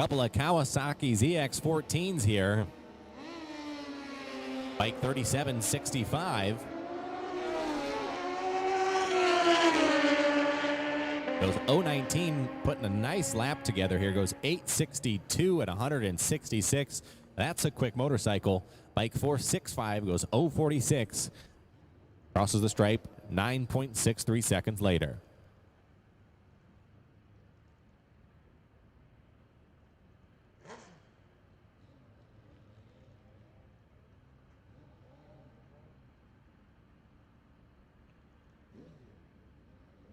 Couple of Kawasaki ZX14s here. Bike 3765. Goes 019, putting a nice lap together here. Goes 862 at 166. That's a quick motorcycle. Bike 465 goes 046. Crosses the stripe 9.63 seconds later.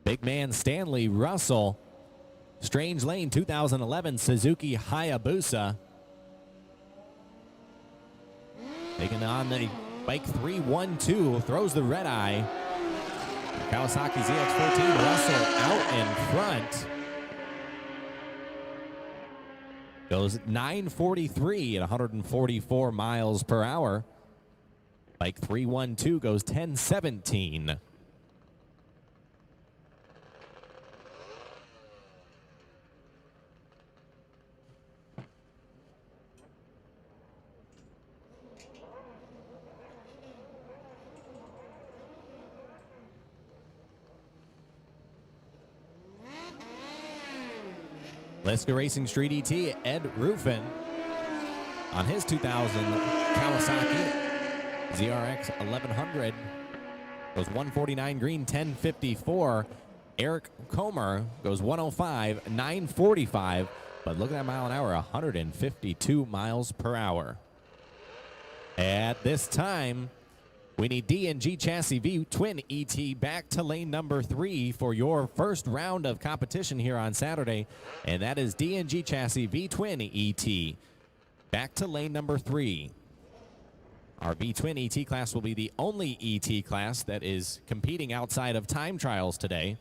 Big man Stanley Russell. Strange Lane 2011 Suzuki Hayabusa. Taking on the bike 312. Throws the red eye. Kawasaki ZX14. Russell out in front. Goes 943 at 144 miles per hour. Bike 312 goes 1017. Liska Racing Street ET, Ed Ruffin on his 2000 Kawasaki ZRX 1100. Goes 149 green, 1054. Eric Comer goes 105, 945. But look at that mile an hour, 152 miles per hour. At this time, we need D&G Chassis V-Twin ET back to lane number 3 for your first round of competition here on Saturday. And that is D&G Chassis V-Twin ET. Back to lane number 3. Our V-Twin ET class will be the only ET class that is competing outside of time trials today.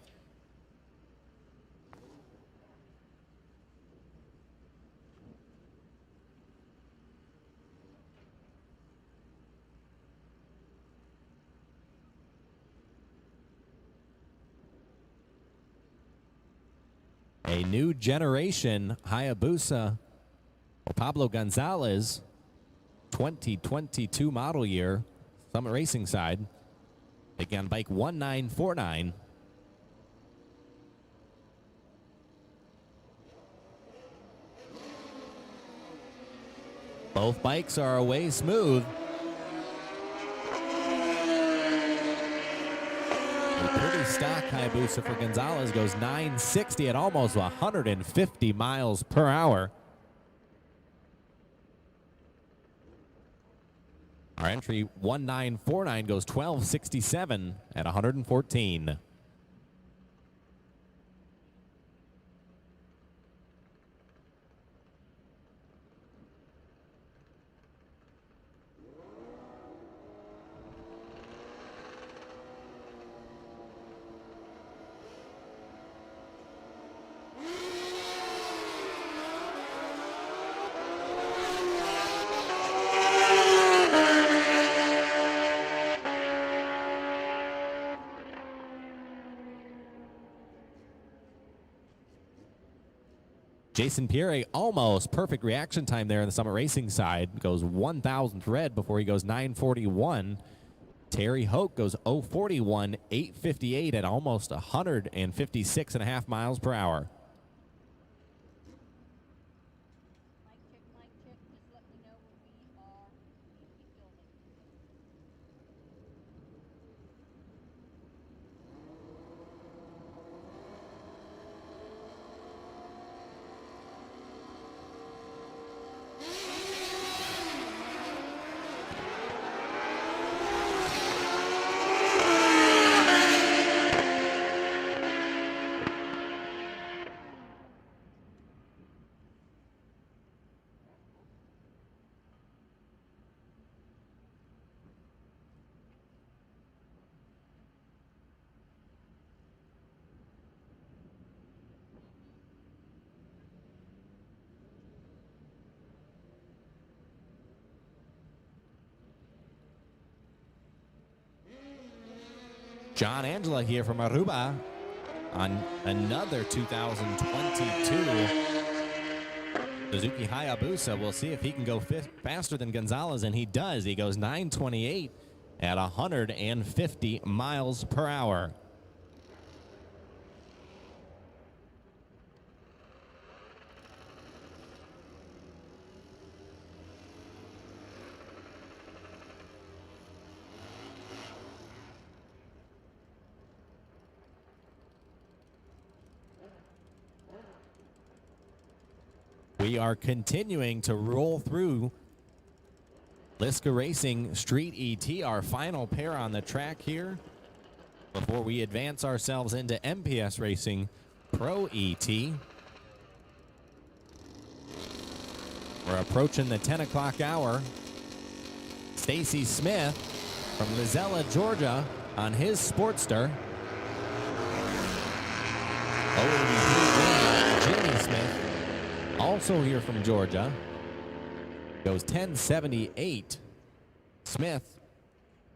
A new generation Hayabusa, Pablo Gonzalez, 2022 model year, Summit Racing side. Again, bike 1949. Both bikes are away smooth. Pretty stock Hayabusa for Gonzalez goes 960 at almost 150 miles per hour. Our entry 1949 goes 1267 at 114. Jason Pierre, almost perfect reaction time there in the Summit Racing side. Goes 1,000th red before he goes 941. Terry Hoke goes 041, 858 at almost 156.5 miles per hour. John Angela here from Aruba on another 2022 Suzuki Hayabusa. We'll see if he can go faster than Gonzalez, and he does. He goes 9:28 at 150 miles per hour. We are continuing to roll through Liska Racing Street ET, our final pair on the track here, before we advance ourselves into MPS Racing Pro ET. We're approaching the 10 o'clock hour. Stacy Smith from Lizella, Georgia, on his Sportster. Jamie Smith, also here from Georgia, goes 10:78. Smith,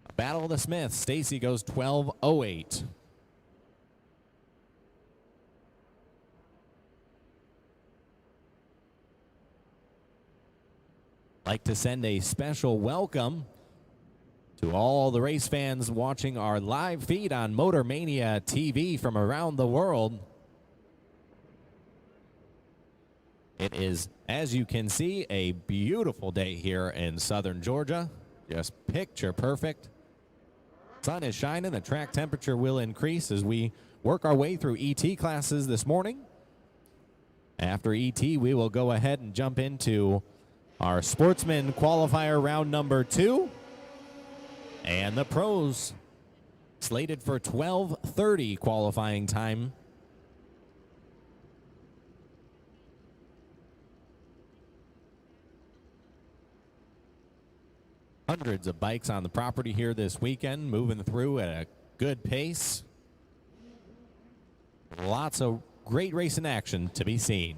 a battle of the Smiths. Stacy goes 12:08. Like to send a special welcome to all the race fans watching our live feed on Motor Mania TV from around the world. It is, as you can see, a beautiful day here in southern Georgia. Just picture perfect. Sun is shining. The track temperature will increase as we work our way through ET classes this morning. After ET, we will go ahead and jump into our Sportsman qualifier round number 2. And the pros slated for 12:30 qualifying time. Hundreds of bikes on the property here this weekend, moving through at a good pace. Lots of great racing action to be seen.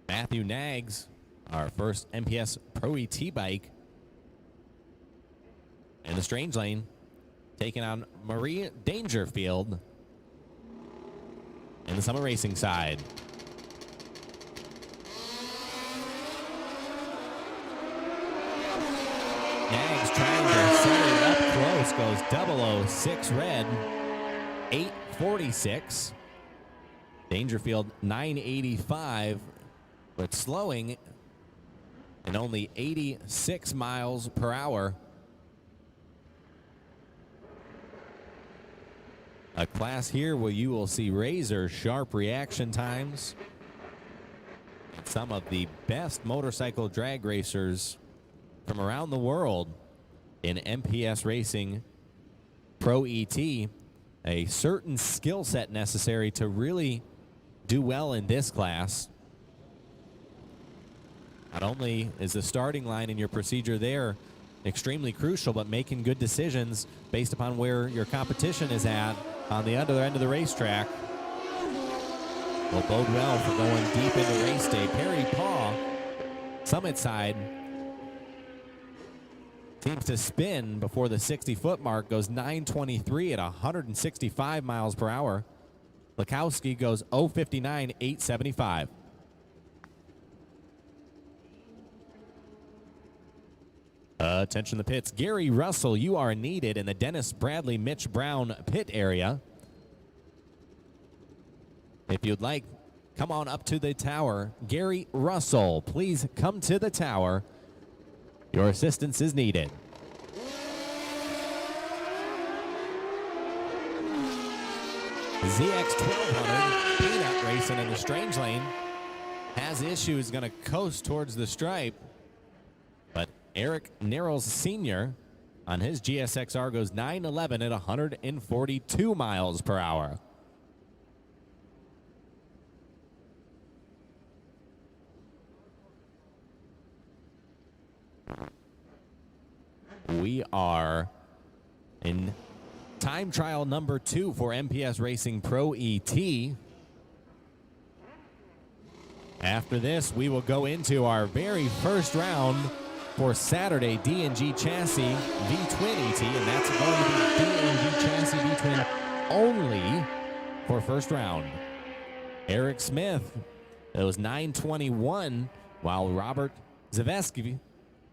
Matthew Nags, our first MPS Pro ET bike in the strange lane, taking on Marie Dangerfield in the summer racing side. Nags trying to set it up close, goes 006 red, 846. Dangerfield 985. But slowing and only 86 miles per hour. A class here where you will see razor sharp reaction times. And some of the best motorcycle drag racers from around the world in MPS Racing Pro ET. A certain skill set necessary to really do well in this class. Not only is the starting line and your procedure there extremely crucial, but making good decisions based upon where your competition is at on the other end of the racetrack will bode well for going deep into race day. Perry Paw, summit side, seems to spin before the 60-foot mark, goes 923 at 165 miles per hour. Lukowski goes 059, 875. Attention the pits. Gary Russell, you are needed in the Dennis Bradley, Mitch Brown pit area. If you'd like, come on up to the tower. Gary Russell, please come to the tower. Your assistance is needed. ZX 1200, Peanut racing in the strange lane. Has issues, going to coast towards the stripe. But Eric Narrows Sr. on his GSXR goes 911 at 142 miles per hour. We are In time trial number 2 for MPS Racing Pro ET. After this, we will go into our very first round for Saturday, D&G Chassis V-Twin ET, and that's going to be D&G Chassis V-Twin only for first round. Eric Smith, it was 9:21, while Robert Zaveski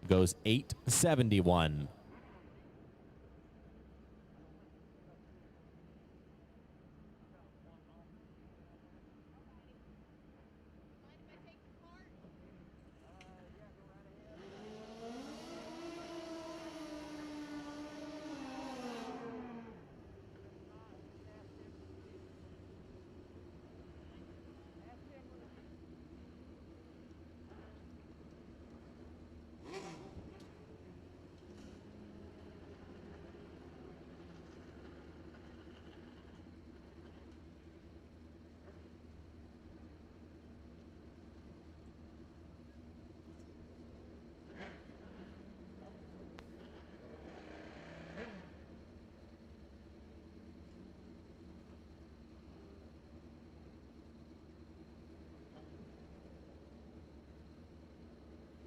goes 8:71.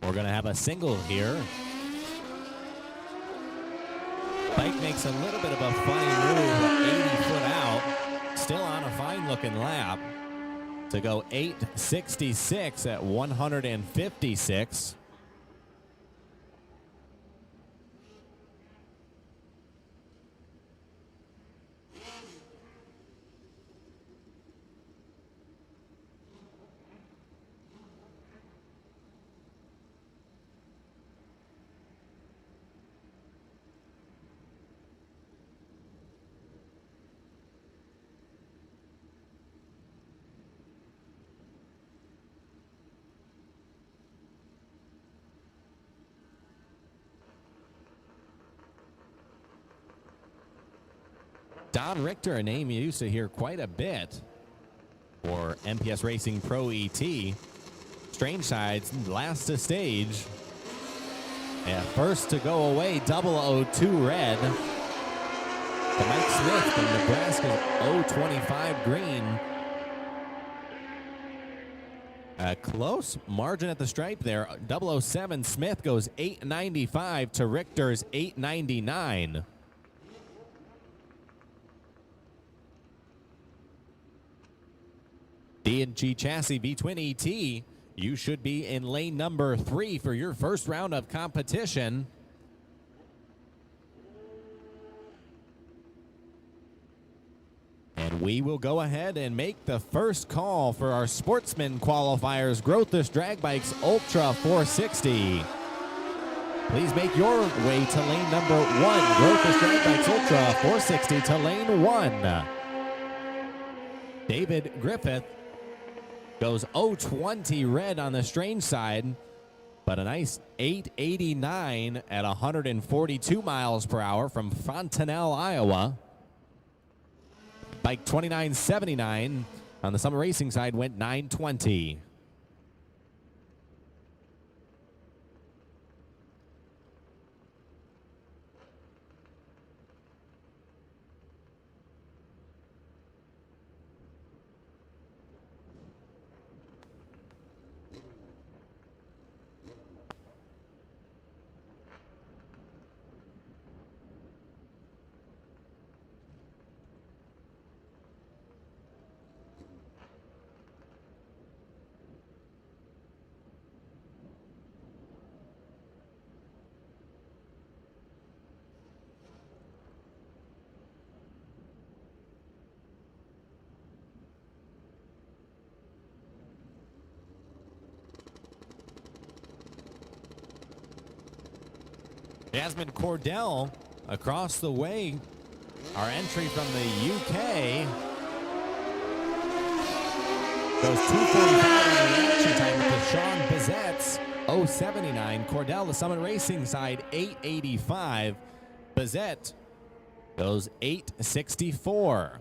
We're going to have a single here. Bike makes a little bit of a funny move, 80 foot out. Still on a fine looking lap to go 8:66 at 156. Don Richter, a name you used to hear quite a bit for MPS Racing Pro ET. Strange Sides, last to stage. And first to go away, 002 red. The Mike Smith from Nebraska's 025 green. A close margin at the stripe there. 007 Smith goes 895 to Richter's 899. D&G Chassis V-Twin ET, you should be in lane number 3 for your first round of competition. And we will go ahead and make the first call for our Sportsman qualifiers, Growthist Drag Bikes Ultra 460. Please make your way to lane number 1. Growthist Drag Bikes Ultra 460 to lane 1. David Griffith goes 020 red on the Strange Side, but a nice 889 at 142 miles per hour from Fontanelle, Iowa. Bike 2979 on the Summit Racing side went 920. Jasmine Cordell across the way. Our entry from the UK goes 2:45 on the reaction time with Sean Bizet's 079. Cordell, the Summit Racing side, 885. Bizet goes 864.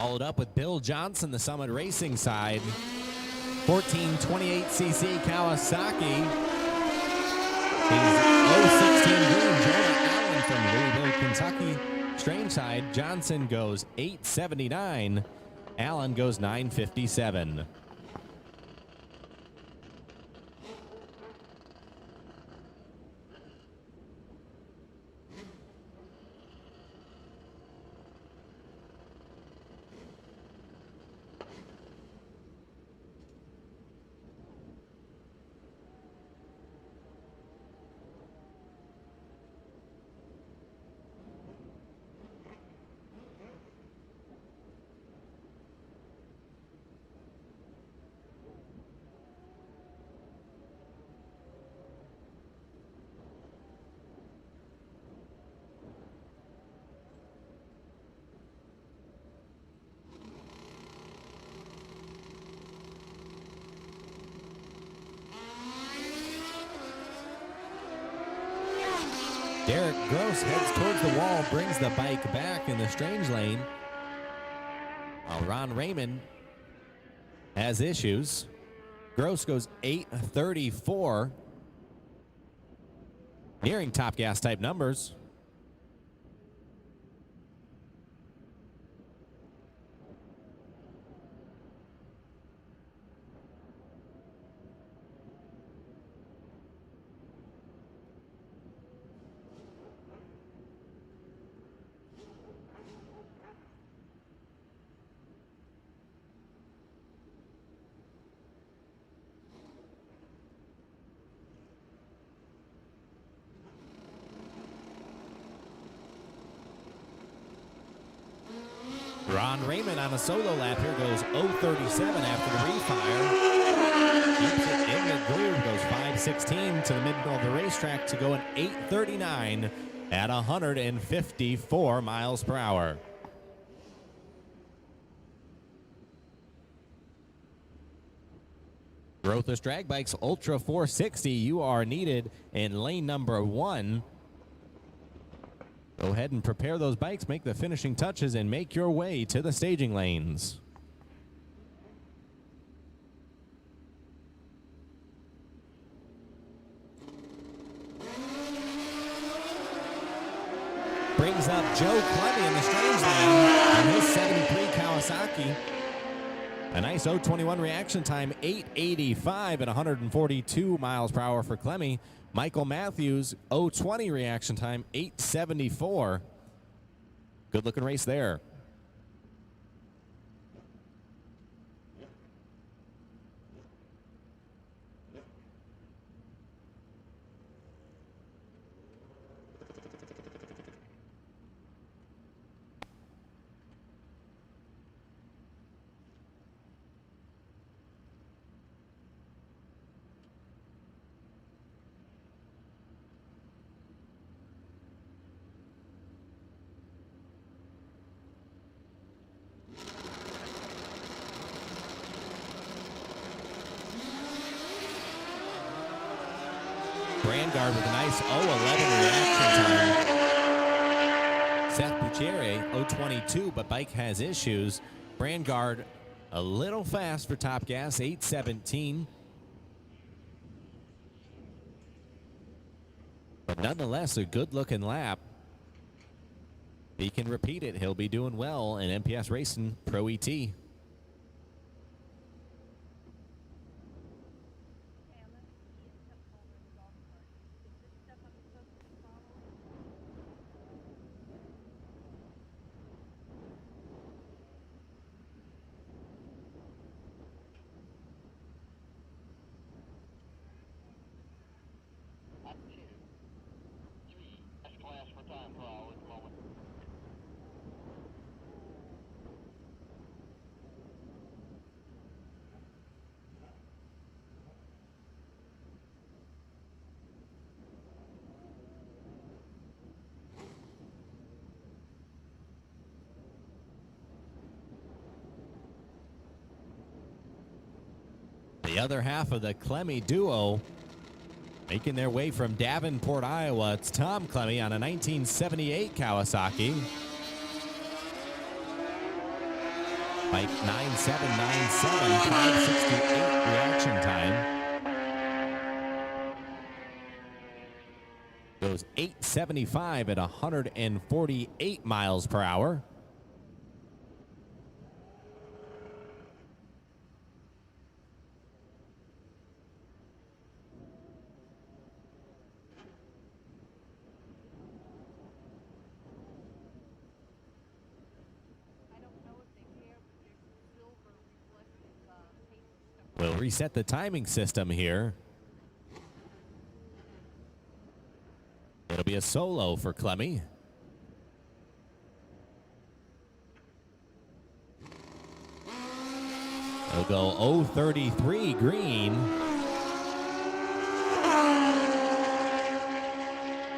Followed up with Bill Johnson, the Summit Racing side. 1428cc Kawasaki. He's 016 green. Jonah Allen from Louisville, Kentucky. Strange side, Johnson goes 879. Allen goes 957. Derek Gross heads towards the wall, brings the bike back in the strange lane. While Ron Raymond has issues. Gross goes 834. Nearing top gas type numbers. Ron Raymond on a solo lap here goes 037 after the refire. Keeps it in the groove, goes 516 to the middle of the racetrack to go an 839 at 154 miles per hour. Growthers Drag Bikes Ultra 460, you are needed in lane number 1. Go ahead and prepare those bikes, make the finishing touches, and make your way to the staging lanes. Brings up Joe Clevey in the strange lane on his 73 Kawasaki. A nice 021 reaction time, 885 at 142 miles per hour for Clemmie. Michael Matthews, 020 reaction time, 874. Good looking race there. Brandgard with a nice 011 reaction time. Seth Buccieri, 022, but bike has issues. Brandgard a little fast for top gas, 817. But nonetheless, a good-looking lap. If he can repeat it, he'll be doing well in MPS Racing Pro ET. The other half of the Clemmie duo making their way from Davenport, Iowa. It's Tom Clemmie on a 1978 Kawasaki. Bike 9797, 568 reaction time. Goes 875 at 148 miles per hour. We'll reset the timing system here. It'll be a solo for Clemmy. It'll go 033 green.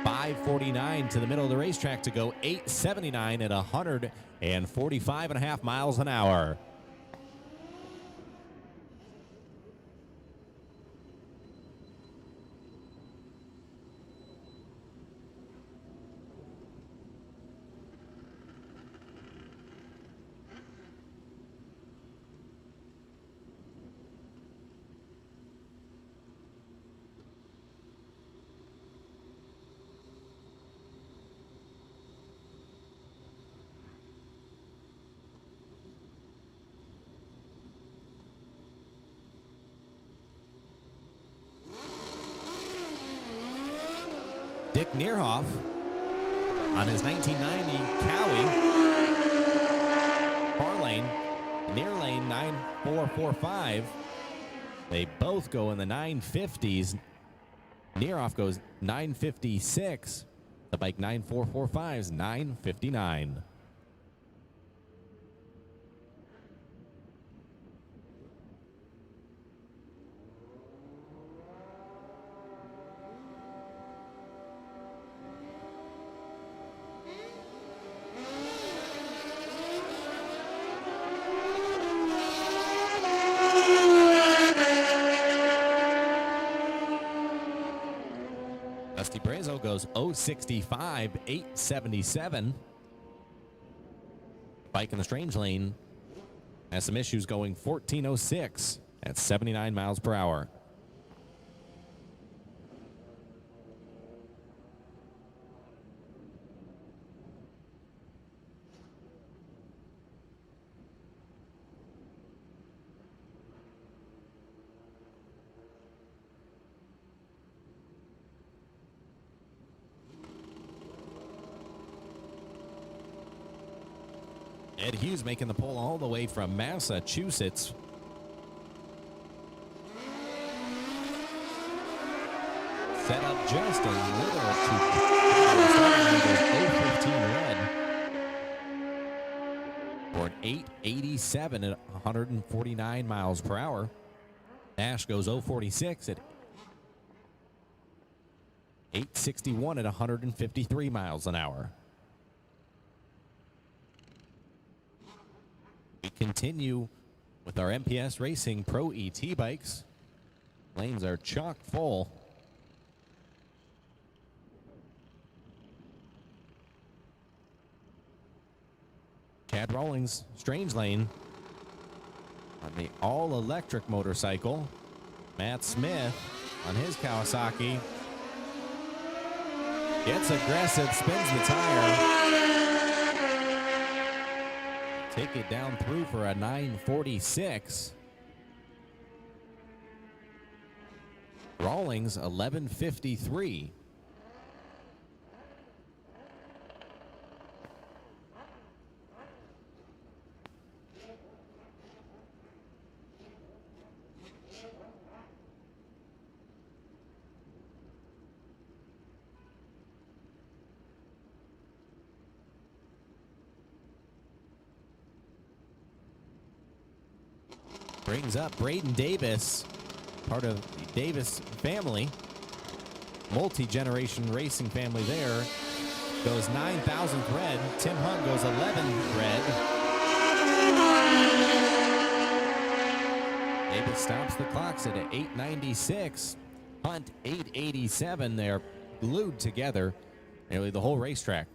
549 to the middle of the racetrack to go 879 at 145.5 miles an hour. Dick Neerhoff on his 1990 Cowie. Far lane, near lane 9445. They both go in the 950s. Neerhoff goes 956. The bike 9445's 959. Dusty Brazo goes 065, 877. Bike in the strange lane has some issues going 1406 at 79 miles per hour. Ed Hughes making the pole all the way from Massachusetts. Set up just a little too 015 red for an 887 at 149 miles per hour. Ash goes 046 at 861 at 153 miles an hour. We continue with our MPS Racing Pro ET bikes. Lanes are chock full. Chad Rawlings, strange lane on the all-electric motorcycle. Matt Smith on his Kawasaki gets aggressive, spins the tire. Take it down through for a 946. Rawlings 1153. Brings up Braden Davis, part of the Davis family. Multi-generation racing family there. Goes 9,000th red. Tim Hunt goes 11th red. Davis stops the clocks at 896. Hunt 887. They're glued together nearly the whole racetrack.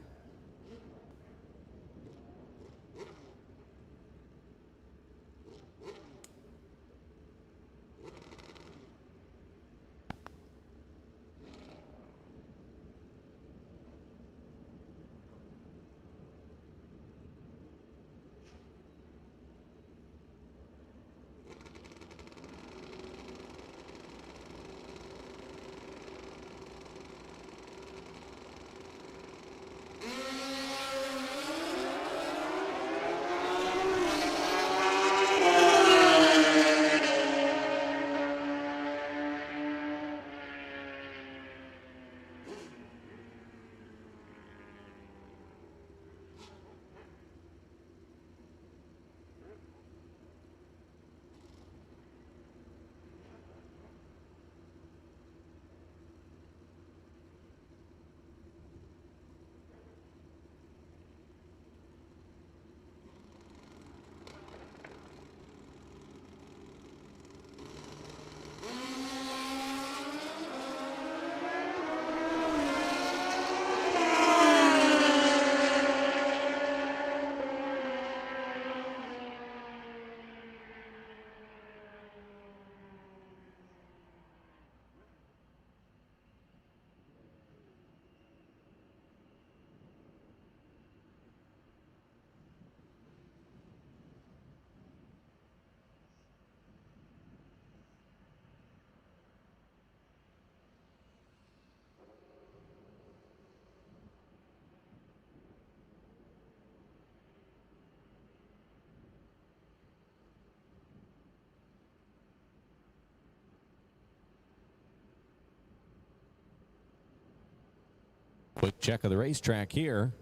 check of the racetrack here.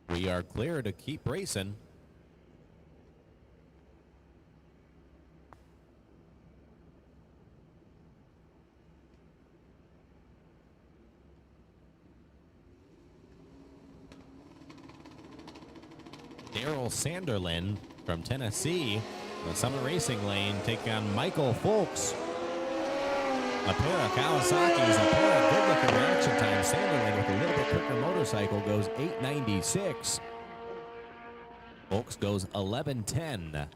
We are clear to keep racing. Daryl Sanderlin from Tennessee, the Summit Racing lane, taking on Michael Folks. A pair of Kawasaki's, a pair of good-looking reaction time. Sanderlin with a little bit quicker motorcycle goes 896. Folks goes 1110.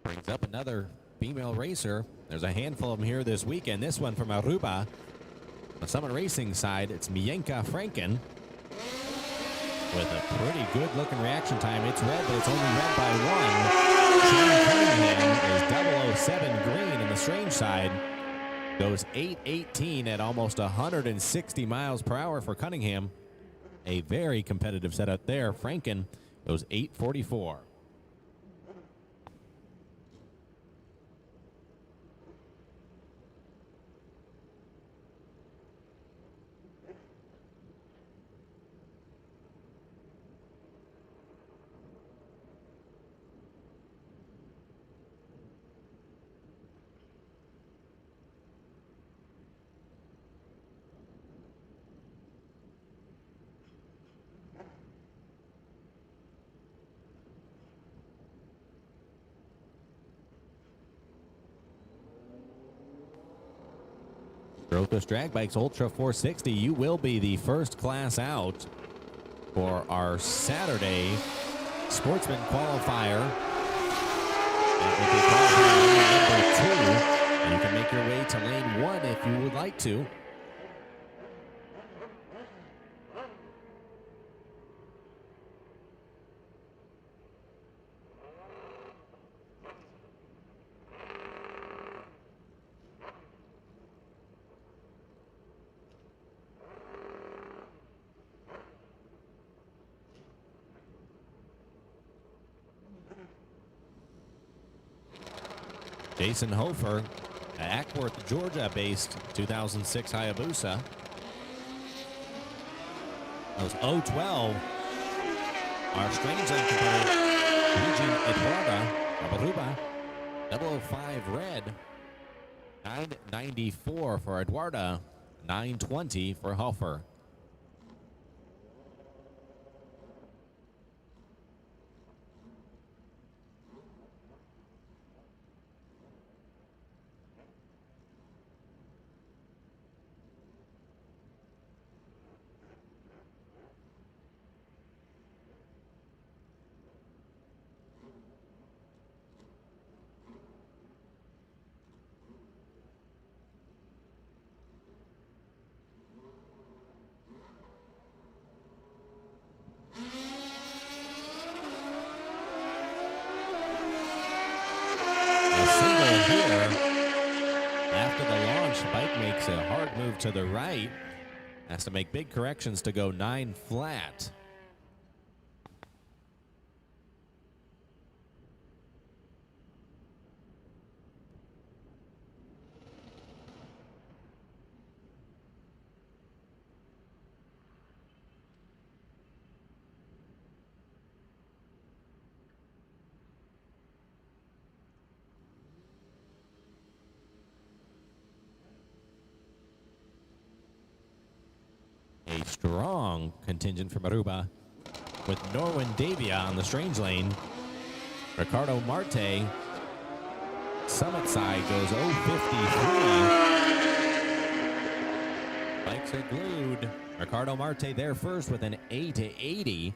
Brings up another female racer. There's a handful of them here this weekend. This one from Aruba. On the Summit Racing side, it's Mienka Franken with a pretty good-looking reaction time. It's red, but it's only red by one. Shane Cunningham is 007 green, and the strange side goes 818 at almost 160 miles per hour for Cunningham. A very competitive setup there. Franken goes 844. Grothus Drag Bikes Ultra 460, you will be the first class out for our Saturday Sportsman qualifier. That will be qualifier number 2, and you can make your way to lane 1 if you would like to. Jason Hofer, Ackworth, Georgia-based 2006 Hayabusa. Those 012 are strange lane competitor Eugene Eduarda of Aruba. 005 red, 994 for Eduarda, 920 for Hofer. A hard move to the right. Has to make big corrections to go 9 flat. strong contingent from Aruba with Norwin Davia on the strange lane. Ricardo Marte, summit side, goes 0.53. Bikes are glued. Ricardo Marte there first with an 880.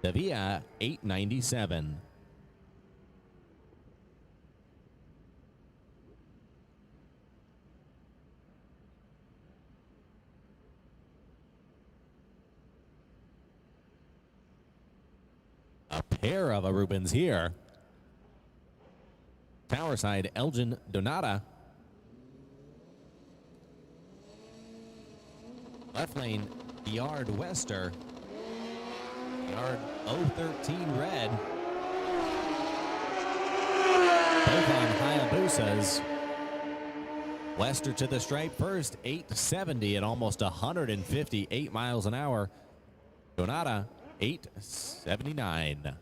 Davia 897. A pair of Arubans here. Tower side, Elgin Donata. Left lane, Yard Wester. Yard 013 red. Both on Hayabusas. Wester to the stripe first, 870 at almost 158 miles an hour. Donata, 879.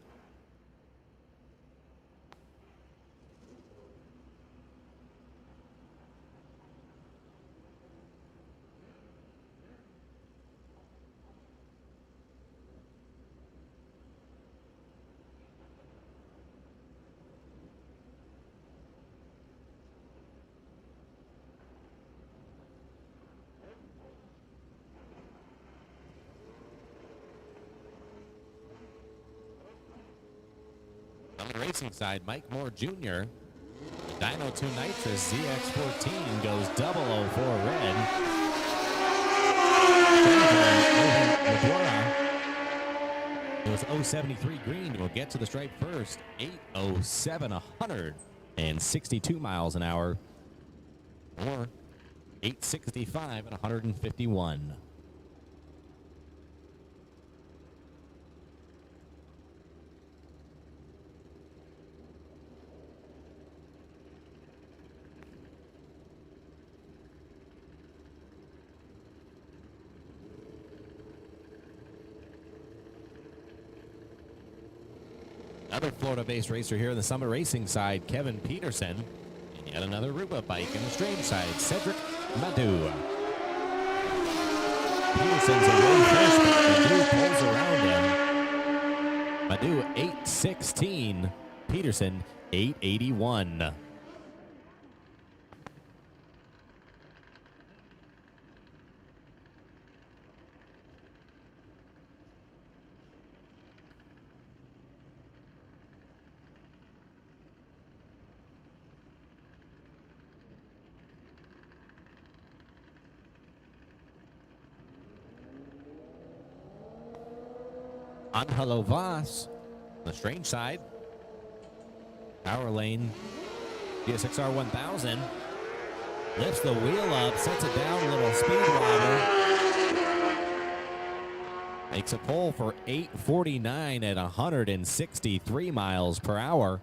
On the racing side, Mike Moore Jr. Dyno 2 Nitrous ZX14 goes 004 red. It was 073 green. We'll get to the stripe first. 807, 162 miles an hour. Or 865 and 151. Another Florida-based racer here on the Summit Racing side, Kevin Peterson. And yet another Ruba bike in the strange side, Cedric Madu. Peterson's away first, but Madu pulls around him. Madu 816, Peterson 881. Angelo Vaz, the strange side. Power lane, GSXR 1000. Lifts the wheel up, sets it down, a little speed wobble. Makes a pole for 849 at 163 miles per hour.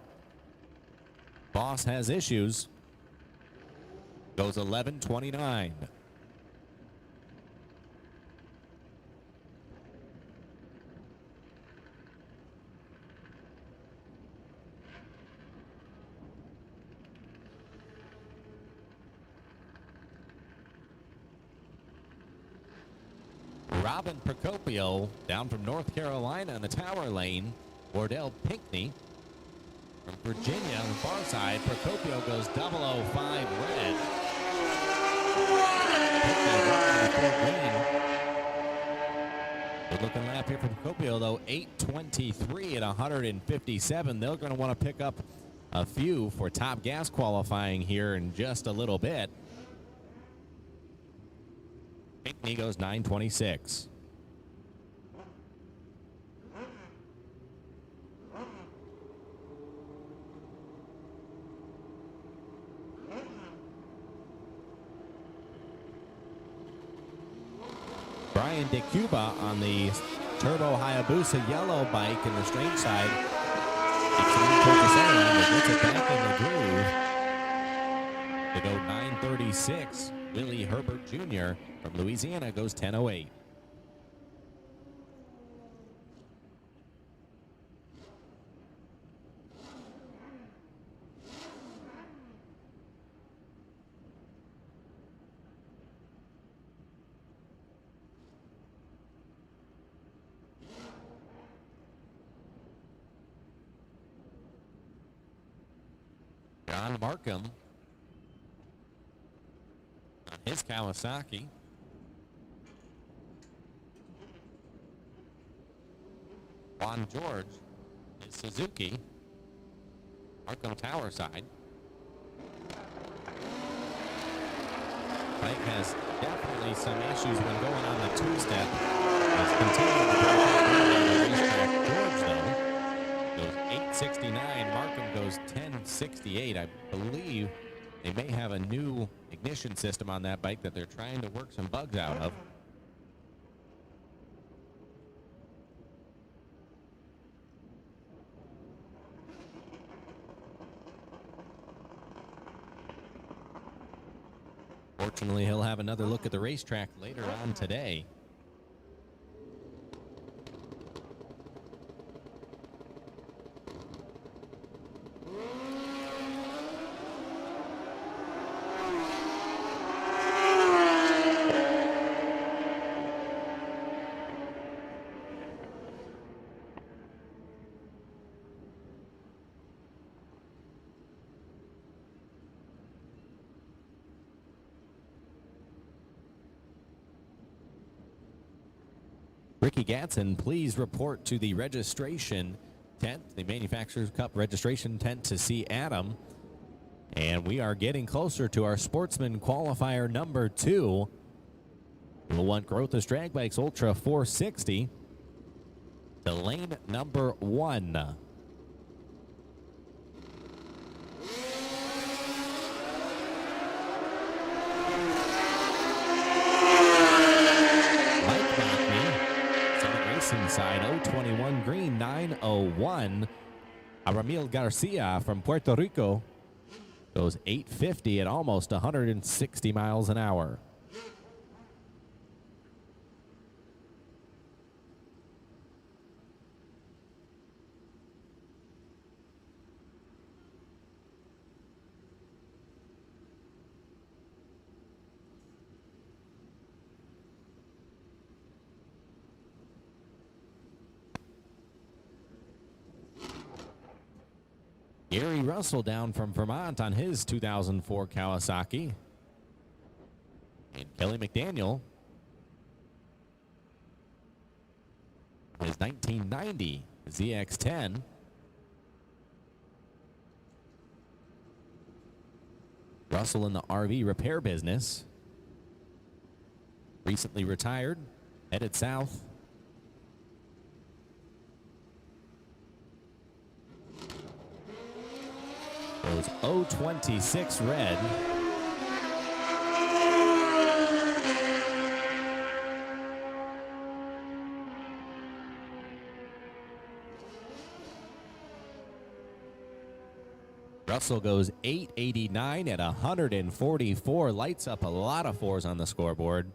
Boss has issues. Goes 1129. Robin Procopio down from North Carolina in the Tower lane. Wardell Pinckney from Virginia on the far side. Procopio goes 005 red. Good looking lap here from Procopio though. 823 at 157. They're going to want to pick up a few for Top Gas qualifying here in just a little bit. Pinckney goes 926. Brian DeCuba on the Turbo Hayabusa yellow bike in the straight side. Gets it back in the groove to go 936. Willie Herbert Jr. from Louisiana goes 10:08. John Markham on his Kawasaki. Juan George, his Suzuki. Markham tower side. Bike has definitely some issues when going on the two-step. It's continuing to break out on the racetrack. George, though, goes 869. Markham goes 1068. I believe they may have a new ignition system on that bike that they're trying to work some bugs out of. Fortunately, he'll have another look at the racetrack later on today. Ricky Gatson, please report to the registration tent, the Manufacturers Cup registration tent, to see Adam. And we are getting closer to our Sportsman qualifier number 2. We'll want Growthus Drag Bikes Ultra 460 to lane number 1. Side 021 green 901. Aramil Garcia from Puerto Rico goes 850 at almost 160 miles an hour. Gary Russell down from Vermont on his 2004 Kawasaki. And Kelly McDaniel, his 1990 ZX-10. Russell in the RV repair business. Recently retired, headed south. Goes 026 red. Russell goes 889 at 144. Lights up a lot of 4s on the scoreboard.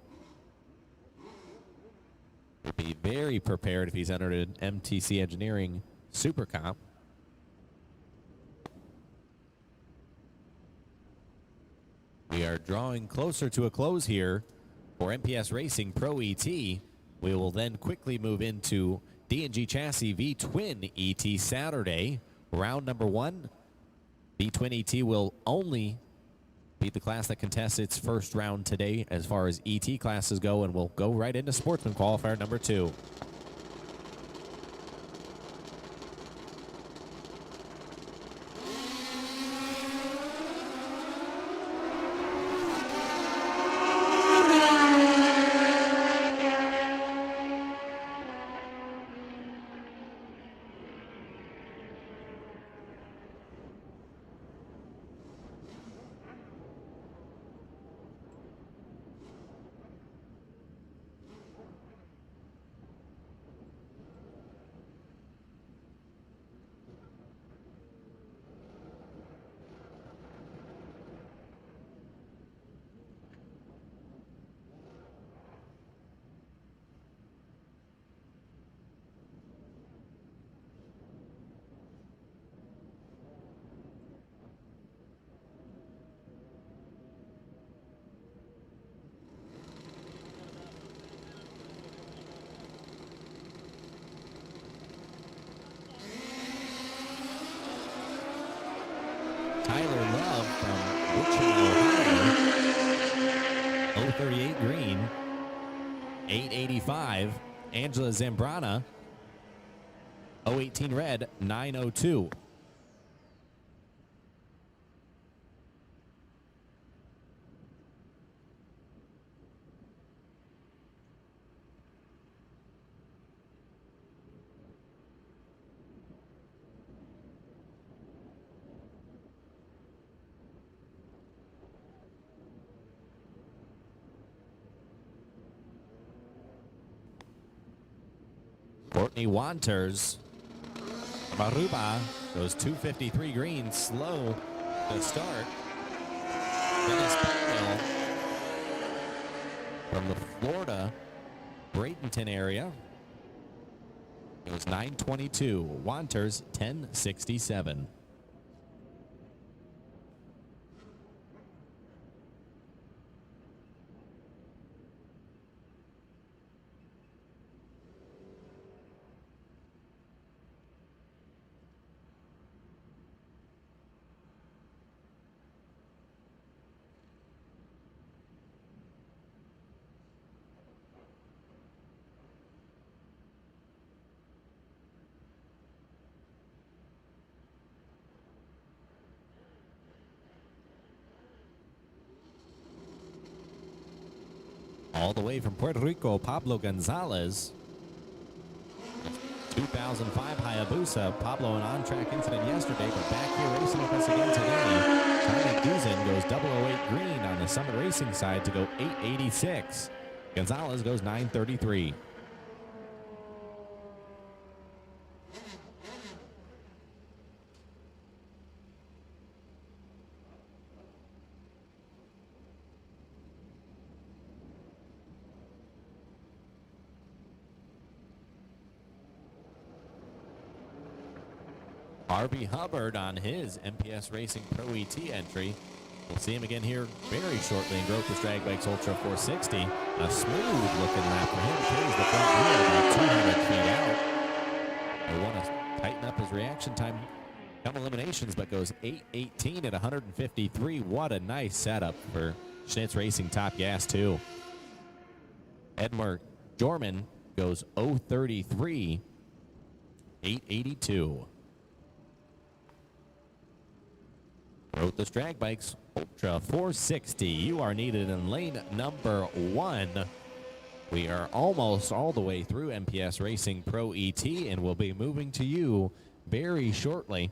Would be very prepared if he's entered an MTC Engineering Super Comp. We are drawing closer to a close here for MPS Racing Pro ET. We will then quickly move into D&G Chassis V-Twin ET Saturday. Round number 1. V-Twin ET will only be the class that contests its first round today as far as ET classes go, and we'll go right into Sportsman qualifier number 2. 438 green, 885. Angela Zambrana, 018 red, 902. Courtney Wanters, Maruba goes 253 green, slow to start. Dennis Powell from the Florida Bradenton area goes 922. Wanters 1067. All the way from Puerto Rico, Pablo Gonzalez. 2005 Hayabusa. Pablo, an on-track incident yesterday, but back here racing with us again today. Tommy Guzin goes 008 green on the Summit Racing side to go 886. Gonzalez goes 933. Harvey Hubbard on his MPS Racing Pro ET entry. We'll see him again here very shortly in Growth Drag Bikes Ultra 460. A smooth looking lap for him. Carries the front wheel about 200 feet out. He'll want to tighten up his reaction time come eliminations, but goes 8:18 at 153. What a nice setup for Schnitz Racing Top Gas 2. Edmar Jorman goes 0:33, 882. Wrote the Drag Bikes Ultra 460. You are needed in lane number 1. We are almost all the way through MPS Racing Pro ET, and we'll be moving to you very shortly.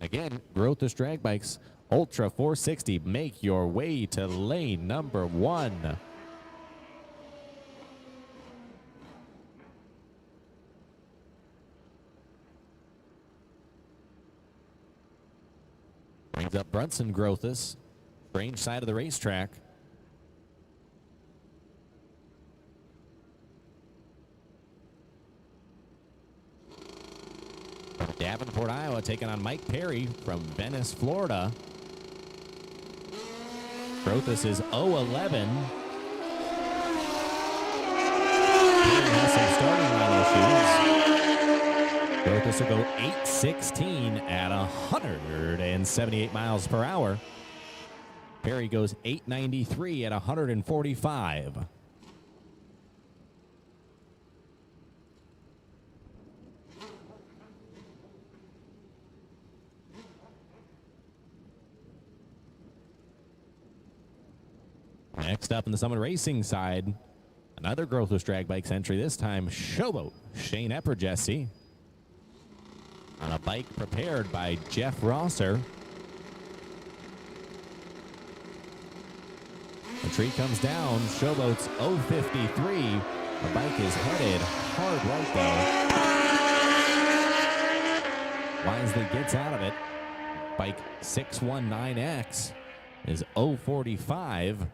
Again, Growth Drag Bikes Ultra 460. Make your way to lane number 1. Brings up Brunson Grothus, strange side of the racetrack. From Davenport, Iowa, taking on Mike Perry from Venice, Florida. Grothus is 0-11. Perry has some starting line issues. Grothus will go 8:16 at 178 miles per hour. Perry goes 8:93 at 145. Next up in the Summit Racing side, another Growth Drag Bikes entry, this time Showboat Shane Epperjesse on a bike prepared by Jeff Rosser. The tree comes down. Showboat's 0:53. The bike is headed hard right though. Wisely gets out of it. Bike 619X is 0:45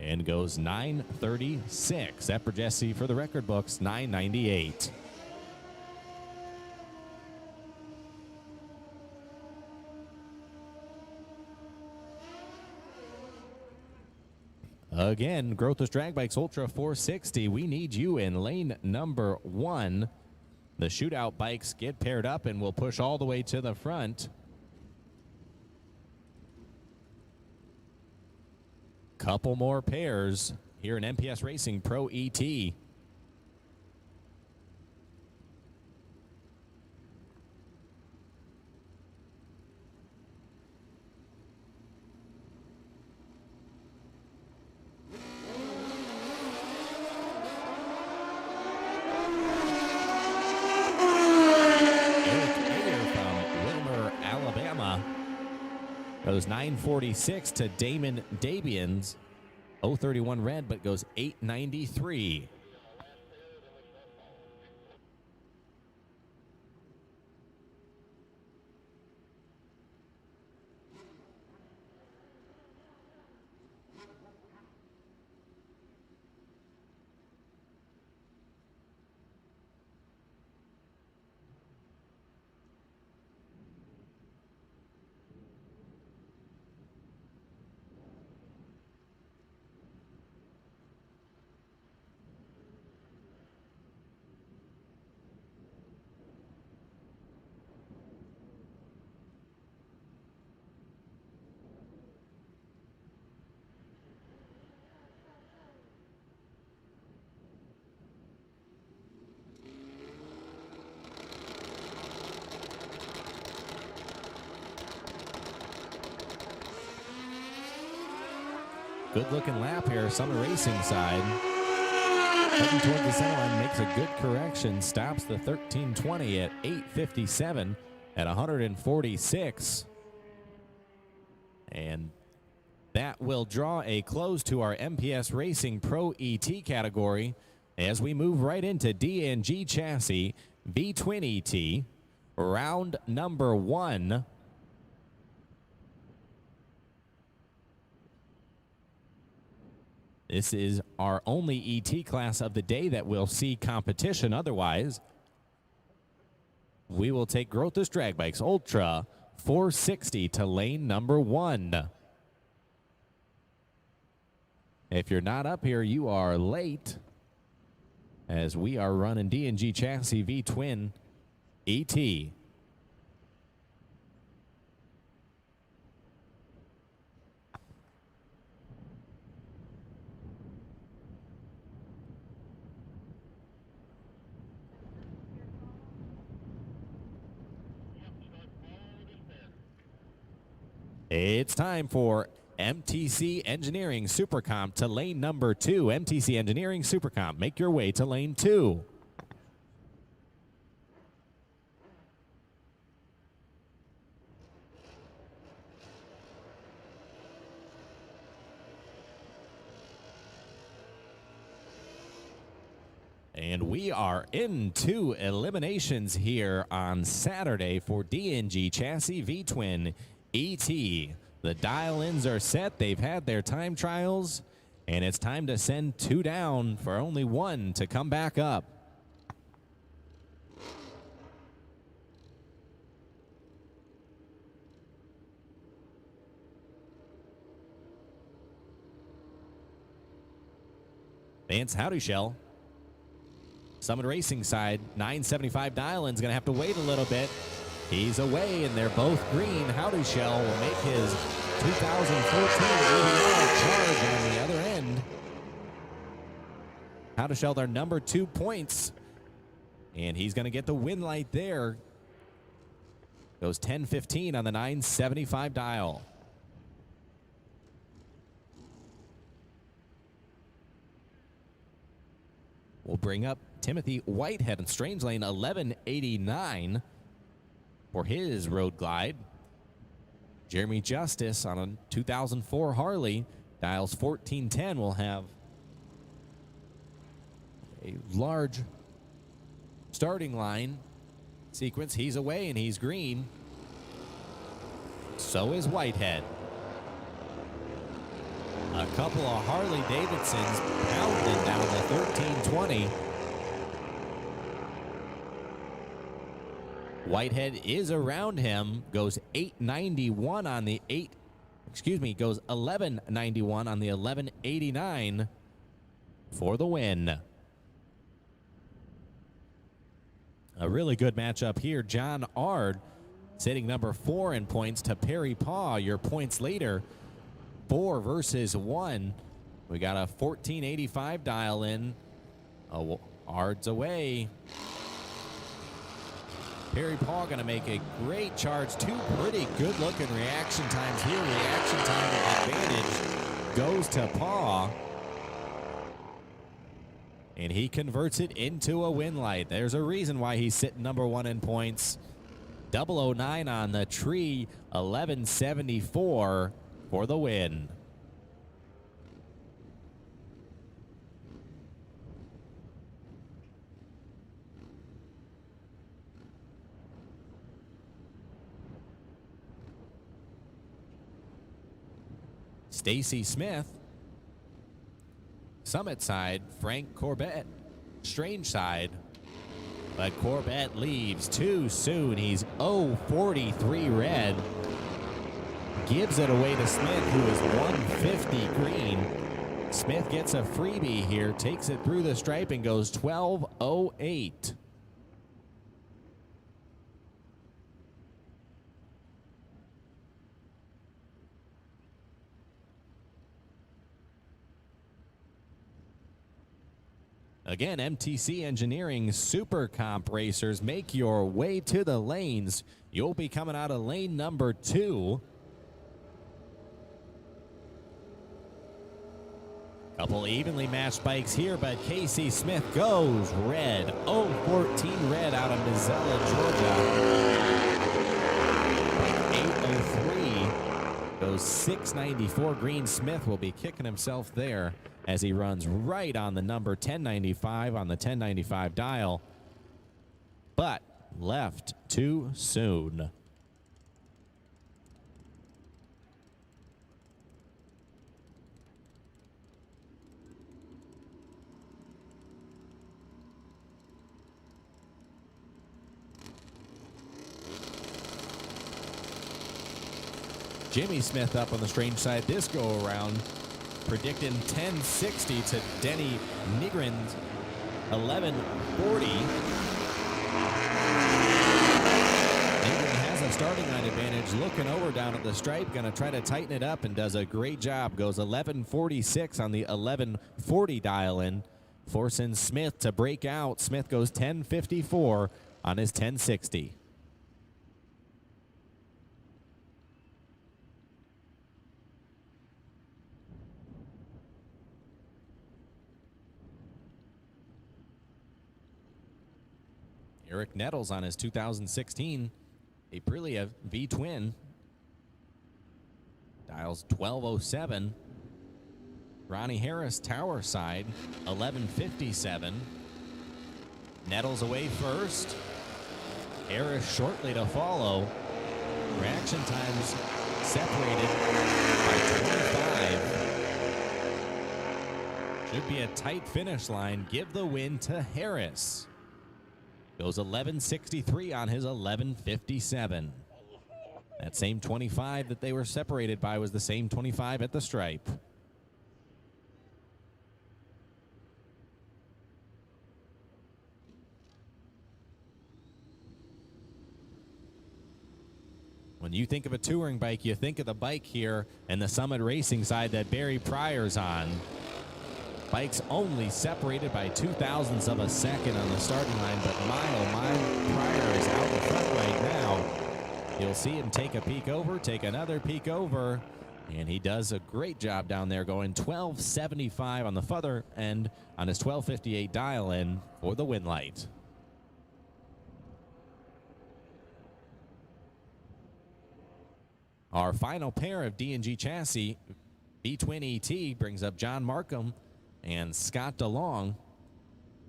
and goes 9:36. Epperjesse for the record books, 9:98. Again, Growth Drag Bikes Ultra 460. We need you in lane number 1. The shootout bikes get paired up and will push all the way to the front. couple more pairs here in MPS Racing Pro ET. Goes 946 to Damon Dabians. 031 red, but goes 893. Good looking lap here, Summit Racing side. Heading toward the center line, makes a good correction, stops the 1320 at 857 at 146. And that will draw a close to our MPS Racing Pro ET category as we move right into D&G Chassis V-Twin ET, round number 1. This is our only ET class of the day that will see competition. Otherwise, we will take Grotthus Drag Bikes Ultra 460 to lane number 1. If you're not up here, you are late, as we are running D&G Chassis V-Twin ET. It's time for MTC Engineering Supercomp to lane number 2. MTC Engineering Supercomp, make your way to lane 2. And we are into eliminations here on Saturday for D&G Chassis V-Twin ET. The dial-ins are set. They've had their time trials, and it's time to send 2 down for only 1 to come back up. Vance Howdy Shell. Summit Racing side, 975 dial-in's going to have to wait a little bit. He's away, and they're both green. Howdy Shell will make his 2014 ADR charge on the other end. Howdy Shell, their number 2 points. And he's going to get the win light there. Goes 10-15 on the 975 dial. We'll bring up Timothy Whitehead in Strange Lane 1189 for his road glide. Jeremy Justice on a 2004 Harley, dials 1410, will have a large starting line sequence. He's away and he's green. So is Whitehead. A couple of Harley Davidsons pounding down the 1320. Whitehead is around him, goes 891 on the goes 1191 on the 1189 for the win. A really good matchup here. John Ard sitting number 4 in points to Perry Paw, your points leader 4 versus 1. We got a 1485 dial in. Yards away. Perry Paul going to make a great charge. 2 pretty good looking reaction times here. Reaction time advantage goes to Paul. And he converts it into a win light. There's a reason why he's sitting number 1 in points. 009 on the tree. 1174 for the win. Stacy Smith, Summit side, Frank Corbett, Strange side, but Corbett leaves too soon. He's 0-43 red. Gives it away to Smith, who is 150 green. Smith gets a freebie here, takes it through the stripe and goes 12-08. Again, MTC Engineering Super Comp racers, make your way to the lanes. You'll be coming out of lane number 2. Couple evenly matched bikes here, but Casey Smith goes red. 0-14 red out of Mizella, Georgia. 803 goes 694 green. Smith will be kicking himself there as he runs right on the number 1095 on the 1095 dial, but left too soon. Jimmy Smith up on the Strange side this go around, predicting 1060 to Denny Nigrin's 1140. Nigrin has a starting line advantage, looking over down at the stripe, going to try to tighten it up and does a great job. Goes 1146 on the 1140 dial in, forcing Smith to break out. Smith goes 1054 on his 1060. Eric Nettles on his 2016 Aprilia V-Twin. Dials 1207. Ronnie Harris tower side, 1157. Nettles away first. Harris shortly to follow. Reaction times separated by 25. Should be a tight finish line. Give the win to Harris. Goes 1163 on his 1157. That same 25 that they were separated by was the same 25 at the stripe. When you think of a touring bike, you think of the bike here and the Summit Racing side that Barry Pryor's on. Bikes only separated by 0.02 of a second on the starting line, but Pryor is out in front right now. You'll see him take a peek over, take another peek over, and he does a great job down there, going 1275 on the further end on his 1258 dial in for the win light. Our final pair of D&G Chassis V-Twin ET brings up John Markham and Scott DeLong.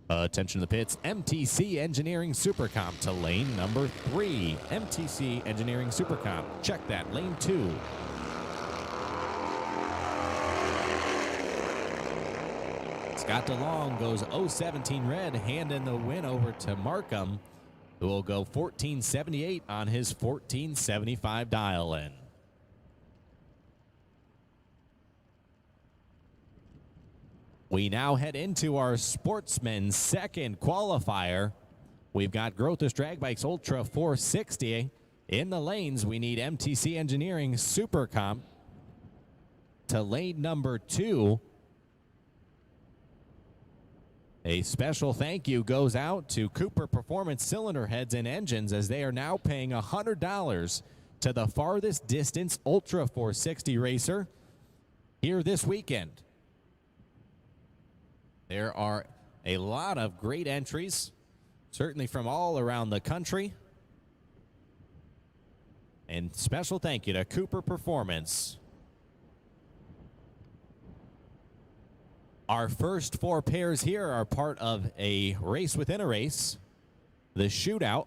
Attention to the pits. MTC Engineering Super Comp to lane number 3. MTC Engineering Super Comp. Check that. Lane 2. Scott DeLong goes 017 red, handing the win over to Markham, who will go 1478 on his 1475 dial in. We now head into our Sportsman second qualifier. We've got Grothis Drag Bikes Ultra 460. In the lanes, we need MTC Engineering Super Comp. to lane number 2. A special thank you goes out to Cooper Performance Cylinder Heads and Engines, as they are now paying $100 to the farthest distance Ultra 460 racer here this weekend. There are a lot of great entries, certainly from all around the country. And special thank you to Cooper Performance. Our first 4 pairs here are part of a race within a race, the shootout.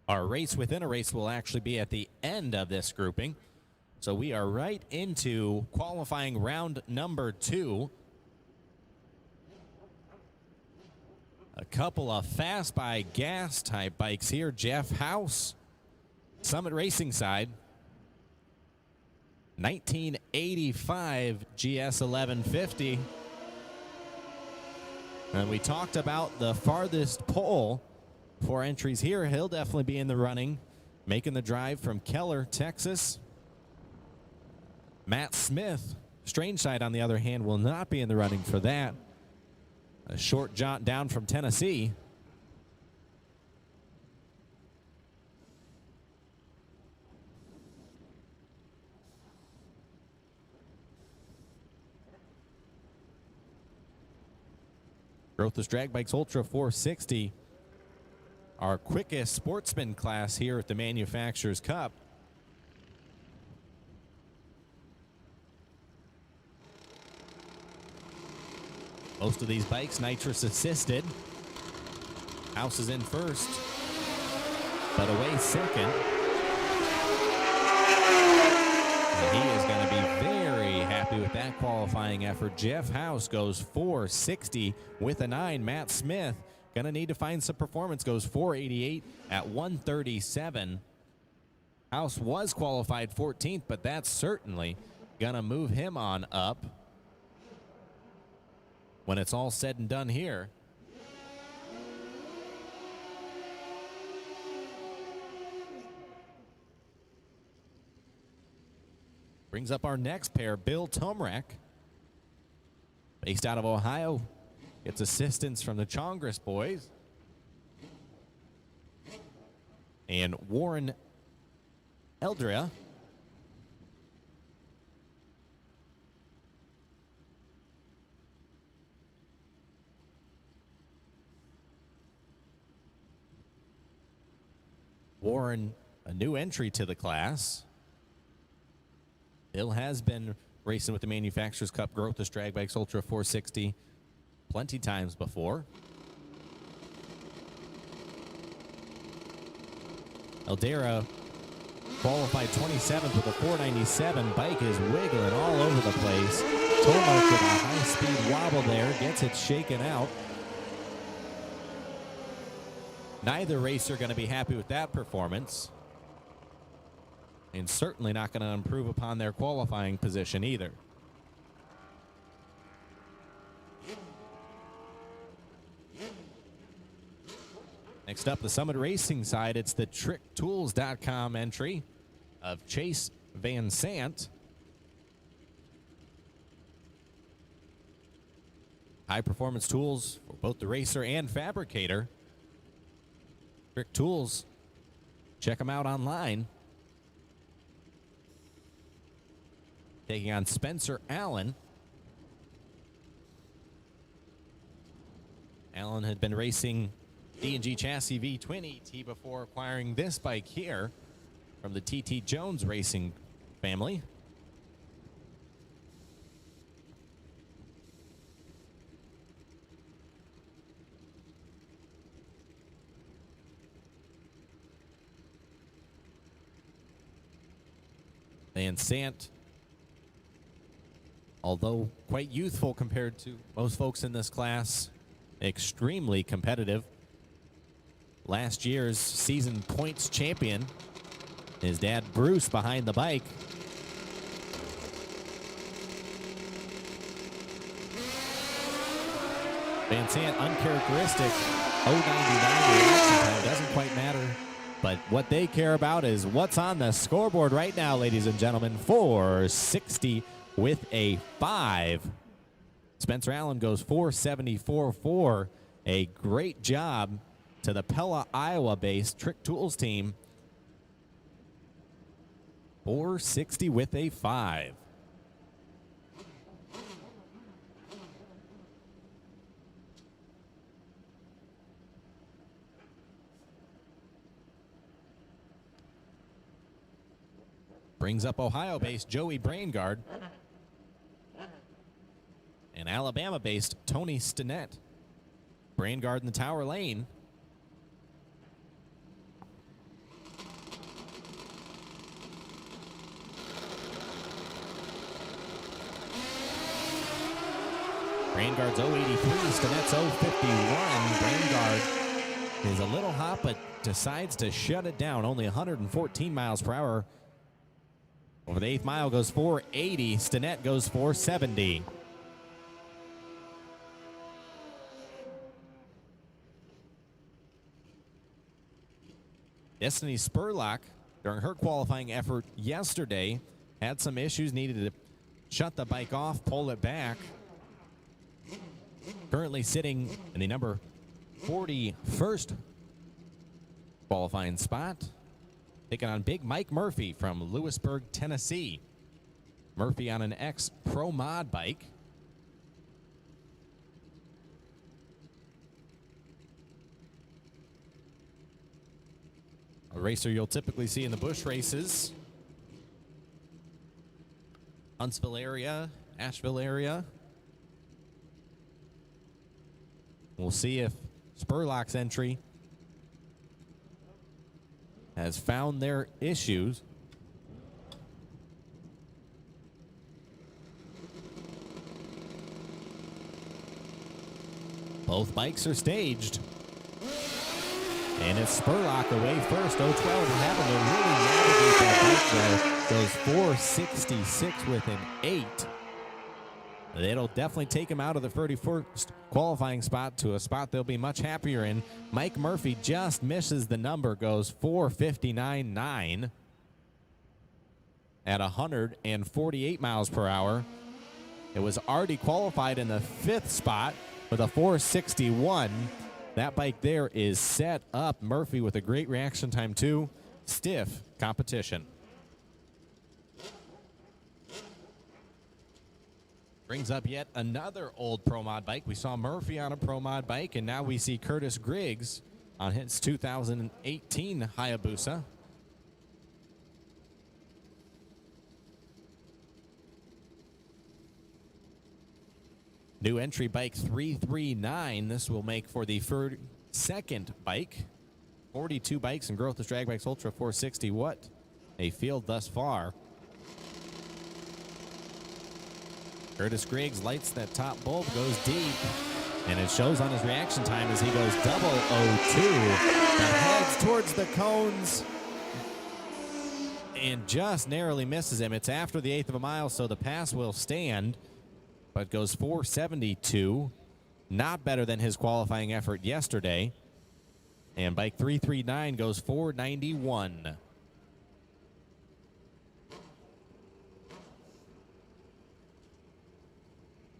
Our race within a race will actually be at the end of this grouping. So we are right into qualifying round number 2. A couple of fast by gas type bikes here. Jeff House, Summit Racing side. 1985 GS 1150. And we talked about the farthest pole. 4 entries here. He'll definitely be in the running, making the drive from Keller, Texas. Matt Smith, Strange Side, on the other hand, will not be in the running for that. A short jaunt down from Tennessee. Growth's Drag Bikes Ultra 460. Our quickest Sportsman class here at the Manufacturers Cup. Most of these bikes nitrous assisted. House is in first, but away second. And he is going to be very happy with that qualifying effort. Jeff House goes 460 with a 9. Matt Smith gonna need to find some performance, goes 488 at 137. House was qualified 14th, but that's certainly gonna move him on up when it's all said and done here. Brings up our next pair. Bill Tomrak, based out of Ohio, gets assistance from the Chongris boys. And Warren Eldria. Warren, a new entry to the class. Bill has been racing with the Manufacturers Cup Growth's Drag Bikes Ultra 460 plenty times before. Eldera qualified 27th with a 497. Bike is wiggling all over the place. Tomark with a high-speed wobble there, gets it shaken out. Neither racer going to be happy with that performance, and certainly not going to improve upon their qualifying position either. Next up, the Summit Racing side, it's the TrickTools.com entry of Chase Van Sant. High performance tools for both the racer and fabricator. Trick Tools, check them out online. Taking on Spencer Allen. Allen had been racing D&G Chassis V-Twin ET before acquiring this bike here from the TT Jones Racing family. Van Sant, although quite youthful compared to most folks in this class, extremely competitive. Last year's season points champion. His dad, Bruce, behind the bike. Van Sant, uncharacteristic, 0.99 reaction time. Doesn't quite matter. But what they care about is what's on the scoreboard right now, ladies and gentlemen. 460 with a 5. Spencer Allen goes 474.4. A great job to the Pella, Iowa-based Trick Tools team. 460 with a 5. Brings up Ohio-based Joey Braingard and Alabama-based Tony Stinnett. Braingard in the tower lane. Braingard's 083, Stinnett's 051. Braingard is a little hot, but decides to shut it down. Only 114 miles per hour. Over the 8th mile goes 480. Stinnett goes 470. Destiny Spurlock, during her qualifying effort yesterday, had some issues, needed to shut the bike off, pull it back. Currently sitting in the number 41st qualifying spot. Taking on Big Mike Murphy from Lewisburg, Tennessee. Murphy on an X-Pro Mod bike. A racer you'll typically see in the Busch races. Huntsville area, Asheville area. We'll see if Spurlock's entry has found their issues. Both bikes are staged. And it's Spurlock away first. 012 having to really navigate that bike there. Goes 466 with an 8. It'll definitely take him out of the 31st qualifying spot to a spot they'll be much happier in. Mike Murphy just misses the number, goes 459.9 at 148 miles per hour. It was already qualified in the 5th spot with a 461. That bike there is set up. Murphy with a great reaction time too. Stiff competition. Brings up yet another old Pro Mod bike. We saw Murphy on a Pro Mod bike, and now we see Curtis Griggs on his 2018 Hayabusa. New entry bike 339. This will make for the second bike. 42 bikes and Growth Drag Bikes Ultra 460. What a field thus far. Curtis Griggs lights that top bulb, goes deep, and it shows on his reaction time as he goes 002. That heads towards the cones and just narrowly misses him. It's after the 8th of a mile, so the pass will stand, but goes 472. Not better than his qualifying effort yesterday. And bike 339 goes 491.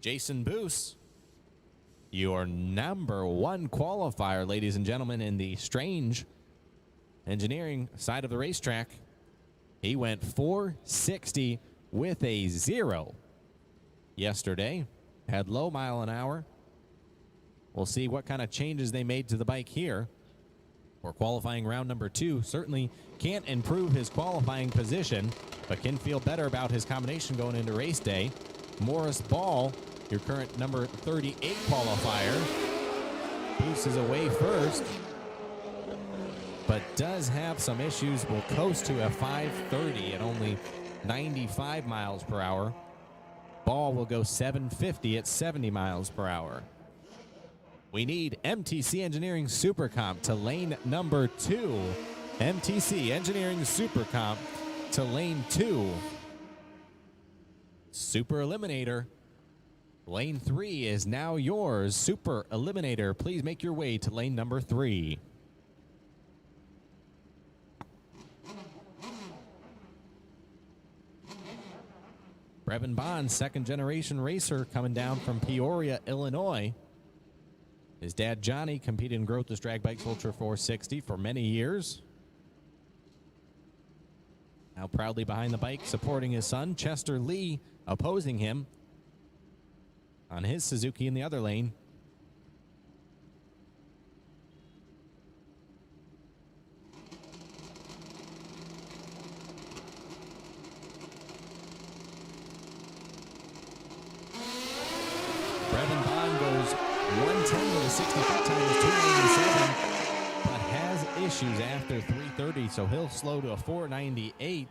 Jason Boos, your number 1 qualifier, ladies and gentlemen, in the Strange Engineering side of the racetrack. He went 460 with a 0 yesterday. Had low mile an hour. We'll see what kind of changes they made to the bike here for qualifying round number 2. Certainly can't improve his qualifying position, but can feel better about his combination going into race day. Morris Ball, your current number 38 qualifier. Boos is away first, but does have some issues. Will coast to a 530 at only 95 miles per hour. Ball will go 750 at 70 miles per hour. We need MTC Engineering Super Comp to lane number 2. MTC Engineering Super Comp to lane 2. Super Eliminator. Lane 3 is now yours. Super Eliminator, please make your way to lane number 3. Brevin Bond, second-generation racer coming down from Peoria, Illinois. His dad, Johnny, competed in Growth's Drag Bikes Ultra 460 for many years. Now proudly behind the bike, supporting his son, Chester Lee, opposing him on his Suzuki in the other lane. Brevin Bond goes 110 with a 60-foot time is 297, but has issues after 330, so he'll slow to a 498.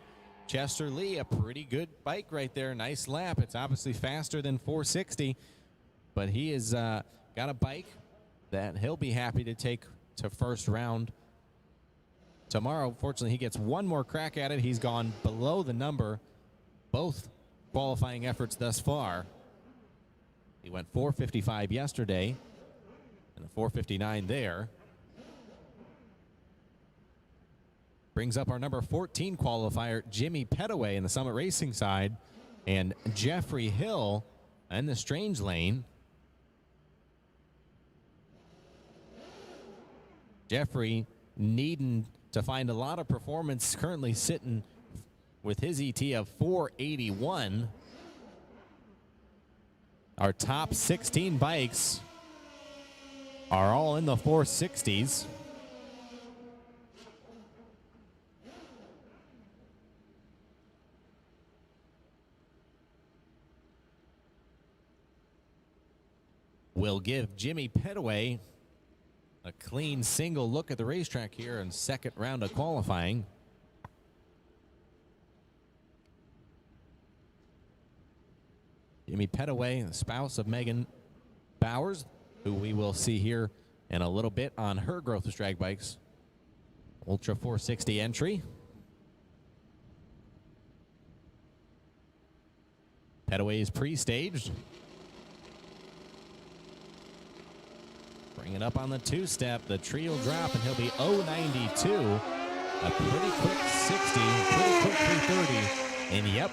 Chester Lee, a pretty good bike right there. Nice lap. It's obviously faster than 460, but he has got a bike that he'll be happy to take to first round tomorrow. Fortunately, he gets one more crack at it. He's gone below the number both qualifying efforts thus far. He went 455 yesterday and a 459 there. Brings up our number 14 qualifier, Jimmy Petaway in the Summit Racing side, and Jeffrey Hill in the Strange lane. Jeffrey needing to find a lot of performance, currently sitting with his ET of 481. Our top 16 bikes are all in the 460s. We'll give Jimmy Petaway a clean single look at the racetrack here in second round of qualifying. Jimmy Petaway, the spouse of Megan Bowers, who we will see here in a little bit on her Growth's Drag Bikes Ultra 460 entry. Petaway is pre-staged. Bring it up on the two-step. The tree will drop, and he'll be 092. A pretty quick 60, pretty quick 330. And, yep,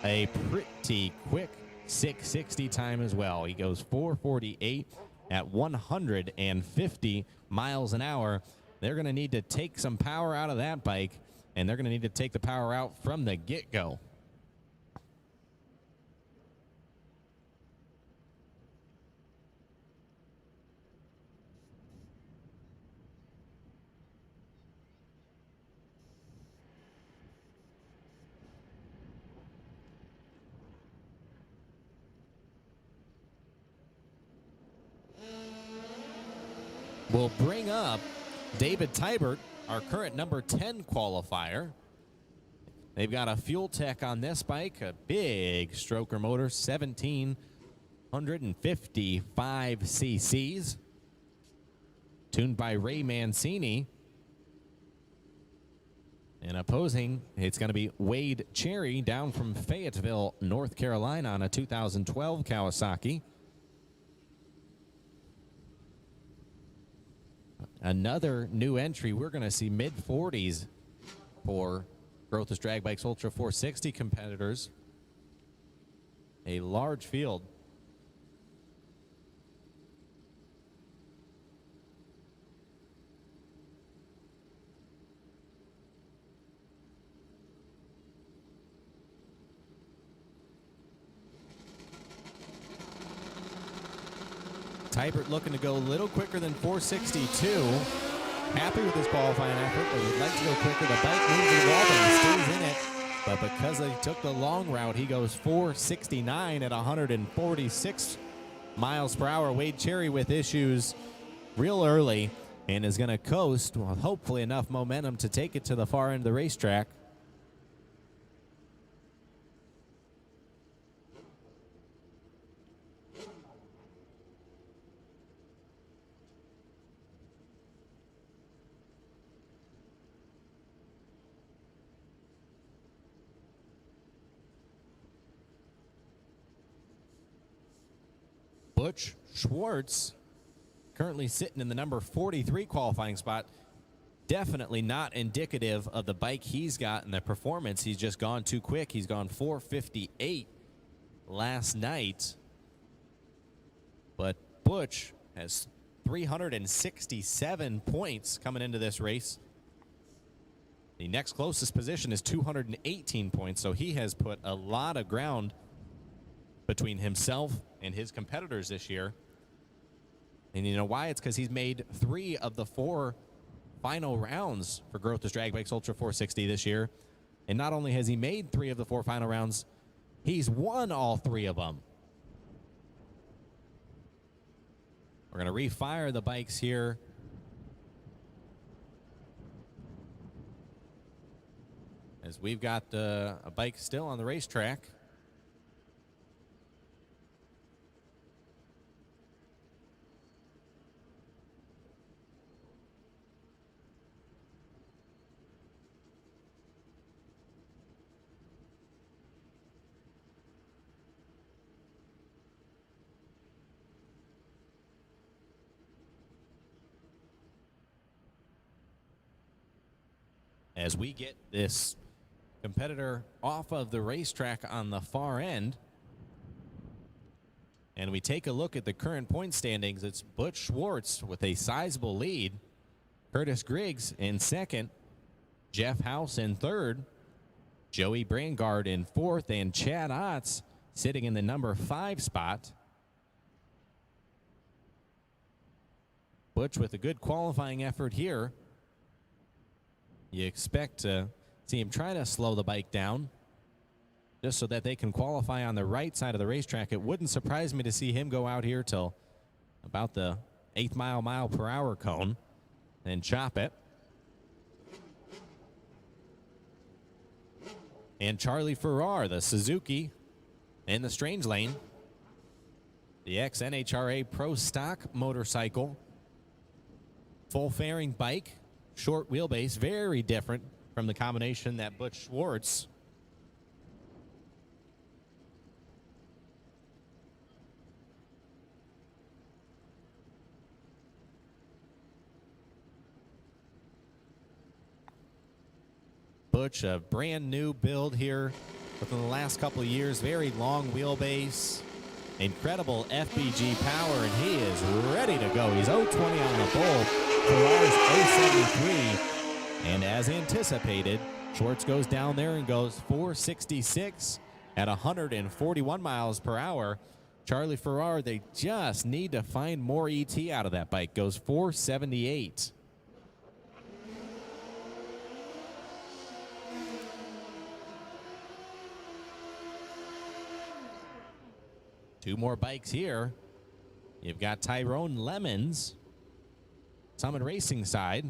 a pretty quick 660 time as well. He goes 448 at 150 miles an hour. They're going to need to take some power out of that bike, and they're going to need to take the power out from the get-go. We'll bring up David Tybert, our current number 10 qualifier. They've got a fuel tech on this bike, a big stroker motor, 1,755 cc's, tuned by Ray Mancini. And opposing, it's going to be Wade Cherry down from Fayetteville, North Carolina on a 2012 Kawasaki. Another new entry. We're going to see mid-40s for Growth's Drag Bikes Ultra 460 competitors. A large field. Tybert looking to go a little quicker than 462. Happy with his qualifying effort, but would like to go quicker. The bike moves the wall, but he stays in it. But because he took the long route, he goes 469 at 146 miles per hour. Wade Cherry with issues real early and is going to coast with hopefully enough momentum to take it to the far end of the racetrack. Butch Schwartz, currently sitting in the number 43 qualifying spot. Definitely not indicative of the bike he's got and the performance. He's just gone too quick. He's gone 4:58 last night. But Butch has 367 points coming into this race. The next closest position is 218 points, so he has put a lot of ground between himself and his competitors this year. And you know why? It's because he's made 3 of the 4 final rounds for Groth's Drag Bikes Ultra 460 this year. And not only has he made 3 of the 4 final rounds, he's won all 3 of them. We're going to refire the bikes here. As we've got a bike still on the racetrack. As we get this competitor off of the racetrack on the far end, and we take a look at the current point standings, it's Butch Schwartz with a sizable lead, Curtis Griggs in second, Jeff House in third, Joey Brangard in fourth, and Chad Otts sitting in the number 5 spot. Butch with a good qualifying effort here. You expect to see him try to slow the bike down just so that they can qualify on the right side of the racetrack. It wouldn't surprise me to see him go out here till about the 8th mile per hour cone and chop it. And Charlie Farrar, the Suzuki in the strange lane, the ex-NHRA Pro Stock motorcycle, full fairing bike, short wheelbase, very different from the combination that Butch Schwartz. Butch, a brand new build here within the last couple of years. Very long wheelbase, incredible FBG power, and he is ready to go. He's 020 on the bolt. Farrar's 073. And as anticipated, Schwartz goes down there and goes 466 at 141 miles per hour. Charlie Farrar, they just need to find more ET out of that bike. Goes 478. Two more bikes here. You've got Tyrone Lemons, Summit Racing side.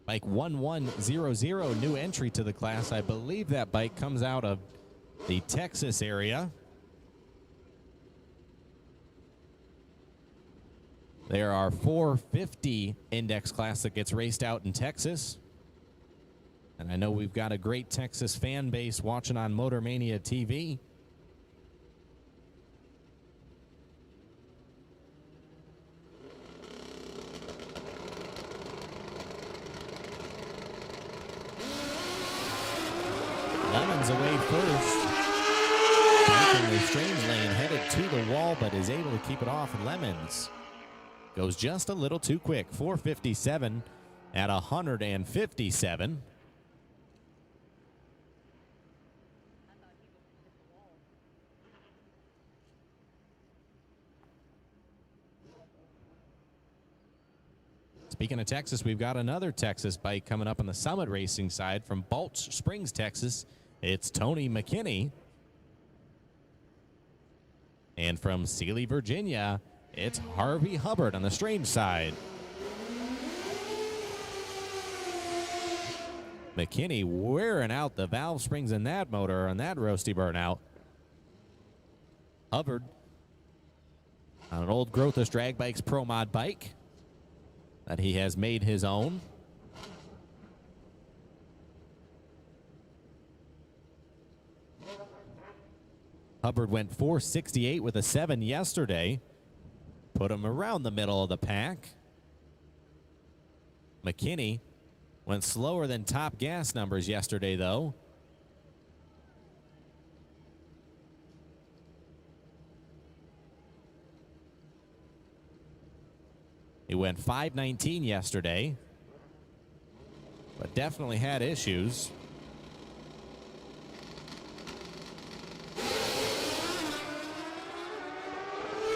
Bike 1100, new entry to the class. I believe that bike comes out of the Texas area. There are 450 index class that gets raced out in Texas. And I know we've got a great Texas fan base watching on Motor Mania TV. Lemons away first. Bike in the strange lane, headed to the wall, but is able to keep it off. Lemons goes just a little too quick. 457 at 157. Speaking of Texas, we've got another Texas bike coming up on the Summit Racing side from Balch Springs, Texas. It's Tony McKinney. And from Sealy, Virginia, it's Harvey Hubbard on the strange side. McKinney wearing out the valve springs in that motor on that roasty burnout. Hubbard on an old Groth's Drag Bikes Pro Mod bike that he has made his own. Hubbard went 468 with a 7 yesterday. put him around the middle of the pack. McKinney went slower than top gas numbers yesterday, though. He went 5:19 yesterday, but definitely had issues.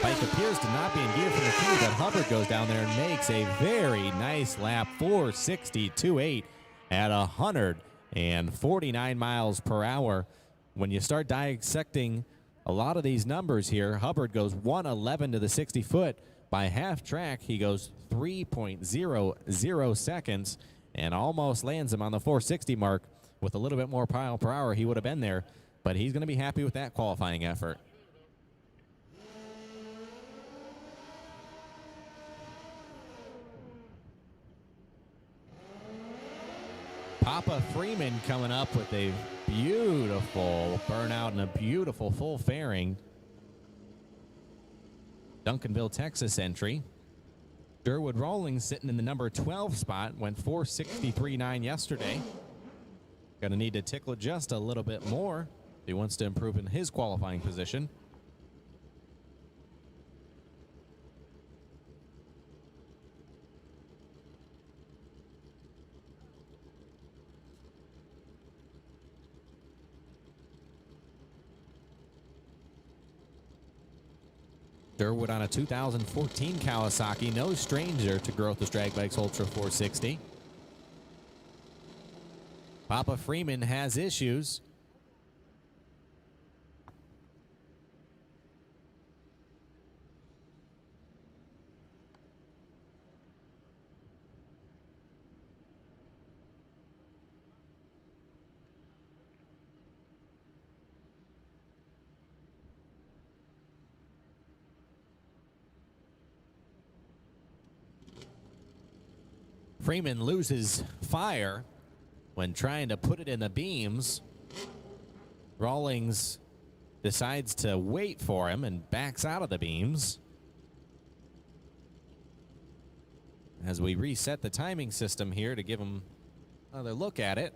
Bike appears to not be in gear from McKinney, but Hubbard goes down there and makes a very nice lap, 4:62.8 at 149 miles per hour. When you start dissecting a lot of these numbers here, Hubbard goes 1:11 to the 60-foot. By half track, he goes 3.00 seconds and almost lands him on the 460 mark. With a little bit more mile per hour, he would have been there, but he's going to be happy with that qualifying effort. Papa Freeman coming up with a beautiful burnout and a beautiful full fairing. Duncanville, Texas entry. Durwood Rawlings sitting in the number 12 spot, went 4:63.9 yesterday. Going to need to tickle it just a little bit more if he wants to improve in his qualifying position. Durwood on a 2014 Kawasaki, no stranger to Growth Drag Bikes Ultra 460. Papa Freeman has issues. Freeman loses fire when trying to put it in the beams. Rawlings decides to wait for him and backs out of the beams. As we reset the timing system here to give him another look at it.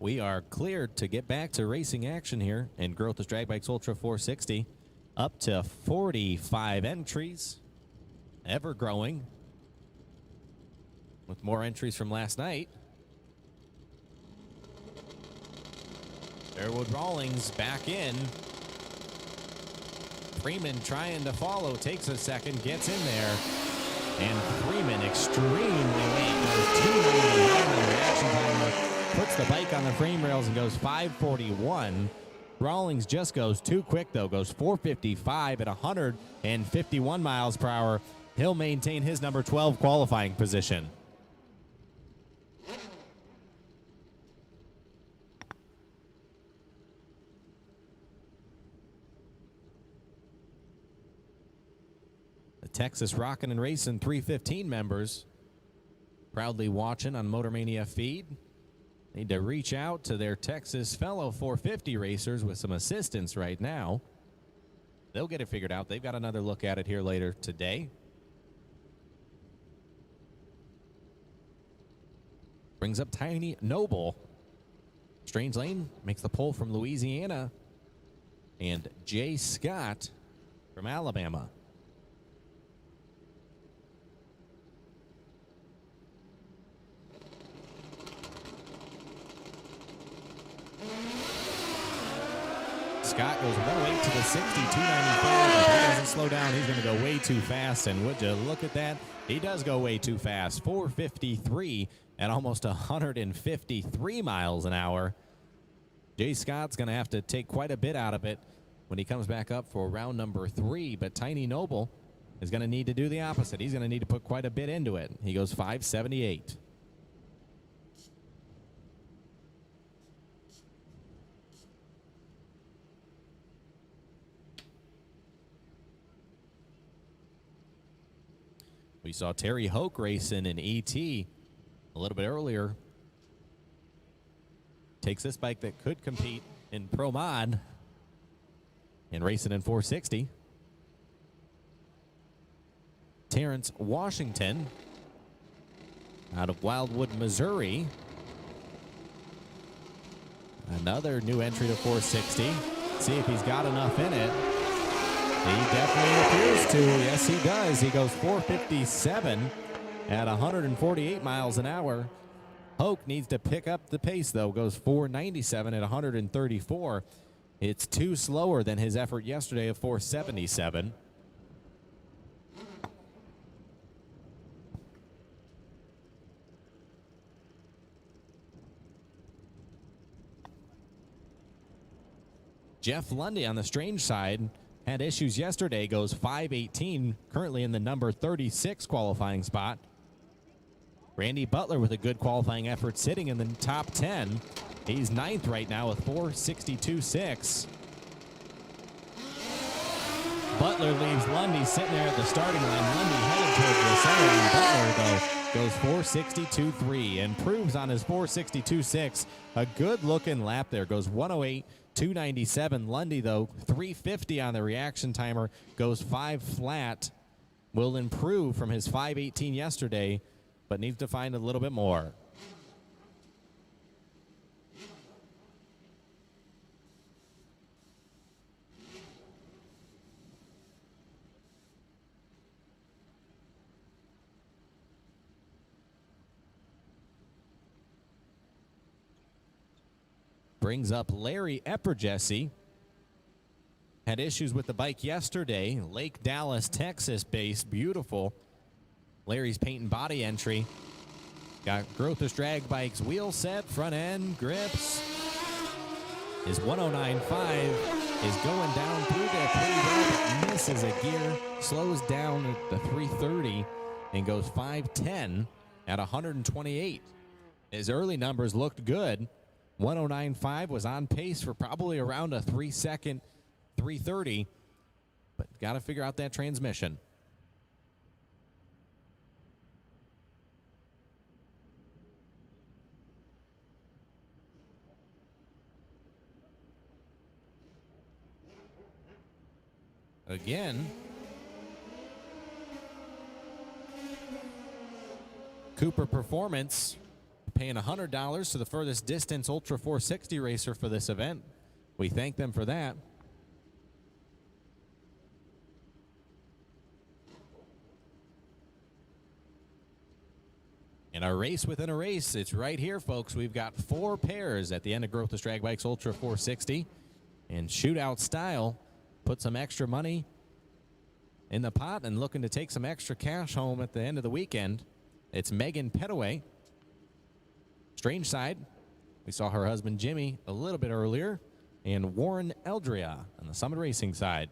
We are cleared to get back to racing action here in Growth Drag Bikes Ultra 460. Up to 45 entries, ever growing, with more entries from last night. Durwood Rawlings back in. Freeman trying to follow, takes a second, gets in there. And Freeman extremely late, goes 299 on the reaction timer. Puts the bike on the frame rails and goes 5:41. Rawlings just goes too quick, though. Goes 4:55 at 151 miles per hour. He'll maintain his number 12 qualifying position. The Texas Rockin' and Racing 315 members proudly watching on Motormania feed. Need to reach out to their Texas fellow 450 racers with some assistance right now. They'll get it figured out. They've got another look at it here later today. Brings up Tiny Noble. Strange Lane makes the pull from Louisiana. And Jay Scott from Alabama. Scott goes 108 to the 60, 295. If he doesn't slow down, he's going to go way too fast. And would you look at that? He does go way too fast. 4:53 at almost 153 miles an hour. Jay Scott's going to have to take quite a bit out of it when he comes back up for round number 3, but Tiny Noble is going to need to do the opposite. He's going to need to put quite a bit into it. He goes 578. We saw Terry Hoke racing in ET a little bit earlier. Takes this bike that could compete in Pro Mod and racing in 460. Terrence Washington out of Wildwood, Missouri. Another new entry to 460. See if he's got enough in it. He definitely appears to. Yes, he does. He goes 457 at 148 miles an hour. Hoke needs to pick up the pace, though. Goes 497 at 134. It's 2 slower than his effort yesterday of 477. Jeff Lundy on the strange side had issues yesterday, goes 518, currently in the number 36 qualifying spot. Randy Butler with a good qualifying effort, sitting in the top 10. He's 9th right now with 462.6. Butler leaves Lundy sitting there at the starting line. Lundy headed towards the center, and Butler, though, goes 462.3 and proves on his 462.6 a good-looking lap there. Goes 108.297. Lundy, though, 350 on the reaction timer, goes 5 flat. Will improve from his 518 yesterday, but needs to find a little bit more. Brings up Larry Epperjesse. Had issues with the bike yesterday. Lake Dallas, Texas based. Beautiful. Larry's paint and body entry. Got Grothus drag bikes, wheel set, front end, grips. His 109.5 is going down through there pretty well, but misses a gear. Slows down at the 330 and goes 510 at 128. His early numbers looked good. 109.5 was on pace for probably around a 3-second 330, but got to figure out that transmission. Again, Cooper Performance paying $100 to the furthest distance Ultra 460 racer for this event. We thank them for that. In our race within a race, it's right here, folks. We've got 4 pairs at the end of Grothus Drag Bikes Ultra 460. And Shootout Style put some extra money in the pot and looking to take some extra cash home at the end of the weekend. It's Megan Petaway. Strange side, we saw her husband Jimmy a little bit earlier, and Warren Eldria on the Summit Racing side.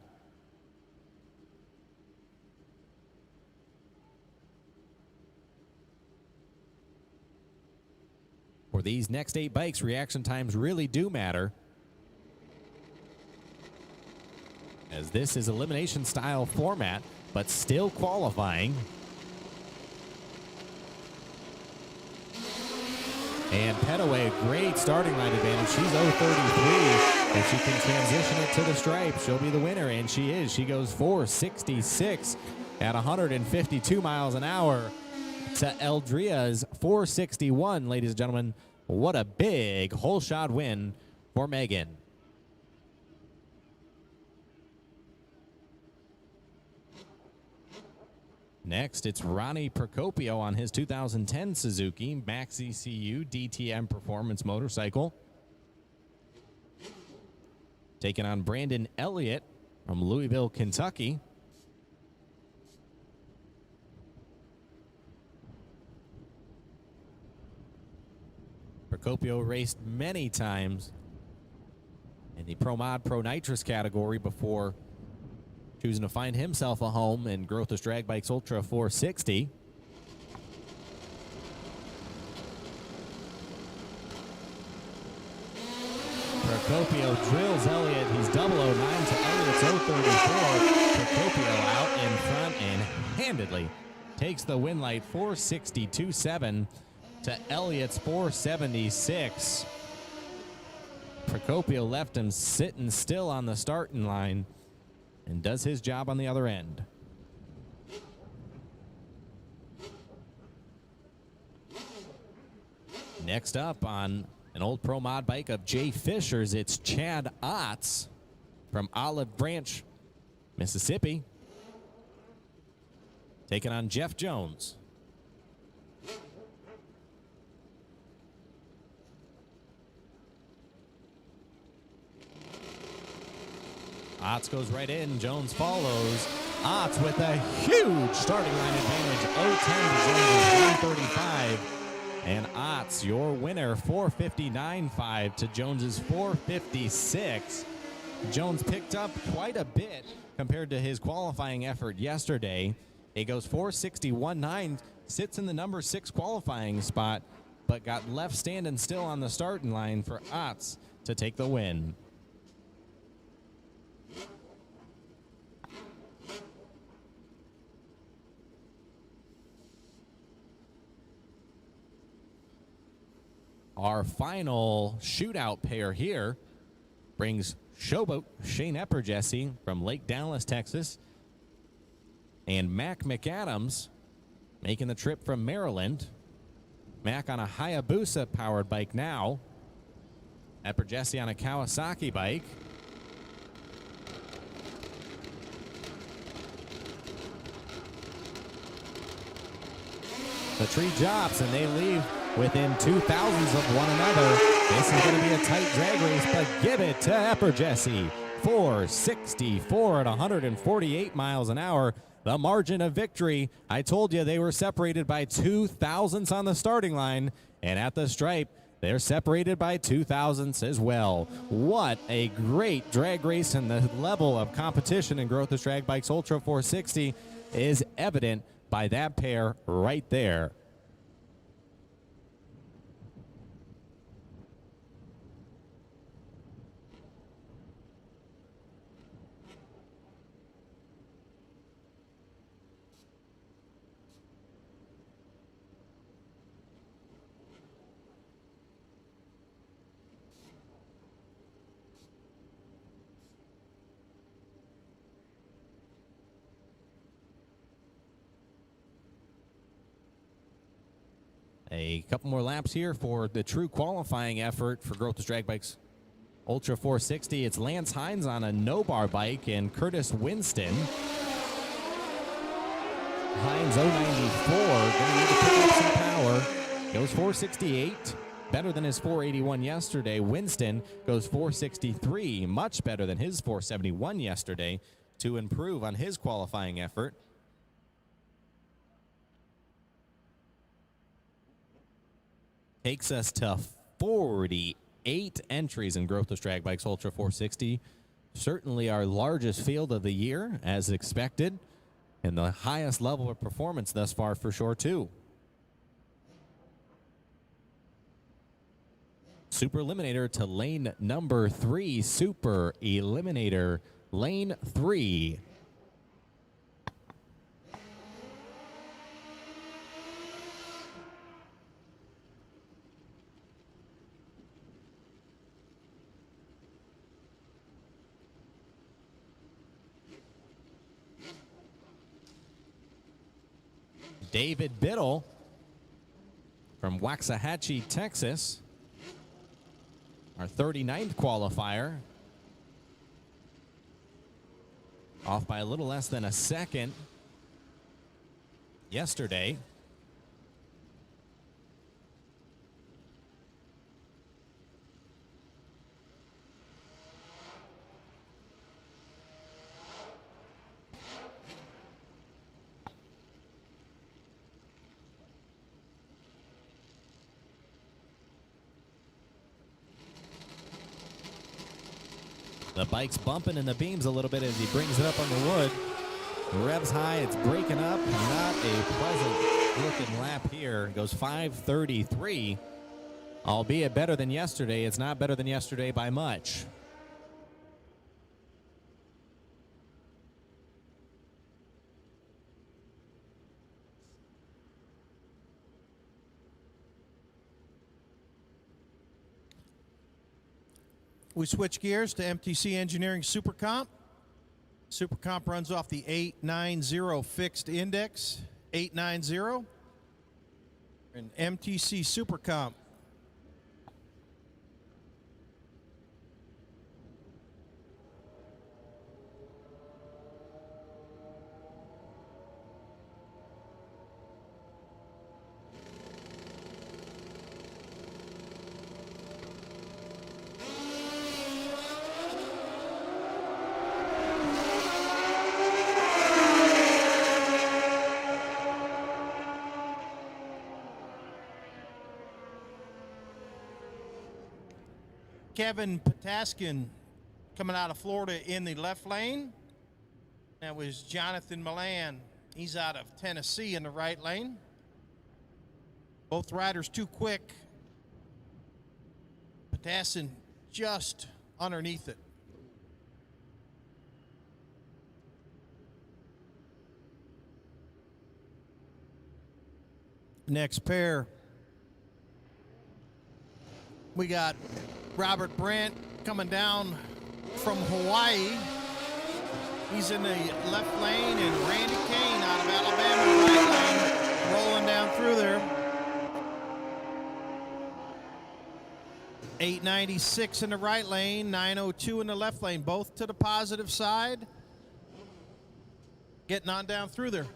For these next 8 bikes, reaction times really do matter, as this is elimination style format, but still qualifying. And Petaway, a great starting line advantage. She's 0.33. If she can transition it to the stripe, she'll be the winner, and she is. She goes 4.66 at 152 miles an hour to Eldria's 4.61, ladies and gentlemen. What a big whole shot win for Megan. Next, it's Ronnie Procopio on his 2010 Suzuki Max ECU DTM Performance motorcycle. Taking on Brandon Elliott from Louisville, Kentucky. Procopio raced many times in the Pro Mod Pro Nitrous category before choosing to find himself a home in Grothus Drag Bikes Ultra 460. Procopio drills Elliott. He's 009 to Elliott's 034. Procopio out in front and handedly takes the win light. 462.7 to Elliott's 476. Procopio left him sitting still on the starting line and does his job on the other end. Next up on an old Pro Mod bike of Jay Fisher's, it's Chad Otts from Olive Branch, Mississippi, taking on Jeff Jones. Otts goes right in. Jones follows. Otts with a huge starting line advantage. 010 to Jones' 135. And Otts, your winner, 459.5 to Jones's 456. Jones picked up quite a bit compared to his qualifying effort yesterday. He goes 461.9, sits in the number 6 qualifying spot, but got left standing still on the starting line for Otts to take the win. Our final shootout pair here brings Showboat Shane Epperjesse from Lake Dallas, Texas, and Mac McAdams making the trip from Maryland. Mac on a Hayabusa powered bike now. Epperjesse on a Kawasaki bike. The tree drops and they leave within 2,000s of one another. This is going to be a tight drag race, but give it to Epperjesse. 464 at 148 miles an hour. The margin of victory. I told you they were separated by 2,000ths on the starting line, and at the stripe, they're separated by 2,000ths as well. What a great drag race, and the level of competition in Grothus Drag Bikes Ultra 460 is evident by that pair right there. A couple more laps here for the true qualifying effort for Grothus Drag Bikes Ultra 460. It's Lance Hines on a no-bar bike and Curtis Winston. Hines 094, going to need to pick up some power. Goes 468, better than his 481 yesterday. Winston goes 463, much better than his 471 yesterday, to improve on his qualifying effort. Takes us to 48 entries in Grothus Drag Bikes Ultra 460. Certainly our largest field of the year, as expected, and the highest level of performance thus far for sure, too. Super Eliminator to lane number 3. Super Eliminator, lane 3. David Biddle from Waxahachie, Texas, our 39th qualifier. Off by a little less than a second yesterday. The bike's bumping in the beams a little bit as he brings it up on the wood. Revs high, it's breaking up. Not a pleasant looking lap here. Goes 5:33. Albeit better than yesterday, it's not better than yesterday by much. We switch gears to MTC Engineering Super Comp. Super Comp runs off the 890 fixed index, 890. And MTC Super Comp. Kevin Potaskin coming out of Florida in the left lane. That was Jonathan Milan. He's out of Tennessee in the right lane. Both riders too quick. Potaskin just underneath it. Next pair, we got Robert Brandt coming down from Hawaii. He's in the left lane, and Randy Kane out of Alabama, right lane, rolling down through there. 896 in the right lane, 902 in the left lane, both to the positive side. Getting on down through there.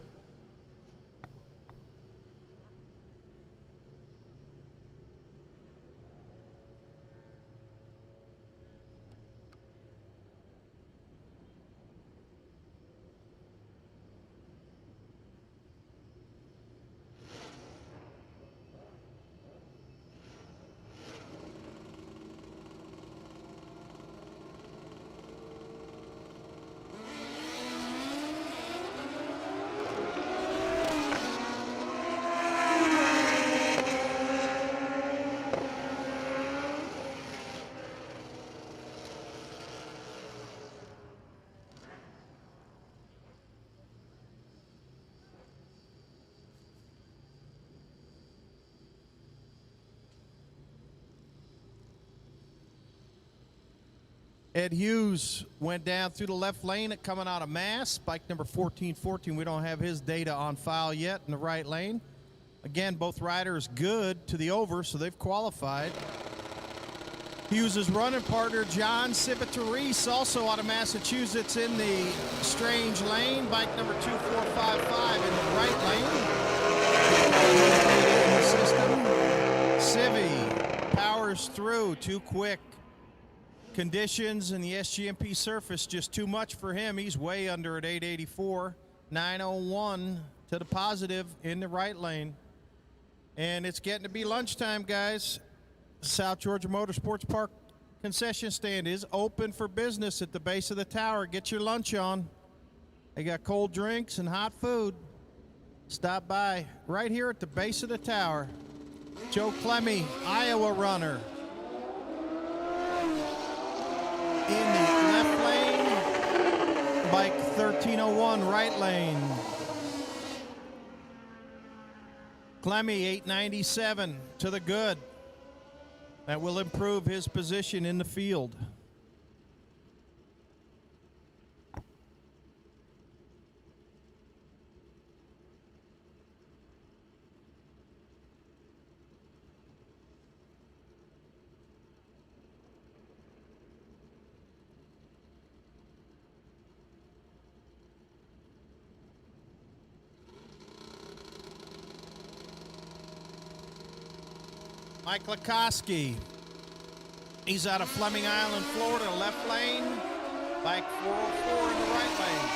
Ed Hughes went down through the left lane coming out of Mass. Bike number 1414. We don't have his data on file yet in the right lane. Again, both riders good to the over, so they've qualified. Hughes' running partner, John Civitarese, also out of Massachusetts in the strange lane. Bike number 2455 in the right lane. Civi powers through too quick. Conditions in the SGMP surface just too much for him. He's way under at 884. 901 to the positive in the right lane. And it's getting to be lunchtime, guys. South Georgia Motorsports Park concession stand is open for business at the base of the tower. Get your lunch on. They got cold drinks and hot food. Stop by right here at the base of the tower. Joe Clemmy, Iowa runner. In the left lane, bike 1301, right lane. Clemmy, 897 to the good. That will improve his position in the field. Mike Lakoski. He's out of Fleming Island, Florida, left lane. Bike 404 in the right lane.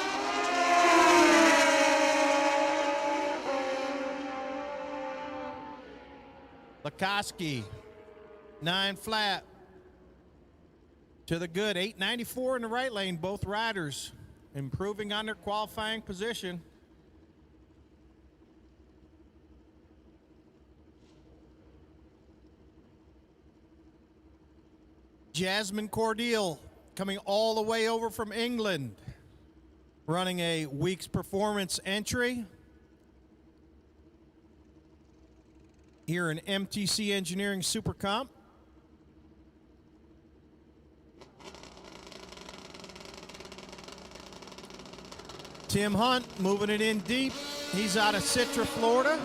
Lakoski, 9 flat. to the good. 894 in the right lane, both riders improving on their qualifying position. Jasmine Cordeal coming all the way over from England, running a week's performance entry here in MTC Engineering Super Comp. Tim Hunt moving it in deep. He's out of Citra, Florida.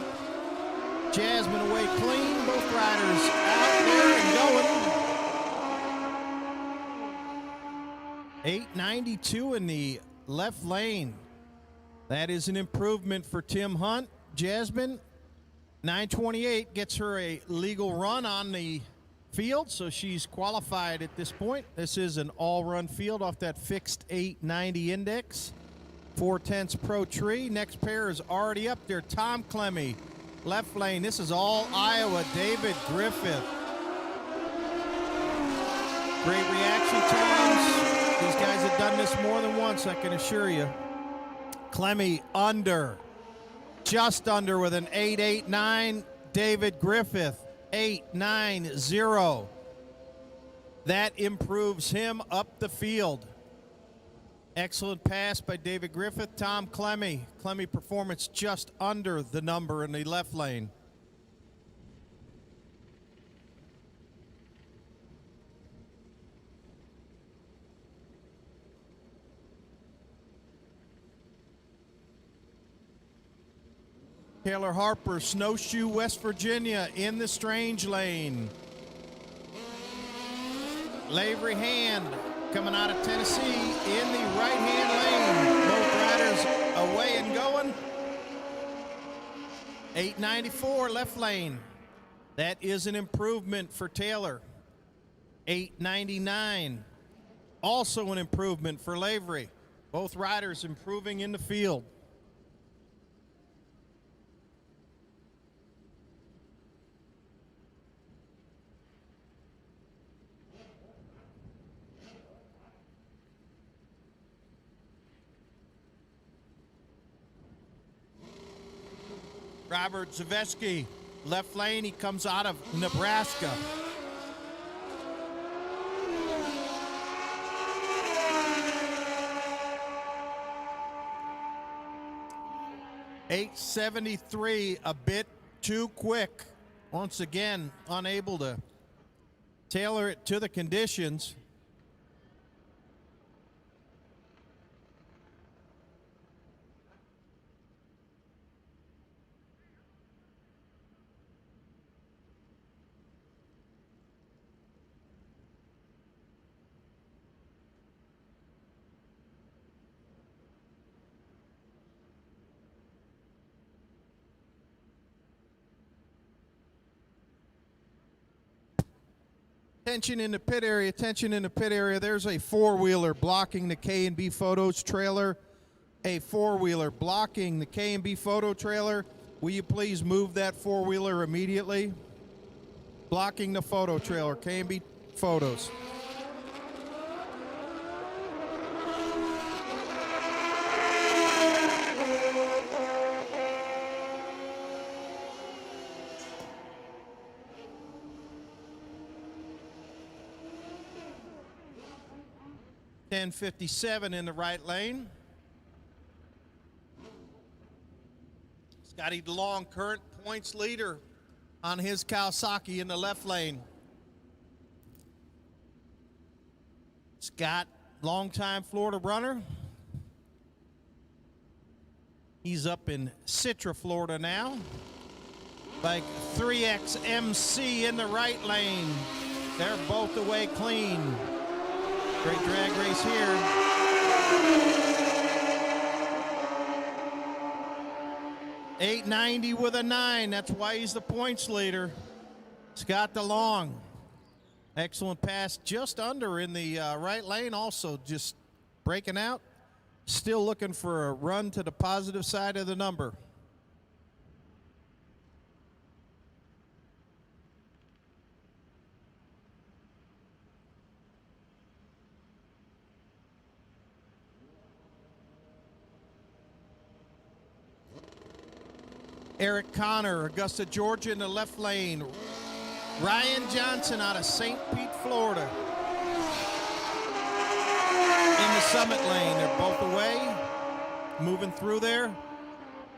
Jasmine away clean. Both riders out there and going. 892 in the left lane. That is an improvement for Tim Hunt. Jasmine, 928 gets her a legal run on the field, so she's qualified at this point. This is an all-run field off that fixed 890 index. 4/10 Pro Tree. Next pair is already up there. Tom Clemmy, left lane. This is all Iowa. David Griffith. Great reaction times. These guys have done this more than once, I can assure you. Clemmy under. Just under with an 889. David Griffith, 890. That improves him up the field. Excellent pass by David Griffith. Tom Clemmy. Clemmy performance just under the number in the left lane. Taylor Harper, Snowshoe, West Virginia, in the strange lane. Lavery Hand coming out of Tennessee in the right-hand lane. Both riders away and going. 894 left lane. That is an improvement for Taylor. 899. Also an improvement for Lavery. Both riders improving in the field. Robert Zaveski, left lane. He comes out of Nebraska. .873, a bit too quick. Once again, unable to tailor it to the conditions. Attention in the pit area, attention in the pit area. There's a four-wheeler blocking the K&B Photos trailer. A four-wheeler blocking the K&B Photo trailer. Will you please move that four-wheeler immediately? Blocking the photo trailer, K&B Photos. .1057 in the right lane. Scotty DeLong, current points leader on his Kawasaki in the left lane. Scott, longtime Florida runner. He's up in Citra, Florida now. Like 3XMC in the right lane. They're both away clean. Great drag race here. .890 with a 9. That's why he's the points leader. Scott DeLong. Excellent pass just under in the right lane. Also just breaking out. Still looking for a run to the positive side of the number. Eric Connor, Augusta, Georgia in the left lane. Ryan Johnson out of St. Pete, Florida in the Summit lane. They're both away, moving through there.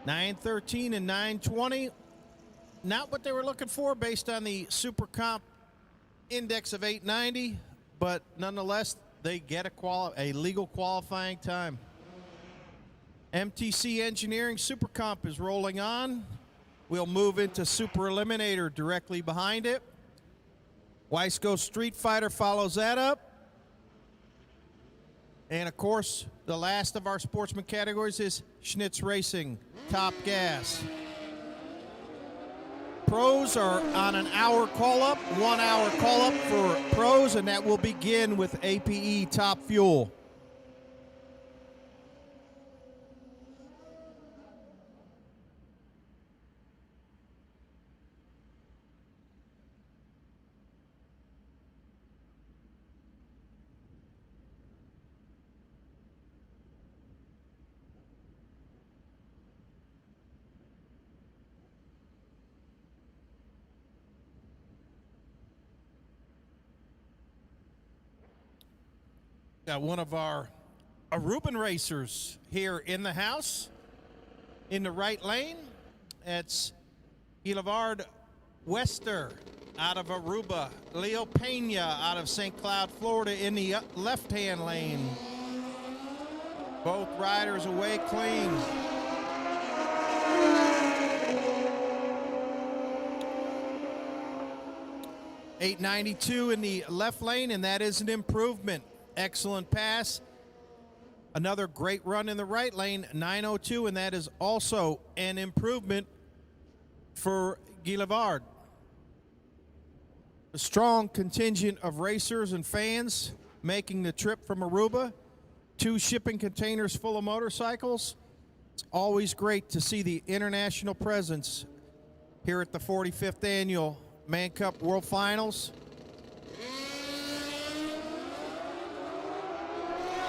9:13 and 9:20. Not what they were looking for based on the Super Comp index of 890, but nonetheless, they get a legal qualifying time. MTC Engineering Super Comp is rolling on. We'll move into Super Eliminator directly behind it. Weisco Street Fighter follows that up. And of course, the last of our Sportsman categories is Schnitz Racing, Top Gas. Pros are on an hour call-up, 1 hour call-up for pros, and that will begin with APE Top Fuel. Got one of our Aruban racers here in the house, in the right lane. It's Gilevard Wester out of Aruba. Leo Pena out of St. Cloud, Florida in the left-hand lane. Both riders away clean. .892 in the left lane, and that is an improvement. Excellent pass. Another great run in the right lane, 902, and that is also an improvement for Gilevard. A strong contingent of racers and fans making the trip from Aruba. 2 shipping containers full of motorcycles. It's always great to see the international presence here at the 45th Annual ManCup World Finals.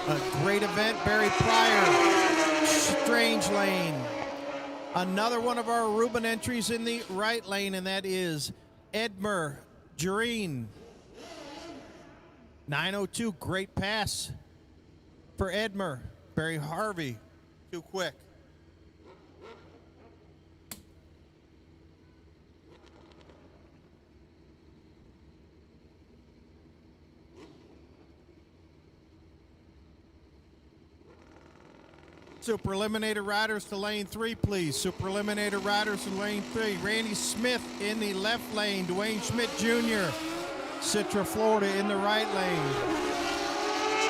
A great event, Barry Pryor, Strange Lane. Another one of our Aruban entries in the right lane, and that is Edmer Jureen. 902, great pass for Edmer. Barry Harvey, too quick. Super Eliminator riders to lane 3, please. Super Eliminator riders to lane 3. Randy Smith in the left lane. Dwayne Schmidt Jr., Citra, Florida in the right lane.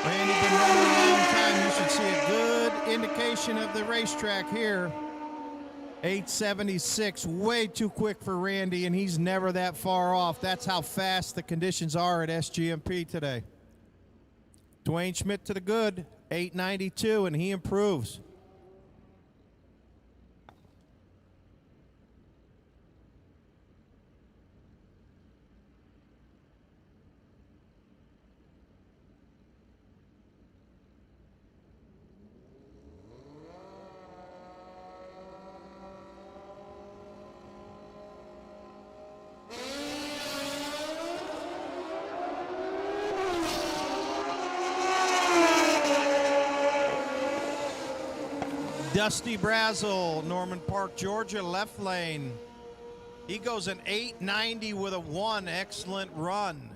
Randy been running a long time. You should see a good indication of the racetrack here. 876, way too quick for Randy, and he's never that far off. That's how fast the conditions are at SGMP today. Dwayne Schmidt to the good, 892, and he improves. Dusty Brazel, Norman Park, Georgia, left lane. He goes an 890 with a 1. Excellent run.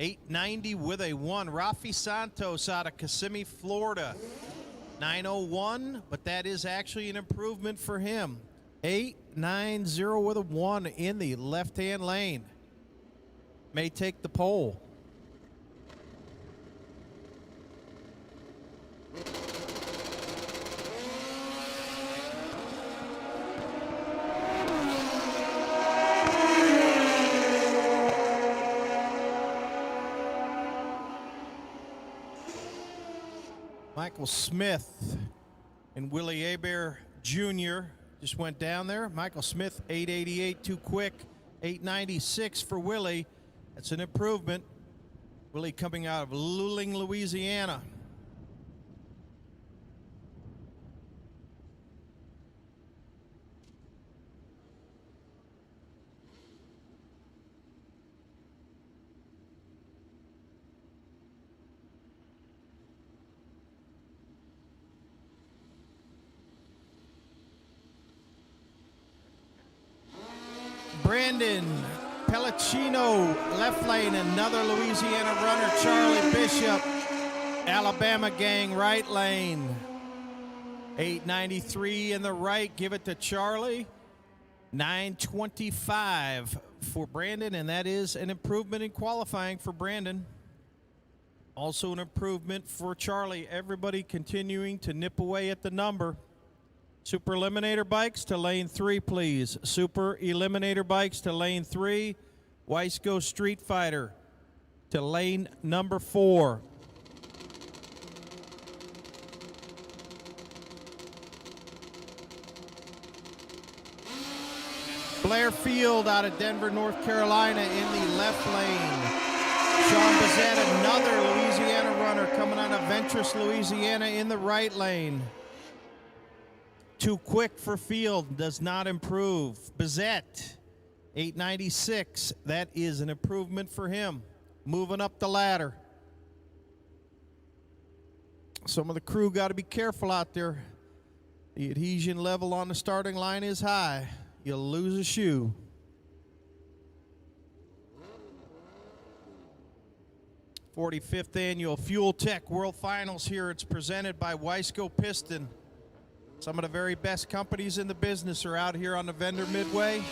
890 with a 1. Rafi Santos out of Kissimmee, Florida. 901, but that is actually an improvement for him. 890 with a 1 in the left-hand lane. May take the pole. Michael Smith and Willie Hebert Jr. just went down there. Michael Smith, 888, too quick. 896 for Willie. That's an improvement. Willie coming out of Luling, Louisiana. Brandon Pellicino, left lane, another Louisiana runner. Charlie Bishop, Alabama gang, right lane. 893 in the right, give it to Charlie. 925 for Brandon, and that is an improvement in qualifying for Brandon. Also an improvement for Charlie. Everybody continuing to nip away at the number. Super Eliminator bikes to lane 3, please. Super Eliminator bikes to lane 3. Weisco Street Fighter to lane number 4. Blair Field out of Denver, North Carolina in the left lane. Sean Bazette, another Louisiana runner coming out of Ventress, Louisiana in the right lane. Too quick for Field, does not improve. Bazette, 896, that is an improvement for him. Moving up the ladder. Some of the crew got to be careful out there. The adhesion level on the starting line is high. You'll lose a shoe. '45th Annual Fuel Tech World Finals here. It's presented by Weisco Piston. Some of the very best companies in the business are out here on the vendor midway.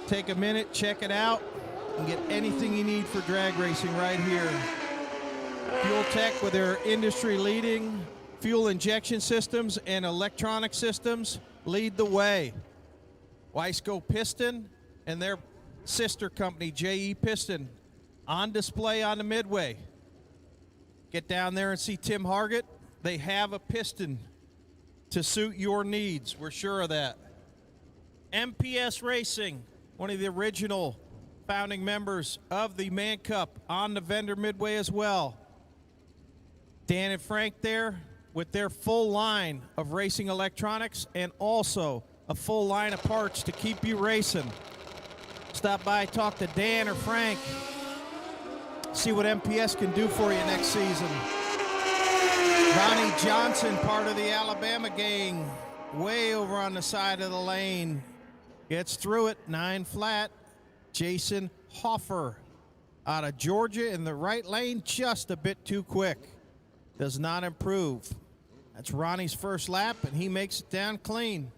Take a minute, check it out, and get anything you need for drag racing right here. Fuel Tech with their industry-leading fuel injection systems and electronic systems lead the way. Weisco Piston and their sister company, JE Piston, on display on the midway. Get down there and see Tim Hargett. They have a piston to suit your needs. We're sure of that. MPS Racing, one of the original founding members of the ManCup, on the vendor midway as well. Dan and Frank there with their full line of racing electronics and also a full line of parts to keep you racing. Stop by, talk to Dan or Frank. See what MPS can do for you next season. Ronnie Johnson, part of the Alabama gang, way over on the side of the lane. Gets through it, 9 flat. Jason Hoffer out of Georgia in the right lane, just a bit too quick. Does not improve. That's Ronnie's first lap, and he makes it down clean.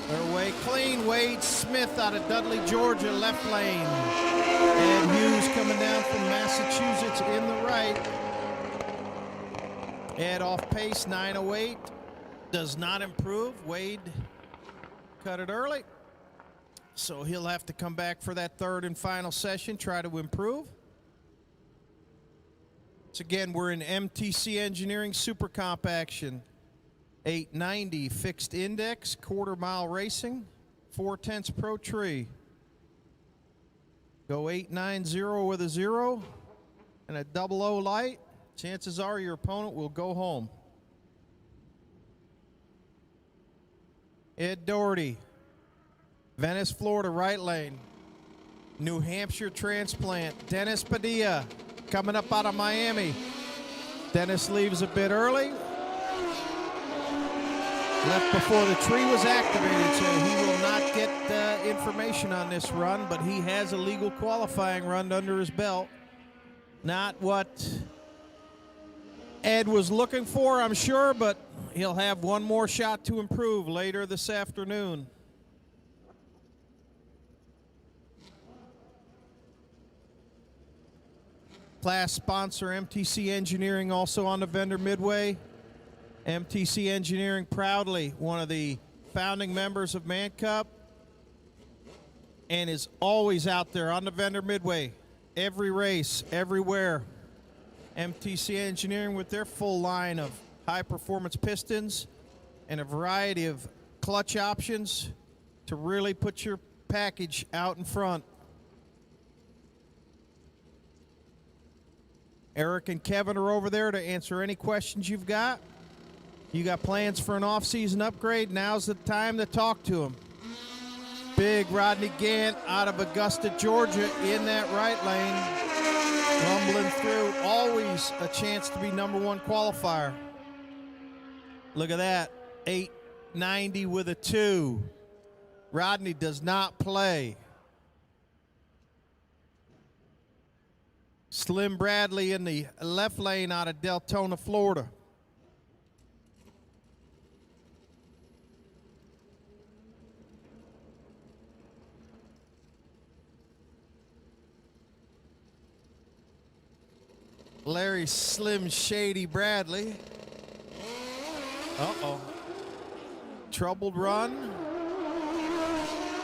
They're way clean. Wade Smith out of Dudley, Georgia, left lane. Ed Hughes coming down from Massachusetts in the right. Ed off pace, 908. Does not improve. Wade cut it early. So he'll have to come back for that third and final session, try to improve. So again, we're in MTC Engineering Super Comp action. 890 fixed index, quarter mile racing, 4/10 pro tree. Go 890 with a 0 and a 00 light. Chances are your opponent will go home. Ed Doherty, Venice, Florida, right lane. New Hampshire transplant, Dennis Padilla, coming up out of Miami. Dennis leaves a bit early. Left before the tree was activated, so he will not get information on this run, but he has a legal qualifying run under his belt. Not what Ed was looking for, I'm sure, but he'll have one more shot to improve later this afternoon. Class sponsor MTC Engineering also on the vendor midway. MTC Engineering, proudly one of the founding members of ManCup, and is always out there on the vendor midway. Every race, everywhere. MTC Engineering with their full line of high-performance pistons and a variety of clutch options to really put your package out in front. Eric and Kevin are over there to answer any questions you've got. You got plans for an off-season upgrade? Now's the time to talk to them. Big Rodney Gant out of Augusta, Georgia in that right lane. Rumbling through. Always a chance to be #1 qualifier. Look at that. 890 with a 2. Rodney does not play. Slim Bradley in the left lane out of Deltona, Florida. Larry Slim Shady Bradley. Uh-oh. Troubled run.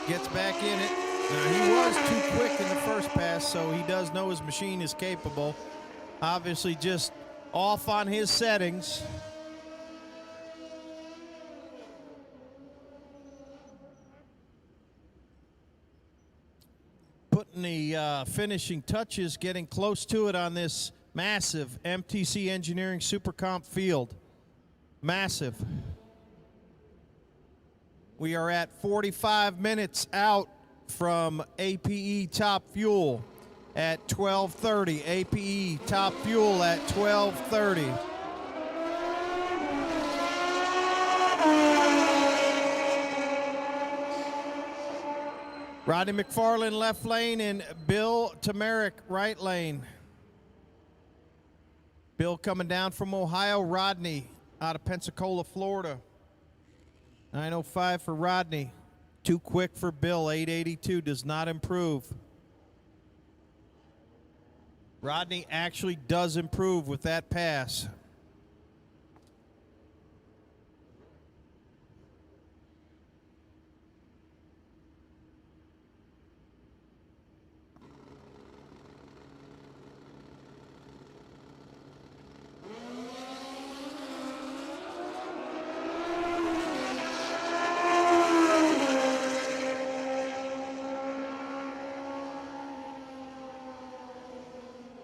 Gets back in it. Now, he was too quick in the first pass, so he does know his machine is capable. Obviously just off on his settings. Putting the finishing touches, getting close to it on this massive MTC Engineering Super Comp field. Massive. We are at 45 minutes out from APE Top Fuel at 12:30. APE Top Fuel at 12:30. Rodney McFarland left lane and Bill Tamarick right lane. Bill coming down from Ohio. Rodney out of Pensacola, Florida. 905 for Rodney. Too quick for Bill. 882 does not improve. Rodney actually does improve with that pass.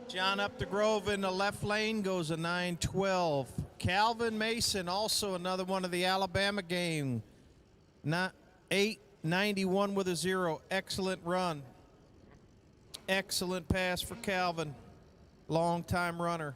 John up the Grove in the left lane goes a 912. Calvin Mason, also another one of the Alabama game. 891 with a 0. Excellent run. Excellent pass for Calvin. Long time runner.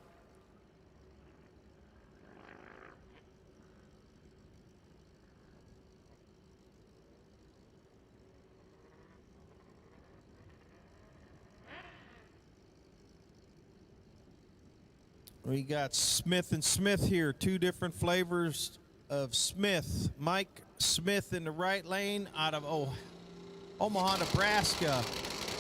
We got Smith and Smith here, two different flavors of Smith. Mike Smith in the right lane out of Omaha, Nebraska.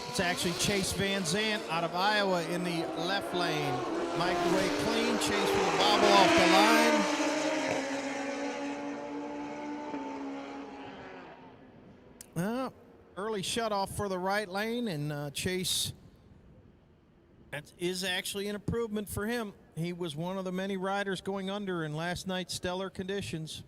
It's actually Chase Van Zandt out of Iowa in the left lane. Mike away clean, Chase with a bobble off the line. Early shutoff for the right lane, and Chase, that is actually an improvement for him. He was one of the many riders going under in last night's stellar conditions.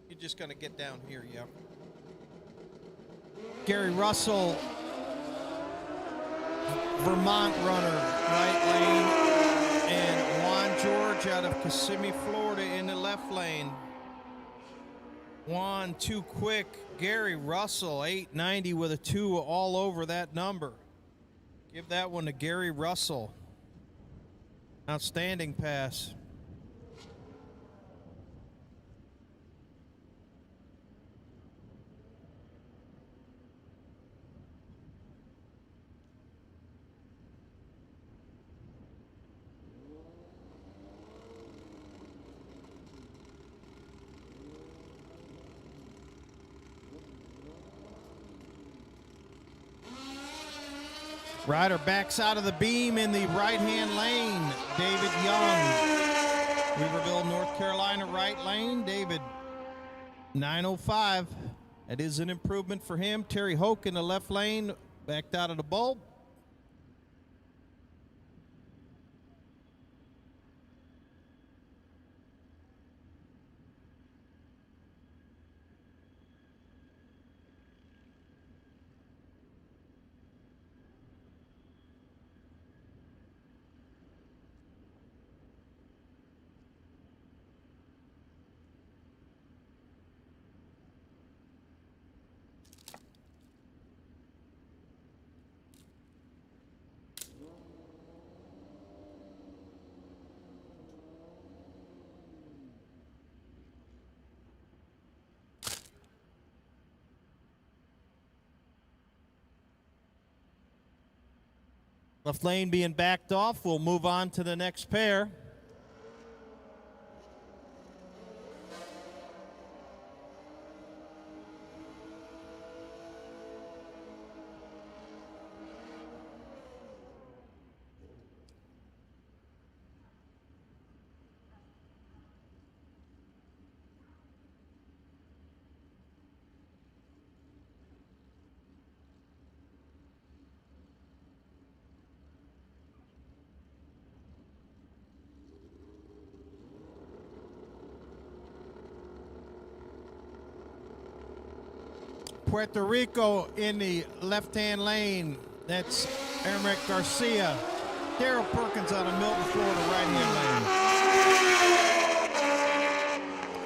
You're just going to get down here, yeah. Gary Russell, Vermont runner, right lane, and Juan George out of Kissimmee, Florida in the left lane. Juan too quick. Gary Russell, 890 with a 2 all over that number. Give that one to Gary Russell. Outstanding pass. Rider backs out of the beam in the right-hand lane. David Young, Weaverville, North Carolina, right lane. David, 905. That is an improvement for him. Terry Hoke in the left lane. backed out of the bulb. Left lane being backed off. We'll move on to the next pair. Puerto Rico in the left-hand lane. That's Eric Garcia. Daryl Perkins out of Milton, Florida, right-hand lane.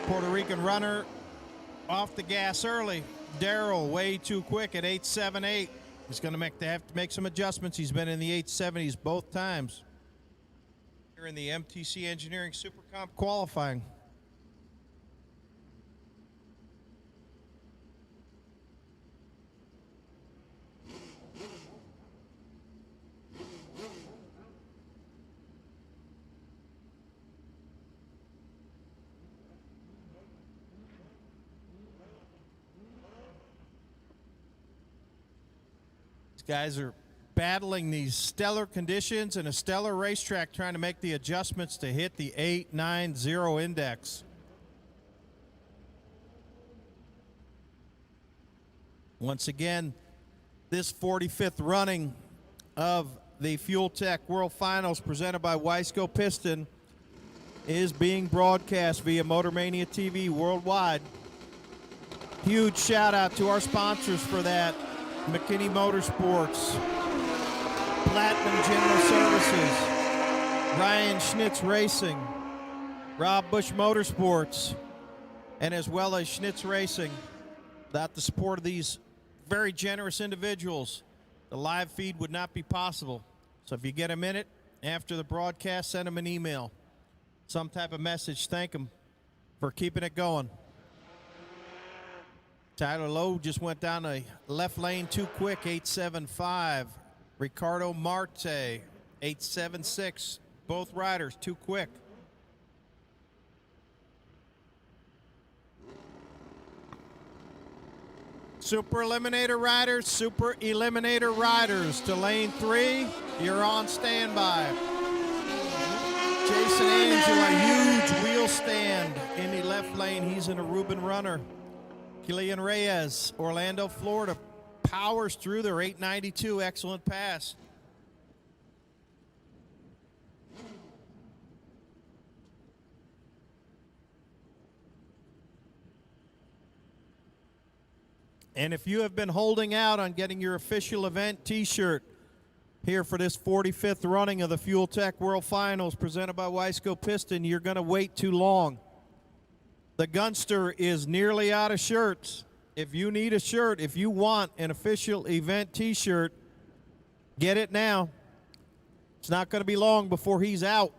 Puerto Rican runner off the gas early. Daryl way too quick at 8.78. He's going to have to make some adjustments. He's been in the 870s both times. Here in the MTC Engineering Super Comp qualifying. Guys are battling these stellar conditions and a stellar racetrack, trying to make the adjustments to hit the 890 index. Once again, this 45th running of the Fuel Tech World Finals presented by Wiseco Piston is being broadcast via MotorMania TV worldwide. Huge shout out to our sponsors for that. McKinney Motorsports, Platinum General Services, Ryan Schnitz Racing, Rob Bush Motorsports, and as well as Schnitz Racing. Without the support of these very generous individuals, the live feed would not be possible. So if you get a minute after the broadcast, send them an email, some type of message. Thank them for keeping it going. Tyler Lowe just went down the left lane too quick, 8.75. Ricardo Marte, 8.76. Both riders too quick. Super Eliminator riders to lane 3. You're on standby. Jason Angela, huge wheel stand in the left lane. He's in a Reuben runner. Kilian Reyes, Orlando, Florida, powers through their 892. Excellent pass. And if you have been holding out on getting your official event t-shirt here for this 45th running of the Fuel Tech World Finals presented by Wiseco Piston, you're going to wait too long. The Gunster is nearly out of shirts. If you need a shirt, if you want an official event t-shirt, get it now. It's not going to be long before he's out.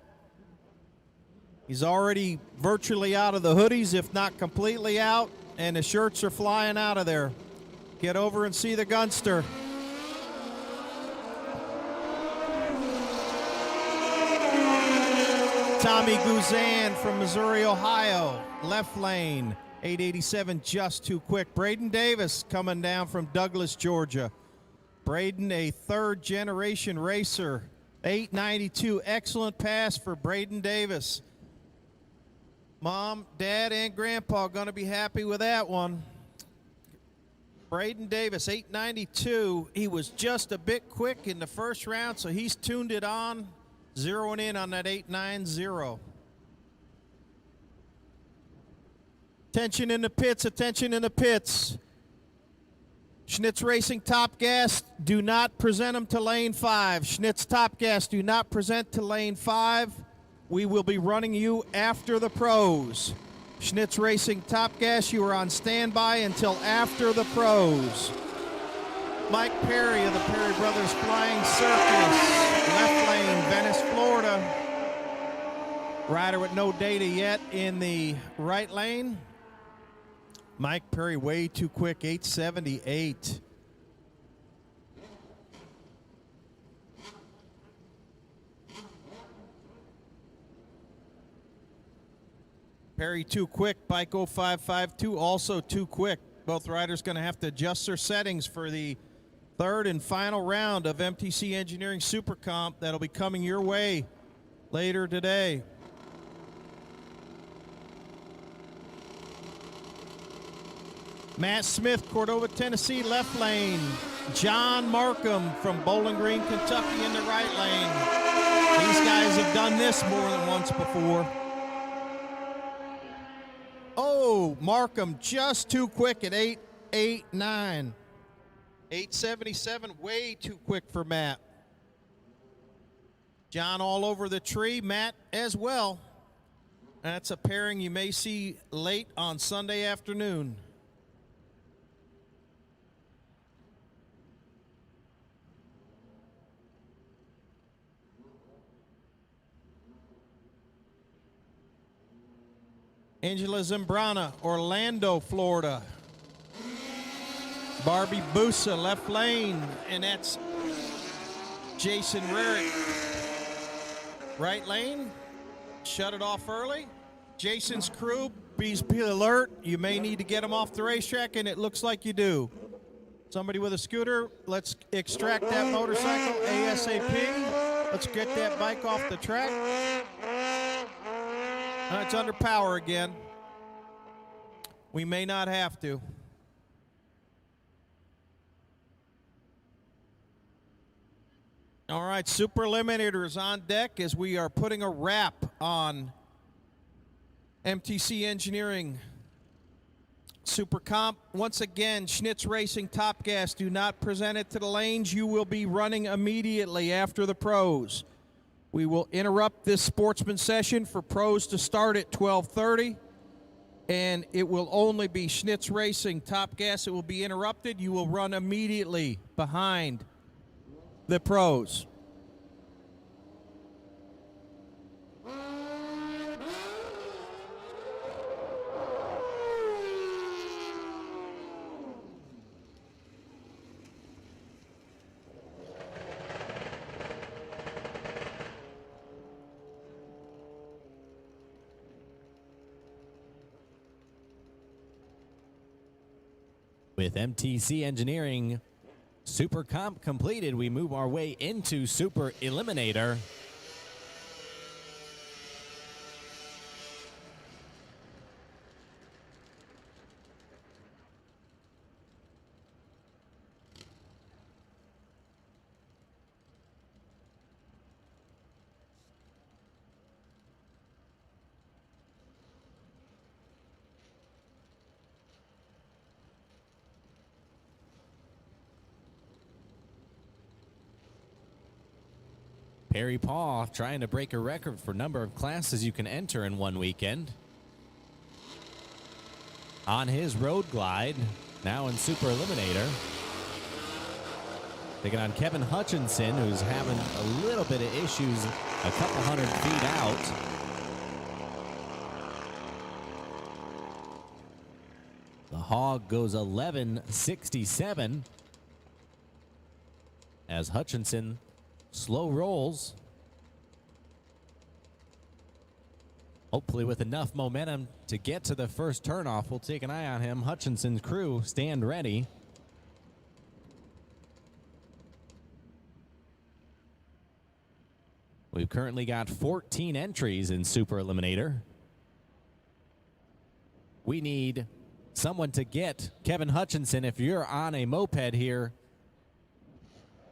He's already virtually out of the hoodies, if not completely out, and the shirts are flying out of there. Get over and see the Gunster. Tommy Guzan from Missouri, Ohio, left lane, 887, just too quick. Braden Davis coming down from Douglas, Georgia. Braden, a third-generation racer, 892, excellent pass for Braden Davis. Mom, Dad, and Grandpa going to be happy with that one. Braden Davis, 892. He was just a bit quick in the first round, so he's tuned it on, zeroing in on that 890. Attention in the pits, attention in the pits. Schnitz Racing Top Gas, do not present them to lane 5. Schnitz Top Gas, do not present to lane 5. We will be running you after the pros. Schnitz Racing Top Gas, you are on standby until after the pros. Mike Perry of the Perry Brothers Flying Circus, left lane, Venice, Florida. Rider with no data yet in the right lane. Mike Perry way too quick, 878. Perry too quick, Bike 0552 also too quick. Both riders going to have to adjust their settings for the third and final round of MTC Engineering Super Comp that'll be coming your way later today. Matt Smith, Cordova, Tennessee, left lane. John Markham from Bowling Green, Kentucky in the right lane. These guys have done this more than once before. Oh, Markham just too quick at 889. 877, way too quick for Matt. John all over the tree, Matt as well. That's a pairing you may see late on Sunday afternoon. Angela Zambrana, Orlando, Florida. Barbie Busa, left lane, and that's Jason Rarick. Right lane, shut it off early. Jason's crew, be alert. You may need to get them off the racetrack, and it looks like you do. Somebody with a scooter, let's extract that motorcycle ASAP. Let's get that bike off the track. It's under power again. We may not have to. All right, Super Eliminator is on deck as we are putting a wrap on MTC Engineering Super Comp. Once again, Schnitz Racing Top Gas, do not present it to the lanes. You will be running immediately after the pros. We will interrupt this Sportsman session for pros to start at 12:30, and it will only be Schnitz Racing Top Gas. It will be interrupted. You will run immediately behind the pros. With MTC Engineering Super Comp completed, we move our way into Super Eliminator. Perry Paw trying to break a record for number of classes you can enter in one weekend. On his road glide, now in Super Eliminator. Taking on Kevin Hutchinson, who's having a little bit of issues a couple 100 feet out. The Hog goes 11.67 as Hutchinson slow rolls. Hopefully with enough momentum to get to the first turnoff. We'll take an eye on him. Hutchinson's crew, stand ready. We've currently got 14 entries in Super Eliminator. We need someone to get Kevin Hutchinson. If you're on a moped here,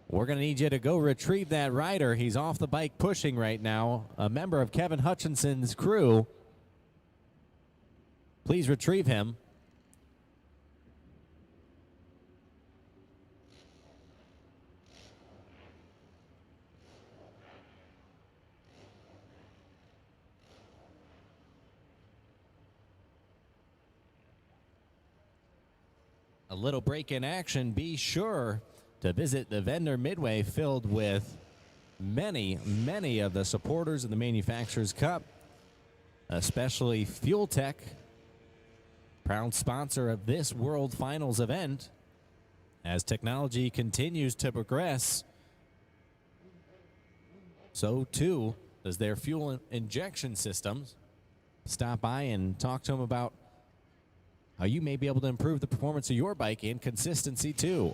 we're going to need you to go retrieve that rider. He's off the bike pushing right now, a member of Kevin Hutchinson's crew. Please retrieve him. A little break in action. Be sure to visit the vendor midway, filled with many of the supporters of the Manufacturers Cup, especially Fuel Tech, proud sponsor of this World Finals event. As technology continues to progress, so too does their fuel injection systems. Stop by and talk to them about how you may be able to improve the performance of your bike and consistency too.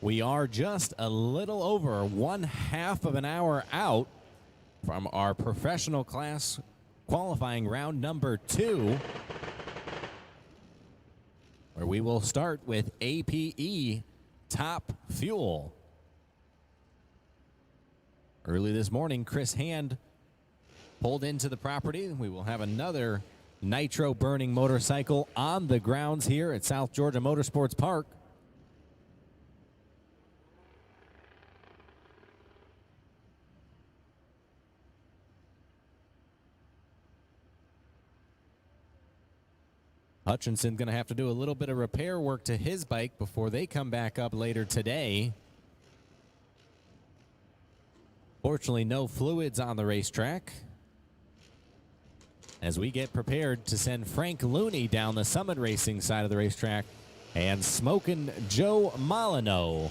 We are just a little over 1/2 of an hour out from our professional class qualifying round number 2, where we will start with APE Top Fuel. Early this morning, Chris Hand pulled into the property. We will have another nitro burning motorcycle on the grounds here at South Georgia Motorsports Park. Hutchinson going to have to do a little bit of repair work to his bike before they come back up later today. Fortunately, no fluids on the racetrack, as we get prepared to send Frank Looney down the Summit Racing side of the racetrack and Smokin' Joe Molyneux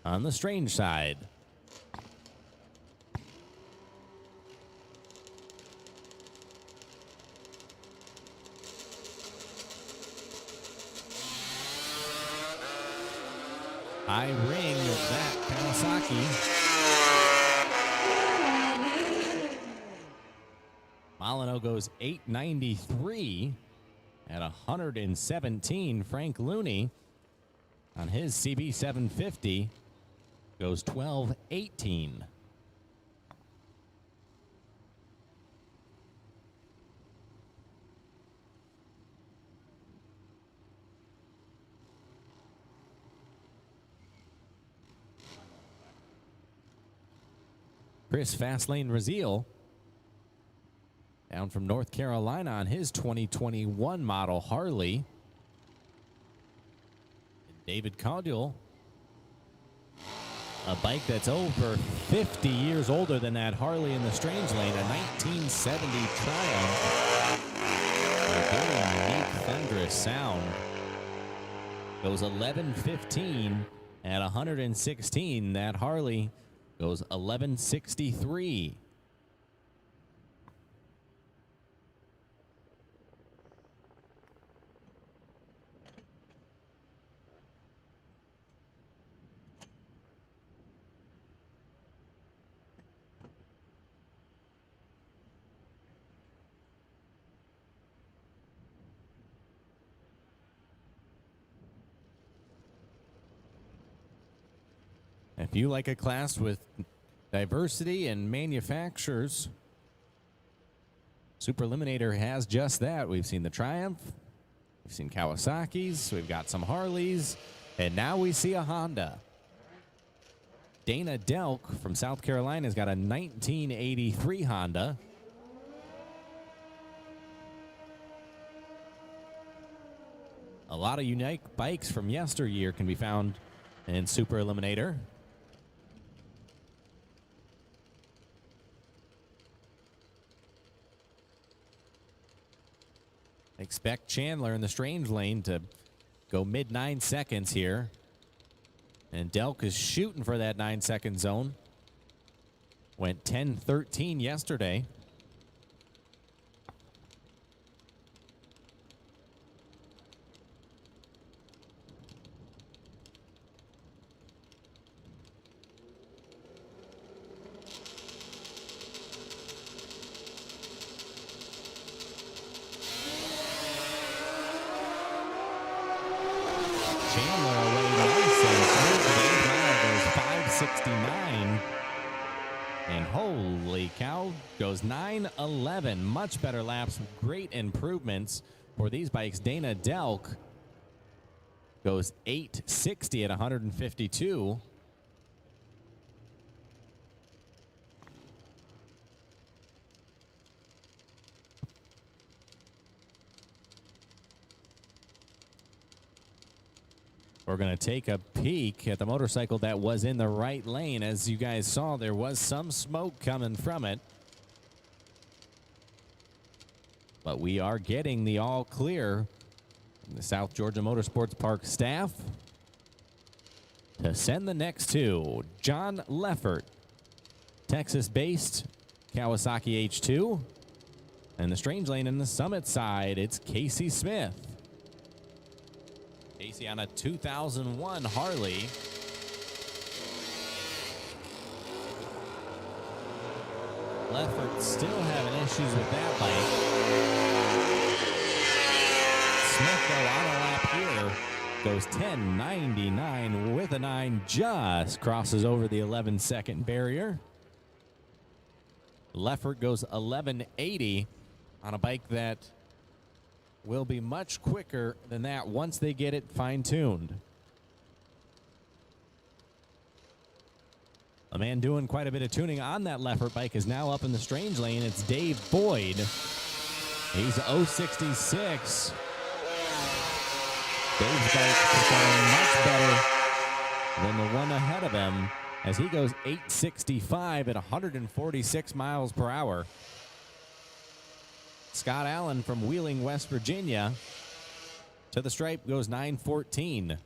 on the Strange side. I ring that Kawasaki. Molyneux goes 893 at 117. Frank Looney on his CB 750 goes 1218. Chris Fastlane Raziel down from North Carolina on his 2021 model Harley. And David Caudill, a bike that's over 50 years older than that Harley in the Strange Lane, a 1970 Triumph. A very unique thunderous sound. Goes 1115 at 116. That Harley goes 1163. If you like a class with diversity and manufacturers, Super Eliminator has just that. We've seen the Triumph, we've seen Kawasaki's, we've got some Harleys, and now we see a Honda. Dana Delk from South Carolina has got a 1983 Honda. A lot of unique bikes from yesteryear can be found in Super Eliminator. Expect Chandler in the Strange Lane to go mid 9 seconds here. And Delk is shooting for that 9-second zone. Went 10-13 yesterday. Chandler away nice and smooth. Today's mile goes 5:69. And holy cow, goes 9:11. Much better laps, great improvements for these bikes. Dana Delk goes 8:60 at 152. We're going to take a peek at the motorcycle that was in the right lane. As you guys saw, there was some smoke coming from it. But we are getting the all clear from the South Georgia Motorsports Park staff to send the next two. John Leffert, Texas-based Kawasaki H2. And the strange lane in the Summit side, it's Casey Smith. Casey on a 2001 Harley. Leffert still having issues with that bike. Smith, though, on a lap here, goes 10:99 with a 9, just crosses over the 11-second barrier. Leffert goes 11:80 on a bike that will be much quicker than that once they get it fine-tuned. A man doing quite a bit of tuning on that Leffert bike is now up in the strange lane. It's Dave Boyd. He's 066. Dave's bike performing much better than the one ahead of him as he goes 865 at 146 miles per hour. Scott Allen from Wheeling, West Virginia, to the stripe goes 9:14.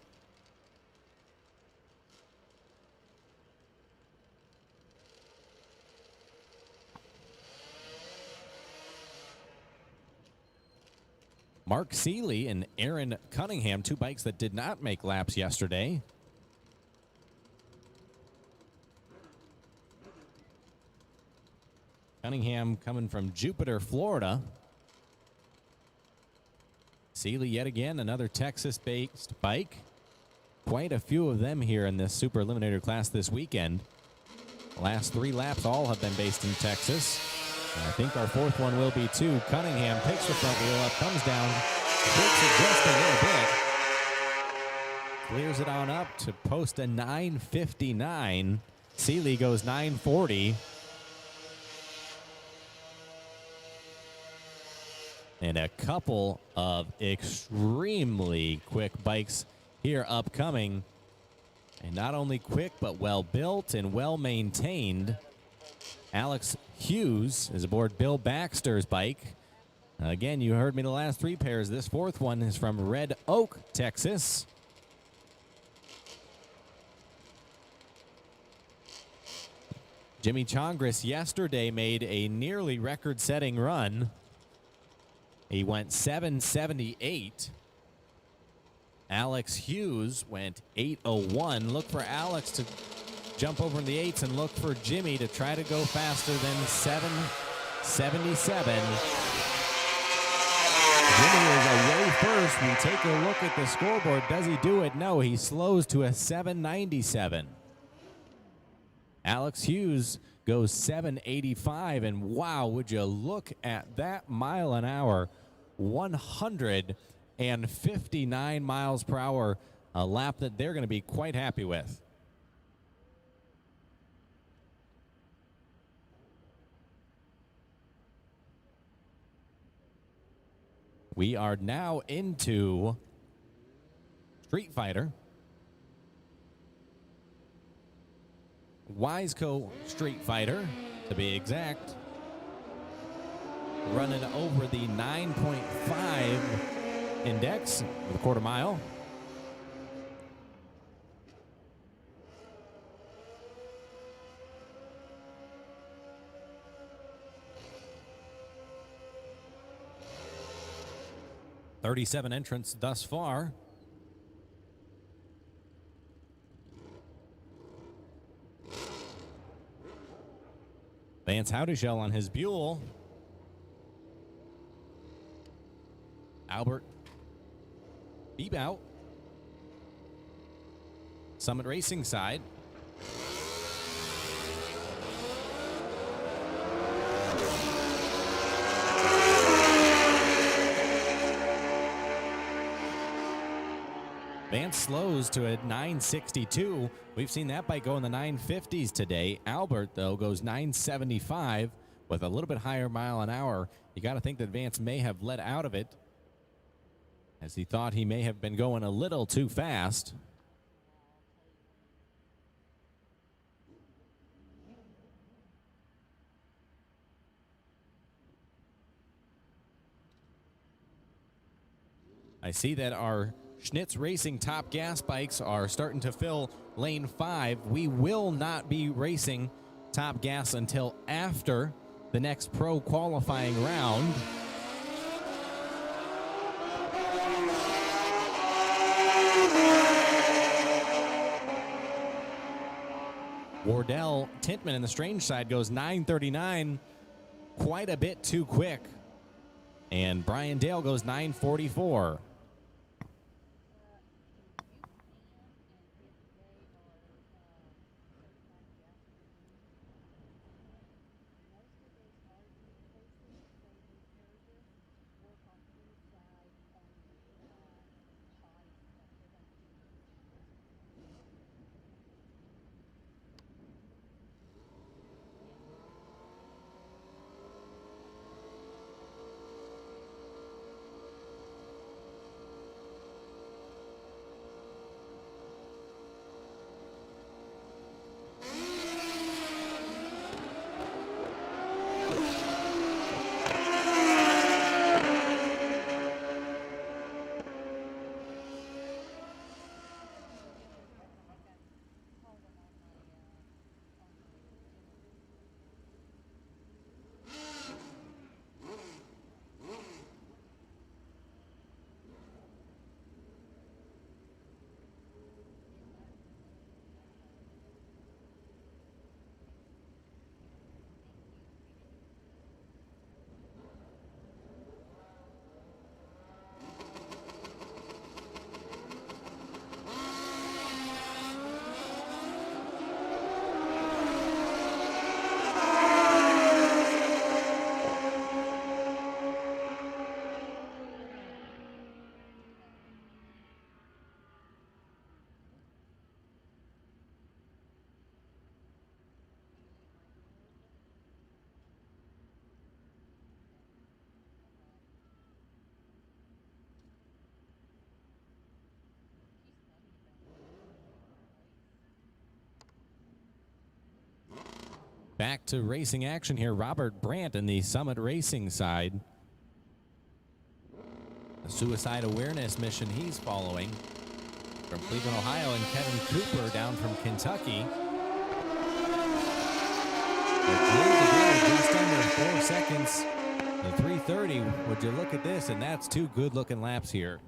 Mark Seeley and Aaron Cunningham, two bikes that did not make laps yesterday. Cunningham coming from Jupiter, Florida. Seeley yet again, another Texas-based bike. Quite a few of them here in this Super Eliminator class this weekend. The last 3 laps all have been based in Texas. And I think our 4th one will be too. Cunningham picks the front wheel up, comes down, takes it just a little bit. Clears it on up to post a 9:59. Seeley goes 9:40. And a couple of extremely quick bikes here upcoming. And not only quick, but well built and well maintained. Alex Hughes is aboard Bill Baxter's bike. Again, you heard me the last 3 pairs. This 4th one is from Red Oak, Texas. Jimmy Chongris yesterday made a nearly record-setting run. He went 7:78. Alex Hughes went 8:01. Look for Alex to jump over in the 8s and look for Jimmy to try to go faster than 7:77. Jimmy is away first. We take a look at the scoreboard. Does he do it? No, he slows to a 7:97. Alex Hughes goes 7:85, and wow, would you look at that mile an hour. 159 miles per hour, a lap that they're going to be quite happy with. We are now into Street Fighter. Wiseco Street Fighter, to be exact. Running over the 9.5 index with a quarter mile. 37 entrants thus far. Vance Howdyshell on his Buell. Albert Bebout. Summit Racing side. Vance slows to a 962. We've seen that bike go in the 950s today. Albert, though, goes 975 with a little bit higher mile an hour. You got to think that Vance may have let out of it as he thought he may have been going a little too fast. I see that our Schnitz Racing Top Gas bikes are starting to fill lane 5. We will not be racing Top Gas until after the next pro qualifying round. Wardell Tintman in the strange side goes 939, quite a bit too quick. And Brian Dale goes 944. Back to racing action here. Robert Brandt in the Summit Racing side. The suicide awareness mission he's following from Cleveland, Ohio, and Kevin Cooper down from Kentucky. Just under 4 seconds. The 330. Would you look at this? And that's 2 good-looking laps here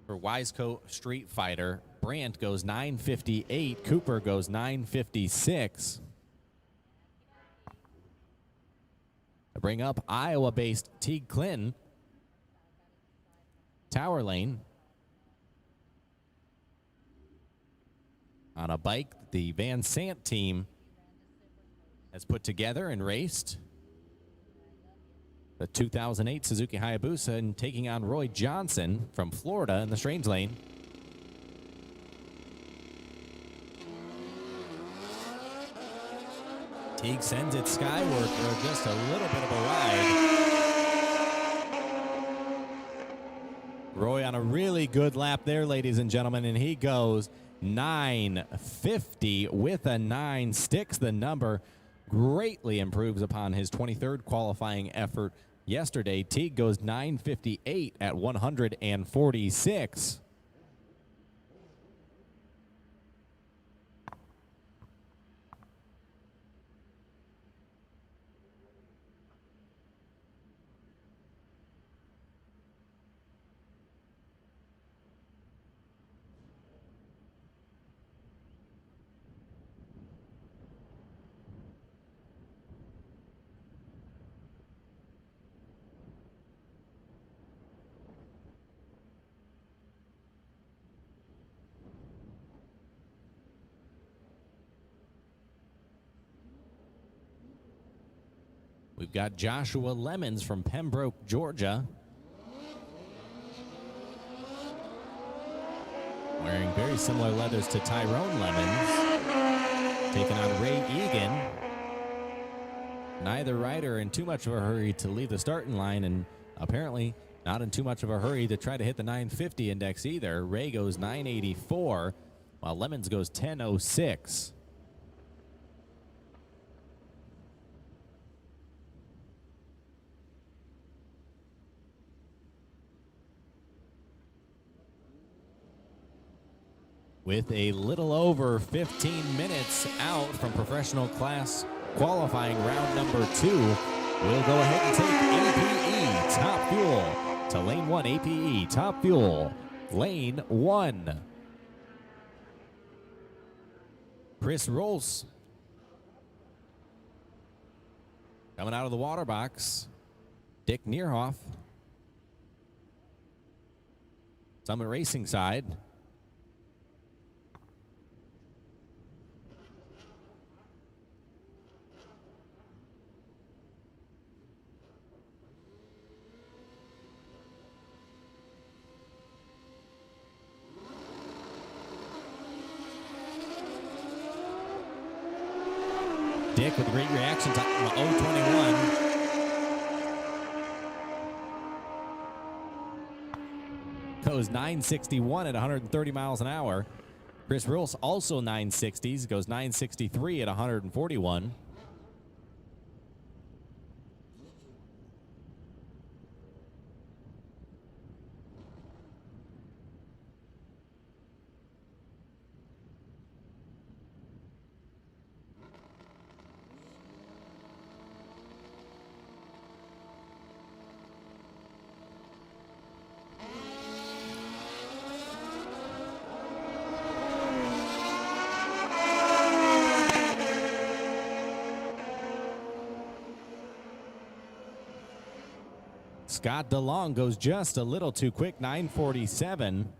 for Wiseco Street Fighter. Brandt goes 958. Cooper goes 956. To bring up Iowa-based Teague Clinton. Tower lane. On a bike the Van Sant team has put together and raced. The 2008 Suzuki Hayabusa and taking on Roy Johnson from Florida in the strange lane. Teague sends it skyward for just a little bit of a ride. Roy on a really good lap there, ladies and gentlemen, and he goes 950 with a 9, sticks the number, greatly improves upon his 23rd qualifying effort yesterday. Teague goes 958 at 146. We've got Joshua Lemons from Pembroke, Georgia. Wearing very similar leathers to Tyrone Lemons. Taking on Ray Egan. Neither rider in too much of a hurry to leave the starting line, and apparently not in too much of a hurry to try to hit the 950 index either. Ray goes 984, while Lemons goes 1006. With a little over 15 minutes out from professional class qualifying round number 2, we'll go ahead and take APE Top Fuel to lane 1. APE Top Fuel, lane 1. Chris Rolls coming out of the water box. Dick Nierhoff, Summit Racing side. Dick with a great reaction to 021. Goes 961 at 130 miles an hour. Chris Rules also 960s, goes 963 at 141. Scott DeLong goes just a little too quick, 947.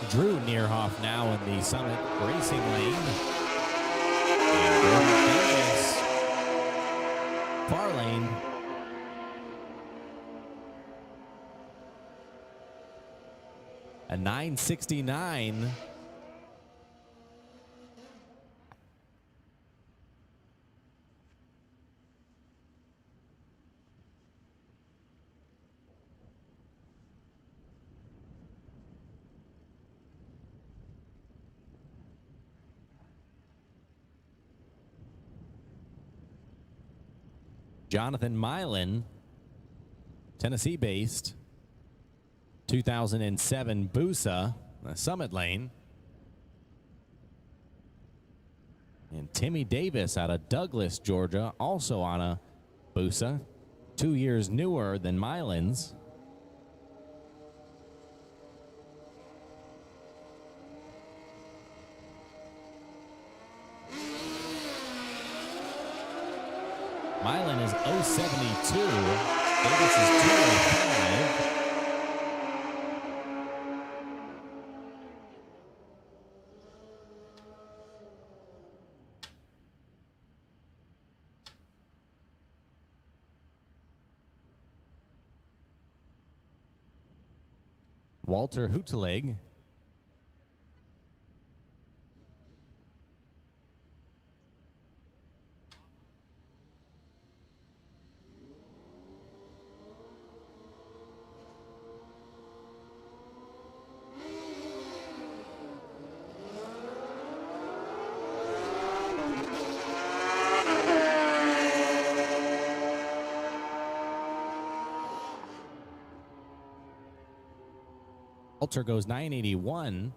Drew Nierhoff now in the Summit Racing lane. And Gordon Davis, far lane. A 969. Jonathan Milan, Tennessee-based, 2007 Busa, Summit lane. And Timmy Davis out of Douglas, Georgia, also on a Busa, 2 years newer than Milan's. Milan is 072. Davis is 205. Walter Hutelig. Walter goes 981.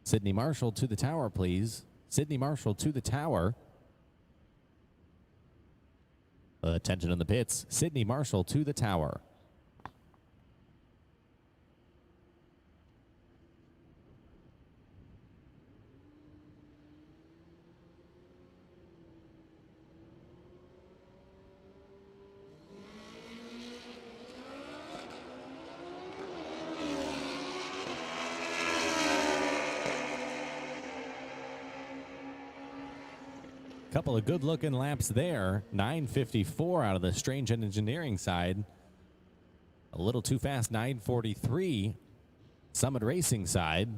Sydney Marshall to the tower, please. Sydney Marshall to the tower. Attention in the pits. Sydney Marshall to the tower. Couple of good-looking laps there. 9:54 out of the Strange Engineering side. A little too fast, 9:43 Summit Racing side.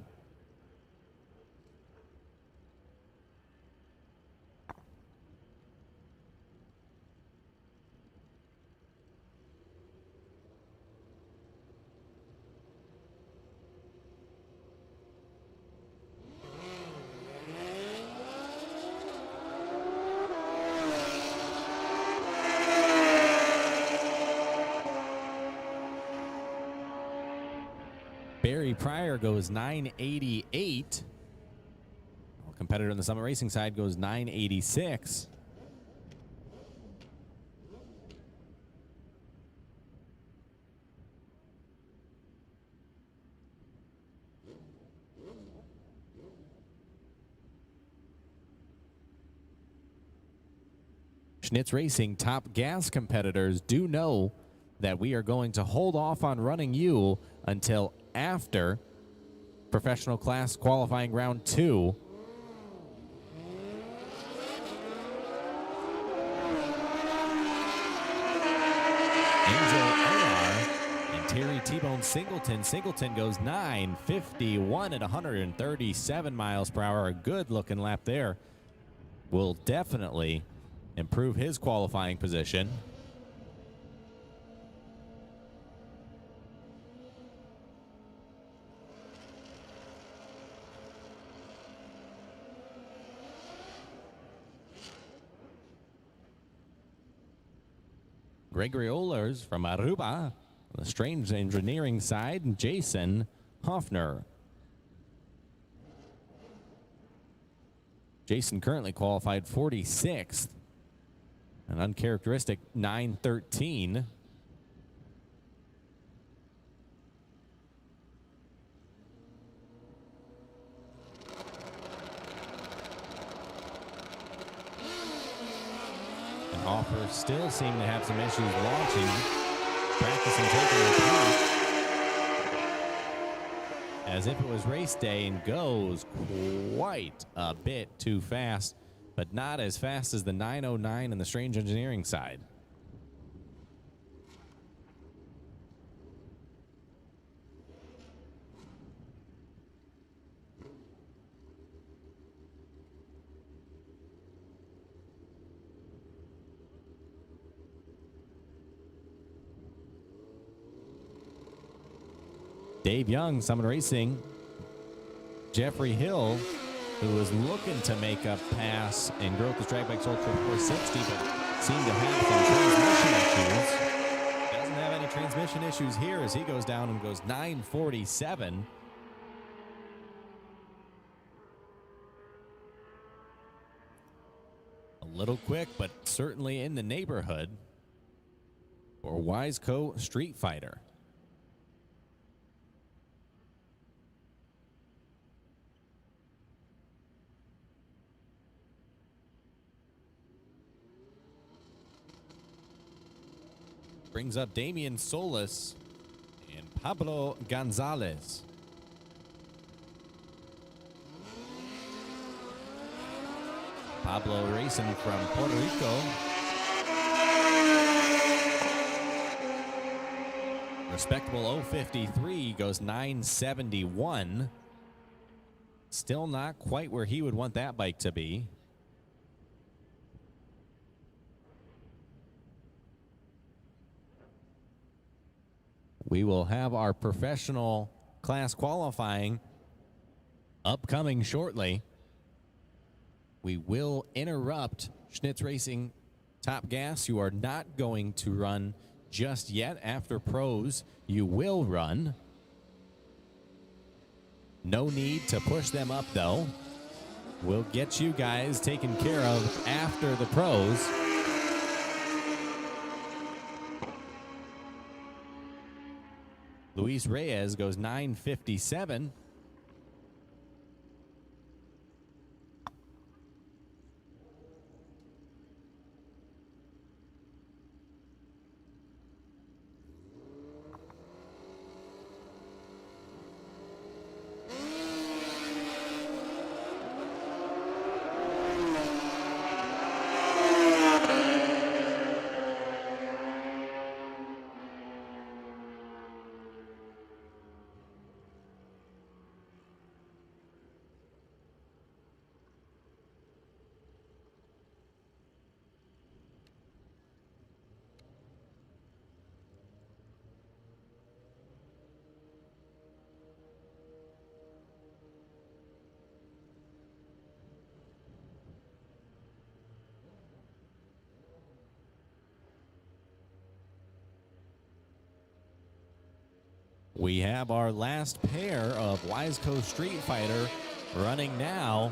Barry Pryor goes 988. Competitor on the Summit Racing side goes 986. Schnitz Racing top gas competitors do know that we are going to hold off on running you until after professional class qualifying round 2. Angel Onar and Terry T-Bone Singleton. Singleton goes 9:51 at 137 miles per hour. A good looking lap there. Will definitely improve his qualifying position. Gregory Ohlers from Aruba, the Strange Engineering side, Jason Hoffner. Jason currently qualified 46th, an uncharacteristic 9:13. Hoffer still seem to have some issues launching, practicing taking the as if it was race day, and goes quite a bit too fast, but not as fast as the 909 in the Strange Engineering side. Dave Young, Summit Racing. Jeffrey Hill, who was looking to make a pass in Growth the Drag Bikes Ultra 460, but seemed to have some transmission issues. Doesn't have any transmission issues here as he goes down and goes 9:47. A little quick, but certainly in the neighborhood for Wiseco Street Fighter. Brings up Damian Solis and Pablo Gonzalez. Pablo racing from Puerto Rico. Respectable 053 goes 971. Still not quite where he would want that bike to be. We will have our professional class qualifying upcoming shortly. We will interrupt Schnitz Racing Top Gas. You are not going to run just yet. After pros, you will run. No need to push them up, though. We'll get you guys taken care of after the pros. Luis Reyes goes 9:57. We have our last pair of Wiseco Street Fighter running now.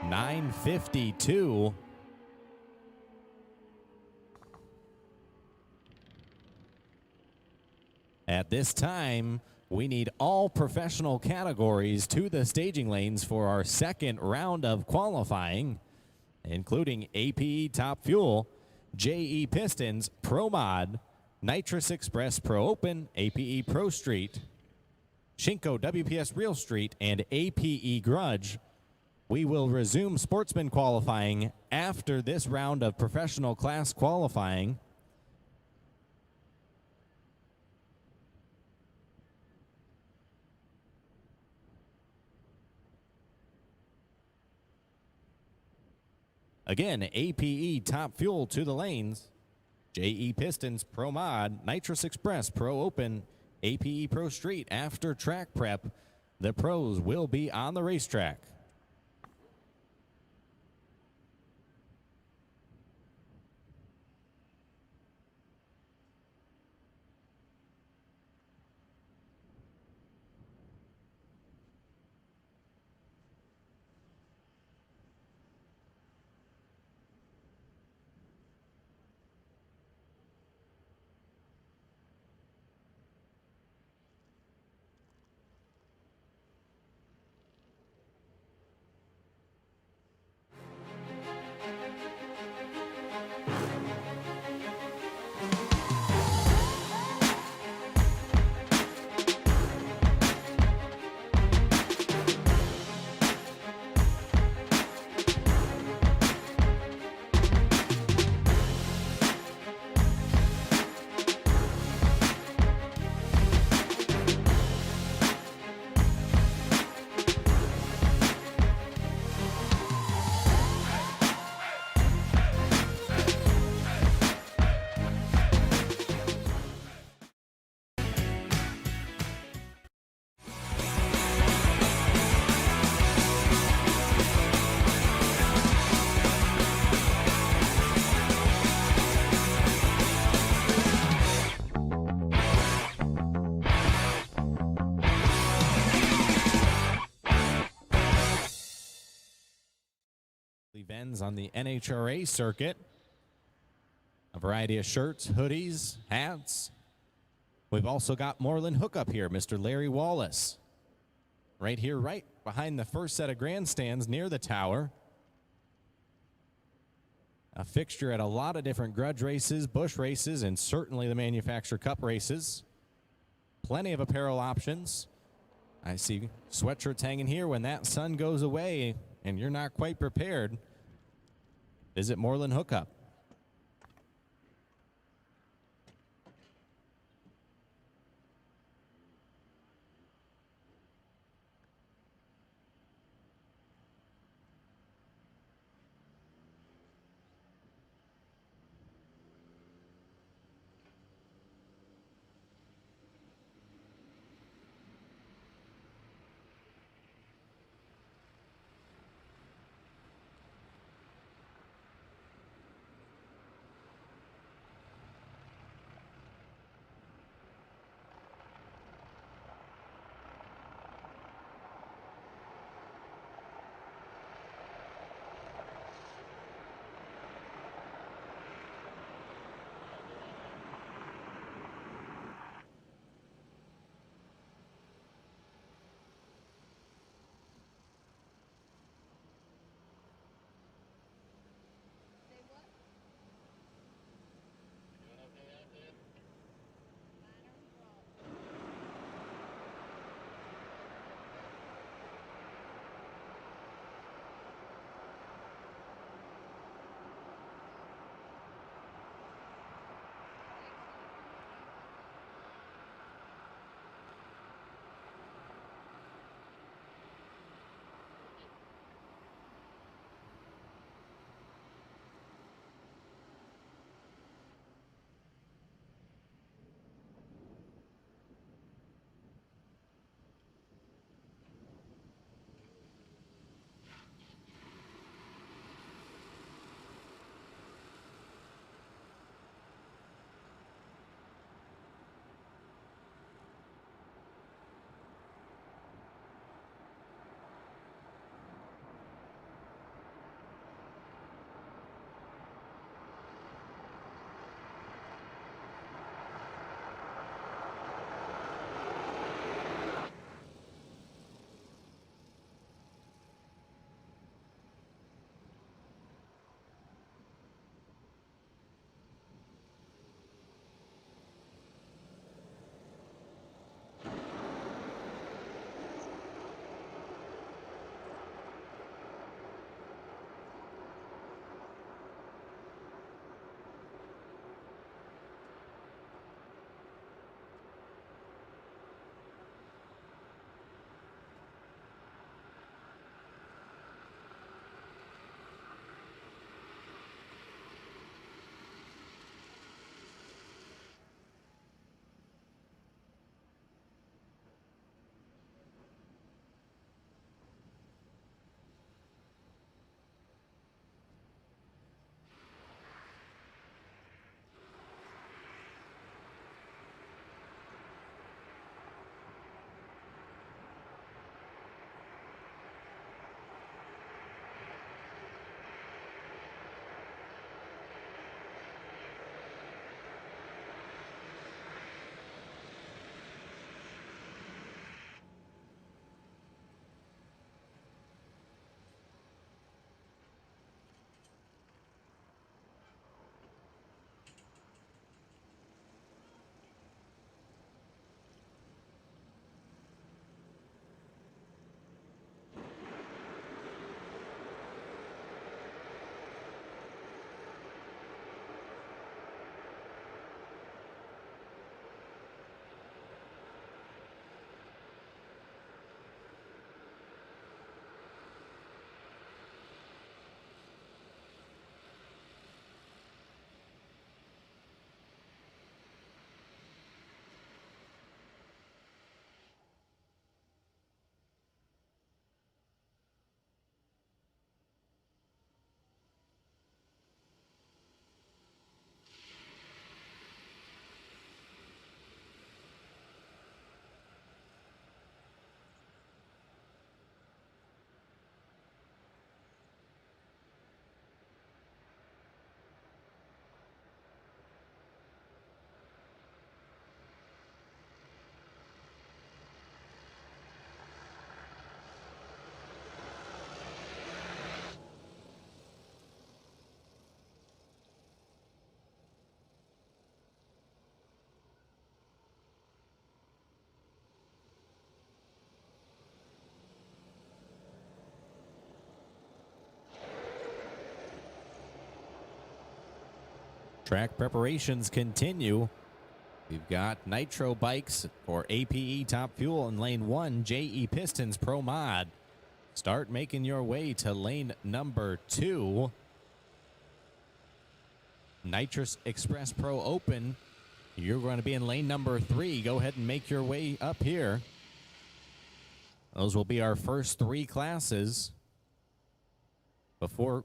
$9.52. At this time, we need all professional categories to the staging lanes for our second round of qualifying, including APE Top Fuel, JE Pistons, Pro Mod, Nitrous Express Pro Open, APE Pro Street, Shinko WPS Real Street, and APE Grudge. We will resume Sportsman qualifying after this round of professional class qualifying. Again, APE Top Fuel to the lanes. JE Pistons, Pro Mod, Nitrous Express, Pro Open, APE Pro Street. After track prep, the pros will be on the racetrack. Events on the NHRA circuit. A variety of shirts, hoodies, hats. We've also got Moreland Hookup here, Mr. Larry Wallace. Right here, right behind the first set of grandstands near the tower. A fixture at a lot of different grudge races, bush races, and certainly the Manufacturer Cup races. Plenty of apparel options. I see sweatshirts hanging here. When that sun goes away and you're not quite prepared, visit Moreland Hookup. Track preparations continue. We've got Nitro bikes for APE Top Fuel in lane 1, JE Pistons Pro Mod. Start making your way to lane number 2. Nitrous Express Pro Open. You're going to be in lane number 3. Go ahead and make your way up here. Those will be our first 3 classes before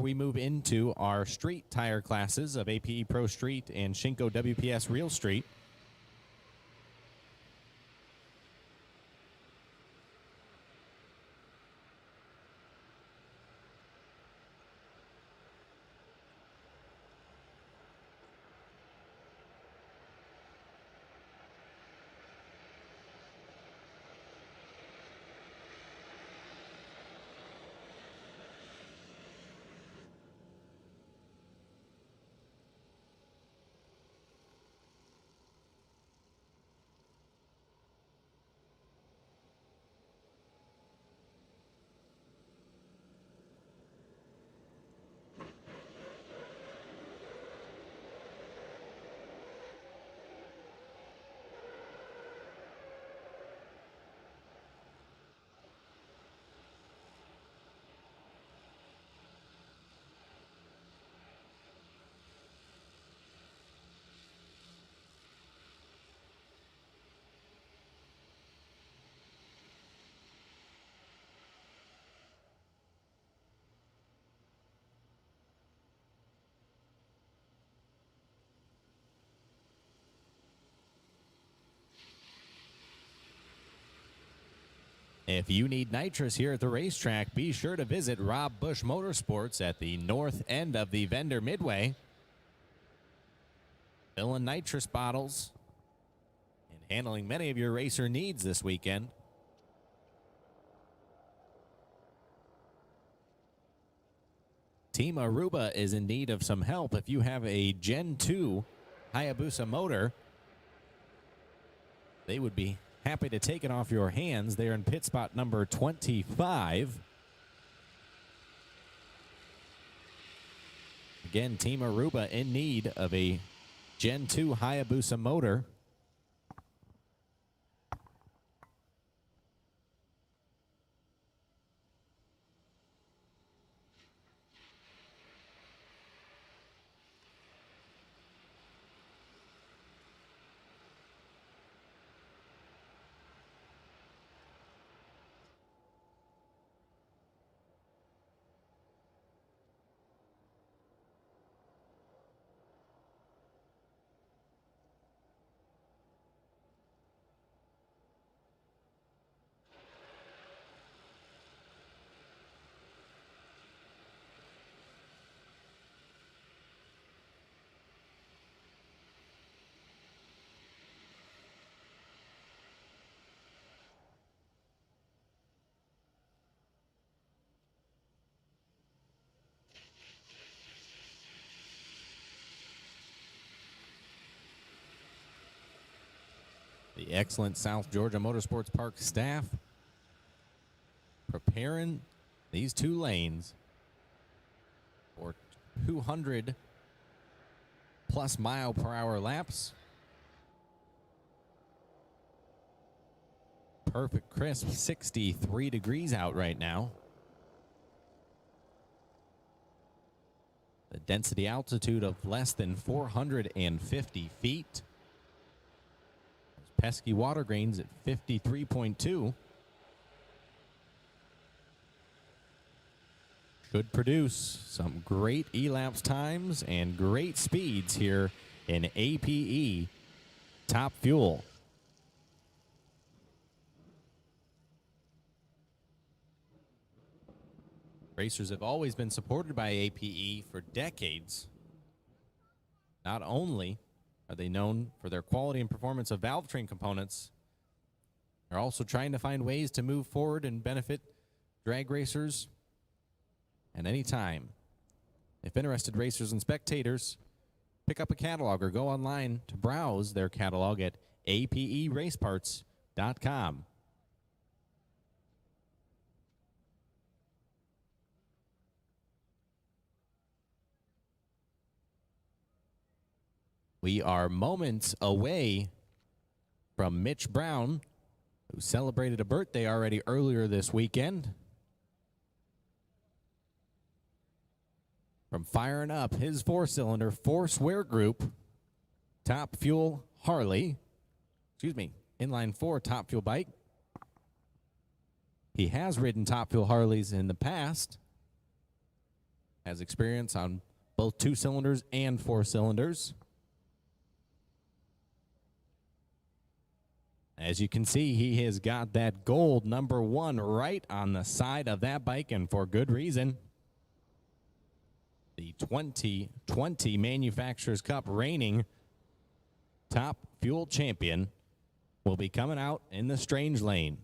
we move into our street tire classes of APE Pro Street and Shinko WPS Real Street. If you need nitrous here at the racetrack, be sure to visit Rob Bush Motorsports at the north end of the vendor midway. Filling nitrous bottles and handling many of your racer needs this weekend. Team Aruba is in need of some help. If you have a Gen 2 Hayabusa motor, they would be happy to take it off your hands. They're in pit spot number 25. Again, Team Aruba in need of a Gen 2 Hayabusa motor. The excellent South Georgia Motorsports Park staff preparing these 2 lanes for 200 plus mile per hour laps. Perfect crisp, 63 degrees out right now. The density altitude of less than 450 feet. Pesky water grains at 53.2. Should produce some great elapse times and great speeds here in APE Top Fuel. Racers have always been supported by APE for decades. Not only are they known for their quality and performance of valve train components, they're also trying to find ways to move forward and benefit drag racers at any time. If interested racers and spectators, pick up a catalog or go online to browse their catalog at aperaceparts.com. We are moments away from Mitch Brown, who celebrated a birthday already earlier this weekend, from firing up his four-cylinder, four-square group, Top Fuel Harley, inline four Top Fuel bike. He has ridden Top Fuel Harleys in the past, has experience on both two cylinders and four cylinders. As you can see, he has got that gold number 1 right on the side of that bike, and for good reason. The 2020 Manufacturers Cup reigning Top Fuel champion will be coming out in the strange lane.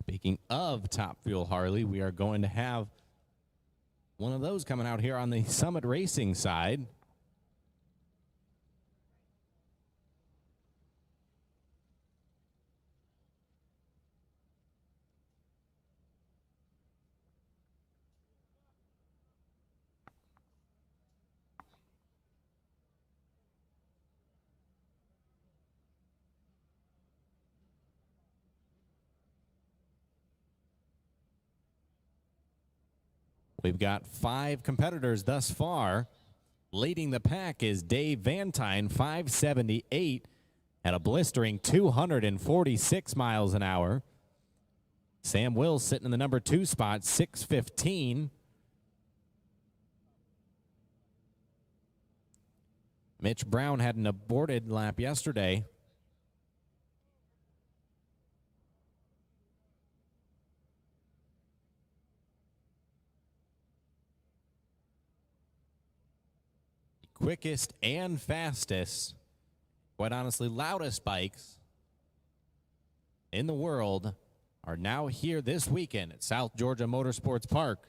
Speaking of Top Fuel Harley, we are going to have one of those coming out here on the Summit Racing side. We've got 5 competitors thus far. Leading the pack is Dave Vantine, 578 at a blistering 246 miles an hour. Sam Wills sitting in the number 2 spot, 615. Mitch Brown had an aborted lap yesterday. Quickest and fastest, quite honestly, loudest bikes in the world are now here this weekend at South Georgia Motorsports Park.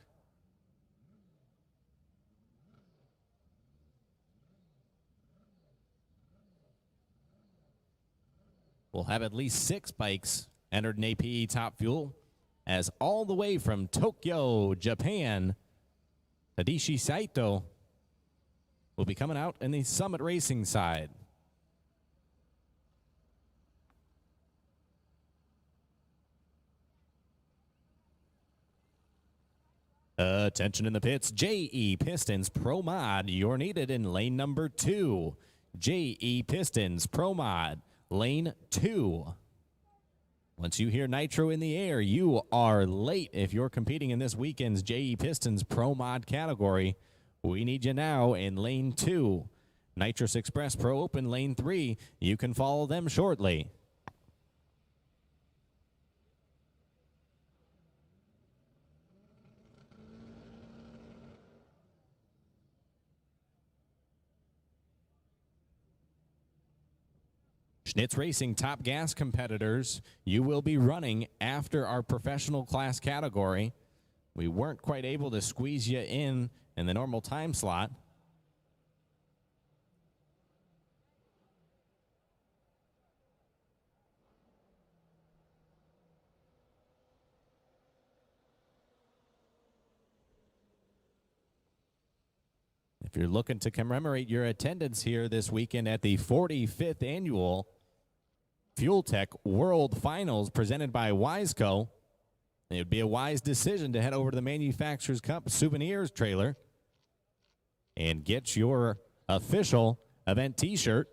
We'll have at least 6 bikes entered in APE Top Fuel, as all the way from Tokyo, Japan, Tadashi Saito will be coming out in the Summit Racing side. Attention in the pits. JE Pistons Pro Mod, you're needed in lane number 2. JE Pistons Pro Mod, lane 2. Once you hear nitro in the air, you are late if you're competing in this weekend's JE Pistons Pro Mod category. We need you now in lane 2. Nitrous Express Pro Open lane 3. You can follow them shortly. Schnitz Racing Top Gas competitors, you will be running after our professional class category. We weren't quite able to squeeze you in the normal time slot. If you're looking to commemorate your attendance here this weekend at the 45th annual Fuel Tech World Finals presented by Wiseco, it would be a wise decision to head over to the Manufacturers Cup Souvenirs trailer and get your official event t-shirt.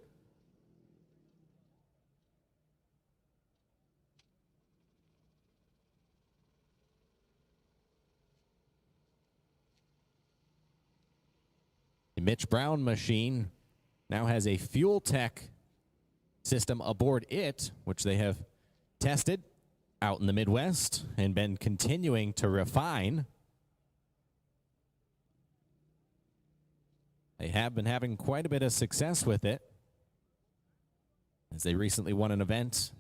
The Mitch Brown machine now has a Fuel Tech system aboard it, which they have tested out in the Midwest and been continuing to refine. They have been having quite a bit of success with it, as they recently won an event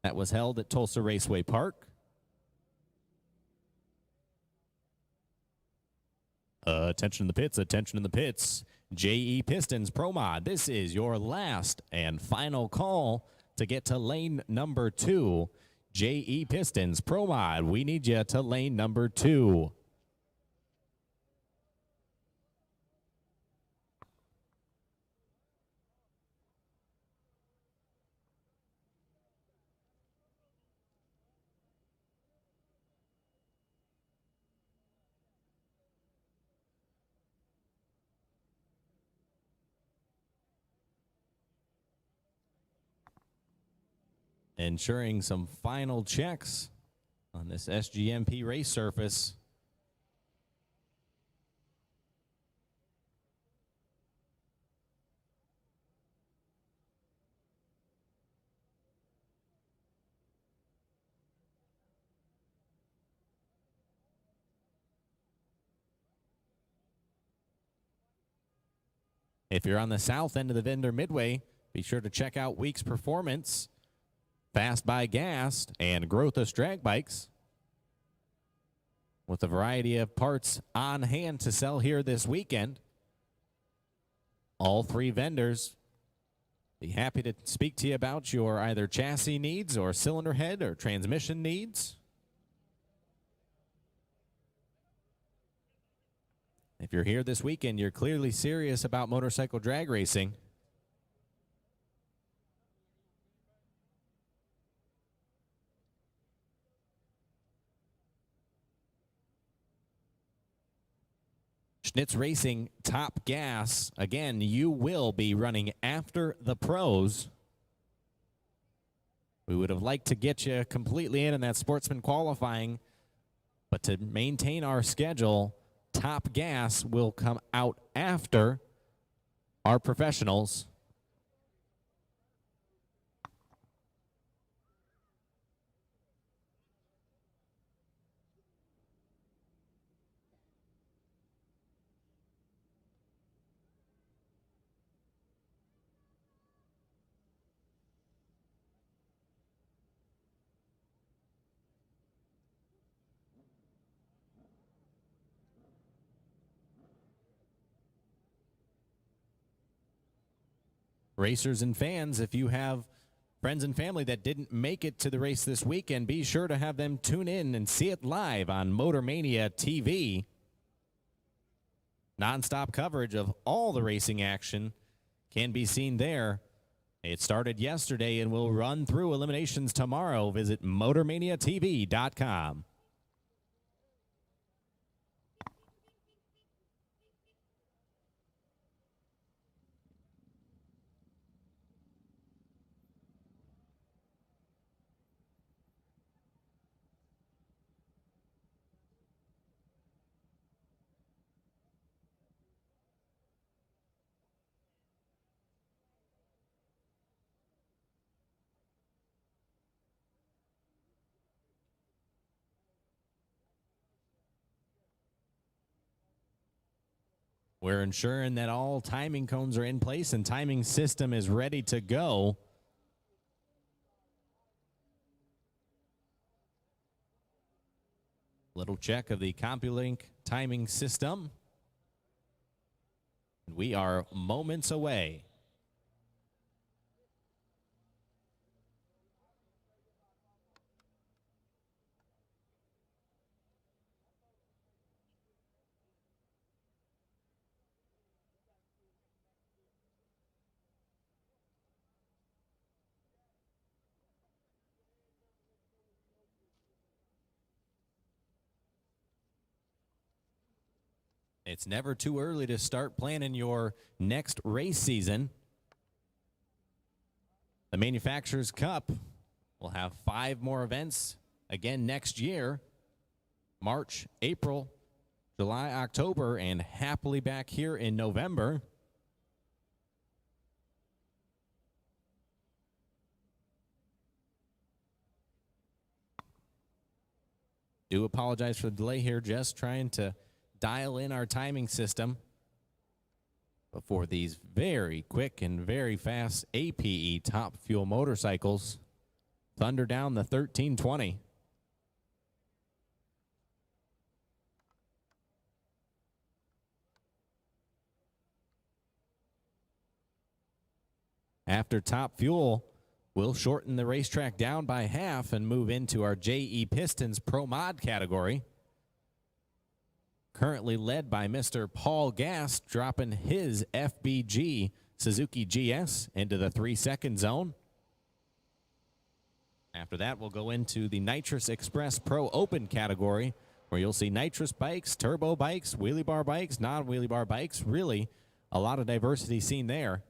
that was held at Tulsa Raceway Park. Attention in the pits, attention in the pits. JE Pistons Pro Mod, this is your last and final call to get to lane number 2. JE Pistons Pro Mod, we need you to lane number 2. Ensuring some final checks on this SGMP race surface. If you're on the south end of the vendor midway, be sure to check out Week's Performance, Fast by Gas, and Growthus Drag Bikes, with a variety of parts on hand to sell here this weekend. All 3 vendors be happy to speak to you about your either chassis needs or cylinder head or transmission needs. If you're here this weekend, you're clearly serious about motorcycle drag racing. Schnitz Racing Top Gas. Again, you will be running after the pros. We would have liked to get you completely in that Sportsman qualifying, but to maintain our schedule, Top Gas will come out after our professionals. Racers and fans, if you have friends and family that didn't make it to the race this weekend, be sure to have them tune in and see it live on MotorMania TV. Non-stop coverage of all the racing action can be seen there. It started yesterday and will run through eliminations tomorrow. Visit MotorManiaTV.com. We're ensuring that all timing cones are in place and timing system is ready to go. Little check of the CompuLink timing system. We are moments away. It's never too early to start planning your next race season. The Manufacturers Cup will have 5 more events again next year. March, April, July, October, and happily back here in November. Do apologize for the delay here, just trying to dial in our timing system before these very quick and very fast APE Top Fuel motorcycles thunder down the 1320. After Top Fuel, We'll shorten the racetrack down by half and move into our JE Pistons Pro Mod category. Currently led by Mr. Paul Gast, dropping his FBG Suzuki GS into the 3-second zone. After that, we'll go into the Nitrous Express Pro Open category, where you'll see nitrous bikes, turbo bikes, wheelie bar bikes, non-wheelie bar bikes. Really a lot of diversity seen there.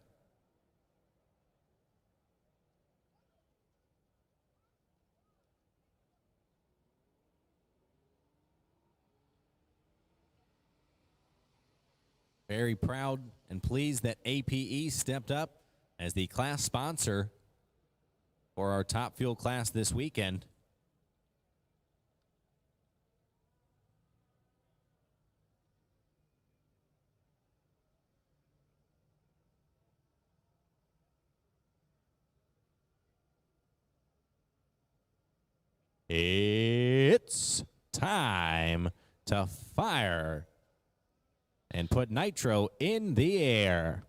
Very proud and pleased that APE stepped up as the class sponsor for our Top Fuel class this weekend. It's time to fire and put nitro in the air.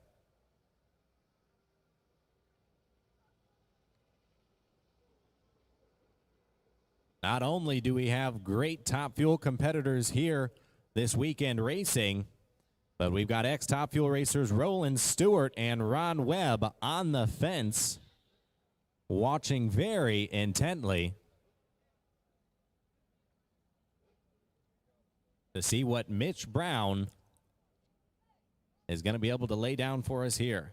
Not only do we have great Top Fuel competitors here this weekend racing, but we've got ex-Top Fuel racers Roland Stewart and Ron Webb on the fence, watching very intently to see what Mitch Brown is going to be able to lay down for us here.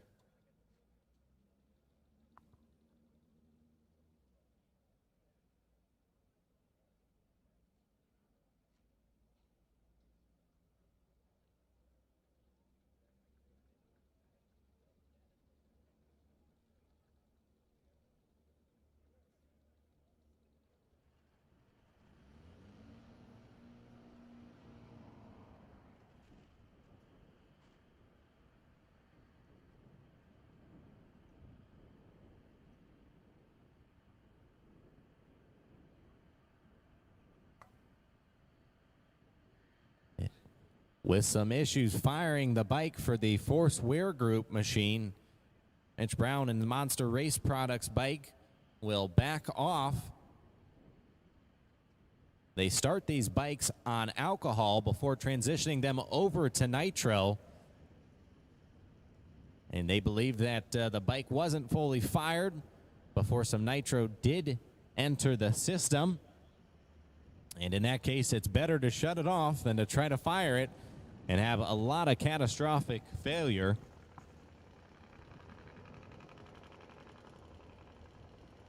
With some issues firing the bike for the Force Wear Group machine, Mitch Brown and the Monster Race Products bike will back off. They start these bikes on alcohol before transitioning them over to nitro. And they believe that the bike wasn't fully fired before some nitro did enter the system. And in that case, it's better to shut it off than to try to fire it and have a lot of catastrophic failure.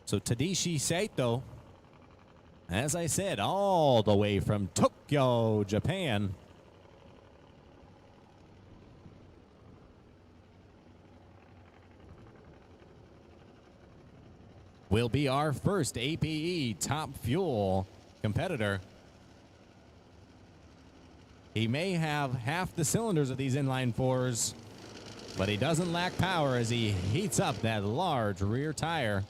So Tadashi Saito, as I said, all the way from Tokyo, Japan, will be our first APE Top Fuel competitor. He may have half the cylinders of these inline fours, but he doesn't lack power as he heats up that large rear tire.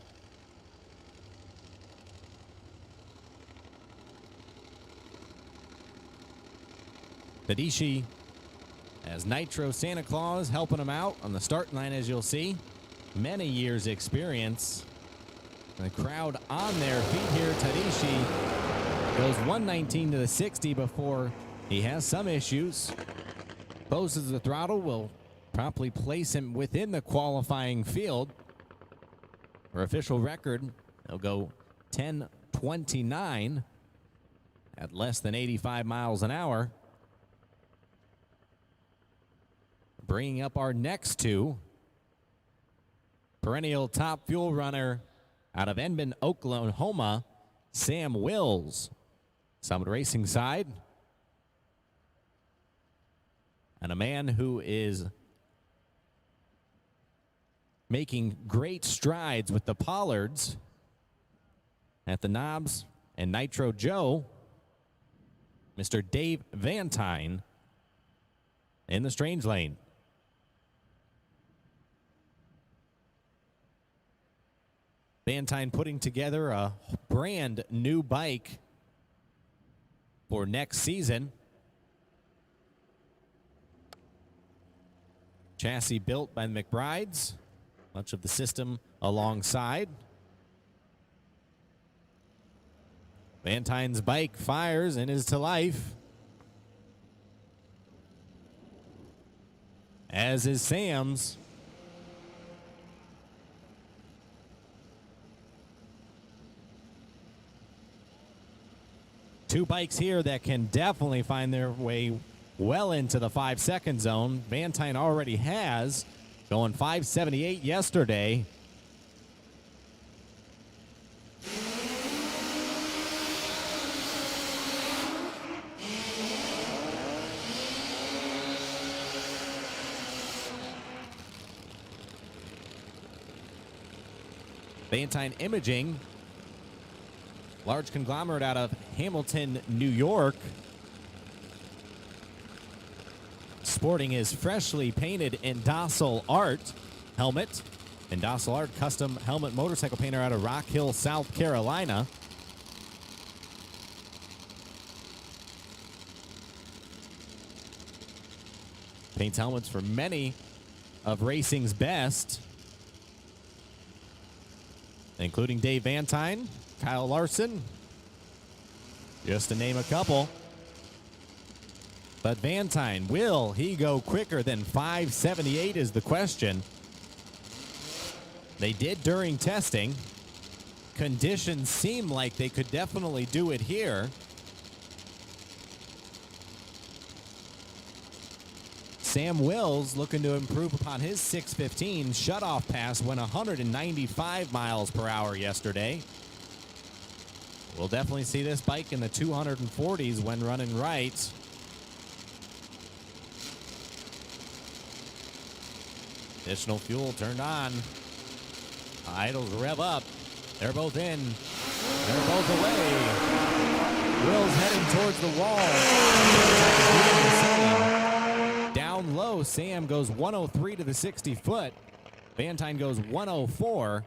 Tadashi has Nitro Santa Claus helping him out on the start line, as you'll see. Many years experience. The crowd on their feet here. Tadashi goes 119 to the 60 before he has some issues. Closes the throttle, will promptly place him within the qualifying field. For official record, he'll go 10:29 at less than 85 miles an hour. Bringing up our next two. Perennial Top Fuel runner out of Edmond, Oklahoma, Sam Wills. Summit Racing side. And a man who is making great strides with the Pollards at the knobs and Nitro Joe, Mr. Dave Vantine in the strange lane. Vantine putting together a brand new bike for next season. Chassis built by the McBrides, much of the system alongside. Vantine's bike fires and is to life. As is Sam's. Two bikes here that can definitely find their way well into the 5-second zone. Vantine already has, going 5:78 yesterday. Vantine Imaging, large conglomerate out of Hamilton, New York, sporting his freshly painted Indocile Art helmet. Indocile Art custom helmet motorcycle painter out of Rock Hill, South Carolina. Paints helmets for many of racing's best, including Dave Vantine, Kyle Larson, just to name a couple. But Vantine, will he go quicker than 5:78 is the question. They did during testing. Conditions seem like they could definitely do it here. Sam Wills looking to improve upon his 6:15. Shutoff pass went 195 miles per hour yesterday. We'll definitely see this bike in the 240s when running right. Additional fuel turned on. Idles rev up. They're both in. They're both away. Wills heading towards the wall. Down low, Sam goes 103 to the 60-foot. Vantine goes 104.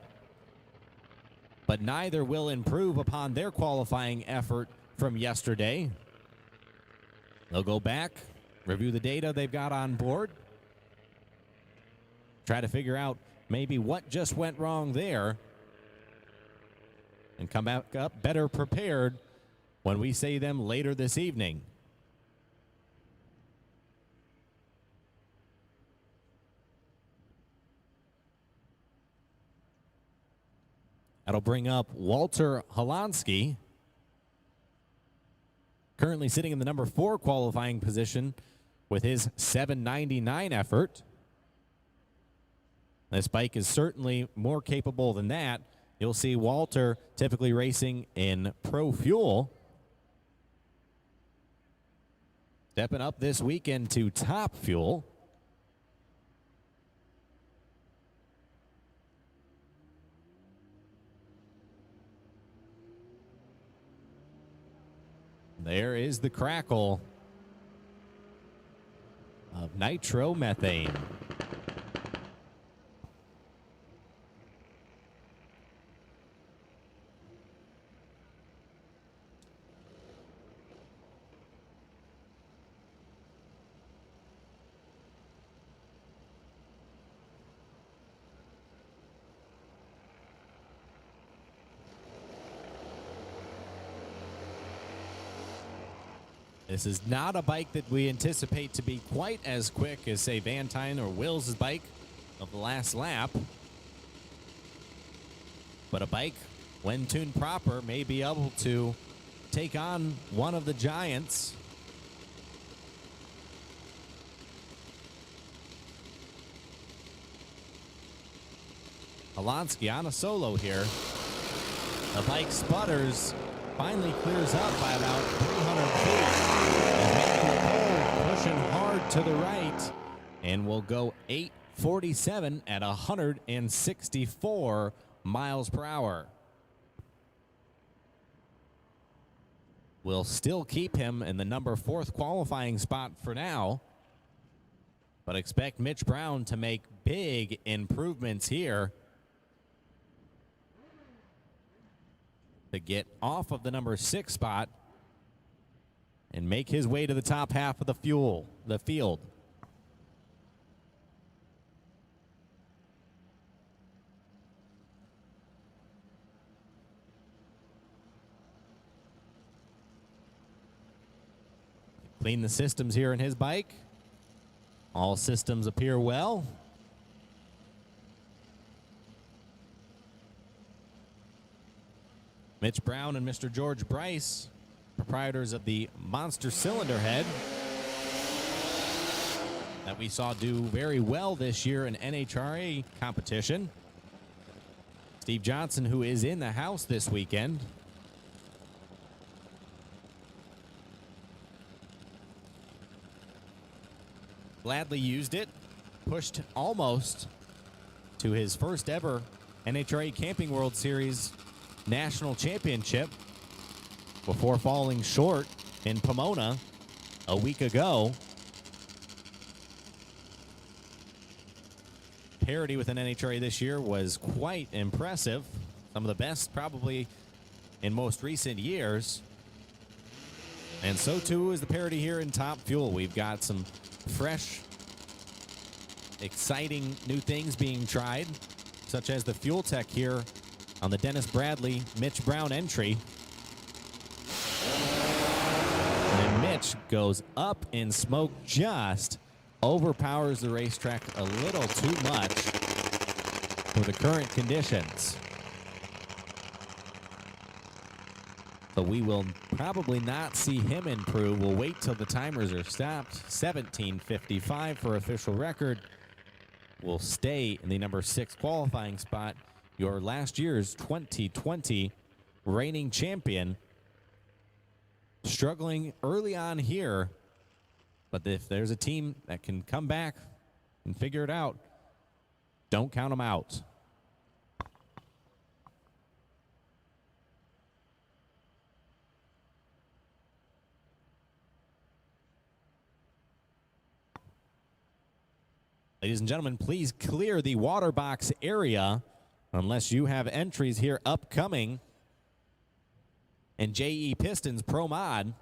But neither will improve upon their qualifying effort from yesterday. They'll go back, review the data they've got on board, try to figure out maybe what just went wrong there, and come back up better prepared when we see them later this evening. That'll bring up Walter Holansky, currently sitting in the number 4 qualifying position with his 799 effort. This bike is certainly more capable than that. You'll see Walter typically racing in Pro Fuel. Stepping up this weekend to Top Fuel. There is the crackle of nitromethane. This is not a bike that we anticipate to be quite as quick as, say, Vantine or Wills' bike of the last lap. But a bike, when tuned proper, may be able to take on one of the giants. Holansky on a solo here. The bike sputters. Finally clears up by about 300 feet. And pushing hard to the right. And will go 8:47 at 164 miles per hour. We'll still keep him in the number 4th qualifying spot for now. But expect Mitch Brown to make big improvements here to get off of the number 6 spot and make his way to the top half of the field. Clean the systems here in his bike. All systems appear well. Mitch Brown and Mr. George Bryce, proprietors of the Monster Cylinder Head that we saw do very well this year in NHRA competition. Steve Johnson, who is in the house this weekend. Gladly used it, pushed almost to his first ever NHRA Camping World Series National Championship before falling short in Pomona a week ago. Parity with an NHRA this year was quite impressive. Some of the best probably in most recent years. And so too is the parity here in Top Fuel. We've got some fresh, exciting new things being tried, such as the Fuel Tech here on the Dennis Bradley Mitch Brown entry. And Mitch goes up in smoke, just overpowers the racetrack a little too much for the current conditions. So we will probably not see him improve. We'll wait till the timers are stopped. 17:55 for official record. Will stay in the number 6 qualifying spot. Your last year's 2020 reigning champion. Struggling early on here, but if there's a team that can come back and figure it out, don't count them out. Ladies and gentlemen, please clear the water box area unless you have entries here upcoming. And JE Pistons Pro Mod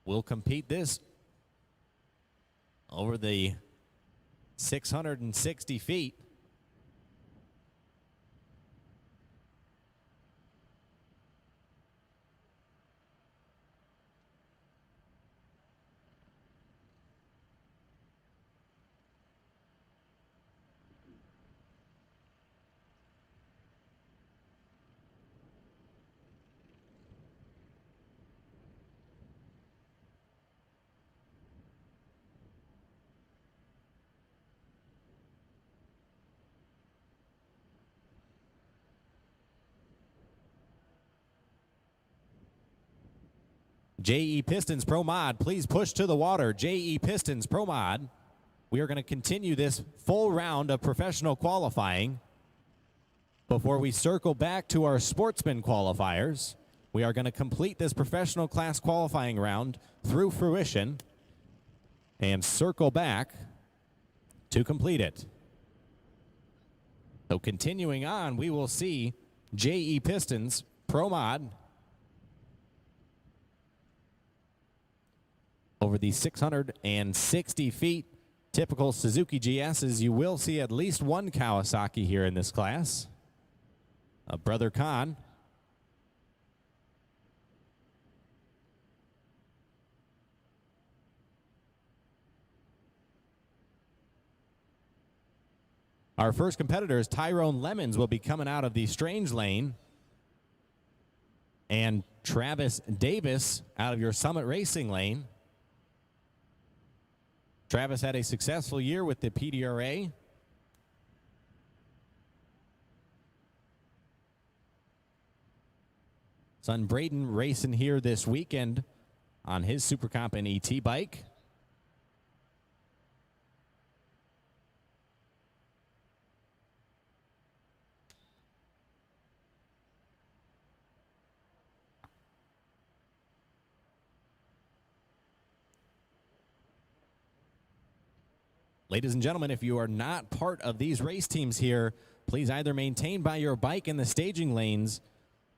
will compete this over the 660 feet. JE Pistons Pro Mod, please push to the water. JE Pistons Pro Mod. We are going to continue this full round of professional qualifying before we circle back to our Sportsman qualifiers. We are going to complete this professional class qualifying round through fruition and circle back to complete it. So continuing on, we will see JE Pistons Pro Mod over the 660 feet. Typical Suzuki GSs, you will see at least one Kawasaki here in this class. Brother Khan. Our first competitors, Tyrone Lemons, will be coming out of the Strange Lane. And Travis Davis out of your Summit Racing Lane. Travis had a successful year with the PDRA. Son Braden racing here this weekend on his Super Comp and ET bike. Ladies and gentlemen, if you are not part of these race teams here, please either maintain by your bike in the staging lanes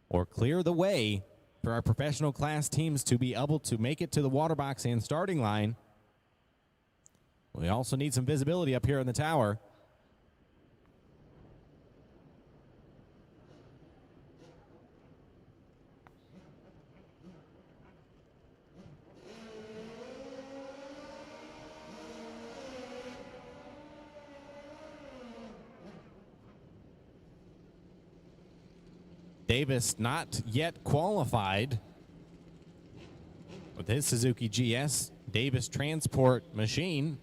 or clear the way for our professional class teams to be able to make it to the water box and starting line. We also need some visibility up here in the tower. Davis not yet qualified with his Suzuki GS Davis Transport machine.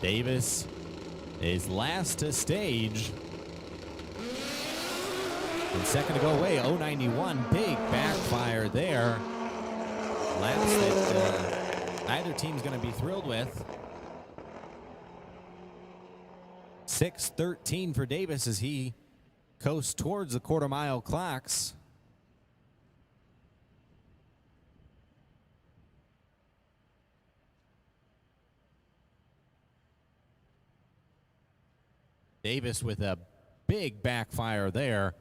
Davis is last to stage. And second to go away, 091. Big backfire there. Laps that neither team's going to be thrilled with. 6:13 for Davis as he coasts towards the quarter-mile clocks. Davis with a big backfire there.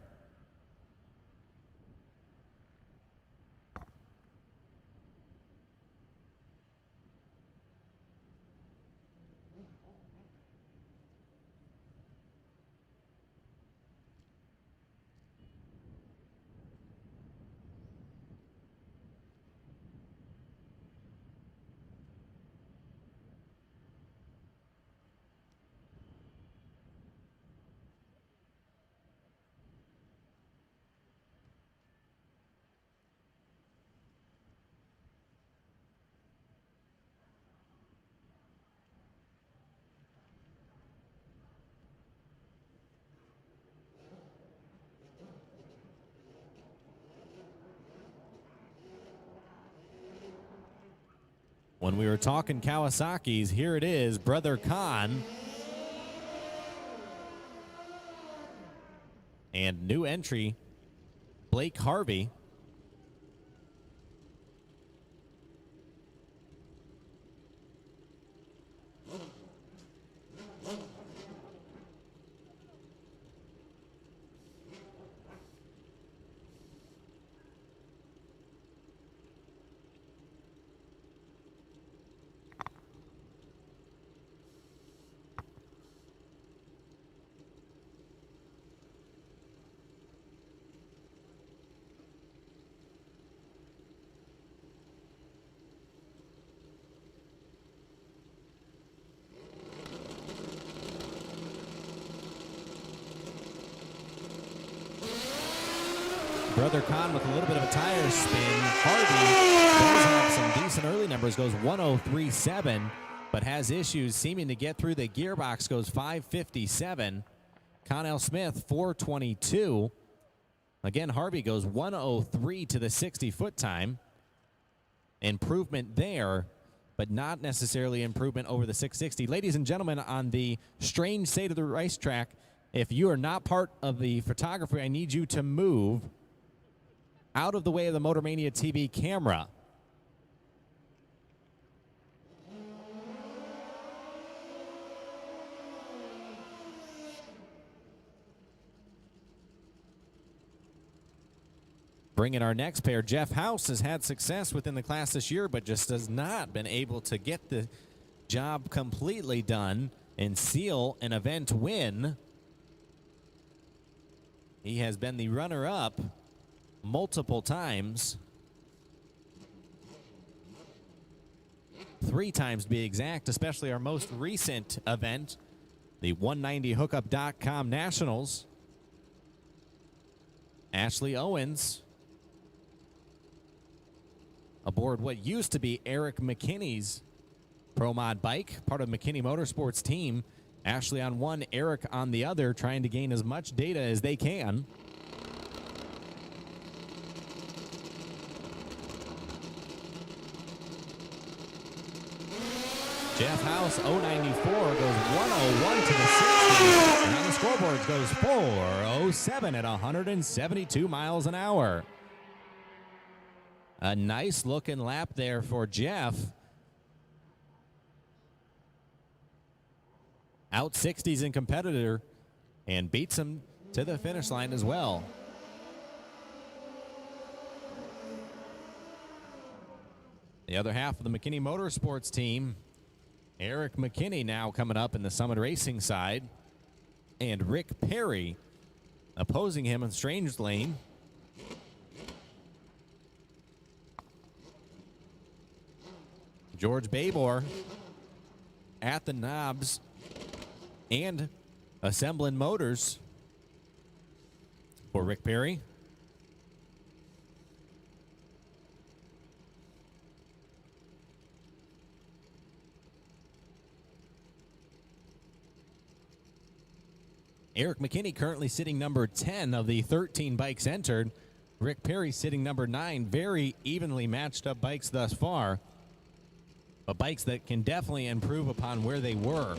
When we were talking Kawasaki's, here it is, Brother Khan. And new entry, Blake Harvey. Brother Khan with a little bit of a tire spin. Harvey does have some decent early numbers, goes 103.7, but has issues seeming to get through the gearbox, goes 557. Connell Smith, 422. Again, Harvey goes 103 to the 60-foot time. Improvement there, but not necessarily improvement over the 660. Ladies and gentlemen, on the strange state of the racetrack, if you are not part of the photography, I need you to move out of the way of the MotorMania TV camera. Bringing our next pair, Jeff House has had success within the class this year, but just has not been able to get the job completely done and seal an event win. He has been the runner-up multiple times. 3 times to be exact, especially our most recent event, the 190hookup.com Nationals. Ashley Owens aboard what used to be Eric McKinney's Pro Mod bike, part of McKinney Motorsports team. Ashley on one, Eric on the other, trying to gain as much data as they can. Jeff House, 094, goes 101 to the 60, and on the scoreboards goes 407 at 172 miles an hour. A nice looking lap there for Jeff. out 60s in competitor and beats him to the finish line as well. The other half of the McKinney Motorsports team, Eric McKinney now coming up in the Summit Racing side, and Rick Perry opposing him in Strange Lane. George Babor at the knobs and assembling motors for Rick Perry. Eric McKinney currently sitting number 10 of the 13 bikes entered. Rick Perry sitting number 9. Very evenly matched up bikes thus far, but bikes that can definitely improve upon where they were.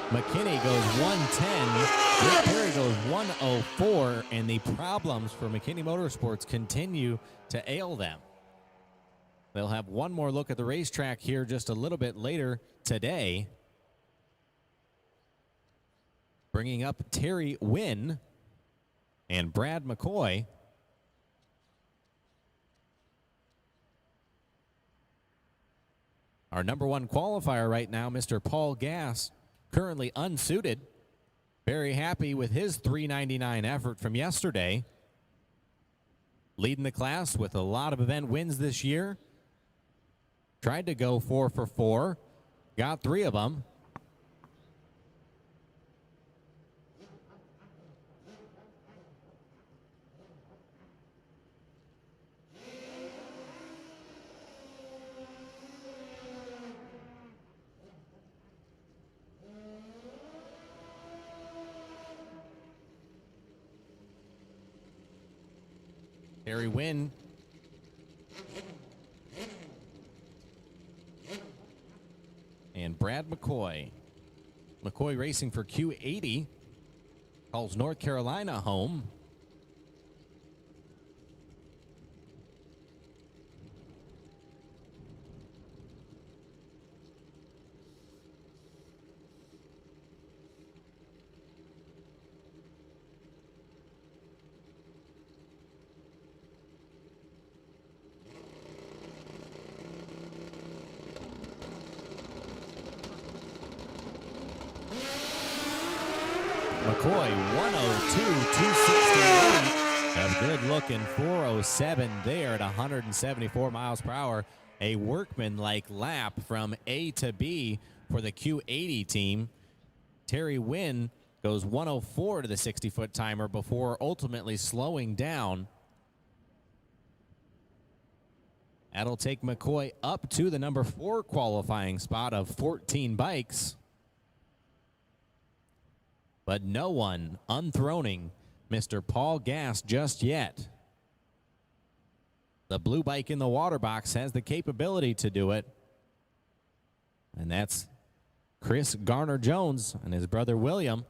McKinney goes 110, Rick Perry goes 104, and the problems for McKinney Motorsports continue to ail them. They'll have one more look at the racetrack here just a little bit later today. Bringing up Terry Wynn and Brad McCoy. Our number one qualifier right now, Mr. Paul Gass, currently unsuited. Very happy with his $3.99 effort from yesterday. Leading the class with a lot of event wins this year. Tried to go 4 for 4. Got 3 of them. Terry Wynn and Brad McCoy. McCoy racing for Q80. Calls North Carolina home. McCoy, 102.268. A good looking 407 there at 174 miles per hour. A workman-like lap from A to B for the Q80 team. Terry Wynn goes 104 to the 60-foot timer before ultimately slowing down. That'll take McCoy up to the number 4 qualifying spot of 14 bikes. But no one unthroning Mr. Paul Gass just yet. The blue bike in the water box has the capability to do it. And that's Chris Garner-Jones and his brother William.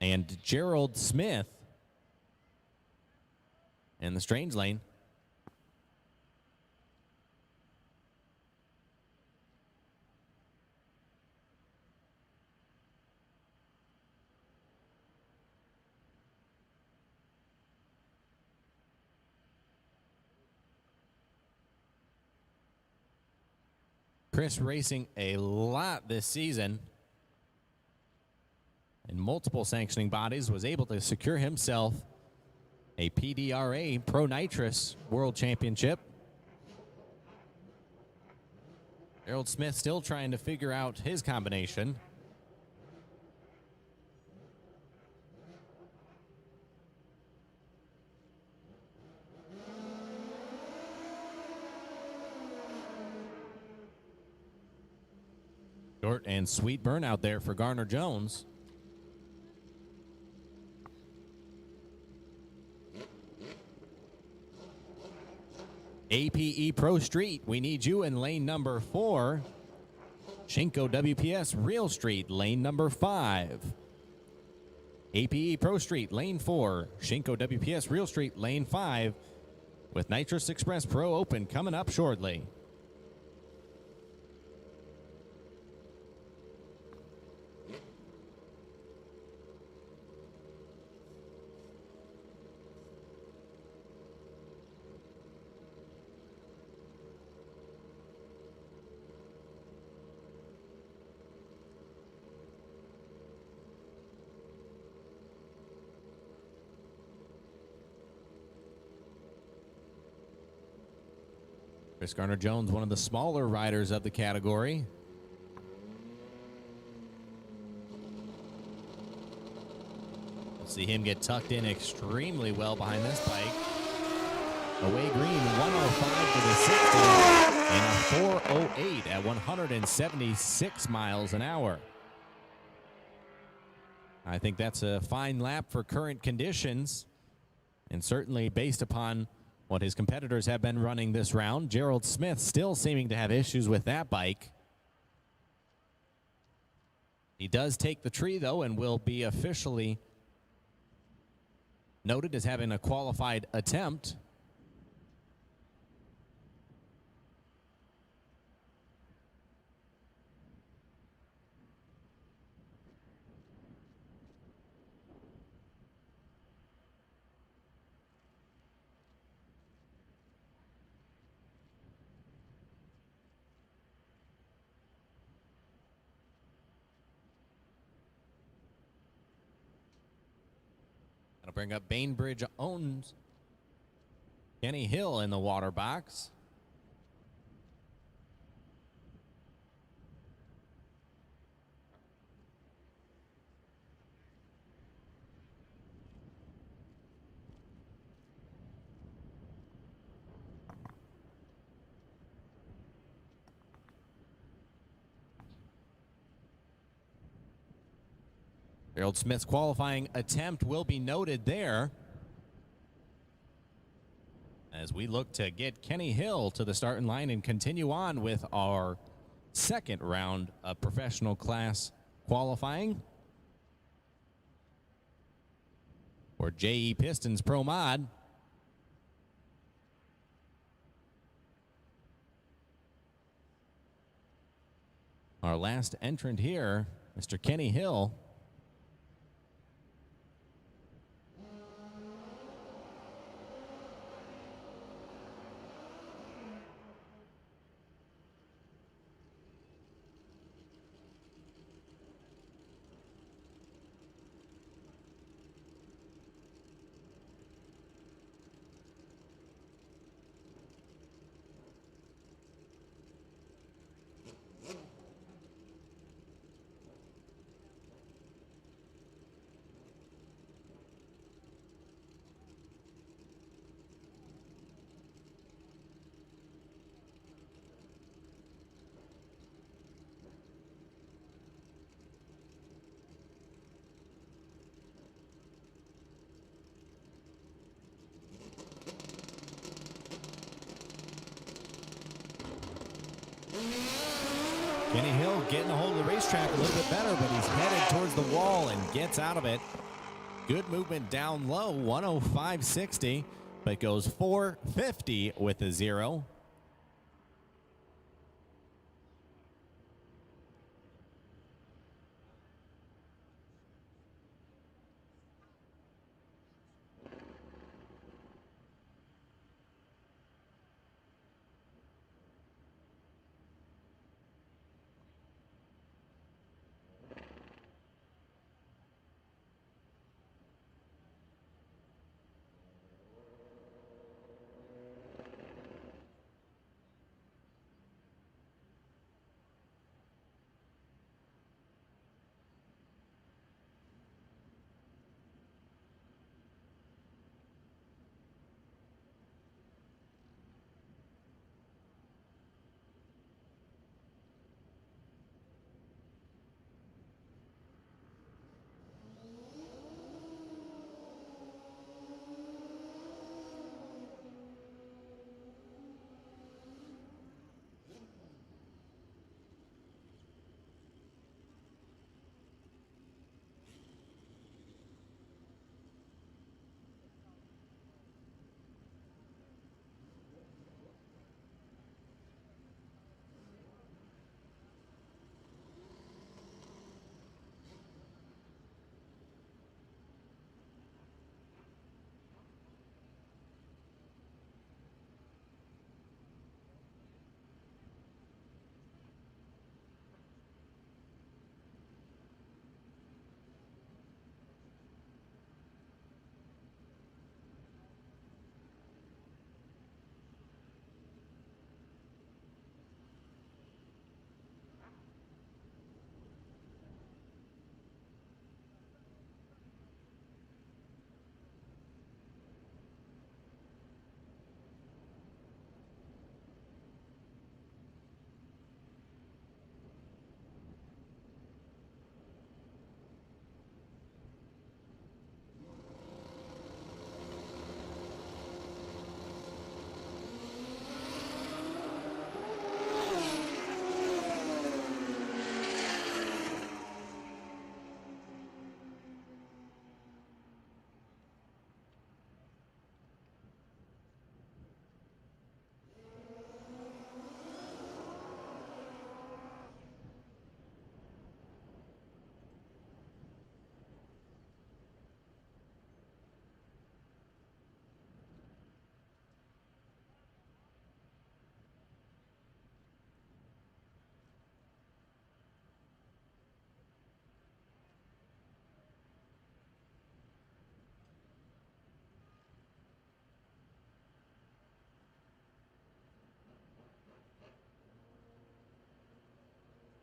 And Gerald Smith in the Strange Lane. Chris racing a lot this season in multiple sanctioning bodies, was able to secure himself a PDRA Pro Nitrous World Championship. Gerald Smith still trying to figure out his combination. Short and sweet burnout there for Garner-Jones. APE Pro Street, we need you in lane number 4. Shinko WPS Real Street, lane number 5. APE Pro Street, lane 4. Shinko WPS Real Street, lane 5. With Nitrous Express Pro Open coming up shortly. Chris Garner-Jones, one of the smaller riders of the category. We'll see him get tucked in extremely well behind this bike. Away green, 105 to the 60, and a 408 at 176 miles an hour. I think that's a fine lap for current conditions, and certainly based upon what his competitors have been running this round. Gerald Smith still seeming to have issues with that bike. He does take the tree, though, and will be officially noted as having a qualified attempt. That'll bring up Bainbridge owns Kenny Hill in the water box. Gerald Smith's qualifying attempt will be noted there as we look to get Kenny Hill to the starting line and continue on with our second round of professional class qualifying for JE Pistons Pro Mod. Our last entrant here, Mr. Kenny Hill. Kenny Hill getting a hold of the racetrack a little bit better, but he's headed towards the wall and gets out of it. Good movement down low, 105.60, but goes 450 with a 0.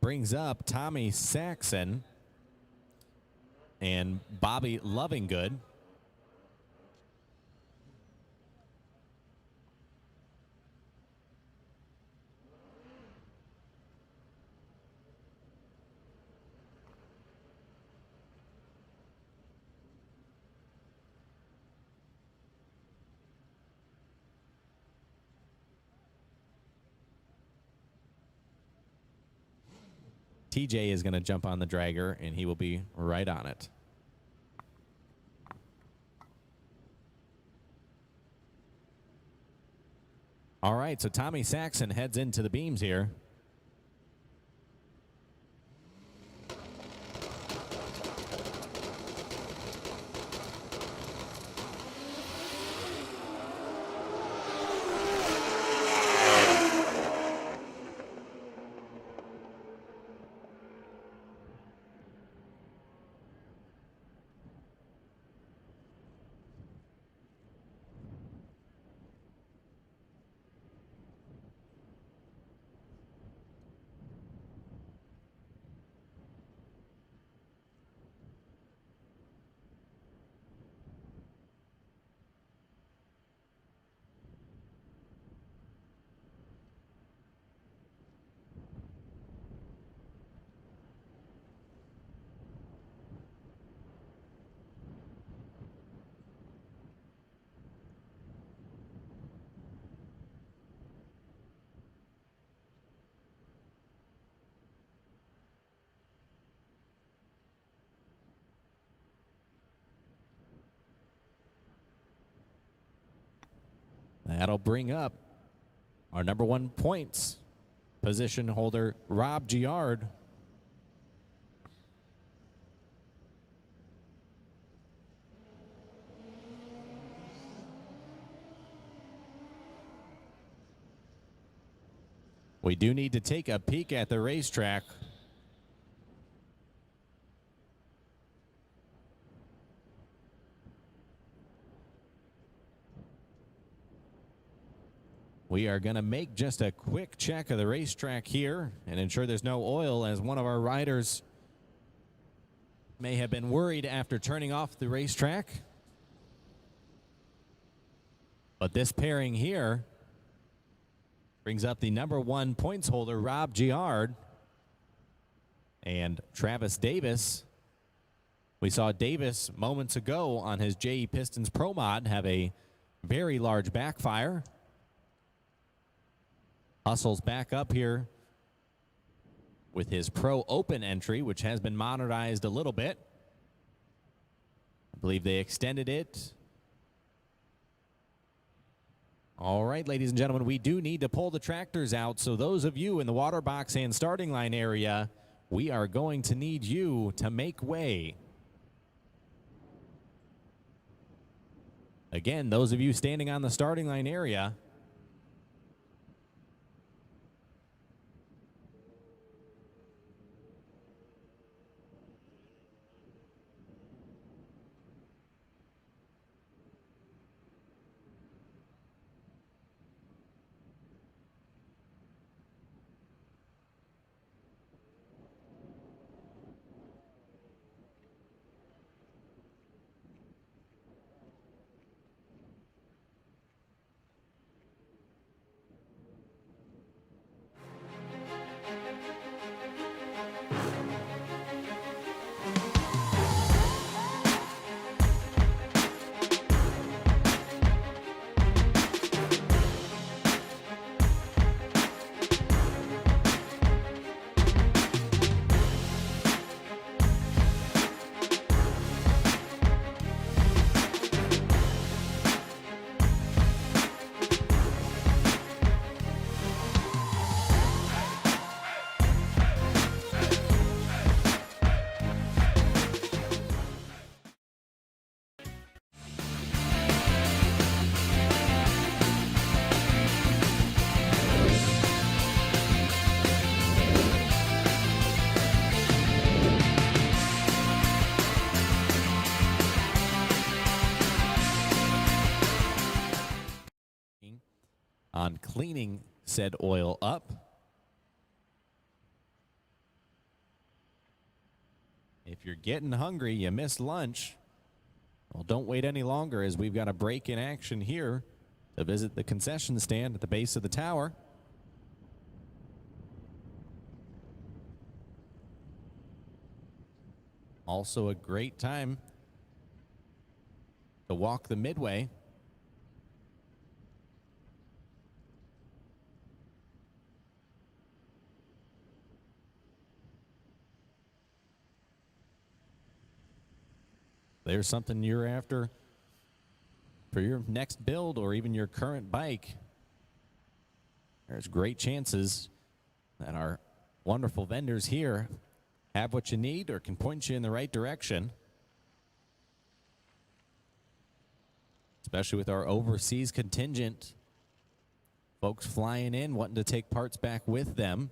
brings up Tommy Saxon and Bobby Lovingood. TJ is going to jump on the dragger, and he will be right on it. All right, so Tommy Saxon heads into the beams here. That'll bring up our number 1 points position holder, Rob Giard. We do need to take a peek at the racetrack. We are going to make just a quick check of the racetrack here and ensure there's no oil, as one of our riders may have been worried after turning off the racetrack. But this pairing here brings up the number 1 points holder, Rob Giard, and Travis Davis. We saw Davis moments ago on his JE Pistons Pro Mod have a very large backfire. Hustles back up here with his Pro Open entry, which has been modernized a little bit. I believe they extended it. All right, ladies and gentlemen, we do need to pull the tractors out. So those of you in the water box and starting line area, we are going to need you to make way. Again, those of you standing on the starting line area, on cleaning said oil up. If you're getting hungry, you missed lunch, well, don't wait any longer, as we've got a break in action here to visit the concession stand at the base of the tower. Also a great time to walk the midway. There's something you're after for your next build or even your current bike. There's great chances that our wonderful vendors here have what you need or can point you in the right direction. Especially with our overseas contingent. Folks flying in, wanting to take parts back with them.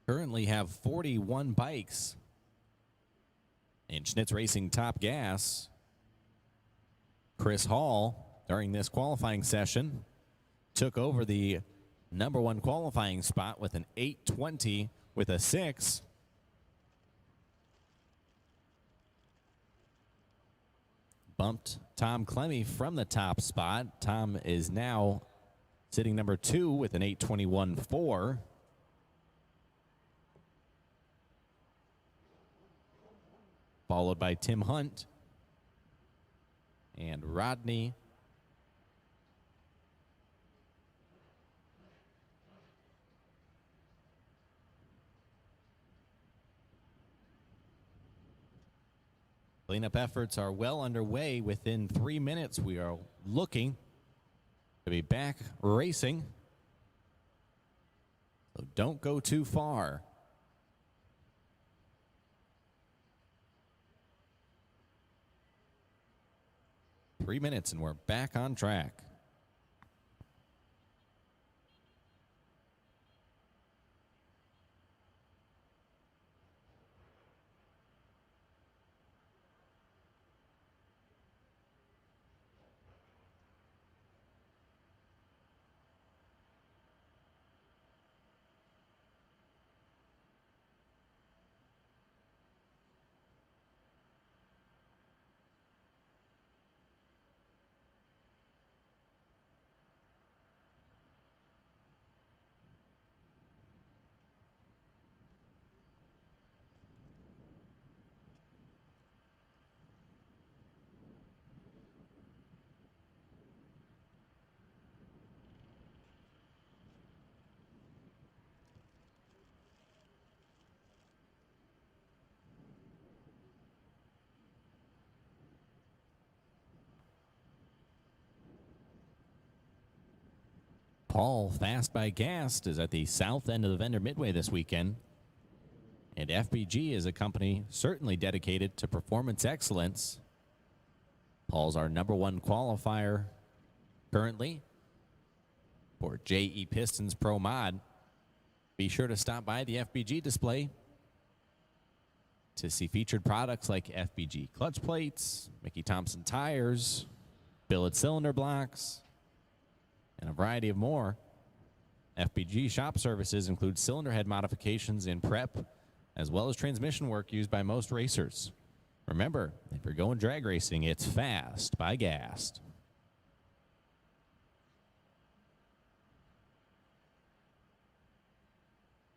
Currently have 41 bikes in Schnitz Racing Top Gas. Chris Hall, during this qualifying session, took over the #1 qualifying spot with an 8:20 with a 6. Bumped Tom Clemmy from the top spot. Tom is now sitting #2 with an 8:21.4. Followed by Tim Hunt and Rodney. Cleanup efforts are well underway. Within 3 minutes, we are looking to be back racing. So don't go too far. 3 minutes and we're back on track. Paul Fast by Gast is at the south end of the vendor midway this weekend. And FBG is a company certainly dedicated to performance excellence. Paul's our #1 qualifier currently for JE Pistons Pro Mod. Be sure to stop by the FBG display to see featured products like FBG clutch plates, Mickey Thompson tires, billet cylinder blocks, and a variety of more. FBG shop services include cylinder head modifications and prep, as well as transmission work used by most racers. Remember, if you're going drag racing, it's Fast by Gast.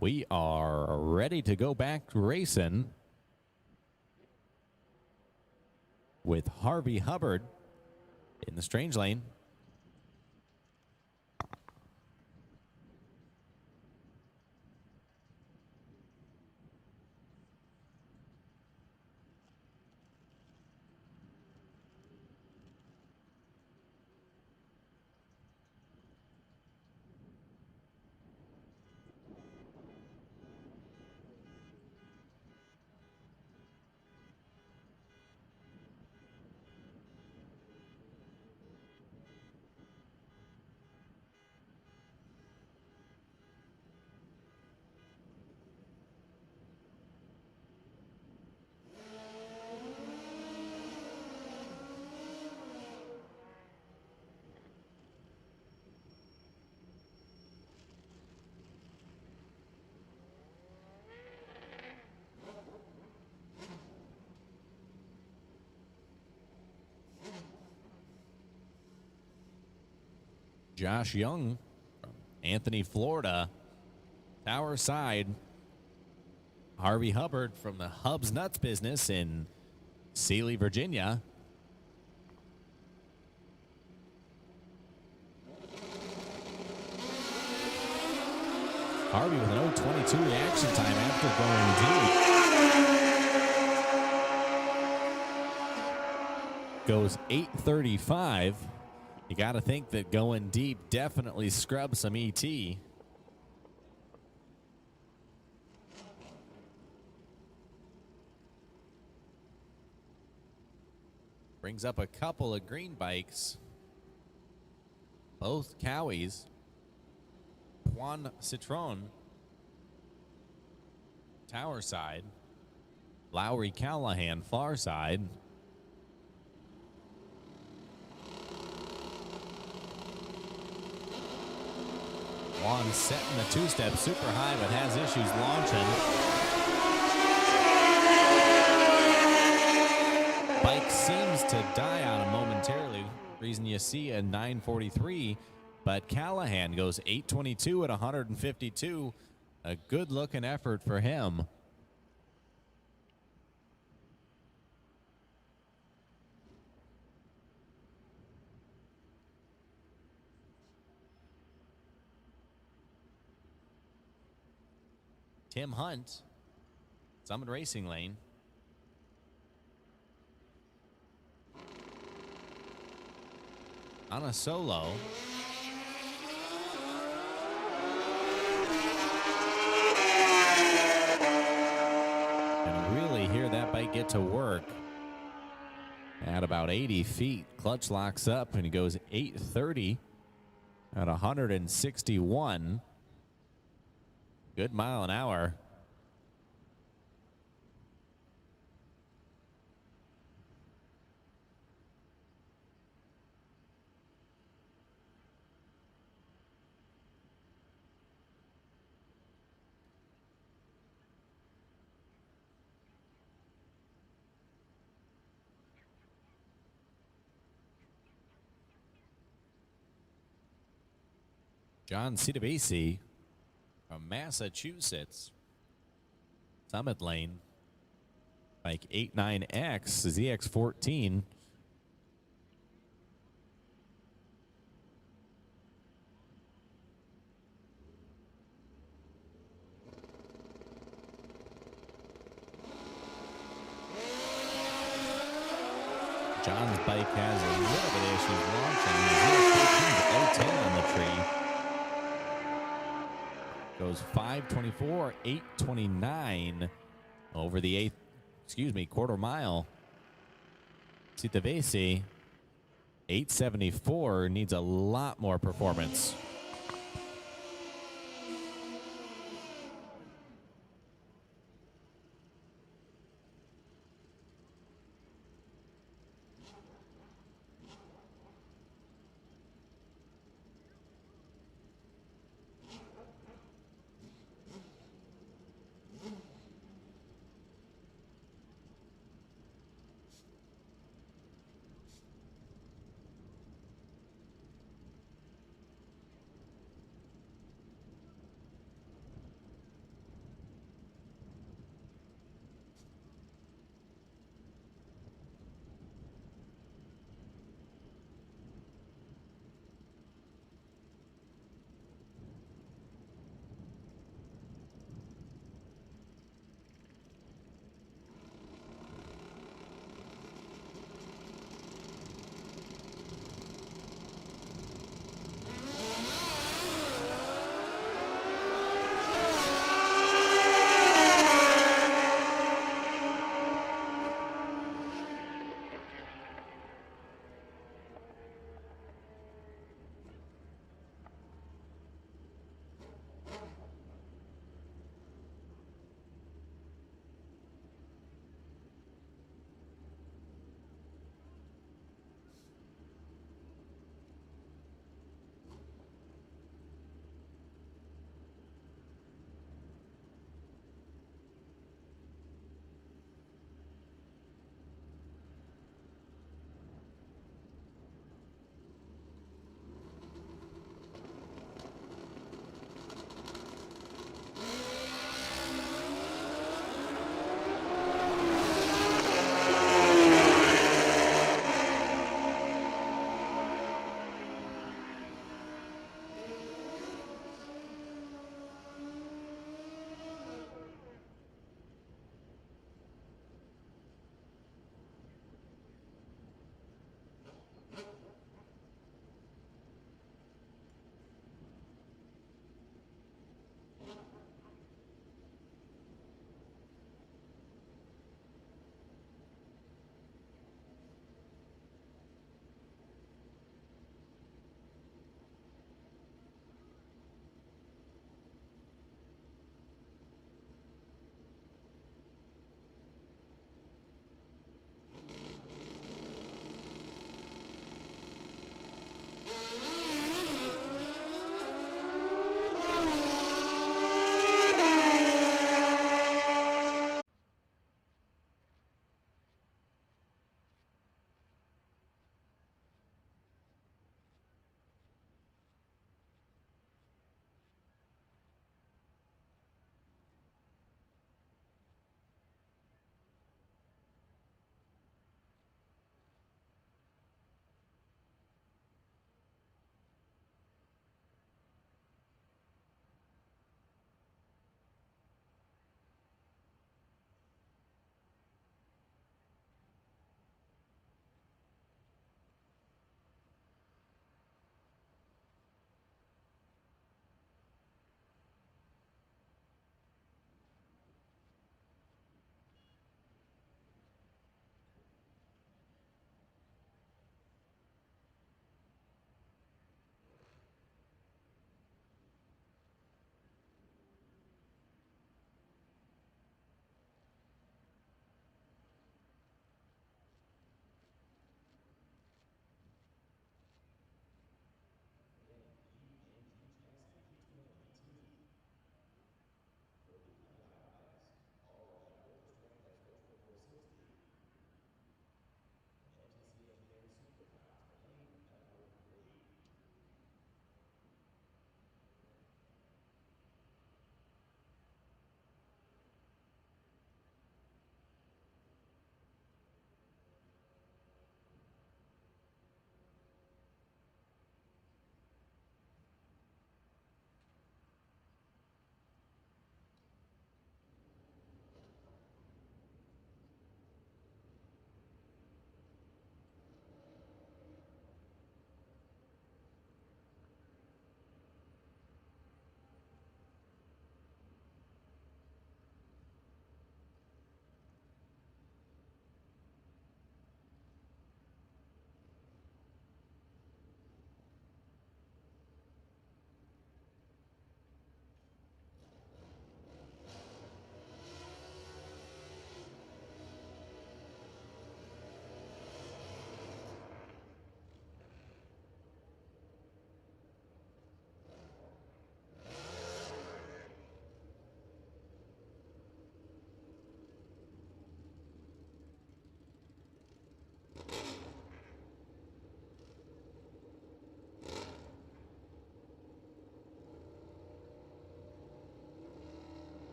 We are ready to go back racing with Harvey Hubbard in the strange lane. Josh Young from Anthony, Florida. Tower side. Harvey Hubbard from the Hubs Nuts business in Sealy, Virginia. Harvey with an 0.22 reaction time after going deep. Goes 8:35. You got to think that going deep definitely scrubs some ET. Brings up a couple of green bikes. Both Cowies. Juan Citron, tower side. Lowry Callahan, far side. Juan setting the two-step super high, but has issues launching. Bike seems to die on him momentarily. Reason you see a 943. But Callahan goes 8:22 at 152. A good-looking effort for him. Tim Hunt, Summit Racing Lane. On a solo. Hear that bike get to work at about 80 feet. Clutch locks up and he goes 8:30 at 161. Good mile an hour. John Citabasi from Massachusetts. Summit Lane. Bike 89X, ZX14. John's bike has a little bit of issues launching. 010 on the tree. Goes 5:24, 8:29 over the quarter mile. Citabasi, 8:74, needs a lot more performance.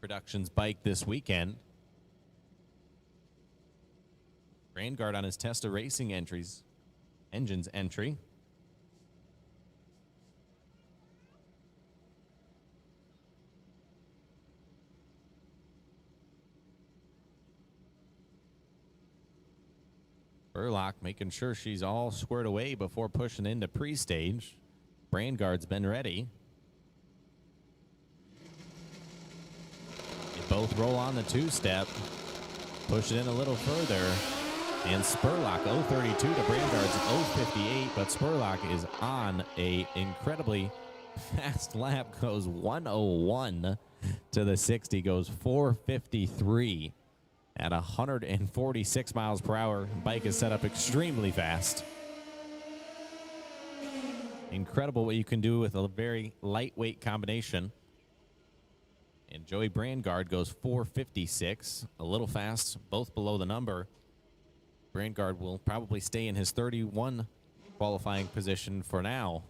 Productions bike this weekend. Brandguard on his Testa Racing engines entry. Burlock making sure she's all squared away before pushing into pre-stage. Brandguard's been ready. They both roll on the two-step. Push it in a little further. And Spurlock 0.32 to Brandguard's 0.58. But Spurlock is on a incredibly fast lap. Goes 101 to the 60. Goes 4.53. At 146 miles per hour. Bike is set up extremely fast. Incredible what you can do with a very lightweight combination. And Joey Brandguard goes 4.56. A little fast, both below the number. Brandguard will probably stay in his 31 qualifying position for now.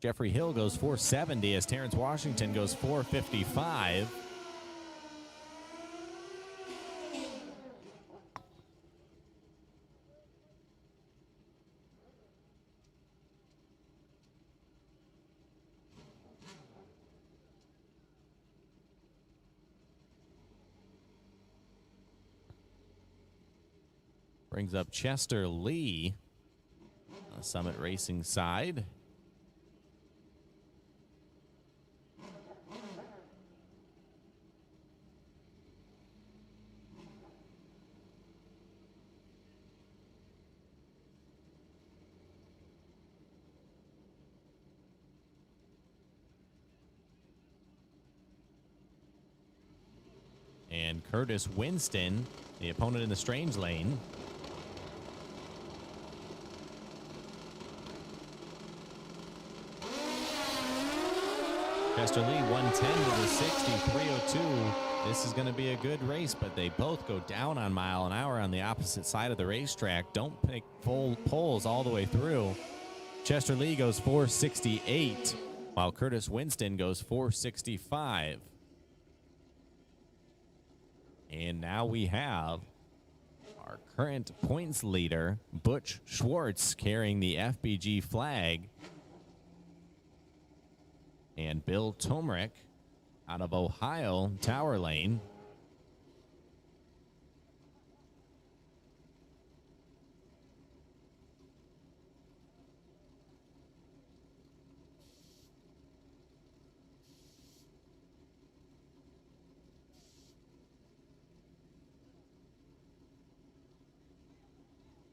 Jeffrey Hill goes 4.70 as Terrence Washington goes 4.55. Brings up Chester Lee on the Summit Racing side. And Curtis Winston, the opponent in the strange lane. Chester Lee 110 to the 60, 302. This is going to be a good race, but they both go down on mile an hour on the opposite side of the racetrack. Don't pick full poles all the way through. Chester Lee goes 468, while Curtis Winston goes 465. And now we have our current points leader, Butch Schwartz, carrying the FBG flag. And Bill Tomrick out of Ohio, Tower Lane.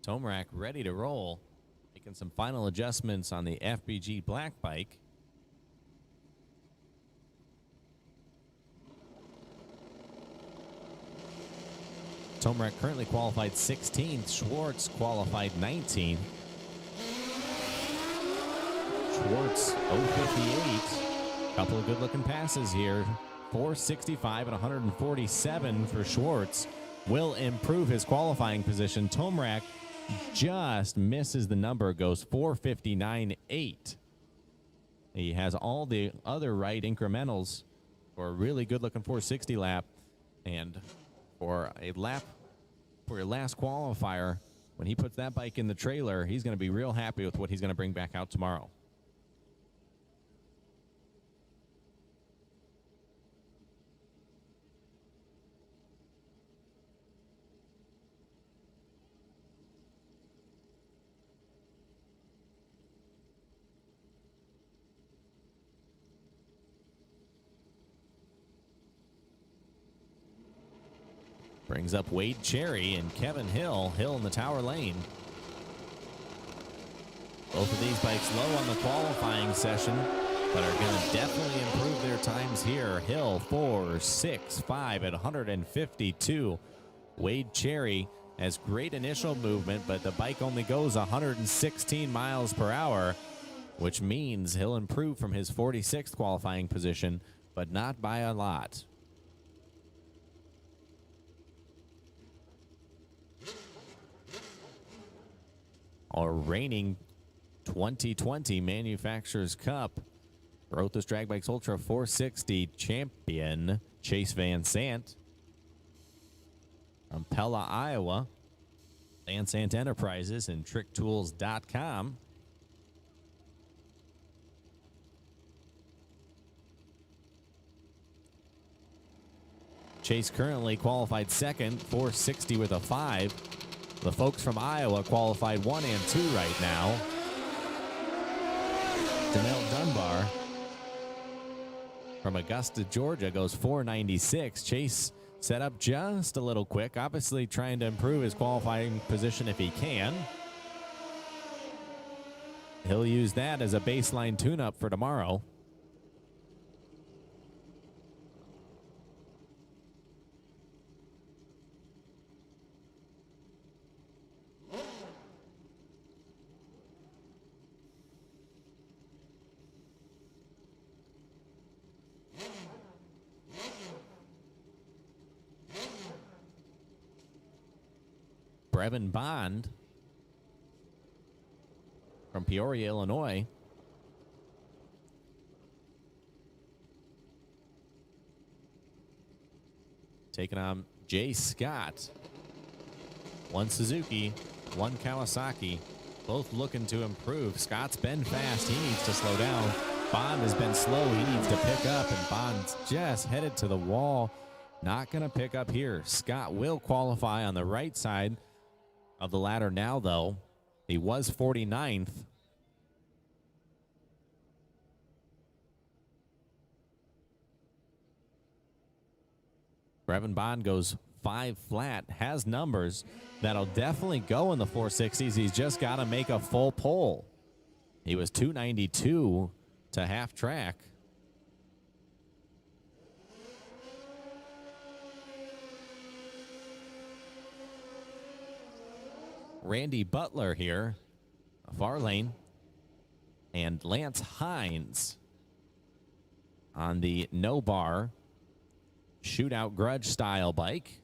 Tomrak ready to roll, making some final adjustments on the FBG black bike. Tomrak currently qualified 16th. Schwartz qualified 19th. Schwartz 0.58. Couple of good-looking passes here. 465 and 147 for Schwartz. Will improve his qualifying position. Tomrak just misses the number, goes 459.8. He has all the other right incrementals for a really good-looking 460 lap. And for a lap for your last qualifier, when he puts that bike in the trailer, he's going to be real happy with what he's going to bring back out tomorrow. Brings up Wade Cherry and Kevin Hill. Hill in the tower lane. Both of these bikes low on the qualifying session, but are going to definitely improve their times here. Hill 4.65 at 152. Wade Cherry has great initial movement, but the bike only goes 116 miles per hour, which means he'll improve from his 46th qualifying position, but not by a lot. Our reigning 2020 Manufacturers Cup Rothus Drag Bikes Ultra 460 champion Chase Van Sant from Pella, Iowa. Van Sant Enterprises and TrickTools.com. Chase currently qualified second, 460 with a 5. The folks from Iowa qualified 1 and 2 right now. Janelle Dunbar from Augusta, Georgia goes 496. Chase set up just a little quick, obviously trying to improve his qualifying position if he can. He'll use that as a baseline tune-up for tomorrow. Brevin Bond from Peoria, Illinois. Taking on Jay Scott. One Suzuki, one Kawasaki. Both looking to improve. Scott's been fast. He needs to slow down. Bond has been slow. He needs to pick up, and Bond's just headed to the wall. Not going to pick up here. Scott will qualify on the right side of the ladder now, though. He was 49th. Brevin Bond goes 5 flat, has numbers that'll definitely go in the 460s. He's just got to make a full pull. He was 292 to half track. Randy Butler here, far lane, and Lance Hines on the no bar shootout grudge style bike.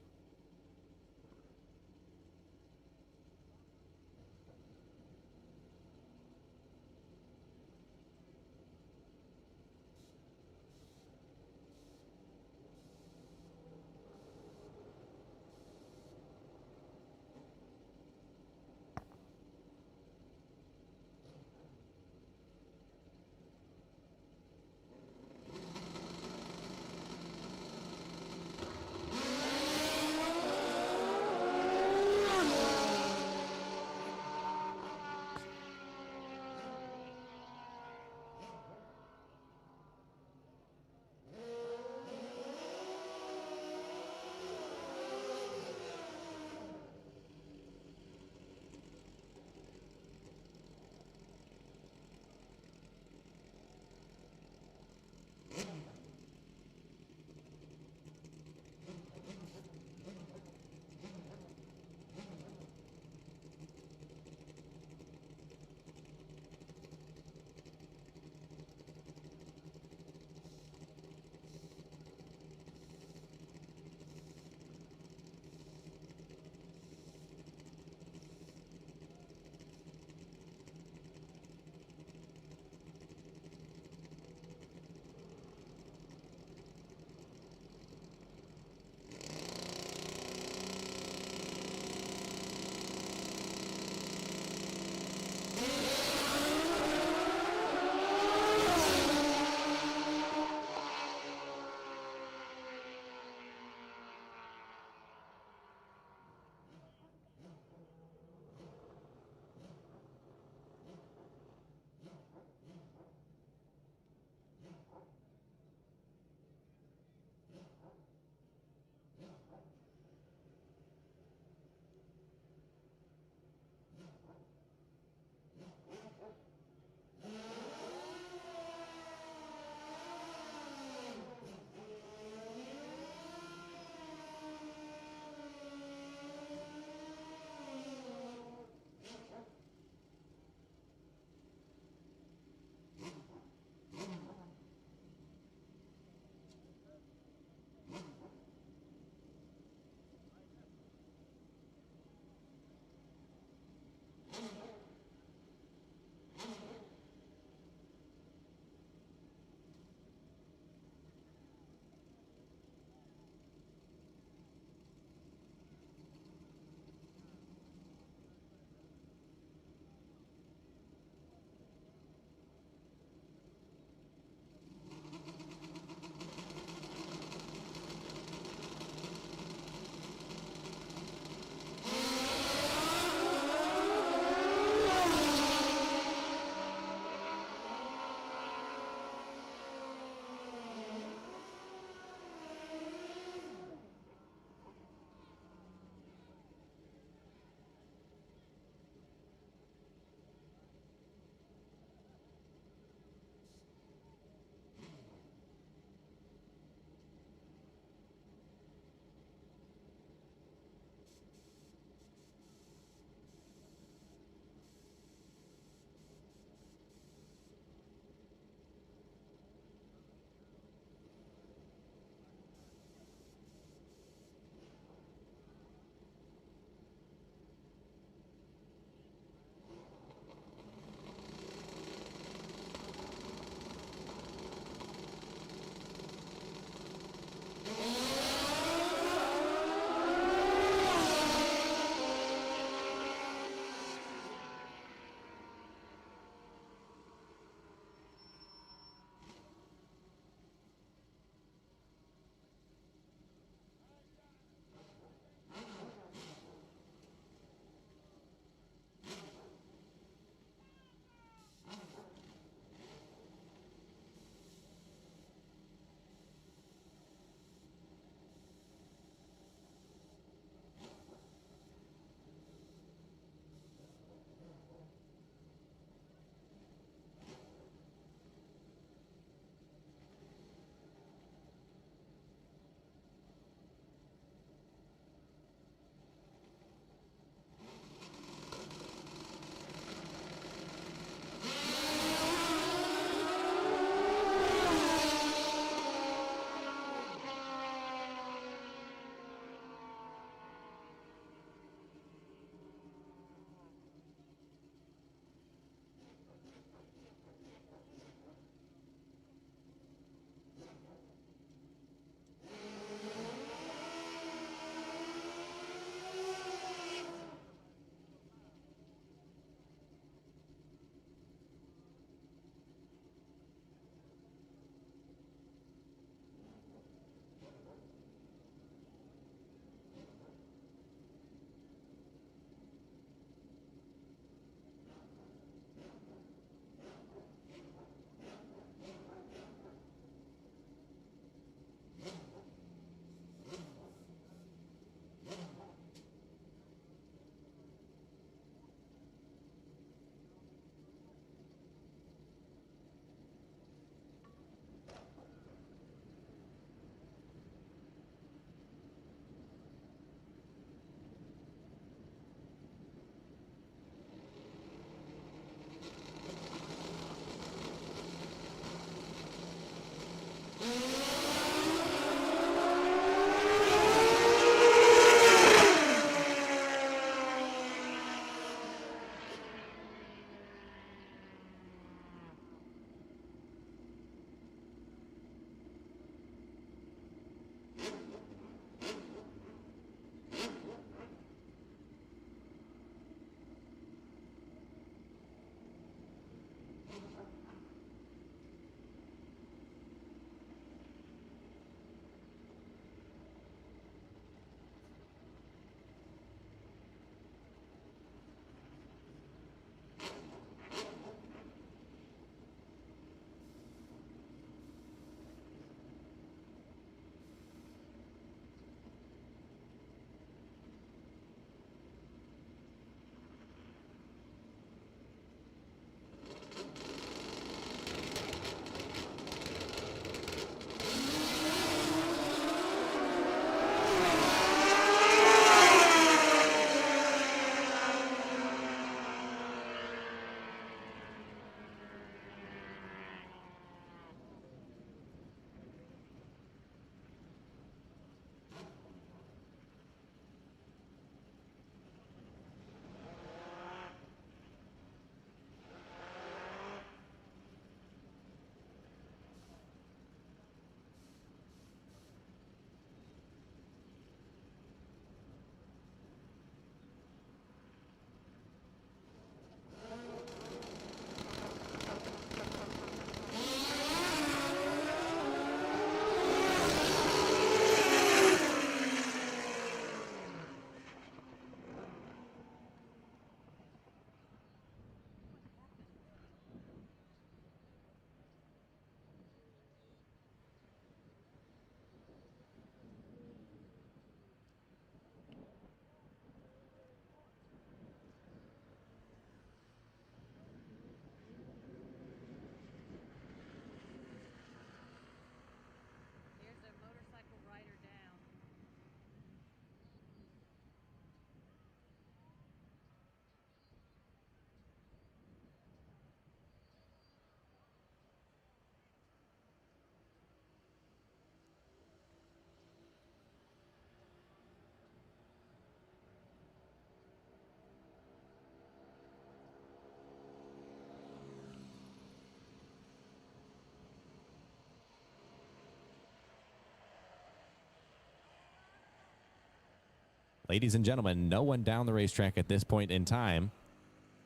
Ladies and gentlemen, no one down the racetrack at this point in time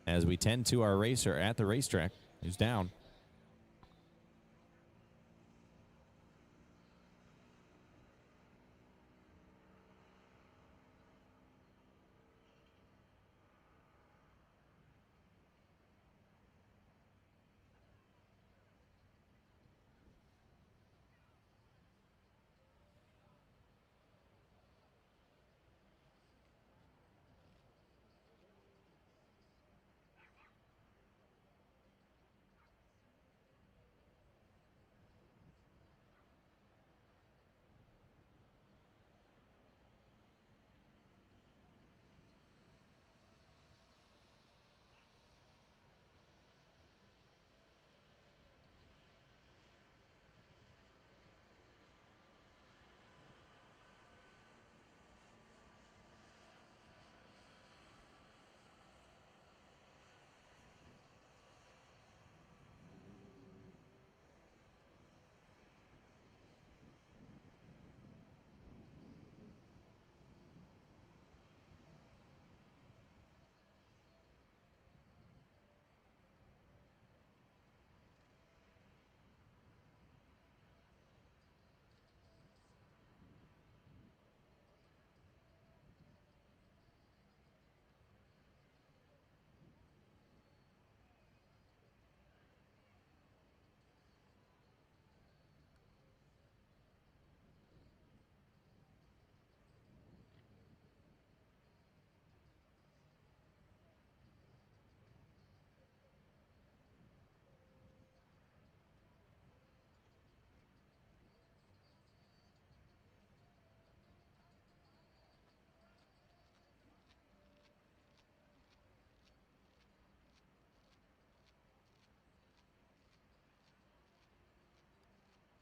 as we tend to our racer at the racetrack who's down.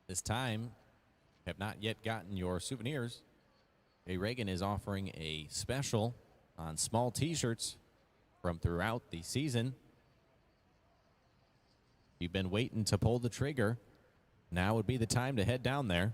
This time, have not yet gotten your souvenirs. Jay Reagan is offering a special on small t-shirts from throughout the season. You've been waiting to pull the trigger. Now would be the time to head down there.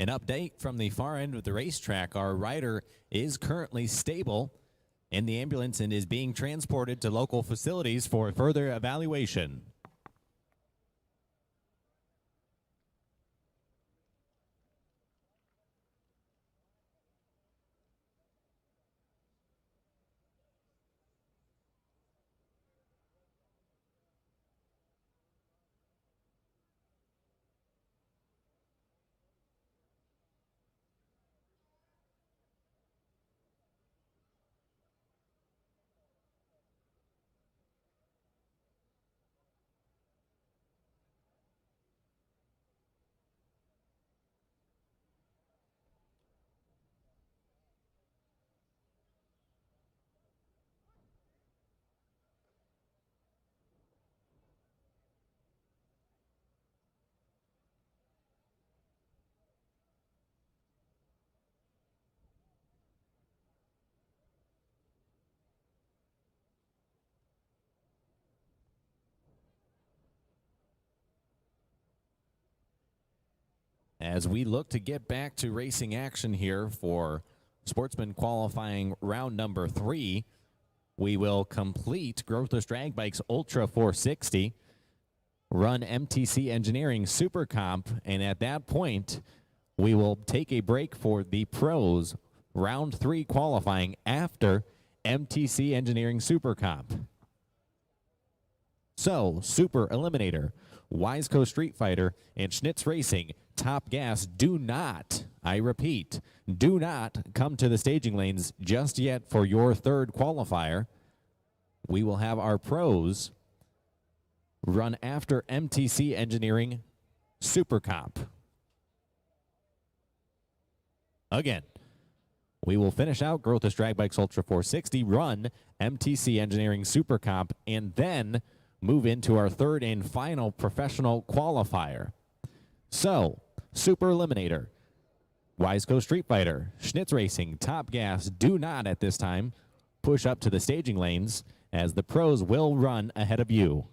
An update from the far end of the racetrack. Our rider is currently stable in the ambulance and is being transported to local facilities for further evaluation. As we look to get back to racing action here for Sportsman qualifying round number 3, we will complete Growthos Drag Bikes Ultra 460, run MTC Engineering Super Comp, and at that point, we will take a break for the pros round 3 qualifying after MTC Engineering Super Comp. So, Super Eliminator, Wiseco Street Fighter, and Schnitz Racing Top Gas do not, I repeat, do not come to the staging lanes just yet for your third qualifier. We will have our pros run after MTC Engineering Super Comp. Again, we will finish out Growthos Drag Bikes Ultra 460, run MTC Engineering Super Comp, and then move into our third and final professional qualifier. So, Super Eliminator, Wiseco Street Fighter, Schnitz Racing, Top Gas do not at this time push up to the staging lanes, as the pros will run ahead of you.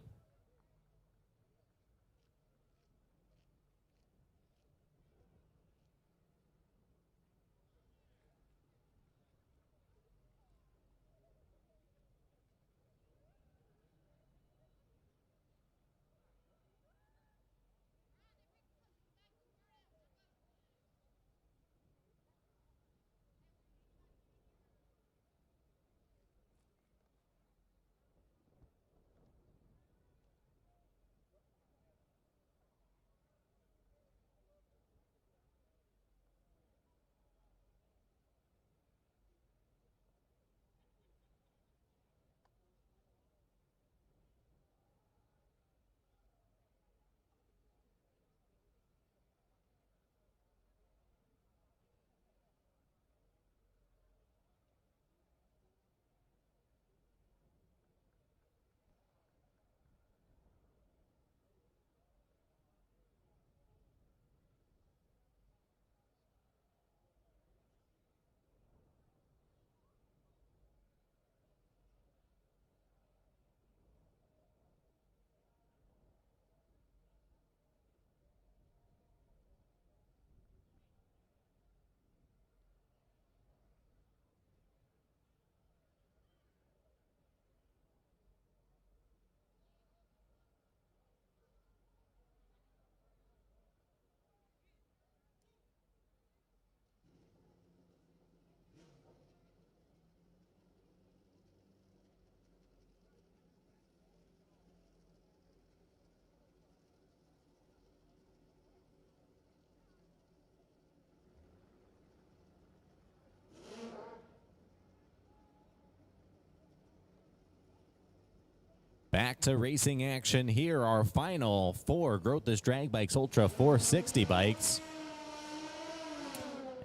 Back to racing action here. Our final 4 Growthos Drag Bikes Ultra 460 bikes.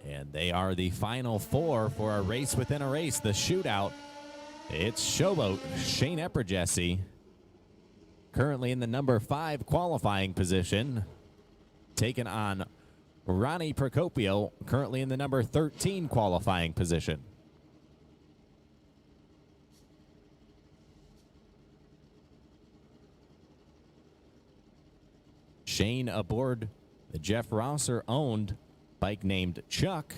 And they are the final 4 for a race within a race, the shootout. It's Showboat Shane Epperjesse, currently in the number 5 qualifying position, taking on Ronnie Procopio, currently in the number 13 qualifying position. Shane aboard the Jeff Rosser-owned bike named Chuck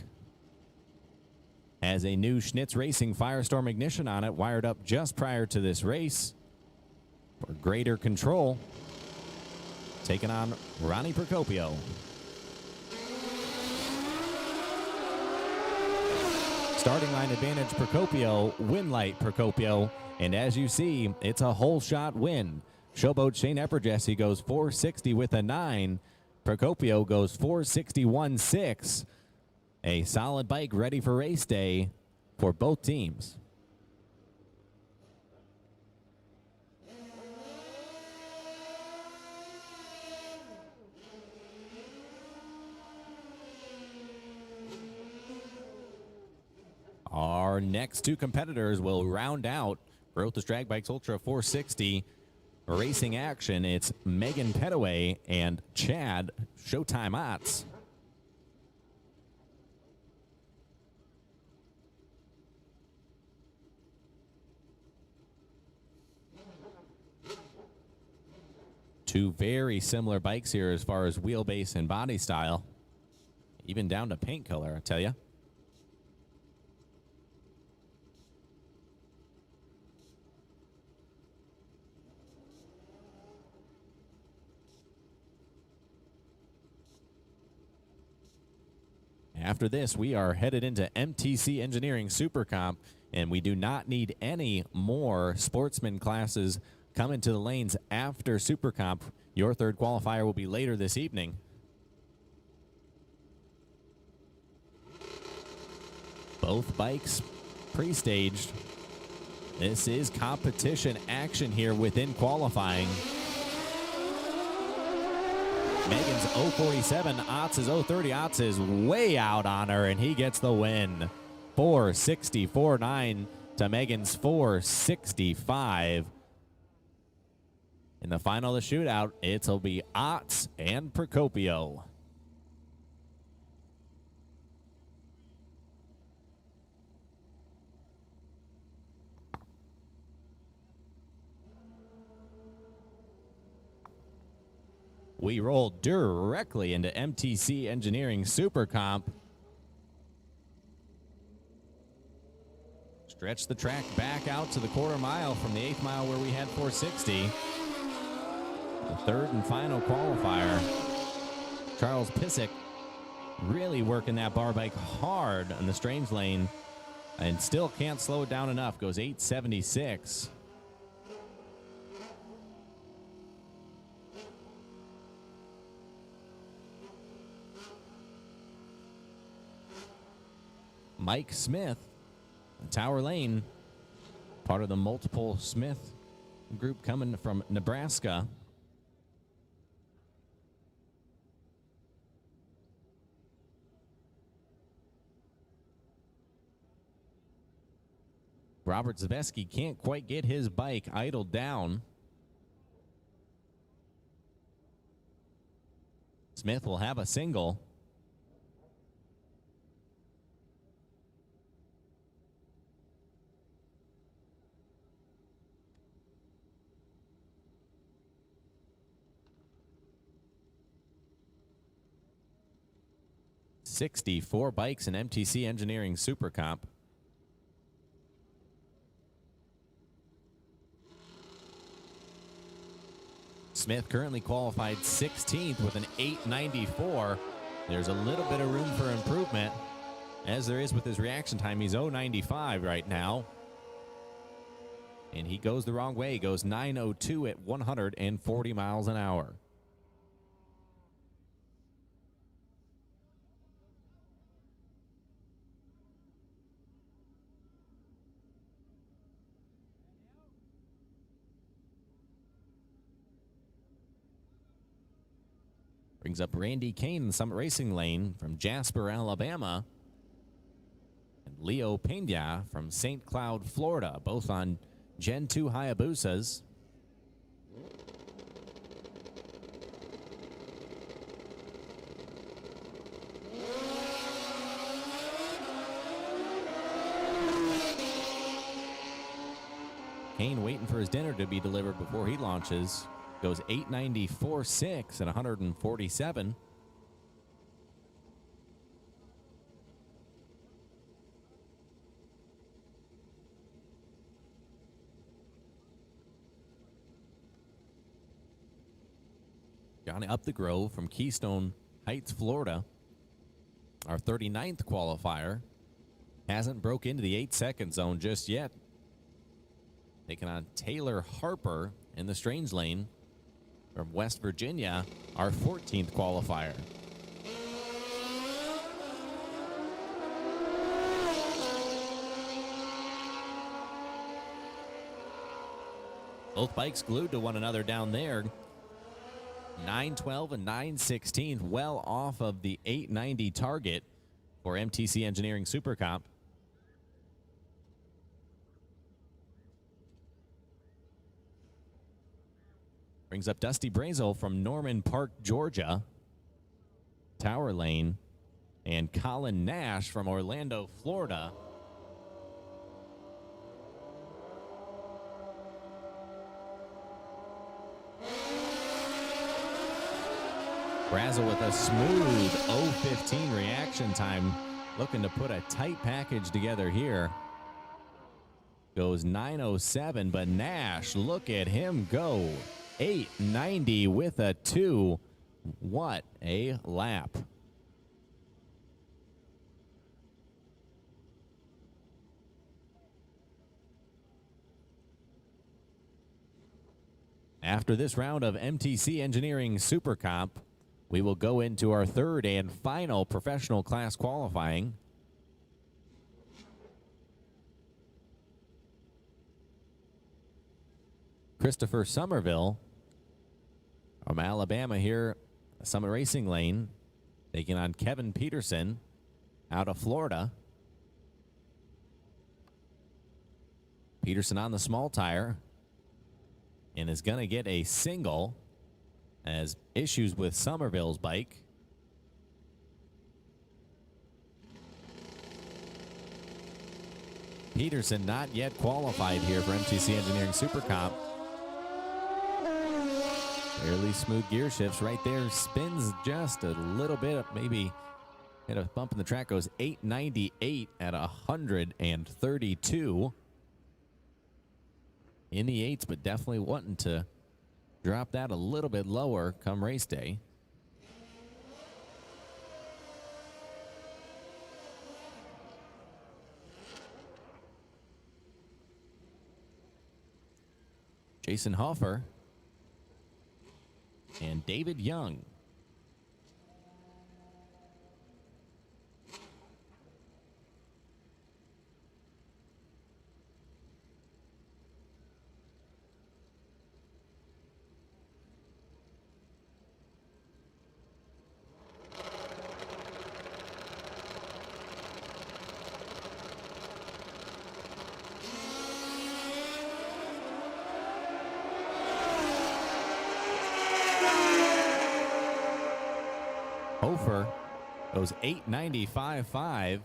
has a new Schnitz Racing Firestorm ignition on it, wired up just prior to this race for greater control. Taking on Ronnie Procopio. Starting line advantage Procopio, win light Procopio, and as you see, it's a whole shot win. Showboat Shane Epperjesse goes 460 with a 9. Procopio goes 461.6. A solid bike ready for race day for both teams. Our next two competitors will round out Groth's Drag Bikes Ultra 460 racing action. It's Megan Petaway and Chad Showtime Otts. Two very similar bikes here as far as wheelbase and body style, even down to paint color, I tell you. After this, we are headed into MTC Engineering Super Comp, and we do not need any more Sportsman classes coming to the lanes after Super Comp. Your third qualifier will be later this evening. Both bikes pre-staged. This is competition action here within qualifying. Megan's 047, Otts' 030. Otts is way out on her, and he gets the win. 464.9 to Megan's 465. In the final of the shootout, it'll be Otts and Procopio. We roll directly into MTC Engineering Super Comp. Stretch the track back out to the quarter mile from the 8th mile where we had 460. The third and final qualifier. Charles Pissick really working that bar bike hard on the strange lane and still can't slow it down enough. Goes 876. Mike Smith, Tower Lane, part of the multiple Smith group coming from Nebraska. Robert Zabeski can't quite get his bike idled down. Smith will have a single. $64 bikes in MTC Engineering Super Comp. Smith currently qualified 16th with an 894. There's a little bit of room for improvement, as there is with his reaction time. He's 095 right now. And he goes the wrong way. He goes 902 at 140 miles an hour. Brings up Randy Kane in the Summit Racing Lane from Jasper, Alabama. And Leo Pena from St. Cloud, Florida, both on Gen 2 Hayabusas. Kane waiting for his dinner to be delivered before he launches. Goes 894.6 at 147. Johnny Up the Grove from Keystone Heights, Florida. Our 39th qualifier. Hasn't broke into the 8-second zone just yet. Taking on Taylor Harper in the Strange Lane from West Virginia, our 14th qualifier. Both bikes glued to one another down there. 912 and 916, well off of the 890 target for MTC Engineering Super Comp. Brings up Dusty Brazel from Norman Park, Georgia. Tower Lane. And Colin Nash from Orlando, Florida. Brazel with a smooth 0:15 reaction time. Looking to put a tight package together here. Goes 9:07, but Nash, look at him go. 8:90 with a 2. What a lap. After this round of MTC Engineering Super Comp, we will go into our third and final professional class qualifying. Christopher Somerville from Alabama here, Summit Racing Lane, taking on Kevin Peterson out of Florida. Peterson on the small tire and is going to get a single. As issues with Somerville's bike. Peterson not yet qualified here for MTC Engineering Super Comp. Fairly smooth gear shifts right there. Spins just a little bit, maybe hit a bump in the track. Goes 898 at 132 in the 8s, but definitely wanting to drop that a little bit lower come race day. Jason Hoffer and David Young. Hofer goes 895.5.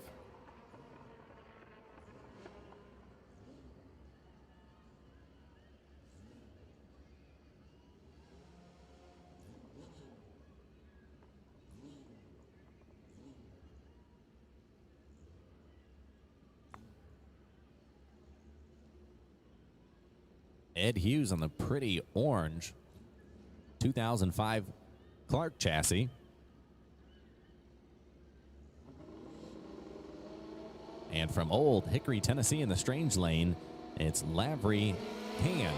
Ed Hughes on the pretty orange 2005 Clark chassis. And from Old Hickory, Tennessee in the Strange Lane, it's Lavery Hand.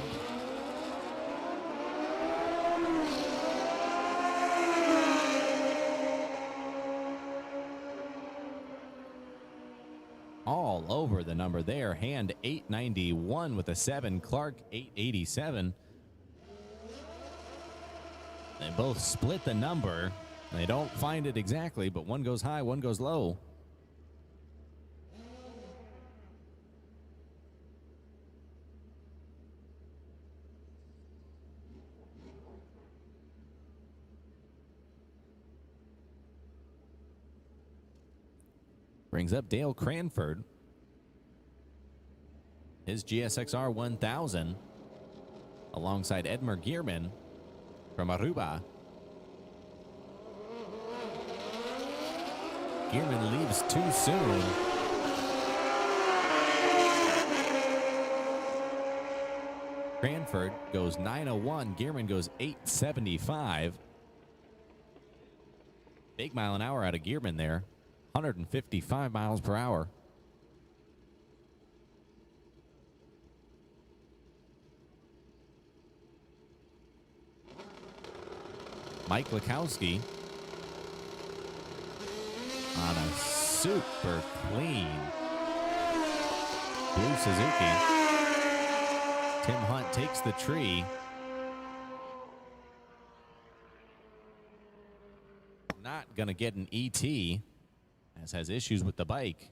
All over the number there. Hand 891 with a 7. Clark 887. They both split the number. They don't find it exactly, but one goes high, one goes low. Brings up Dale Cranford. His GSXR 1000 alongside Edmer Gearman from Aruba. Gearman leaves too soon. Cranford goes 901. Gearman goes 875. Big mile an hour out of Gearman there. 155 miles per hour. Mike Lukowski on a super clean blue Suzuki. Tim Hunt takes the tree. Not going to get an ET, as has issues with the bike.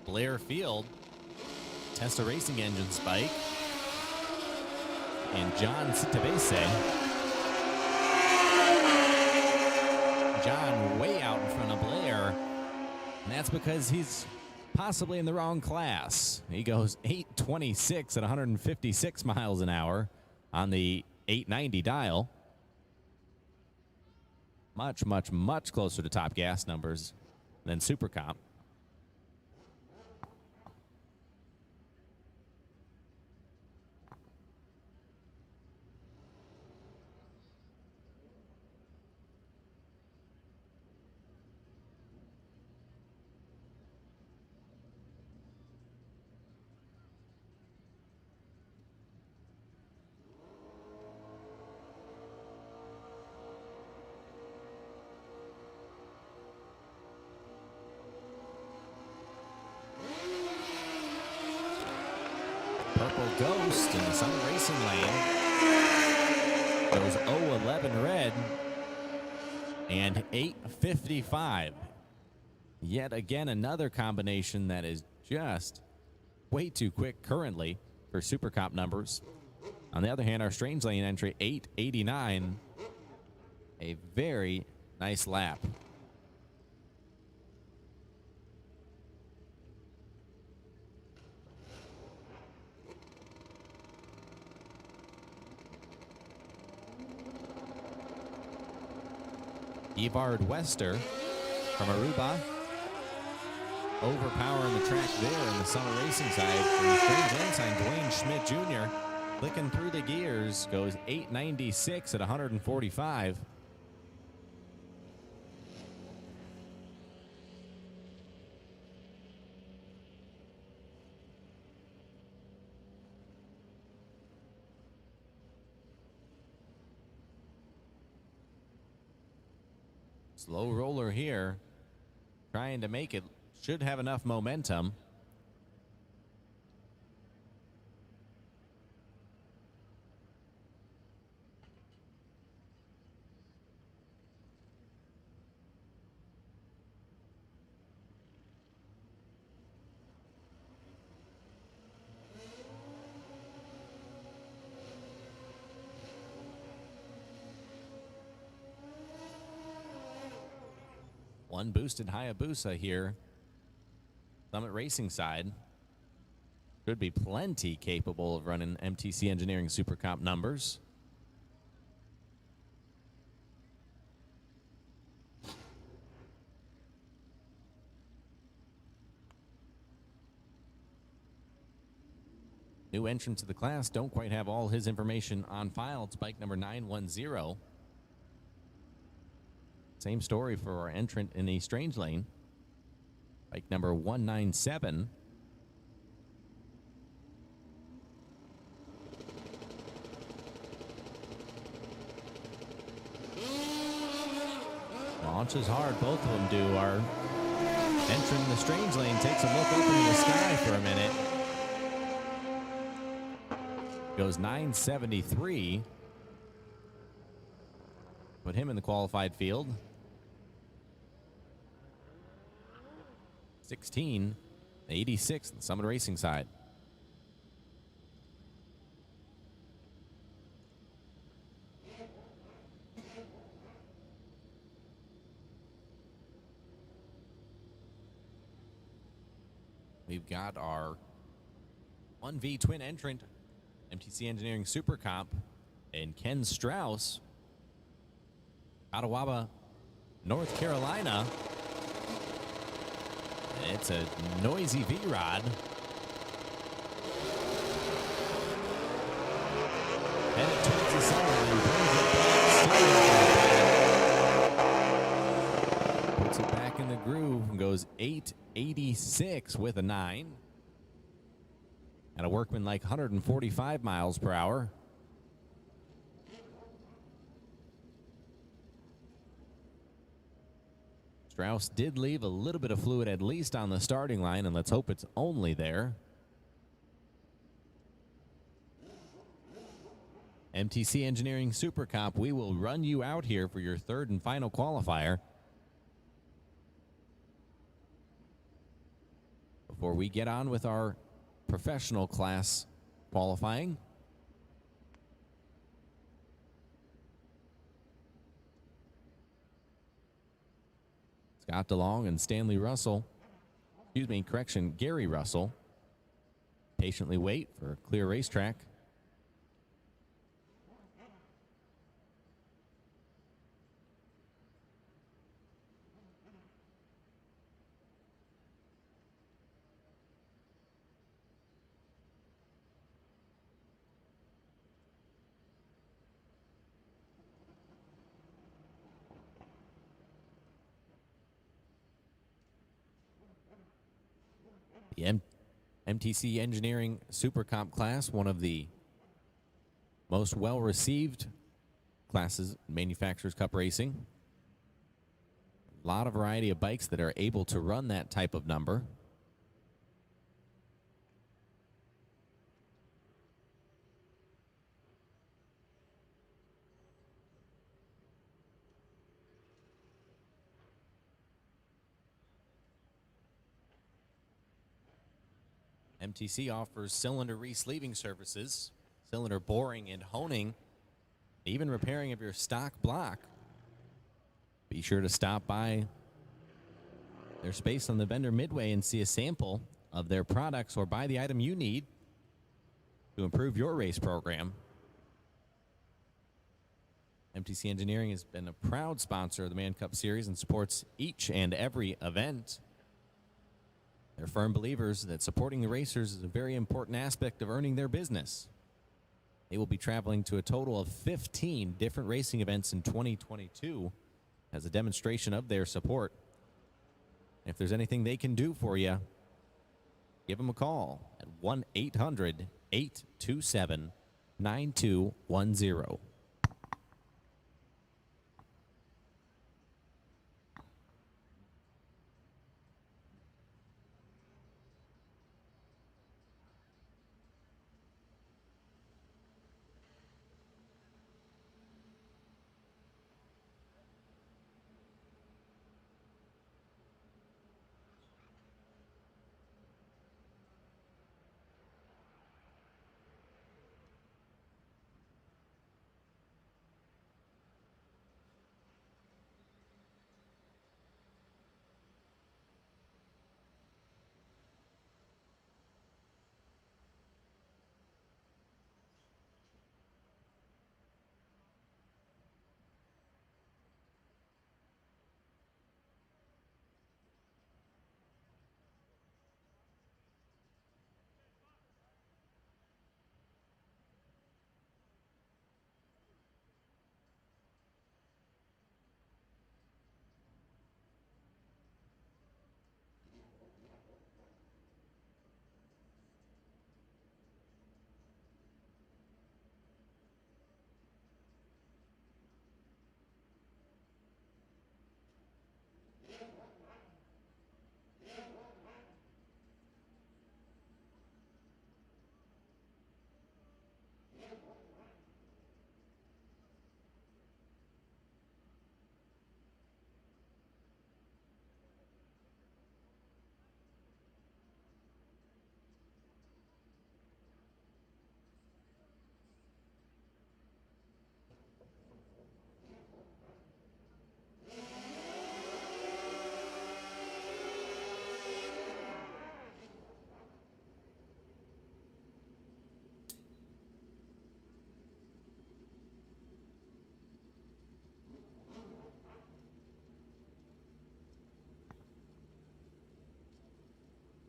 Blair Field, Testa Racing Engine spike, and John Citabese. John way out in front of Blair, and that's because he's possibly in the wrong class. He goes 826 at 156 miles an hour on the 890 dial. Much, much, much closer to top gas numbers than Super Comp. Purple Ghost in the Summer Racing lane. Goes 011 red and 855. Yet again, another combination that is just way too quick currently for Super Comp numbers. On the other hand, our Strange Lane entry, 889. A very nice lap. Evard Wester from Aruba. Overpowering the track there in the Summer Racing side. From the Strange Lane sign, Dwayne Schmidt Jr. clicking through the gears. Goes 896 at 145. Slow roller here, trying to make it. Should have enough momentum. One boosted Hayabusa here. Summit Racing side. Should be plenty capable of running MTC Engineering Super Comp numbers. New entrant to the class. Don't quite have all his information on file. It's bike number 910. Same story for our entrant in the Strange Lane. Bike number 197. Launches hard, both of them do. Our entrant in the Strange Lane takes a look up into the sky for a minute. Goes 973. Put him in the qualified field. 16, 86 on the Summit Racing side. We've got our 1V twin entrant, MTC Engineering Super Comp, and Ken Strauss, Ottawa, North Carolina. It's a noisy V-Rod. Headed towards the center and brings it back. Puts it back in the groove and goes 886 with a 9. At a workman like 145 miles per hour. Strauss did leave a little bit of fluid at least on the starting line, and let's hope it's only there. MTC Engineering Super Comp, we will run you out here for your third and final qualifier. Before we get on with our professional class qualifying. Scott DeLong and Stanley Russell, Gary Russell, patiently wait for a clear racetrack. The MTC Engineering Super Comp class, one of the most well-received classes in Manufacturers Cup racing. A lot of variety of bikes that are able to run that type of number. MTC offers cylinder re-sleeving services, cylinder boring and honing, even repairing of your stock block. Be sure to stop by their space on the vendor midway and see a sample of their products or buy the item you need to improve your race program. MTC Engineering has been a proud sponsor of the ManCup Series and supports each and every event. They're firm believers that supporting the racers is a very important aspect of earning their business. They will be traveling to a total of 15 different racing events in 2022 as a demonstration of their support. If there's anything they can do for you, give them a call at 1-800-827-9210.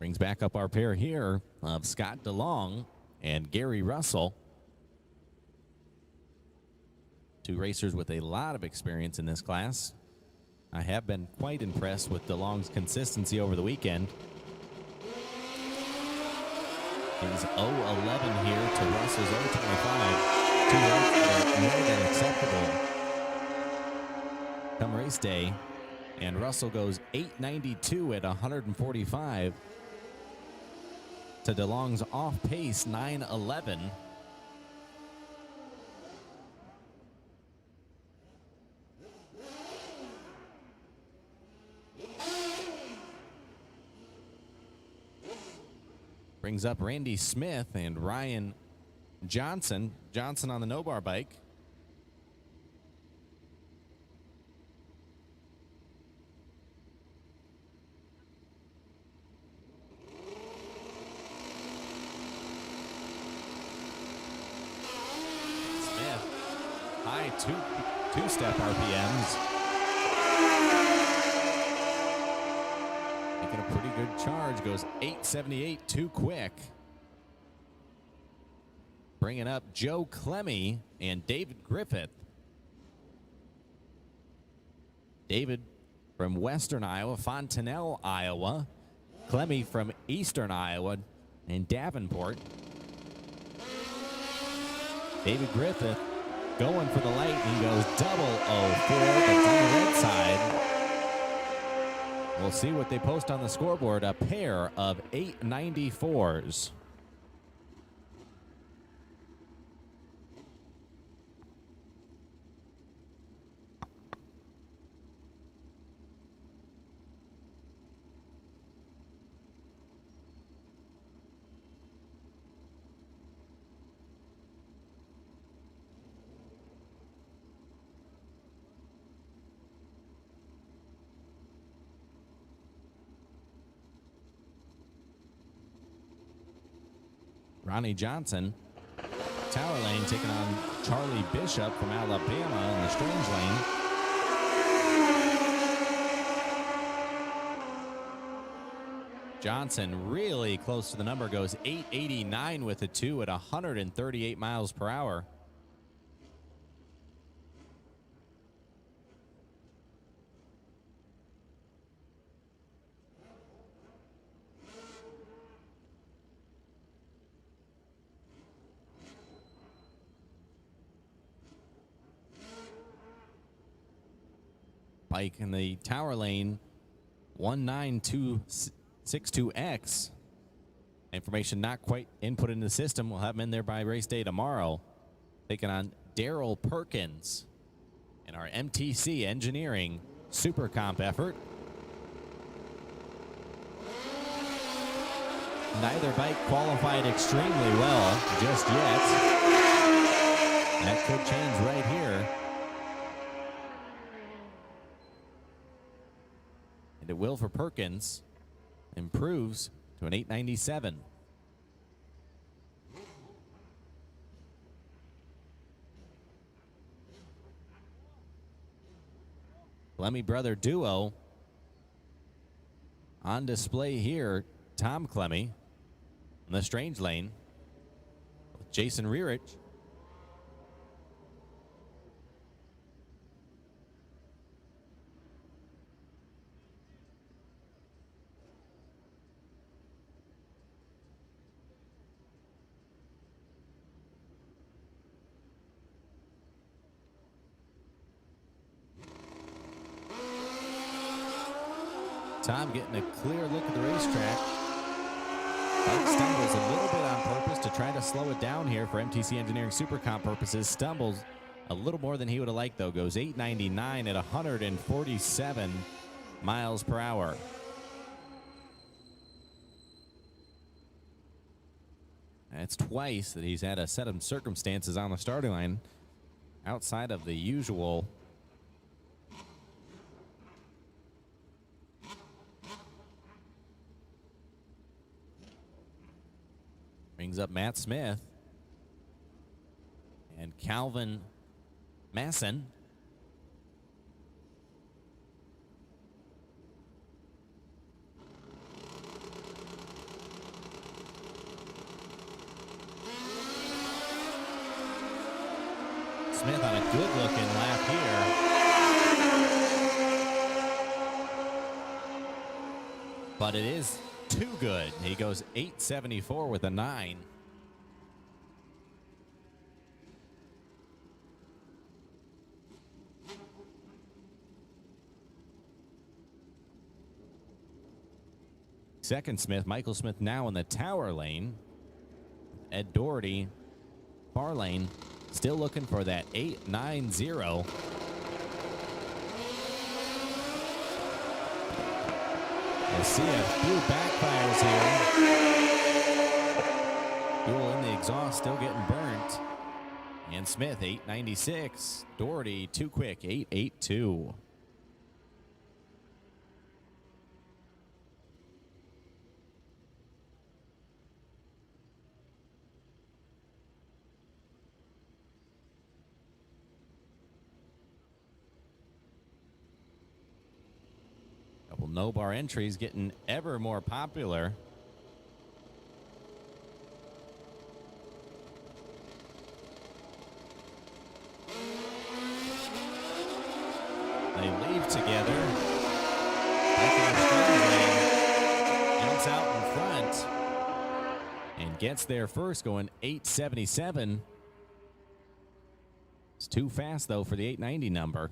Brings back up our pair here of Scott DeLong and Gary Russell. Two racers with a lot of experience in this class. I have been quite impressed with DeLong's consistency over the weekend. He's 0-11 here to Russell's 0-25. Two laps that are more than acceptable come race day. And Russell goes 8.92 at 145 to DeLong's off-pace 9.11. Brings up Randy Smith and Ryan Johnson. Johnson on the no-bar bike. Smith, high two-step RPMs. Making a pretty good charge, goes 8.78, too quick. Bringing up Joe Clemmy and David Griffith. David from Western Iowa, Fontanelle, Iowa. Clemmy from Eastern Iowa and Davenport. David Griffith going for the light, and he goes 004, but on the red side. We'll see what they post on the scoreboard, a pair of 894s. Ronnie Johnson, Tower Lane, taking on Charlie Bishop from Alabama in the Strange Lane. Johnson really close to the number, goes 8.89 with a 2 at 138 miles per hour. Bike in the Tower Lane, 19262X. Information not quite input in the system. We'll have them in there by race day tomorrow. Taking on Daryl Perkins in our MTC Engineering Super Comp effort. Neither bike qualified extremely well just yet. That could change right here. And it will for Perkins. Improves to an 897. Lemmy brother duo on display here. Tom Clemmy in the Strange Lane with Jason Rearich. Tom getting a clear look at the racetrack. Bike stumbles a little bit on purpose to try to slow it down here for MTC Engineering Super Comp purposes. Stumbles a little more than he would have liked, though. Goes 899 at 147 miles per hour. That's twice that he's had a set of circumstances on the starting line outside of the usual. Brings up Matt Smith and Calvin Masson. but it is too good. He goes 874 with a 9. Second Smith, Michael Smith now in the tower lane. Ed Doherty, far lane, still looking for that 890. We'll see a few backfires here. Fuel in the exhaust, still getting burnt. And Smith, 896. Doherty, too quick, 882. Couple no-bar entries getting ever more popular. They leave together. Jumps out in front and gets there first, going 877. It's too fast, though, for the 890 number.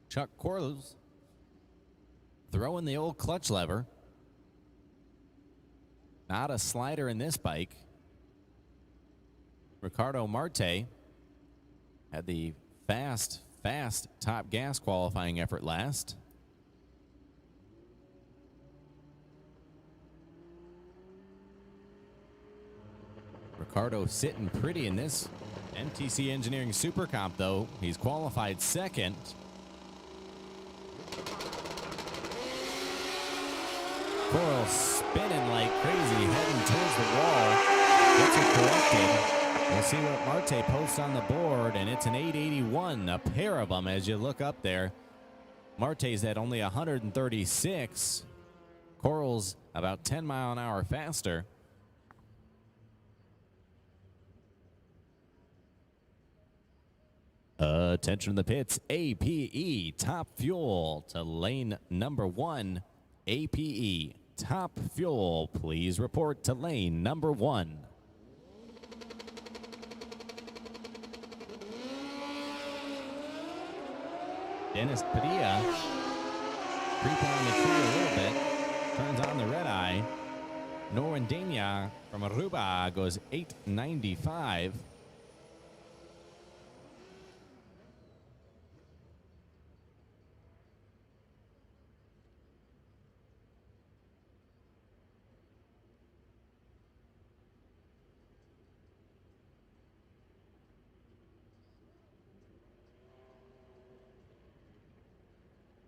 Chuck Corliss throwing the old clutch lever. Not a slider in this bike. Ricardo Marte had the fast top gas qualifying effort last. Ricardo sitting pretty in this MTC Engineering Super Comp, though. He's qualified second. Coral spinning like crazy, heading towards the wall. Gets it corrected. We'll see what Marte posts on the board, and it's an 881. A pair of them as you look up there. Marte's at only 136. Coral's about 10 mile an hour faster. Attention to the pits. APE Top Fuel to lane number 1. APE Top Fuel, please report to lane number 1. Dennis Padilla creeping on the tree a little bit, turns on the red eye. Norandenia from Aruba goes 895.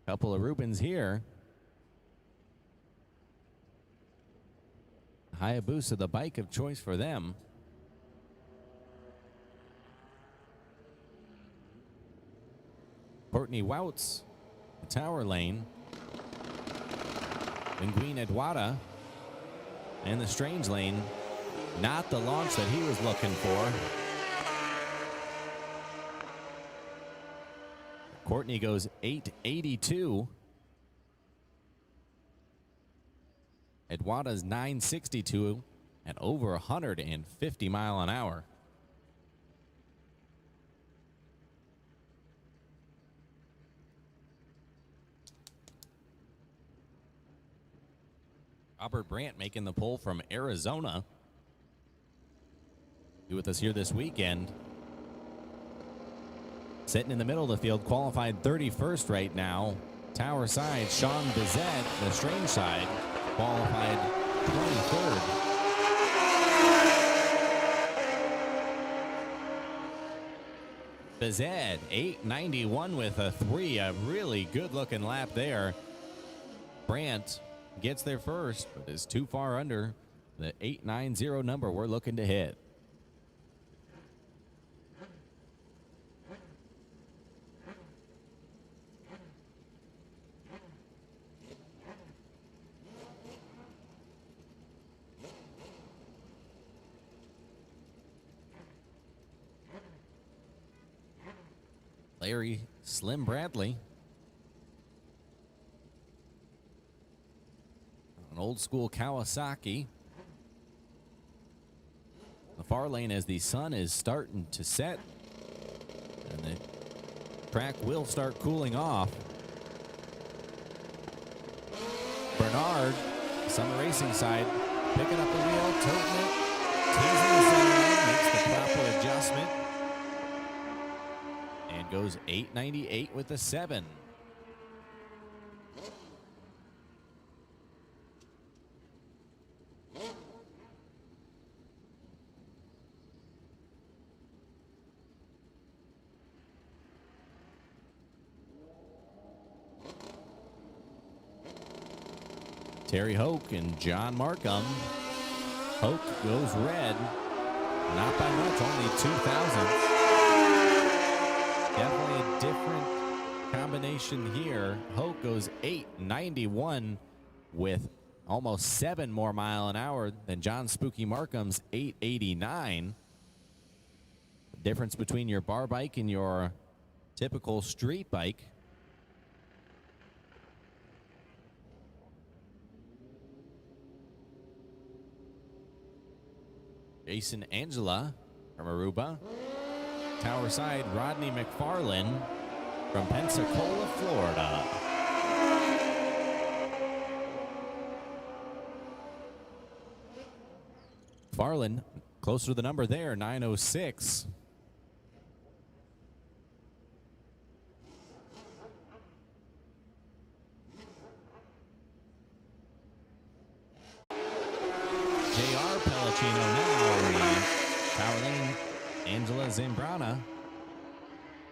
Couple of Rubens here. Hayabusa, the bike of choice for them. Courtney Woutz, the tower lane. Linguine Eduarda in the strange lane. Not the launch that he was looking for. Courtney goes 882. Eduarda's 962 at over 150 mile an hour. Robert Brandt making the pull from Arizona. Be with us here this weekend. Sitting in the middle of the field, qualified 31st right now. Tower side, Sean Bizet, the strange side, qualified 23rd. Bizet, 891 with a 3. A really good-looking lap there. Brandt gets there first, but is too far under the 890 number we're looking to hit. Larry Slim Bradley. An old school Kawasaki. The far lane as the sun is starting to set. And the track will start cooling off. Bernard, Summer Racing side, picking up the wheel, tilting it, teasing the center line, makes the proper adjustment. And goes 898 with a 7. Terry Hoke and John Markham. Hoke goes red. Not by much, only 2 thousandths. Definitely a different combination here. Hoke goes 891 with almost 7 more mile an hour than John Spooky Markham's 889. The difference between your bar bike and your typical street bike. Jason Angela from Aruba. Tower side, Rodney McFarlane from Pensacola, Florida. McFarlane closer to the number there, 906. J.R. Pellicino now in the power lane. Angela Zambrana.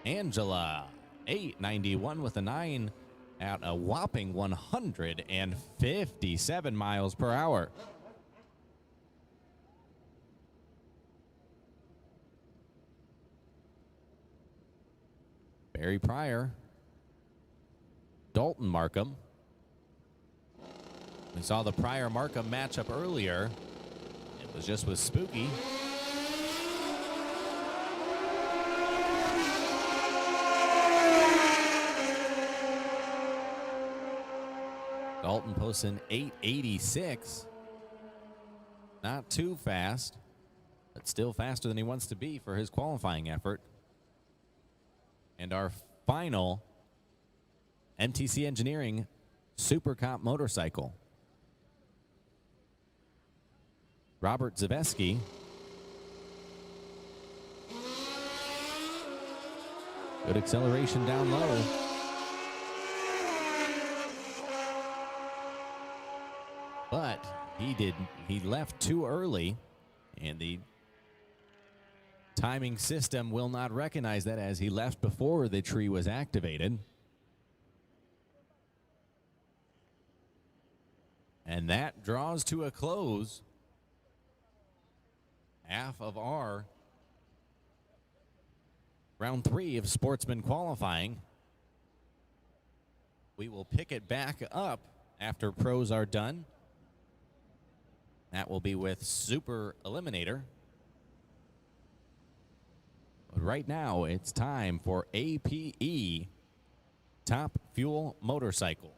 Angela, 891 with a 9 at a whopping 157 miles per hour. Barry Pryor. Dalton Markham. We saw the Pryor Markham matchup earlier. It was just with Spooky. Dalton posts an 886. Not too fast, but still faster than he wants to be for his qualifying effort. And our final MTC Engineering Super Comp motorcycle. Robert Zaveski. Good acceleration down low. But he left too early, and the timing system will not recognize that as he left before the tree was activated. And that draws to a close half of our round 3 of Sportsman qualifying. We will pick it back up after pros are done. That will be with Super Eliminator. But right now, it's time for APE Top Fuel Motorcycle.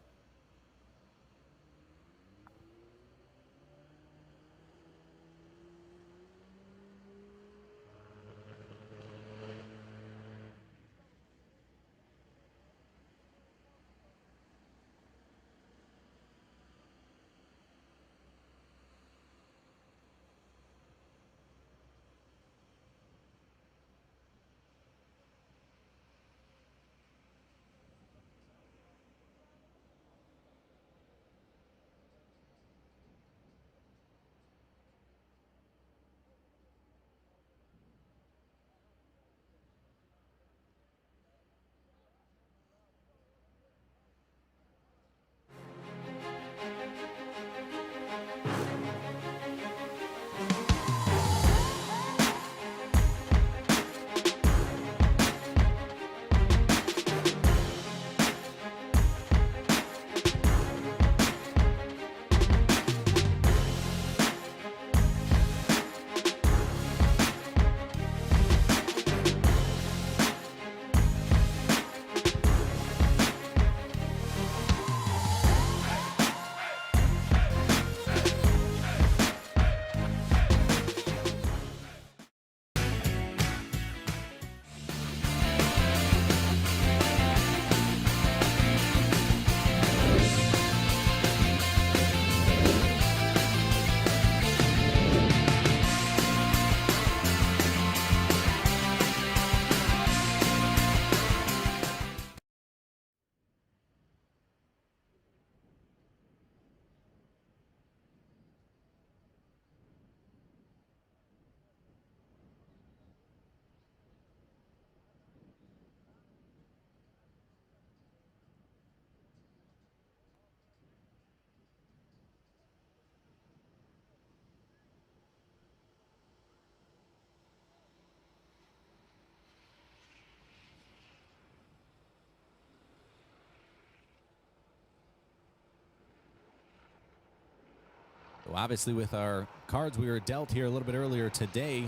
obviously with our cards we were dealt here a little bit earlier today,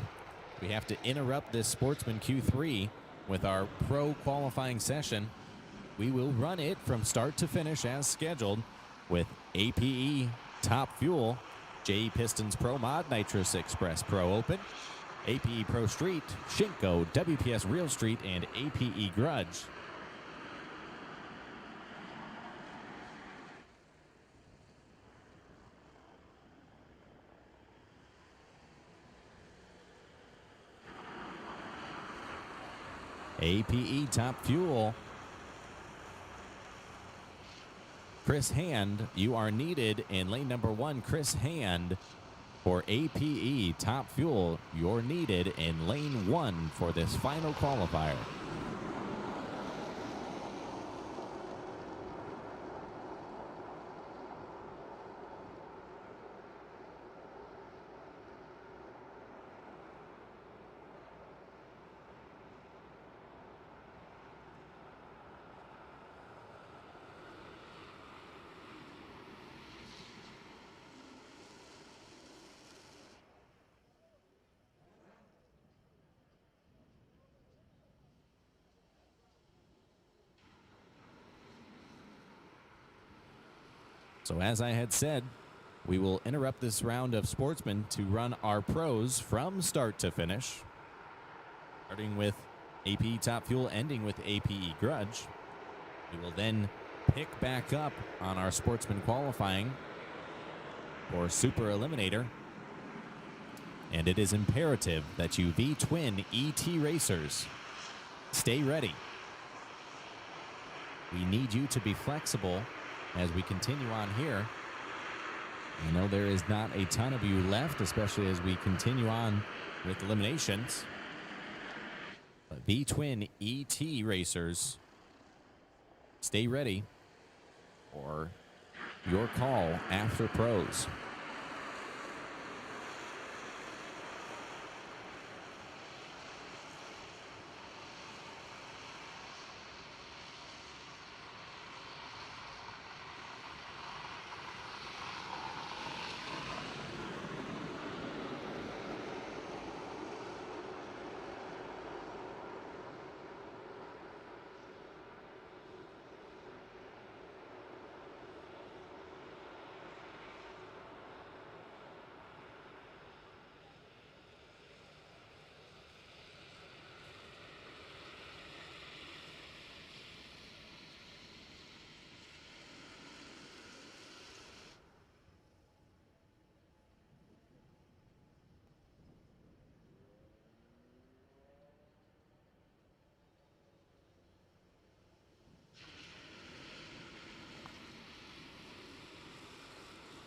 we have to interrupt this Sportsman Q3 with our pro qualifying session. We will run it from start to finish as scheduled with APE Top Fuel, JE Pistons Pro Mod, Nitrous Express Pro Open, APE Pro Street, Shinko, WPS Real Street, and APE Grudge. APE Top Fuel. Chris Hand, you are needed in lane number 1. Chris Hand for APE Top Fuel. You're needed in lane 1 for this final qualifier. So as I had said, we will interrupt this round of Sportsman to run our pros from start to finish, starting with APE Top Fuel, ending with APE Grudge. We will then pick back up on our Sportsman qualifying for Super Eliminator. And it is imperative that you V-Twin ET racers stay ready. We need you to be flexible as we continue on here. I know there is not a ton of you left, especially as we continue on with eliminations. But V-Twin ET racers, stay ready for your call after pros.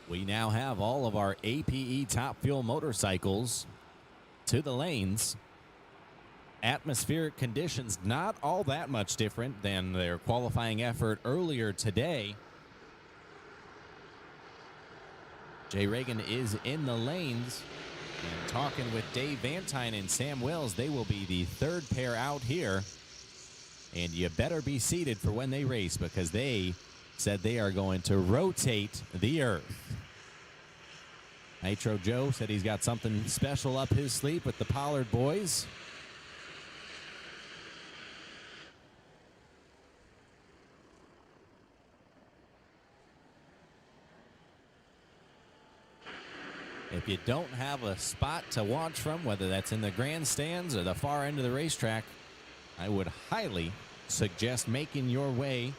We now have all of our APE Top Fuel motorcycles to the lanes. Atmospheric conditions not all that much different than their qualifying effort earlier today. Jay Reagan is in the lanes and talking with Dave Vantine and Sam Wells. They will be the third pair out here. And you better be seated for when they race, because they said they are going to rotate the earth. Nitro Joe said he's got something special up his sleeve with the Pollard boys. If you don't have a spot to watch from, whether that's in the grandstands or the far end of the racetrack, I would highly suggest making your way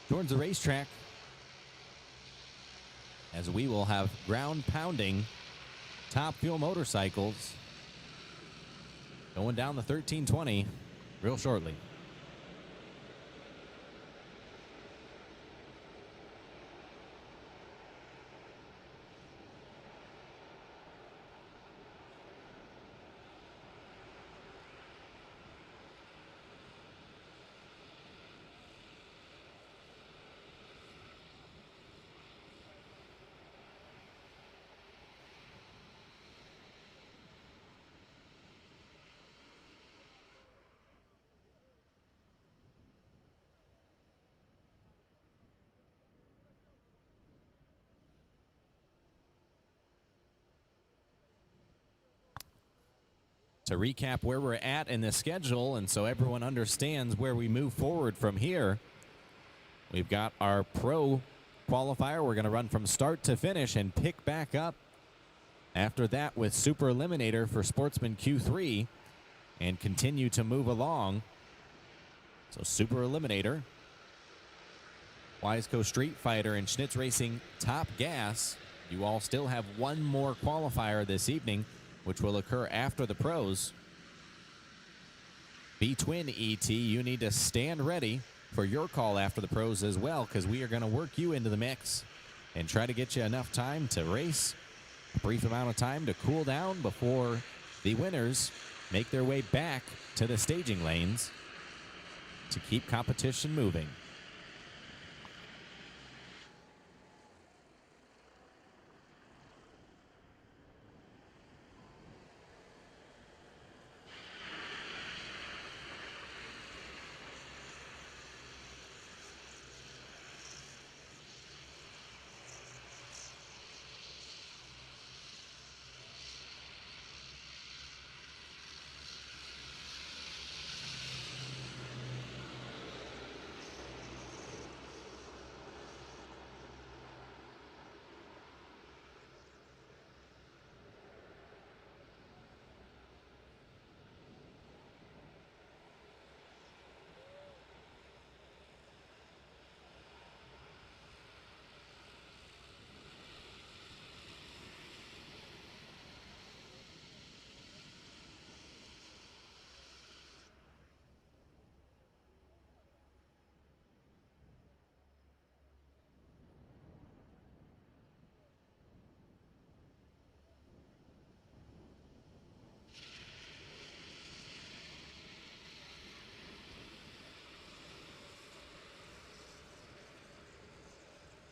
towards the racetrack, as we will have ground pounding Top Fuel motorcycles going down the 1320 real shortly. to recap where we're at in the schedule, and so everyone understands where we move forward from here. We've got our pro qualifier. We're going to run from start to finish and pick back up after that with Super Eliminator for Sportsman Q3 and continue to move along. So Super Eliminator, Wiseco Street Fighter, and Schnitz Racing Top Gas. You all still have one more qualifier this evening, which will occur after the pros. V-Twin ET, you need to stand ready for your call after the pros as well, because we are going to work you into the mix and try to get you enough time to race, a brief amount of time to cool down before the winners make their way back to the staging lanes to keep competition moving.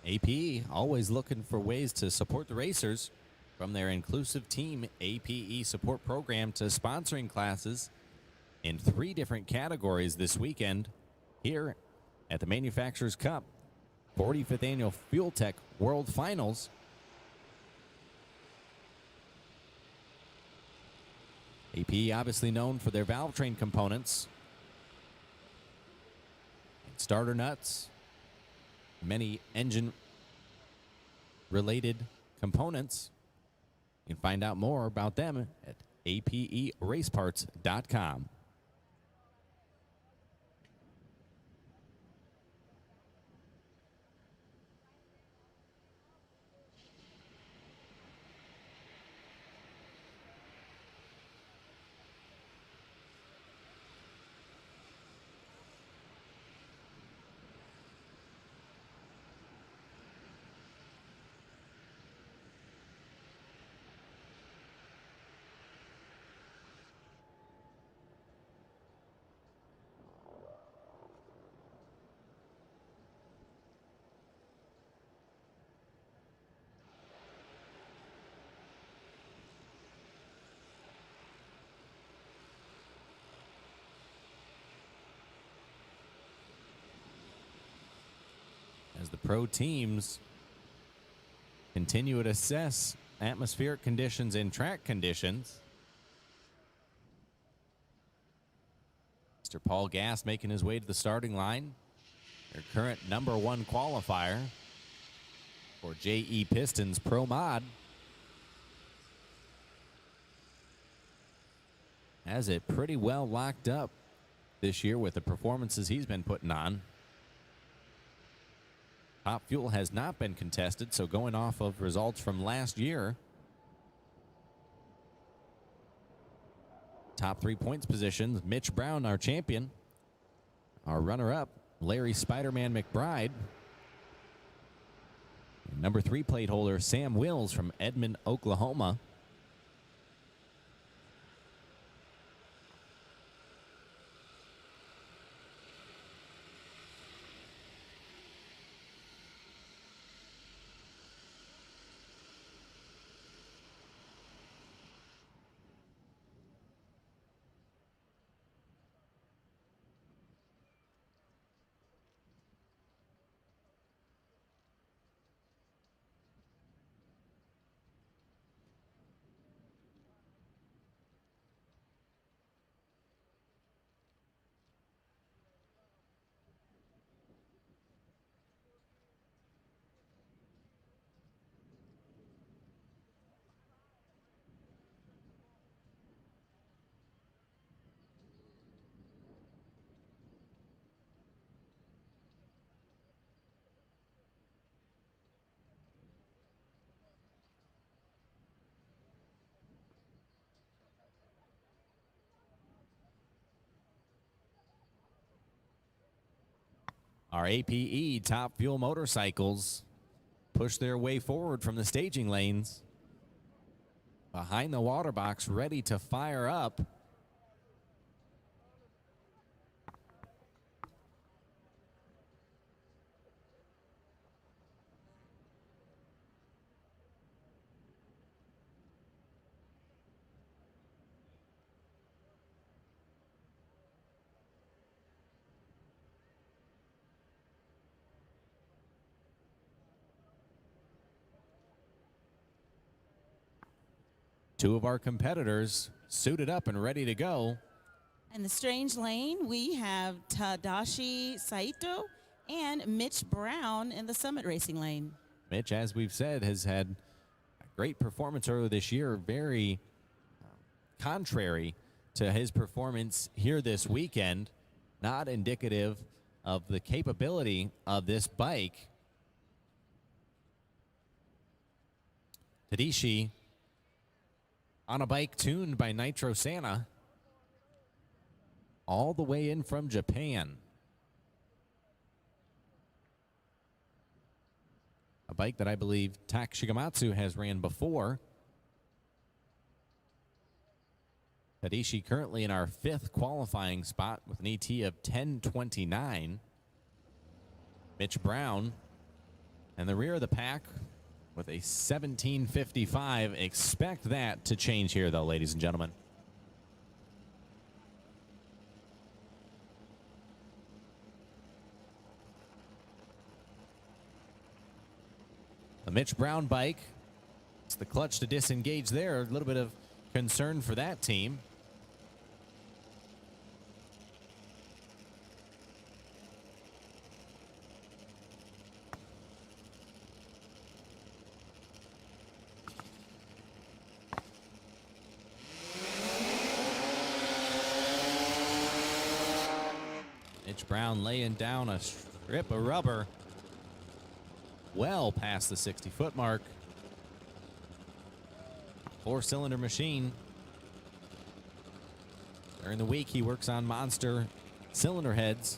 APE always looking for ways to support the racers, from their inclusive team APE support program to sponsoring classes in 3 different categories this weekend here at the Manufacturers Cup 45th Annual Fuel Tech World Finals. APE obviously known for their valve train components, starter nuts, many engine-related components. You can find out more about them at aperaceparts.com. As the pro teams continue to assess atmospheric conditions and track conditions. Mr. Paul Gass making his way to the starting line. Their current #1 qualifier for JE Pistons Pro Mod. Has it pretty well locked up this year with the performances he's been putting on. Top Fuel has not been contested, so going off of results from last year, top 3 points positions, Mitch Brown, our champion. Our runner-up, Larry Spider-Man McBride. #3 plate holder, Sam Wills from Edmond, Oklahoma. Our APE Top Fuel motorcycles push their way forward from the staging lanes. Behind the water box, ready to fire up. Two of our competitors suited up and ready to go. In the strange lane, we have Tadashi Saito and Mitch Brown in the Summit Racing lane. Mitch, as we've said, has had a great performance earlier this year. Very contrary to his performance here this weekend. Not indicative of the capability of this bike. Tadashi on a bike tuned by Nitro Santa, all the way in from Japan. A bike that I believe Tak Shigematsu has ran before. Tadashi currently in our 5th qualifying spot with an ET of 10:29. Mitch Brown in the rear of the pack with a 17:55. Expect that to change here, though, ladies and gentlemen. The Mitch Brown bike, it's the clutch to disengage there. A little bit of concern for that team. Mitch Brown laying down a strip of rubber well past the 60-foot mark. 4-cylinder machine. During the week, he works on monster cylinder heads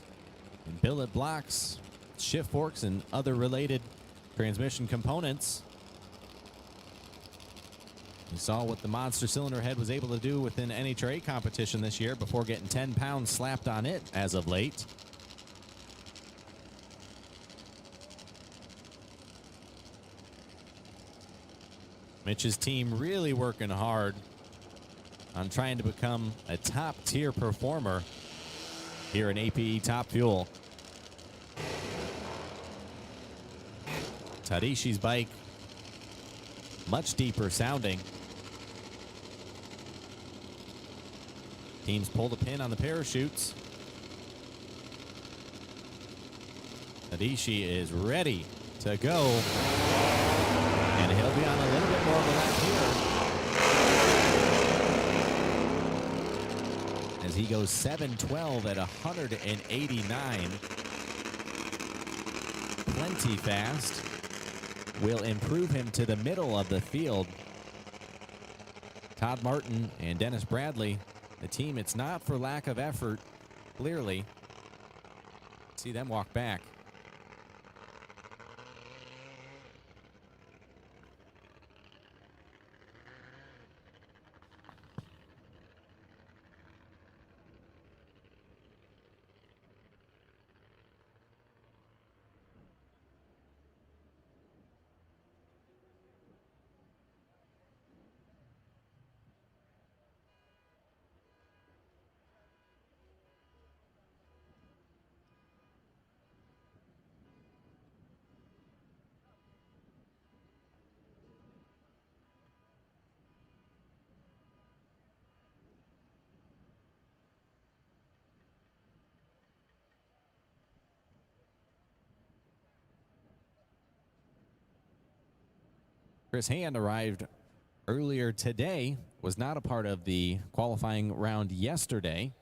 and billet blocks, shift forks, and other related transmission components. You saw what the monster cylinder head was able to do within NHRA competition this year before getting 10 pounds slapped on it as of late. Mitch's team really working hard on trying to become a top-tier performer here in APE Top Fuel. Tadashi's bike, much deeper sounding. Teams pull the pin on the parachutes. Tadashi is ready to go. And he'll be on a little bit more of a lap here. As he goes 7:12 at 189. Plenty fast. Will improve him to the middle of the field. Todd Martin and Dennis Bradley, the team, it's not for lack of effort, clearly. See them walk back. Chris Hand arrived earlier today, was not a part of the qualifying round yesterday.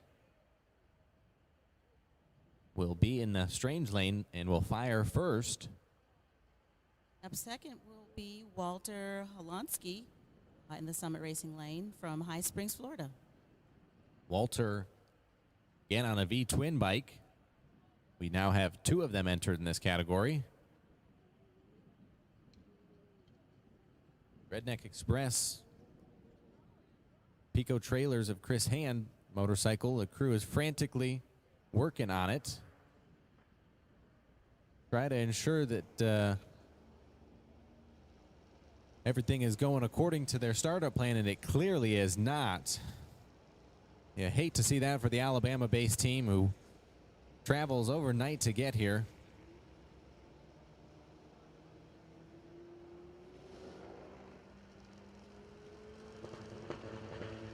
Will be in the strange lane and will fire first. Up second will be Walter Holonsky in the Summit Racing lane from High Springs, Florida. Walter, again on a V-Twin bike. We now have 2 of them entered in this category. Redneck Express, Pico Trailers of Chris Hand motorcycle. The crew is frantically working on it. Try to ensure that everything is going according to their startup plan, and it clearly is not. You hate to see that for the Alabama-based team who travels overnight to get here.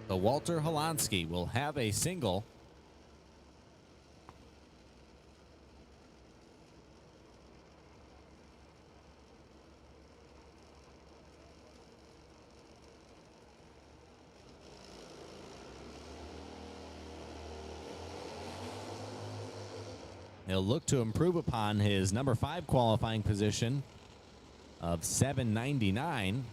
So Walter Holonsky will have a single. He'll look to improve upon his number 5 qualifying position of 799.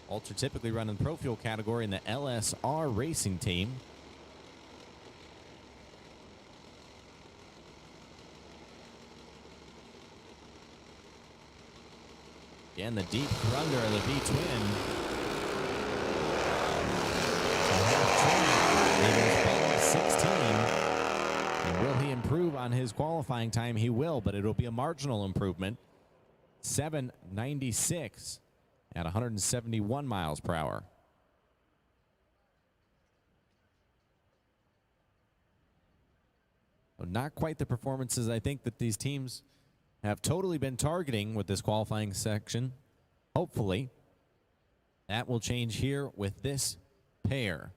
Walter typically running the Pro Fuel category in the LSR racing team. Again, the deep thunder of the V-Twin. 16. And will he improve on his qualifying time? He will, but it'll be a marginal improvement. 796 at 171 miles per hour. So not quite the performances I think that these teams have totally been targeting with this qualifying section. Hopefully, that will change here with this pair.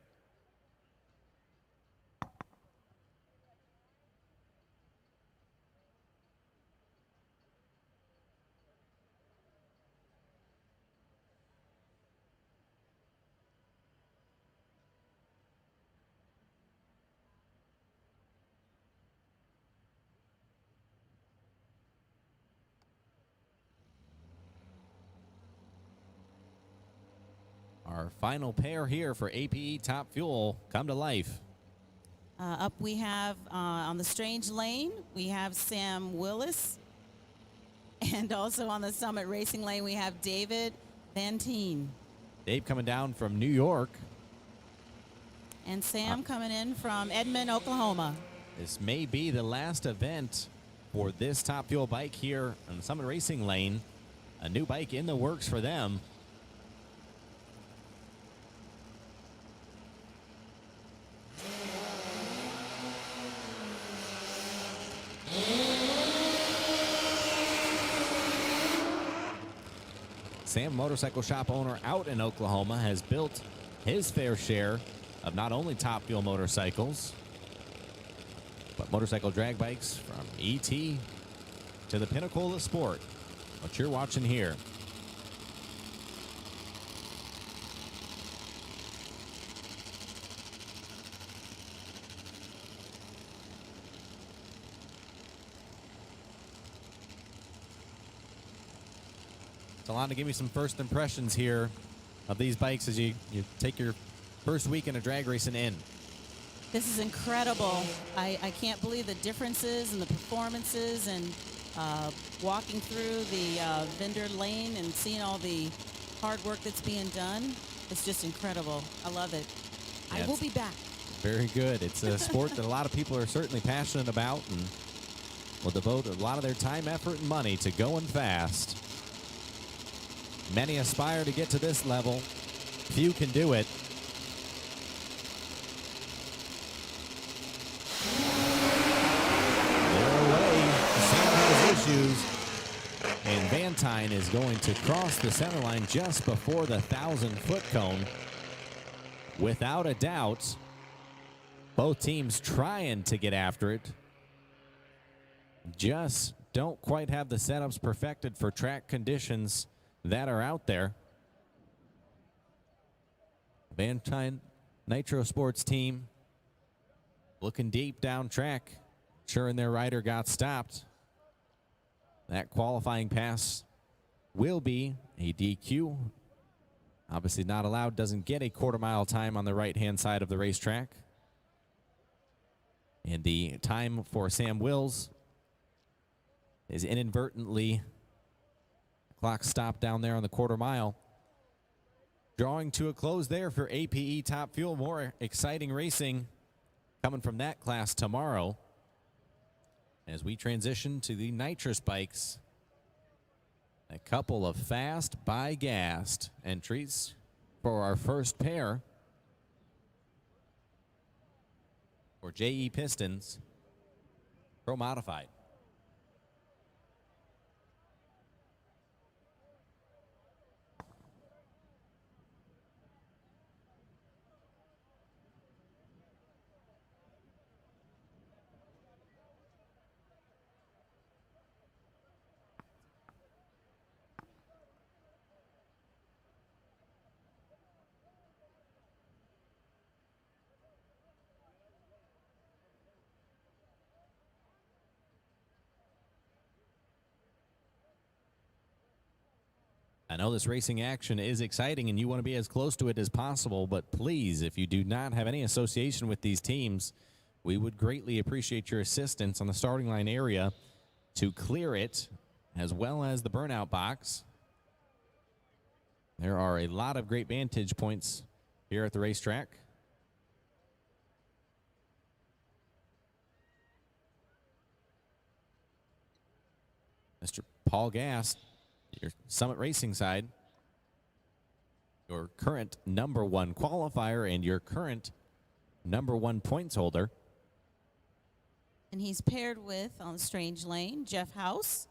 Our final pair here for APE Top Fuel come to life. Up we have on the Strange Lane, we have Sam Willis. And also on the Summit Racing Lane, we have David Van Teen. Dave coming down from New York. And Sam coming in from Edmond, Oklahoma. This may be the last event for this Top Fuel bike here on the Summit Racing Lane. A new bike in the works for them. Sam, motorcycle shop owner out in Oklahoma, has built his fair share of not only Top Fuel motorcycles, but motorcycle drag bikes from ET to the pinnacle of the sport. What you're watching here. Alon, to give me some first impressions here of these bikes as you take your first weekend of drag racing in. This is incredible. I can't believe the differences and the performances, and walking through the vendor lane and seeing all the hard work that's being done. It's just incredible. I love it. Yeah, I will be back. Very good. It's a sport that a lot of people are certainly passionate about and will devote a lot of their time, effort, and money to going fast. Many aspire to get to this level. Few can do it. They're away. Sam has issues. And Van Tine is going to cross the center line just before the 1,000-foot cone. Without a doubt, both teams trying to get after it. Just don't quite have the setups perfected for track conditions that are out there. Van Tine Nitro Sports team looking deep down track, ensuring their rider got stopped. That qualifying pass will be a DQ. Obviously not allowed, doesn't get a quarter-mile time on the right-hand side of the racetrack. And the time for Sam Wills is inadvertently clock stopped down there on the quarter mile. Drawing to a close there for APE Top Fuel. More exciting racing coming from that class tomorrow as we transition to the nitrous bikes. A couple of fast by gassed entries for our first pair for JE Pistons Pro Modified. I know this racing action is exciting and you want to be as close to it as possible, but please, if you do not have any association with these teams, we would greatly appreciate your assistance on the starting line area to clear it, as well as the burnout box. There are a lot of great vantage points here at the racetrack. Mr. Paul Gass, your Summit Racing side, your current #1 qualifier and your current #1 points holder. And he's paired with, on the strange lane, Jeff House,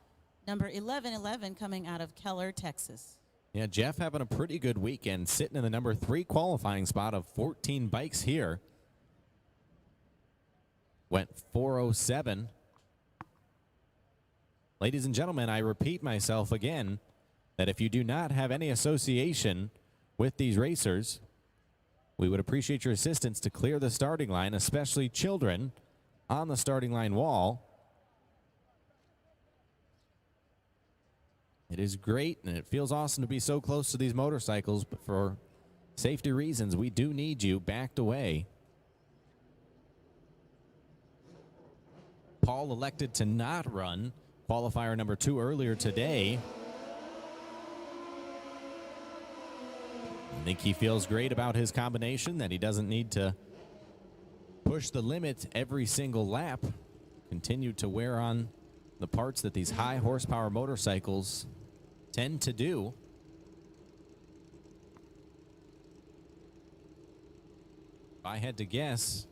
number 1111, coming out of Keller, Texas. Yeah, Jeff having a pretty good weekend, sitting in the #3 qualifying spot of 14 bikes here. Went 4:07. Ladies and gentlemen, I repeat myself again that if you do not have any association with these racers, we would appreciate your assistance to clear the starting line, especially children on the starting line wall. It is great and it feels awesome to be so close to these motorcycles, but for safety reasons, we do need you backed away. Paul elected to not run qualifier #2 earlier today. I think he feels great about his combination, that he doesn't need to push the limit every single lap, continue to wear on the parts that these high horsepower motorcycles tend to do. If I had to guess,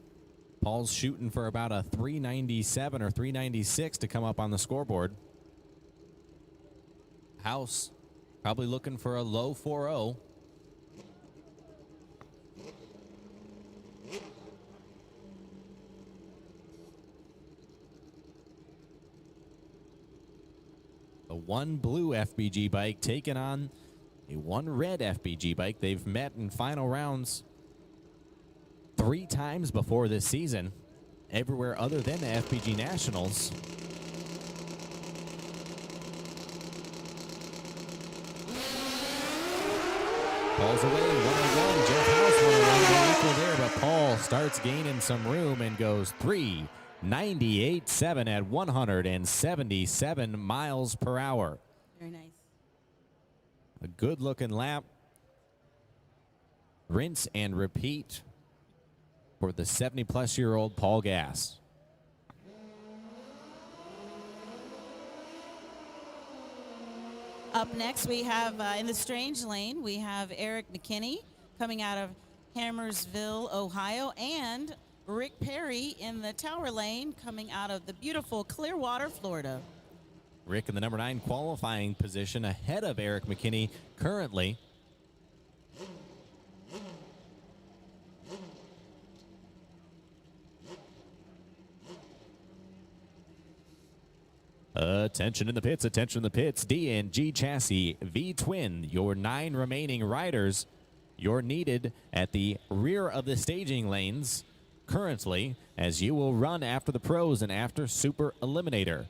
Paul's shooting for about a 397 or 396 to come up on the scoreboard. House probably looking for a low 4.0. A one blue FBG bike taking on a one red FBG bike. They've met in final rounds 3 times before this season, everywhere other than the FBG Nationals. Paul's away, 101. Jeff House 101, equal there, but Paul starts gaining some room and goes 3.98.7 at 177 miles per hour. Very nice. A good-looking lap. Rinse and repeat for the 70-plus-year-old Paul Gass. Up next, we have, in the strange lane, we have Eric McKinney coming out of Hammersville, Ohio, and Rick Perry in the tower lane coming out of the beautiful Clearwater, Florida. Rick in the #9 qualifying position ahead of Eric McKinney currently. Attention in the pits, attention in the pits. D&G Chassis V-Twin, your 9 remaining riders. You're needed at the rear of the staging lanes currently, as you will run after the pros and after Super Eliminator.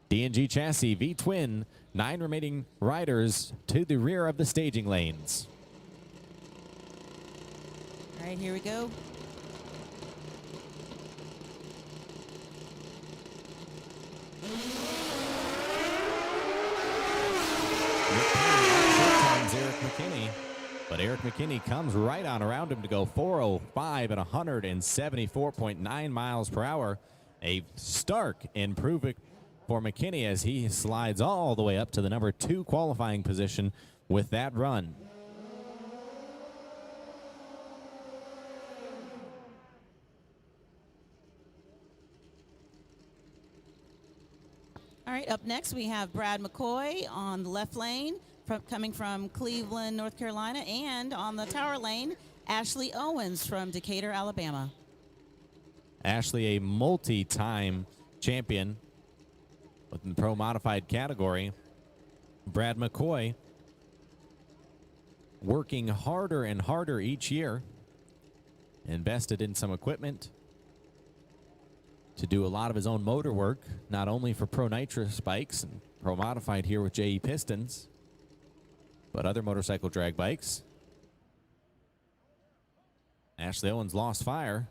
D&G Chassis V-Twin, 9 remaining riders to the rear of the staging lanes. right, here we go. Eric McKinney, but Eric McKinney comes right on around him to go 405 at 174.9 miles per hour. A stark improvement for McKinney as he slides all the way up to the number 2 qualifying position with that run. All right, up next we have Brad McCoy on the left lane, coming from Cleveland, North Carolina, and on the tower lane, Ashley Owens from Decatur, Alabama. Ashley, a multi-time champion within the pro modified category. Brad McCoy working harder and harder each year, invested in some equipment to do a lot of his own motor work, not only for Pro Nitrous bikes and Pro Modified here with JE Pistons, but other motorcycle drag bikes. Ashley Owens lost fire.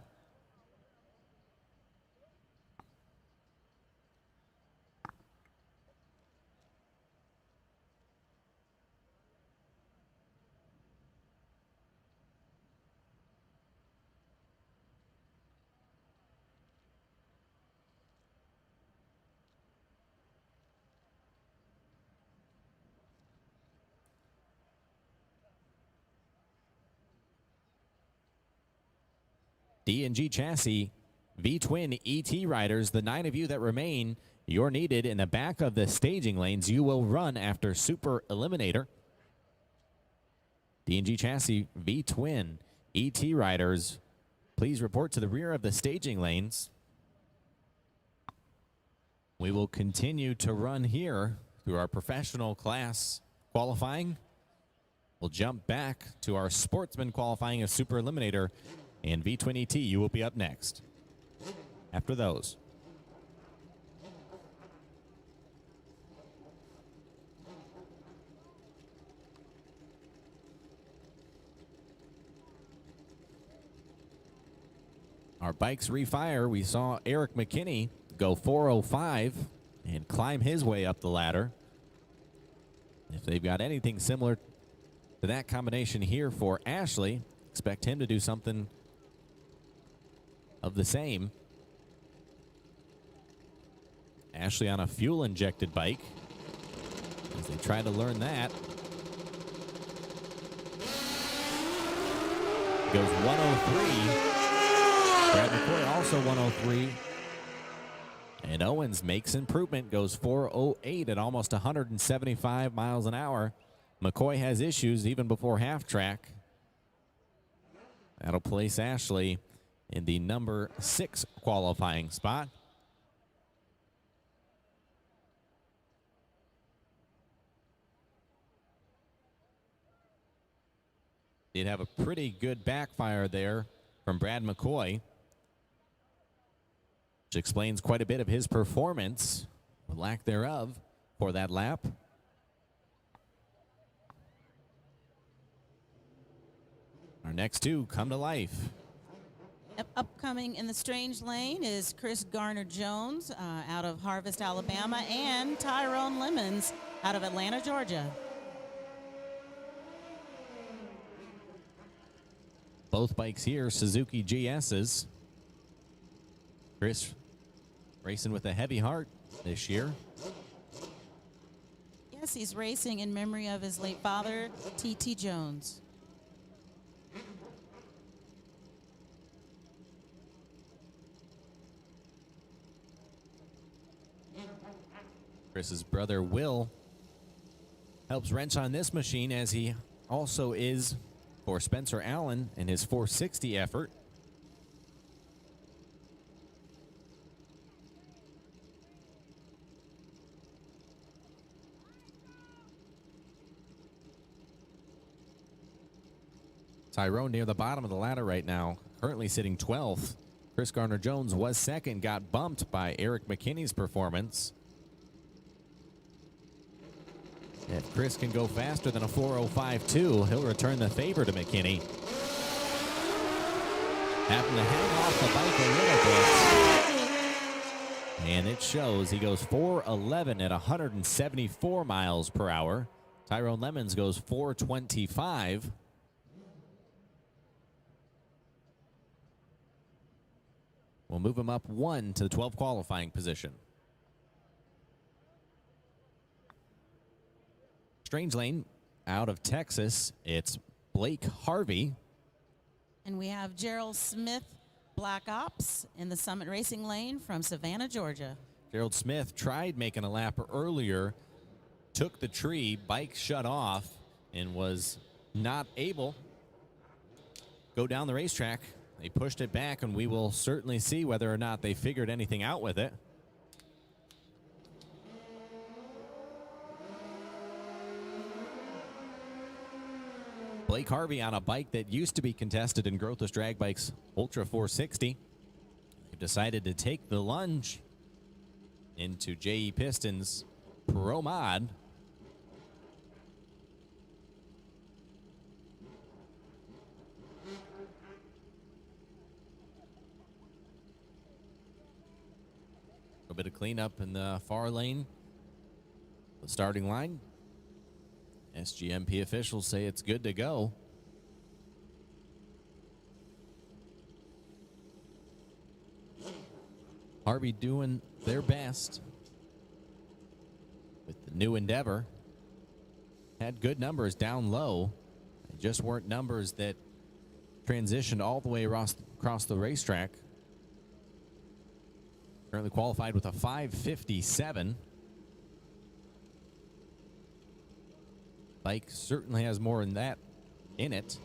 D&G Chassis V-Twin ET riders, the 9 of you that remain, you're needed in the back of the staging lanes. You will run after Super Eliminator. D&G Chassis V-Twin ET riders, please report to the rear of the staging lanes. We will continue to run here through our professional class qualifying. We'll jump back to our Sportsman qualifying of Super Eliminator. And V-Twin ET, you will be up next after those. Our bikes refire. We saw Eric McKinney go 405 and climb his way up the ladder. If they've got anything similar to that combination here for Ashley, expect him to do something of the same. Ashley on a fuel-injected bike as they try to learn that. Goes 103. Brad McCoy also 103. And Owens makes improvement, goes 408 at almost 175 miles an hour. McCoy has issues even before half track. That'll place Ashley in the number 6 qualifying spot. Did have a pretty good backfire there from Brad McCoy, which explains quite a bit of his performance, or lack thereof, for that lap. Our next 2 come to life. Upcoming in the strange lane is Chris Garner-Jones out of Harvest, Alabama, and Tyrone Lemons out of Atlanta, Georgia. Both bikes here, Suzuki GS's. Chris racing with a heavy heart this year. Yes, he's racing in memory of his late father, T.T. Jones. Chris's brother Will helps wrench on this machine, as he also is for Spencer Allen in his 460 effort. Tyrone near the bottom of the ladder right now, currently sitting 12th. Chris Garner-Jones was second, got bumped by Eric McKinney's performance. If Chris can go faster than a 405.2, he'll return the favor to McKinney. having to hang off the bike a little bit. And it shows. He goes 4:11 at 174 miles per hour. Tyrone Lemons goes 4:25. We'll move him up one to the 12 qualifying position. Strange Lane out of Texas. It's Blake Harvey. And we have Gerald Smith, Black Ops, in the Summit Racing Lane from Savannah, Georgia. Gerald Smith tried making a lap earlier, took the tree, bike shut off, and was not able to go down the racetrack. They pushed it back, and we will certainly see whether or not they figured anything out with it. Blake Harvey on a bike that used to be contested in Grothless Drag Bikes Ultra 460. They've decided to take the lunge into JE Pistons Pro Mod. A bit of cleanup in the far lane. The starting line. SGMP officials say it's good to go. Harvey doing their best with the new endeavor. Had good numbers down low. They just weren't numbers that transitioned all the way across the racetrack. Currently qualified with a 5:57. Bike certainly has more than that in it.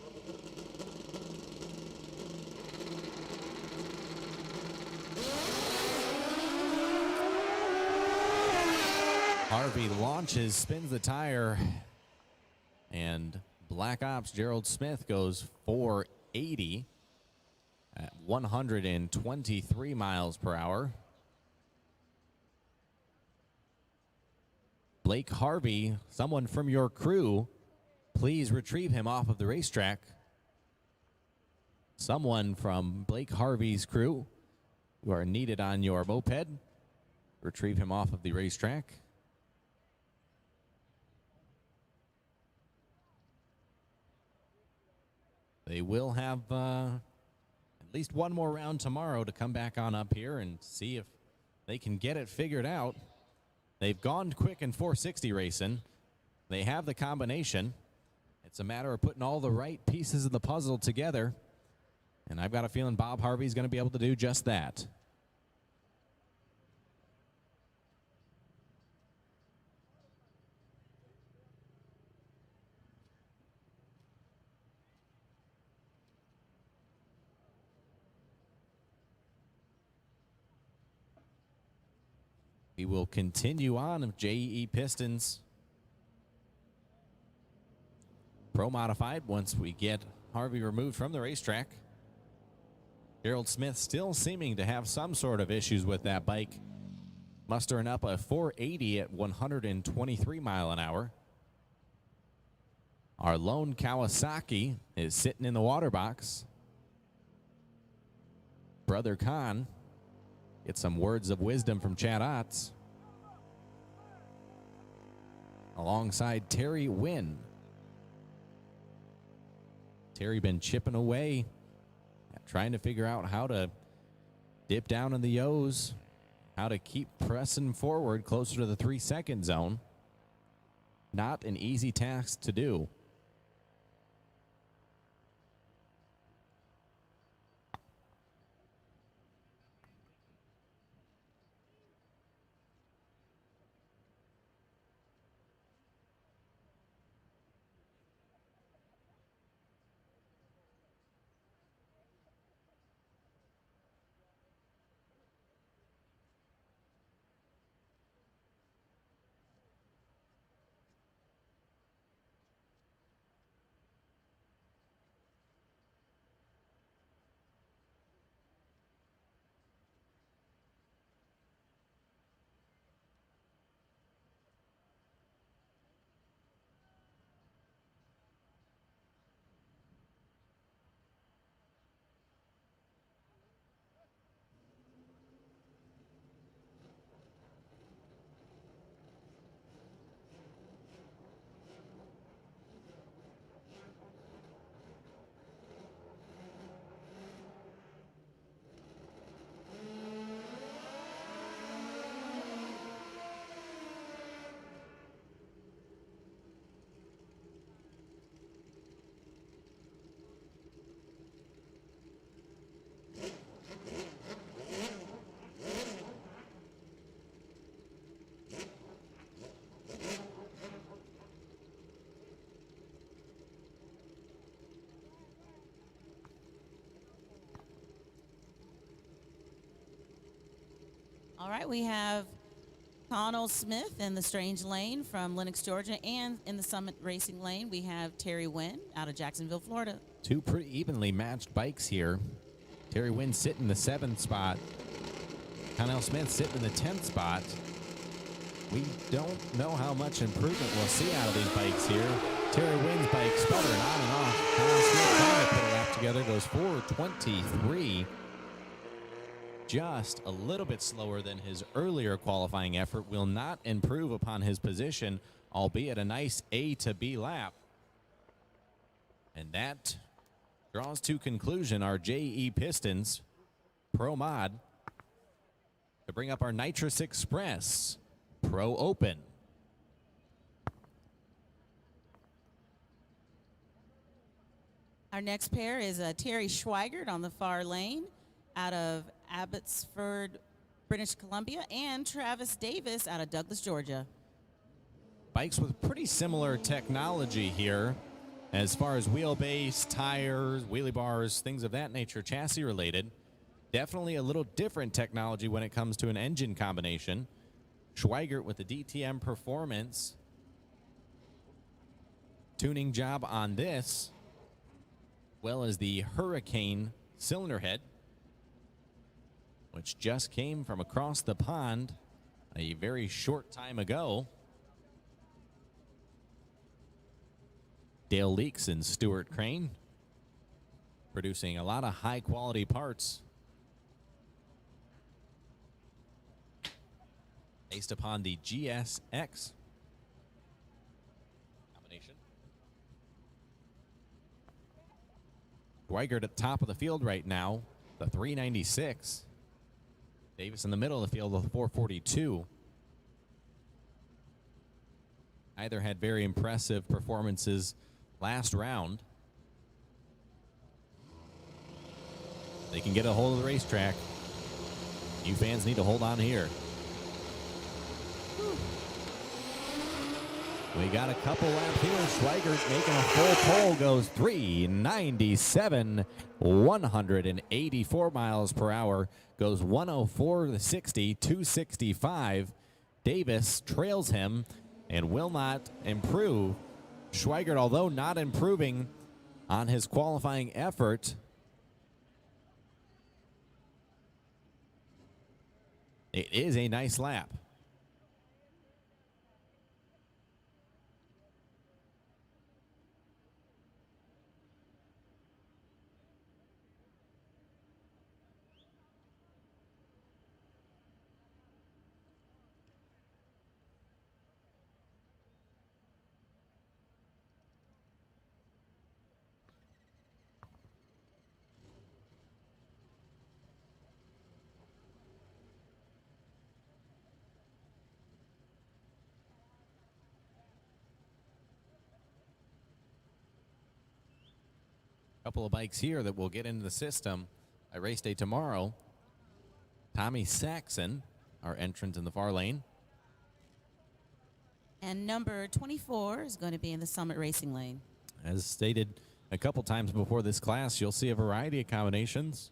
Harvey launches, spins the tire, and Black Ops Gerald Smith goes 480 at 123 miles per hour. Blake Harvey, someone from your crew, please retrieve him off of the racetrack. Someone from Blake Harvey's crew, who are needed on your moped, retrieve him off of the racetrack. They will have at least one more round tomorrow to come back on up here and see if they can get it figured out. They've gone quick in 460 racing. They have the combination. It's a matter of putting all the right pieces of the puzzle together. And I've got a feeling Bob Harvey's going to be able to do just that. We will continue on of JE Pistons Pro Modified once we get Harvey removed from the racetrack. Gerald Smith still seeming to have some sort of issues with that bike, mustering up a 480 at 123 mile an hour. Our lone Kawasaki is sitting in the water box. Brother Khan get some words of wisdom from Chad Otts. Alongside Terry Wynn. Terry been chipping away, trying to figure out how to dip down in the O's, how to keep pressing forward closer to the 3-second zone. Not an easy task to do. All right, we have Connell Smith in the Strange Lane from Lenox, Georgia, and in the Summit Racing Lane, we have Terry Wynn out of Jacksonville, Florida. Two pretty evenly matched bikes here. Terry Wynn sitting in the 7th spot. Connell Smith sitting in the 10th spot. We don't know how much improvement we'll see out of these bikes here. Terry Wynn's bike sputtering on and off. Connell Smith trying to put a lap together, goes 4:23. Just a little bit slower than his earlier qualifying effort. Will not improve upon his position, albeit a nice A to B lap. And that draws to conclusion our JE Pistons Pro Mod to bring up our Nitrous Express Pro Open. Our next pair is Terry Schweigert on the far lane out of Abbotsford, British Columbia, and Travis Davis out of Douglas, Georgia. Bikes with pretty similar technology here as far as wheelbase, tires, wheelie bars, things of that nature, chassis related. Definitely a little different technology when it comes to an engine combination. Schweigert with the DTM Performance tuning job on this, well as the Hurricane cylinder head, which just came from across the pond a very short time ago. Dale Leaks and Stuart Crane producing a lot of high quality parts based upon the GSX combination. Schweigert at the top of the field right now, the 396. Davis in the middle of the field with 442. Either had very impressive performances last round. They can get a hold of the racetrack. You fans need to hold on here. We got a couple laps here. Schweigert making a full pole, goes 397, 184 miles per hour, goes 104 to 60, 265. Davis trails him and will not improve. Schweigert, although not improving on his qualifying effort, it is a nice lap. Couple of bikes here that will get into the system at race day tomorrow. Tommy Saxon, our entrant in the far lane. And number 24 is going to be in the Summit Racing Lane. As stated a couple times before this class, you'll see a variety of combinations.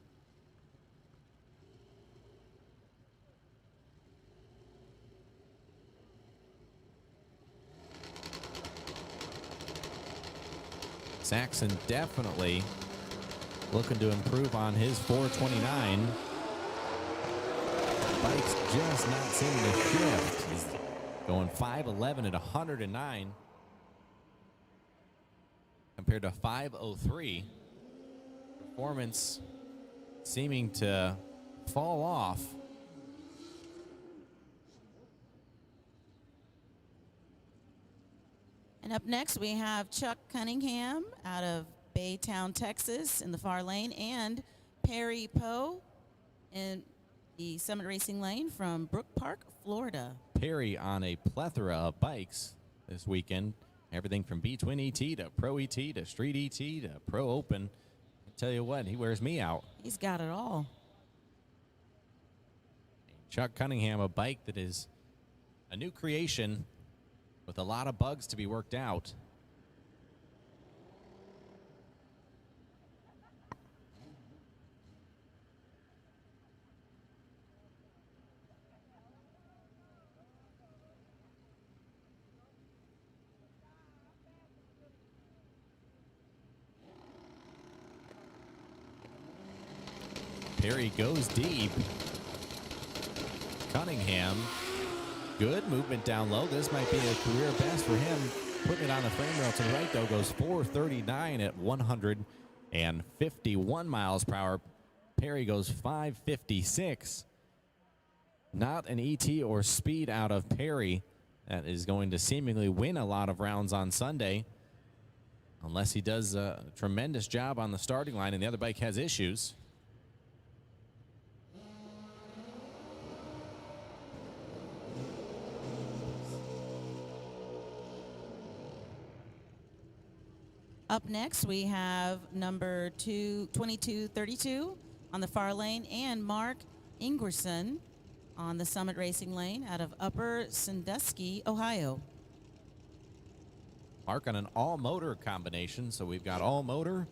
Saxon definitely looking to improve on his 429. Bike's just not seeming to shift. He's going 511 at 109 compared to 503. Performance seeming to fall off. And up next, we have Chuck Cunningham out of Baytown, Texas, in the far lane, and Perry Poe in the Summit Racing Lane from Brook Park, Florida. Perry on a plethora of bikes this weekend. Everything from B-Twin ET to Pro ET to Street ET to Pro Open. I tell you what, he wears me out. He's got it all. Chuck Cunningham, a bike that is a new creation with a lot of bugs to be worked out. Perry goes deep. Cunningham, good movement down low. This might be a career best for him. Putting it on the frame rail to the right, though, goes 439 at 151 miles per hour. Perry goes 556. Not an ET or speed out of Perry. That is going to seemingly win a lot of rounds on Sunday, unless he does a tremendous job on the starting line and the other bike has issues. Up next, we have number 2232 on the far lane and Mark Ingerson on the Summit Racing lane out of Upper Sandusky, Ohio. Mark on an all-motor combination, so we've got all-motor,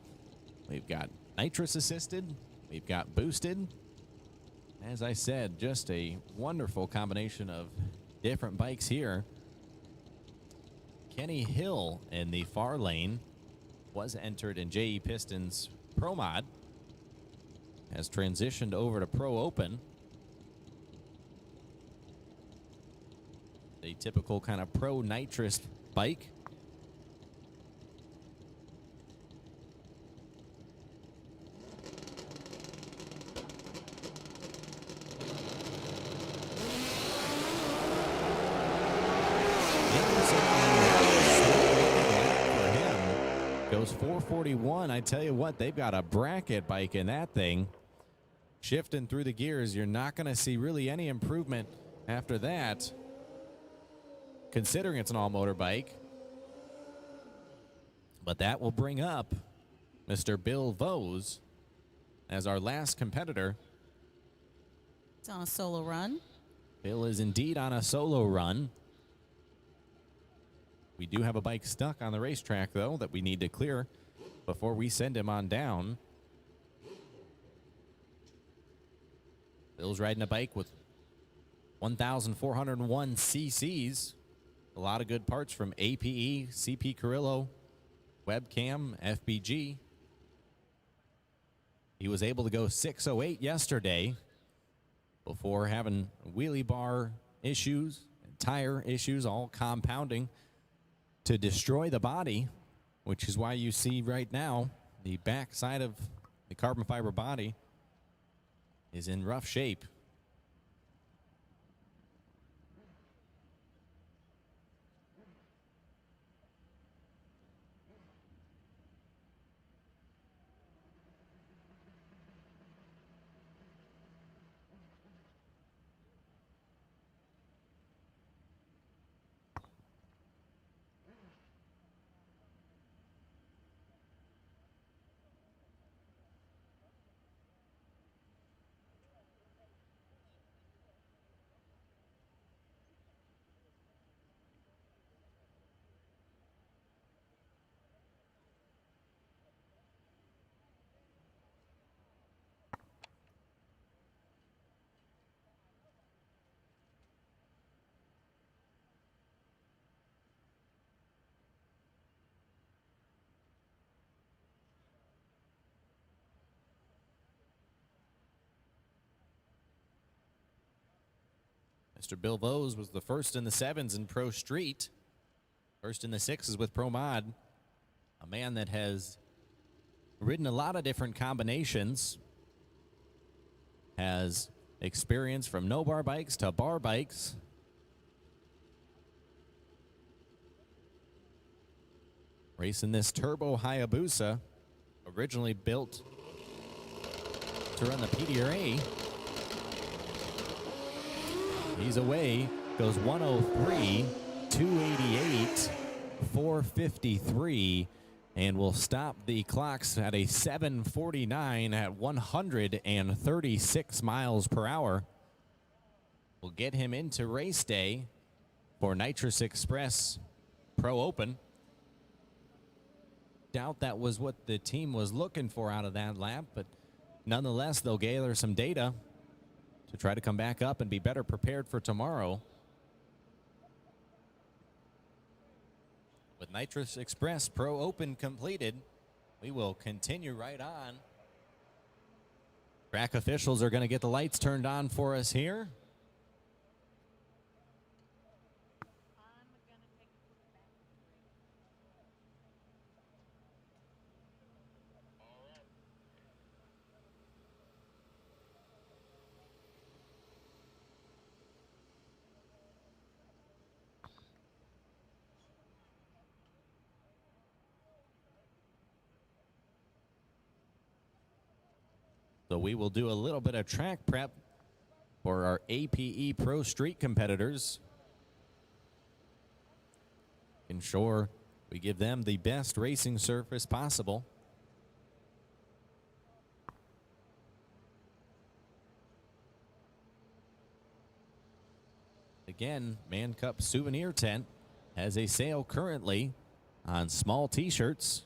we've got nitrous-assisted, we've got boosted. As I said, just a wonderful combination of different bikes here. Kenny Hill in the far lane was entered in J.E. Piston's Pro Mod, has transitioned over to Pro Open. A typical kind of pro nitrous bike. Goes 441. I tell you what, they've got a bracket bike in that thing. Shifting through the gears, you're not going to see really any improvement after that, considering it's an all-motor bike. But that will bring up Mr. Bill Vose as our last competitor. It's on a solo run. Bill is indeed on a solo run. We do have a bike stuck on the racetrack, though, that we need to clear before we send him on down. Bill's riding a bike with 1,401 cc's. A lot of good parts from APE, CP Carrillo, Webcam, FBG. He was able to go 608 yesterday before having wheelie bar issues and tire issues all compounding to destroy the body, which is why you see right now the back side of the carbon fiber body is in rough shape. Mr. Bill Vose was the first in the sevens in Pro Street, first in the sixes with Pro Mod. A man that has ridden a lot of different combinations, has experience from no bar bikes to bar bikes. Racing this Turbo Hayabusa, originally built to run the PDRA. He's away, goes 103, 288, 453, and will stop the clocks at a 749 at 136 miles per hour. We'll get him into race day for Nitrous Express Pro Open. Doubt that was what the team was looking for out of that lap, but nonetheless, they'll gather some data to try to come back up and be better prepared for tomorrow. With Nitrous Express Pro Open completed, we will continue right on Track officials are going to get the lights turned on for us here. So we will do a little bit of track prep for our APE Pro Street competitors. Ensure we give them the best racing surface possible. Again, ManCup Souvenir Tent has a sale currently on small t-shirts.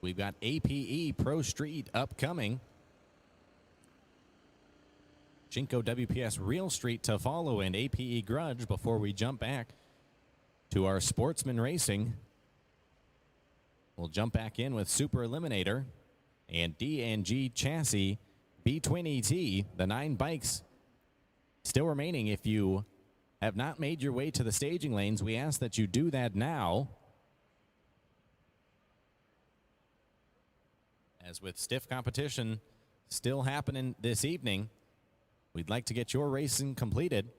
We've got APE Pro Street upcoming. Shinko WPS Real Street to follow and APE Grudge before we jump back to our Sportsman Racing. We'll jump back in with Super Eliminator and D&G Chassis V-Twin ET, the 9 bikes still remaining. If you have not made your way to the staging lanes, we ask that you do that now. As with stiff competition still happening this evening, we'd like to get your racing completed.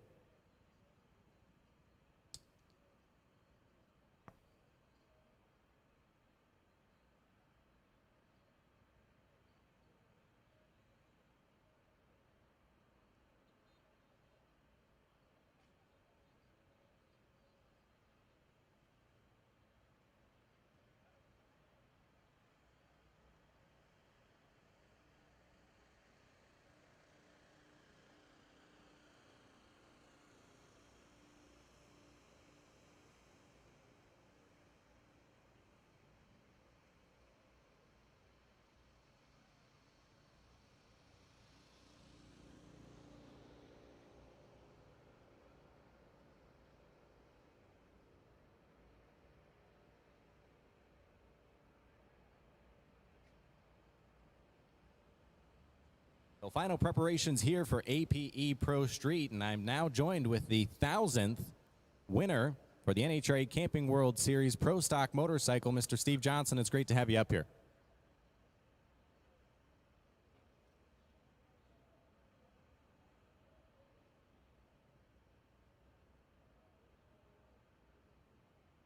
So final preparations here for APE Pro Street, and I'm now joined with the 1,000th winner for the NHRA Camping World Series Pro Stock Motorcycle, Mr. Steve Johnson. It's great to have you up here.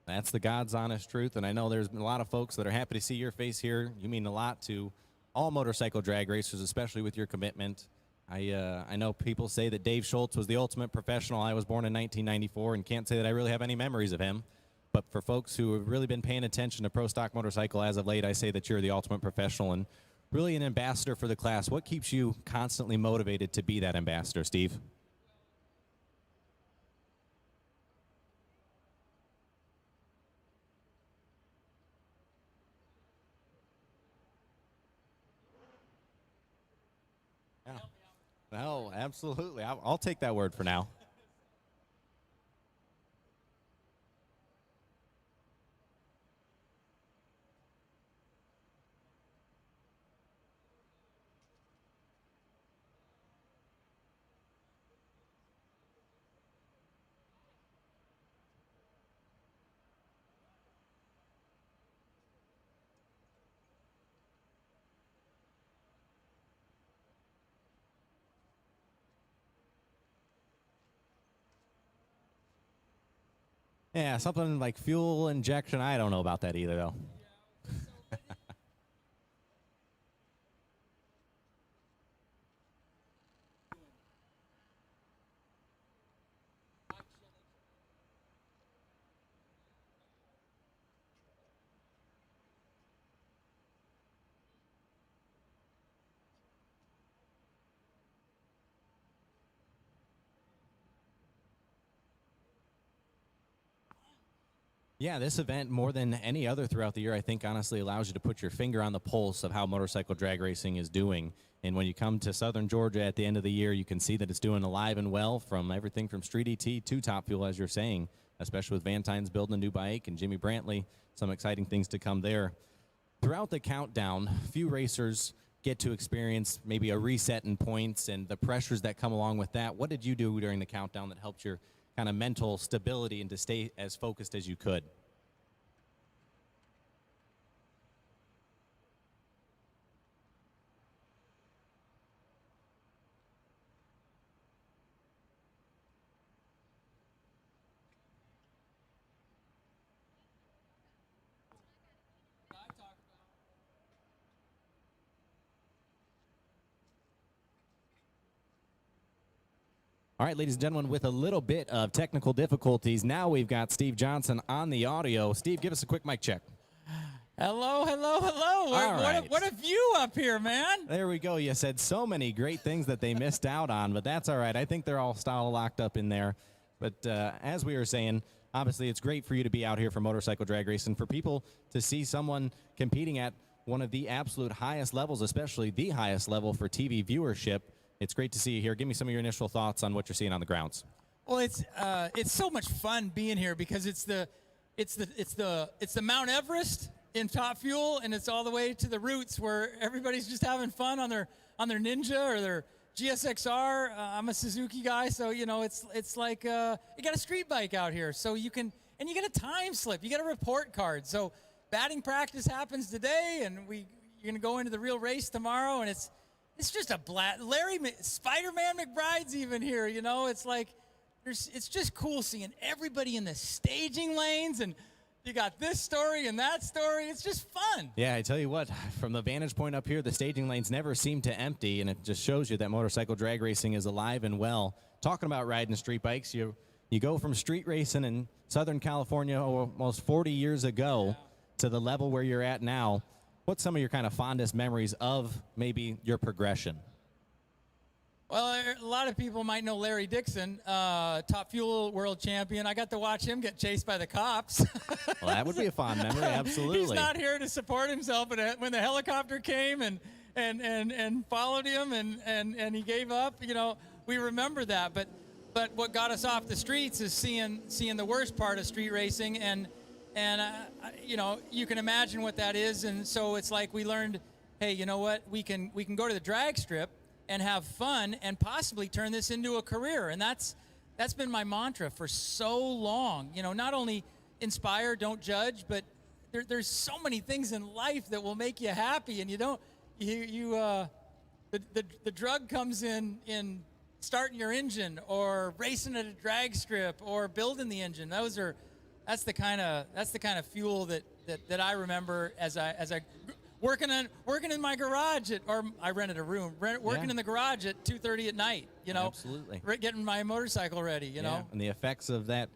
That's the God's honest truth, and I know there's been a lot of folks that are happy to see your face here. You mean a lot to all motorcycle drag racers, especially with your commitment. I know people say that Dave Schultz was the ultimate professional. I was born in 1994 and can't say that I really have any memories of him. But for folks who have really been paying attention to Pro Stock Motorcycle as of late, I say that you're the ultimate professional and really an ambassador for the class. What keeps you constantly motivated to be that ambassador, Steve? No, absolutely. I'll take that word for now. Yeah, something like fuel injection. I don't know about that either, though. Yeah, this event, more than any other throughout the year, I think honestly allows you to put your finger on the pulse of how motorcycle drag racing is doing. And when you come to Southern Georgia at the end of the year, you can see that it's doing alive and well, from everything from Street ET to Top Fuel, as you're saying, especially with Van Tynes building a new bike and Jimmy Brantley, some exciting things to come there. Throughout the countdown, few racers get to experience maybe a reset in points and the pressures that come along with that. What did you do during the countdown that helped your kind of mental stability and to stay as focused as you could? All right, ladies and gentlemen, with a little bit of technical difficulties, now we've got Steve Johnson on the audio. Steve, give us a quick mic check. Hello, hello, hello. What a view up here, man. There we go. You said so many great things that they missed out on, but that's all right. I think they're all style locked up in there. But as we were saying, obviously it's great for you to be out here for motorcycle drag racing, for people to see someone competing at one of the absolute highest levels, especially the highest level for TV viewership. It's great to see you here. Give me some of your initial thoughts on what you're seeing on the grounds. Well, it's so much fun being here because it's the Mount Everest in Top Fuel, and it's all the way to the roots where everybody's just having fun on their Ninja or their GSXR. I'm a Suzuki guy, so you know it's like you got a street bike out here, so you get a time slip, you get a report card. So batting practice happens today, and you're gonna go into the real race tomorrow, and it's just a blast. Spider-Man McBride's even here, you know. It's like, it's just cool seeing everybody in the staging lanes, and you got this story and that story. It's just fun. Yeah, I tell you what, from the vantage point up here, the staging lanes never seem to empty, and it just shows you that motorcycle drag racing is alive and well. Talking about riding street bikes, you go from street racing in Southern California almost 40 years ago to the level where you're at now. What's some of your kind of fondest memories of maybe your progression? Well, a lot of people might know Larry Dixon, Top Fuel world champion. I got to watch him get chased by the cops. Well, that would be a fond memory, absolutely. He's not here to support himself, but when the helicopter came and followed him and he gave up, you know, we remember that. But what got us off the streets is seeing the worst part of street racing, and you know, you can imagine what that is. And so it's like we learned, hey, you know what, we can go to the drag strip and have fun and possibly turn this into a career. And that's been my mantra for so long. You know, not only inspire, don't judge, but there's so many things in life that will make you happy, and the drug comes in starting your engine or racing at a drag strip or building the engine. That's the kind of fuel that I remember as I working in my garage or I rented a room, working in the garage at 2:30 at night, you know. Absolutely. Getting my motorcycle ready, you know. And the effects of that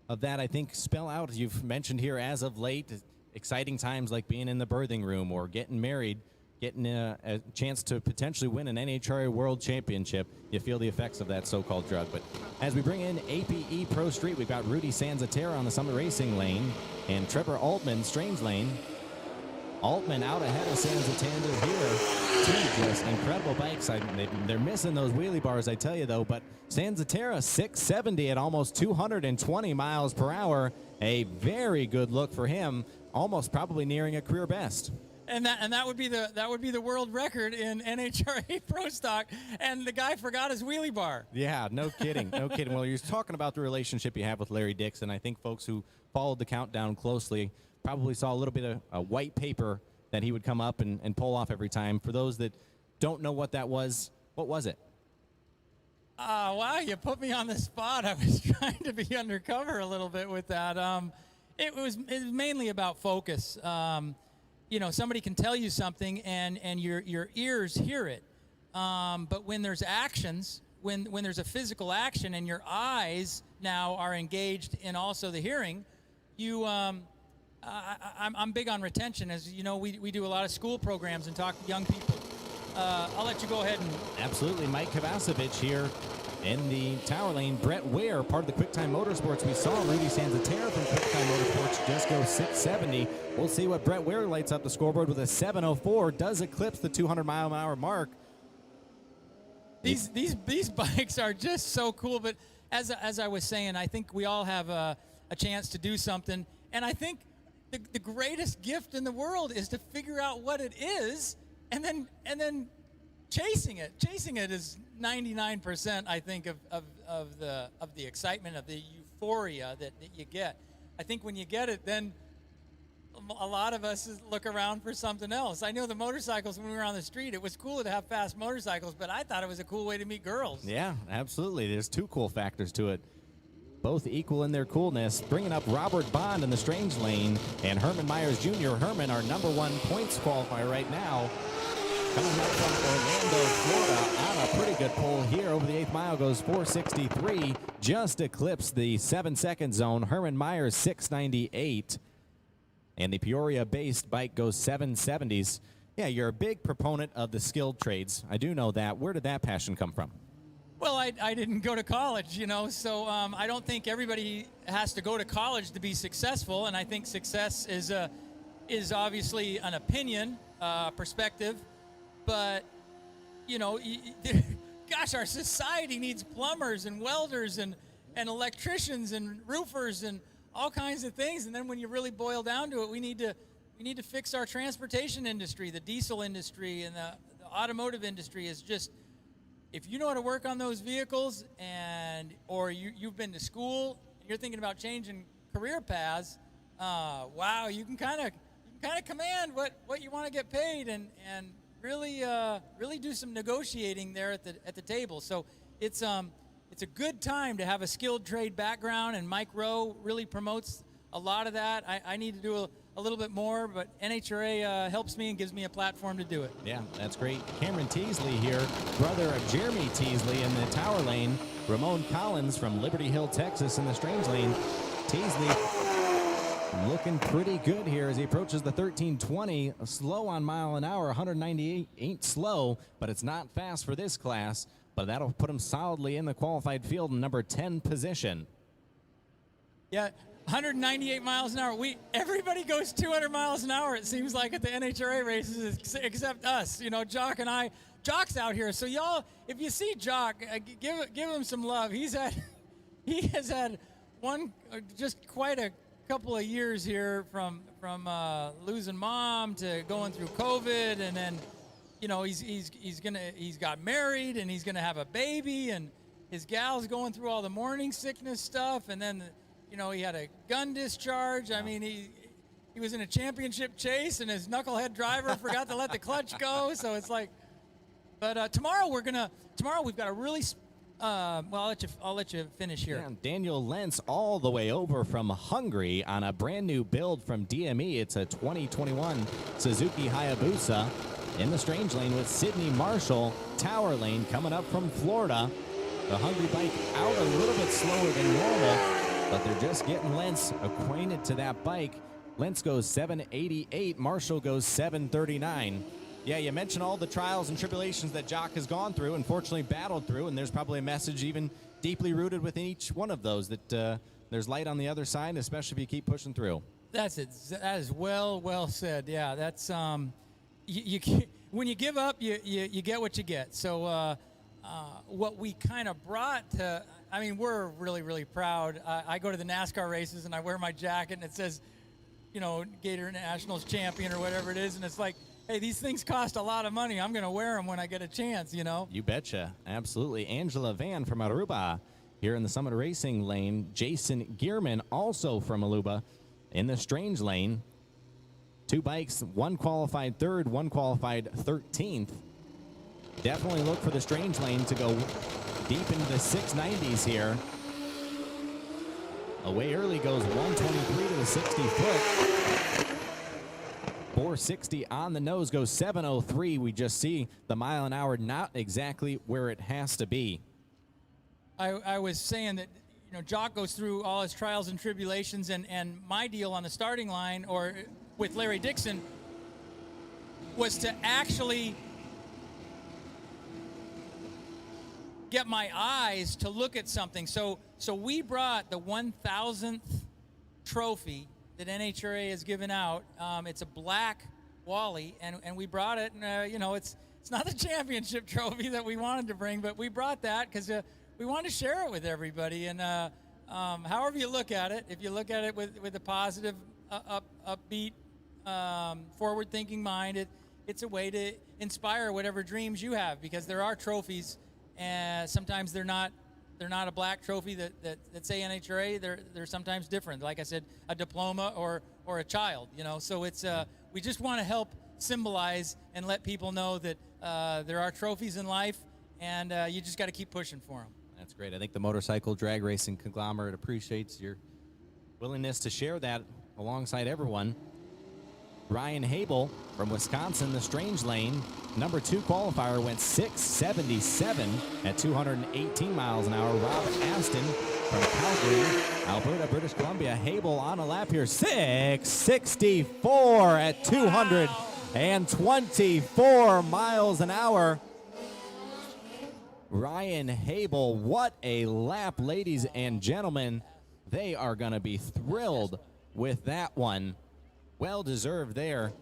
I think spell out, as you've mentioned here as of late, exciting times like being in the birthing room or getting married, getting a chance to potentially win an NHRA World Championship. You feel the effects of that so-called drug. But as we bring in APE Pro Street, we've got Rudy Sanzatera on the Summit Racing lane and Trevor Altman, Strange lane. Altman out ahead of Sanzatera here. Two just incredible bikes. They're missing those wheelie bars, I tell you, though. But Sanzatera 670 at almost 220 miles per hour. A very good look for him, almost probably nearing a career best. And that would be the world record in NHRA Pro Stock, and the guy forgot his wheelie bar. Yeah, no kidding, no kidding. Well, you're talking about the relationship you have with Larry Dixon. I think folks who followed the countdown closely probably saw a little bit of a white paper that he would come up and pull off every time. For those that don't know what that was, what was it? Wow, you put me on the spot. I was trying to be undercover a little bit with that. It was mainly about focus. You know, somebody can tell you something and your ears hear it. But when there's actions, when there's a physical action and your eyes now are engaged in also the hearing, I'm big on retention. As you know, we do a lot of school programs and talk to young people. I'll let you go ahead and... Absolutely. Mike Kovacevic here in the tower lane. Brett Ware, part of the QuickTime Motorsports. We saw Rudy Sanzatera from QuickTime Motorsports just go 670. We'll see what Brett Ware lights up the scoreboard with a 704. Does eclipse the 200-mile-an-hour mark. These bikes are just so cool. But as I was saying, I think we all have a chance to do something. And I think the greatest gift in the world is to figure out what it is and then chasing it. Chasing it is 99%, I think, of the excitement, of the euphoria that you get. I think when you get it, then a lot of us look around for something else. I know the motorcycles, when we were on the street, it was cool to have fast motorcycles, but I thought it was a cool way to meet girls. Yeah, absolutely. There's two cool factors to it. Both equal in their coolness. Bringing up Robert Bond in the Strange lane and Herman Myers Jr. Herman, our #1 points qualifier right now. Coming up from Orlando, Florida, on a pretty good pull here over the 8th mile, goes 463. Just eclipsed the 7-second zone. Herman Myers 698. And the Peoria-based bike goes 770s. Yeah, you're a big proponent of the skilled trades. I do know that. Where did that passion come from? Well, I didn't go to college, you know, so I don't think everybody has to go to college to be successful, and I think success is obviously an opinion, perspective, but, you know, gosh, our society needs plumbers and welders and electricians and roofers and all kinds of things, and then when you really boil down to it, we need to fix our transportation industry. The diesel industry and the automotive industry is just... If you know how to work on those vehicles or you've been to school, and you're thinking about changing career paths, wow, you can kind of command what you want to get paid and really do some negotiating there at the table. So it's a good time to have a skilled trade background, and Mike Rowe really promotes a lot of that. I need to do a little bit more, but NHRA helps me and gives me a platform to do it. Yeah, that's great. Cameron Teasley here, brother of Jeremy Teasley in the tower lane. Ramon Collins from Liberty Hill, Texas in the Strange lane. Teasley looking pretty good here as he approaches the 1320. Slow on mile an hour, 198 ain't slow, but it's not fast for this class. But that'll put him solidly in the qualified field in number 10 position. Yeah. 198 miles an hour. Everybody goes 200 miles an hour, it seems like, at the NHRA races, except us. You know, Jock and I. Jock's out here, so y'all, if you see Jock, give him some love. He has had just quite a couple of years here from losing mom to going through COVID, and then you know, he's got married and he's gonna have a baby, and his gal's going through all the morning sickness stuff, and then, you know, he had a gun discharge. I mean, he was in a championship chase, and his knucklehead driver forgot to let the clutch go. So it's like, but tomorrow we've got a really, well, I'll let you finish here. Yeah, Daniel Lentz all the way over from Hungary on a brand new build from DME. It's a 2021 Suzuki Hayabusa in the strange lane with Sydney Marshall. Tower lane coming up from Florida. The Hungry bike out a little bit slower than normal, but they're just getting Lentz acquainted to that bike. Lentz goes 788, Marshall goes 739. Yeah, you mentioned all the trials and tribulations that Jock has gone through, unfortunately battled through, and there's probably a message even deeply rooted within each one of those that there's light on the other side, especially if you keep pushing through. That's it. That is well said. Yeah, that's when you give up, you get what you get. So what we kind of brought to, I mean, we're really proud. I go to the NASCAR races and I wear my jacket and it says, you know, Gator Nationals champion or whatever it is, and it's like, hey, these things cost a lot of money. I'm going to wear them when I get a chance, you know? You betcha. Absolutely. Angela Van from Aruba here in the Summit Racing lane. Jason Gearman also from Aruba in the strange lane. Two bikes, one qualified third, one qualified 13th. Definitely look for the strange lane to go deep into the 690s here. Away early goes 123 to the 60 foot. 460 on the nose goes 703. We just see the mile an hour not exactly where it has to be. I was saying that, you know, Jock goes through all his trials and tribulations, and my deal on the starting line or with Larry Dixon was to actually get my eyes to look at something. So we brought the 1,000th trophy that NHRA has given out. It's a black Wally, and we brought it. And you know, it's not the championship trophy that we wanted to bring, but we brought that because we wanted to share it with everybody. And however you look at it, if you look at it with a positive, upbeat, forward-thinking mind, it's a way to inspire whatever dreams you have, because there are trophies. And sometimes they're not a black trophy that say NHRA. They're sometimes different. Like I said, a diploma or a child. You know, so it's we just want to help symbolize and let people know that there are trophies in life, and you just got to keep pushing for them. That's great. I think the motorcycle drag racing conglomerate appreciates your willingness to share that alongside everyone. Ryan Habel from Wisconsin, the strange lane. Number 2 qualifier went 677 at 218 miles an hour. Rob Aston from Calgary, Alberta, British Columbia. Habel on a lap here. 664 at 224 miles an hour. Ryan Habel, what a lap, ladies and gentlemen. They are going to be thrilled with that one. Well deserved there.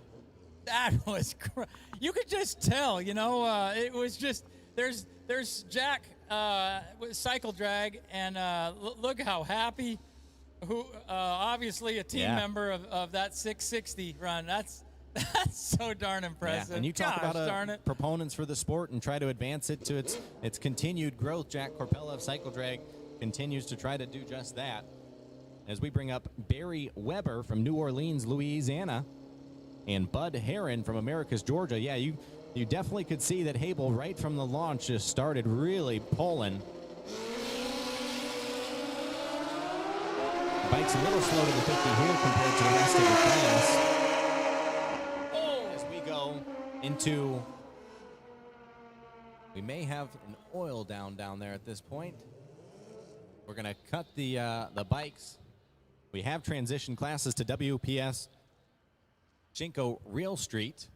That was, you could just tell, you know, it was just, there's Jack with cycle drag, and look how happy, obviously a team member of that 660 run. That's so darn impressive. Yeah, and you talk about proponents for the sport and try to advance it to its continued growth. Jack Corpella of Cycle Drag continues to try to do just that. As we bring up Barry Weber from New Orleans, Louisiana, and Bud Heron from Americus, Georgia. Yeah, you definitely could see that Habel right from the launch just started really pulling. The bike's a little slow to the 50 here compared to the rest of the class. As we go into, we may have an oil down there at this point. We're gonna cut the bikes. We have transition classes to WPS Shinko Real Street.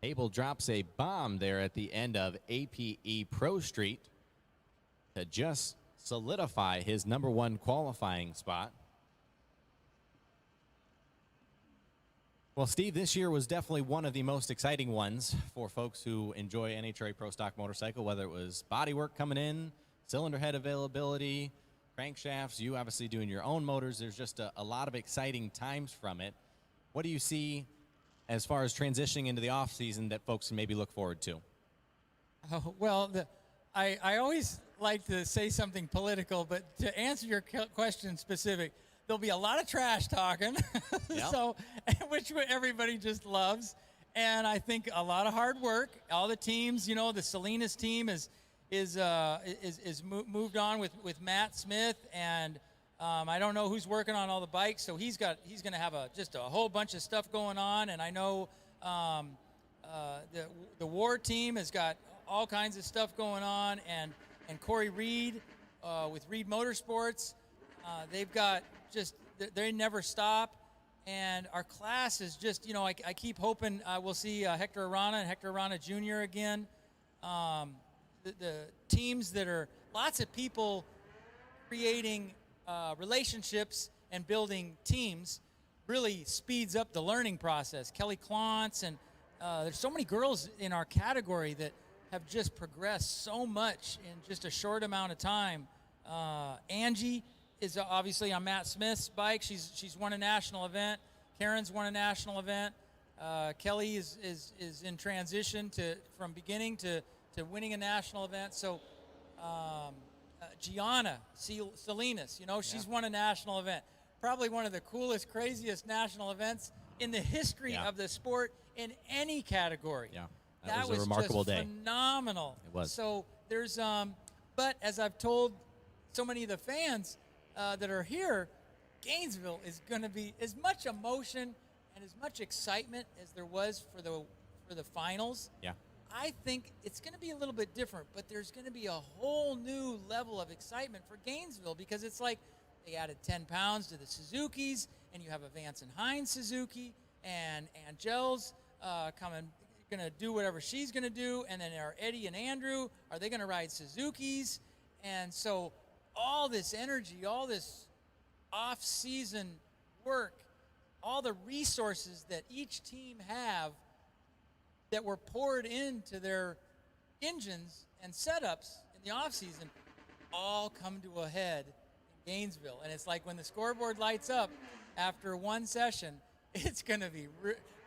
Habel drops a bomb there at the end of APE Pro Street to just solidify his number 1 qualifying spot. Well, Steve, this year was definitely one of the most exciting ones for folks who enjoy NHRA Pro Stock Motorcycle, whether it was bodywork coming in, cylinder head availability, crankshafts, you obviously doing your own motors. There's just a lot of exciting times from it. What do you see as far as transitioning into the off season that folks can maybe look forward to? Oh, well, I always like to say something political, but to answer your question specific, there'll be a lot of trash talking, Yep. so which everybody just loves, and I think a lot of hard work. All the teams, the Salinas team is moved on with Matt Smith, and I don't know who's working on all the bikes, so he's going to have just a whole bunch of stuff going on, and I know the War team has got all kinds of stuff going on, and Corey Reed with Reed Motorsports, they've got they never stop, and our class is just, I keep hoping we'll see Hector Arana and Hector Arana Jr. again. The teams that are lots of people creating relationships and building teams really speeds up the learning process. Kelly Klontz, and there's so many girls in our category that have just progressed so much in just a short amount of time. Angie is obviously on Matt Smith's bike. She's won a national event. Karen's won a national event. Kelly is in transition from beginning to winning a national event. So Gianna Salinas, she's won a national event. Probably one of the coolest, craziest national events in the history of the sport in any category. Yeah, that was a remarkable day. Phenomenal. It was. So there's, but as I've told so many of the fans that are here, Gainesville is going to be as much emotion and as much excitement as there was for the finals. Yeah. I think it's going to be a little bit different, but there's going to be a whole new level of excitement for Gainesville, because it's like they added 10 pounds to the Suzukis, and you have a Vance and Hines Suzuki, and Angel's going to do whatever she's going to do, and then are Eddie and Andrew, are they going to ride Suzukis? And so all this energy, all this off-season work, all the resources that each team have that were poured into their engines and setups in the off-season all come to a head in Gainesville. And it's like when the scoreboard lights up after one session, it's going to be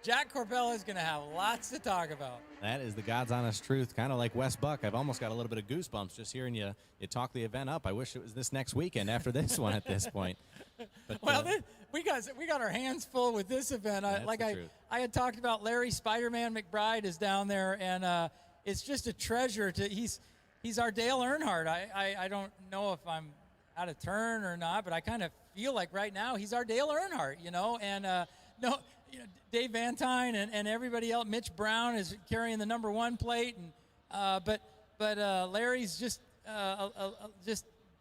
Jack Corbella is going to have lots to talk about. That is the God's honest truth, kind of like Wes Buck. I've almost got a little bit of goosebumps just hearing you talk the event up. I wish it was this next weekend after this one at this point. But, well, we got our hands full with this event. I had talked about Larry Spider-Man McBride is down there, and it's just a treasure. He's our Dale Earnhardt. I don't know if I'm out of turn or not, but I kind of feel like right now he's our Dale Earnhardt, and Dave Vantine and everybody else. Mitch Brown is carrying the number 1 plate, and but Larry's just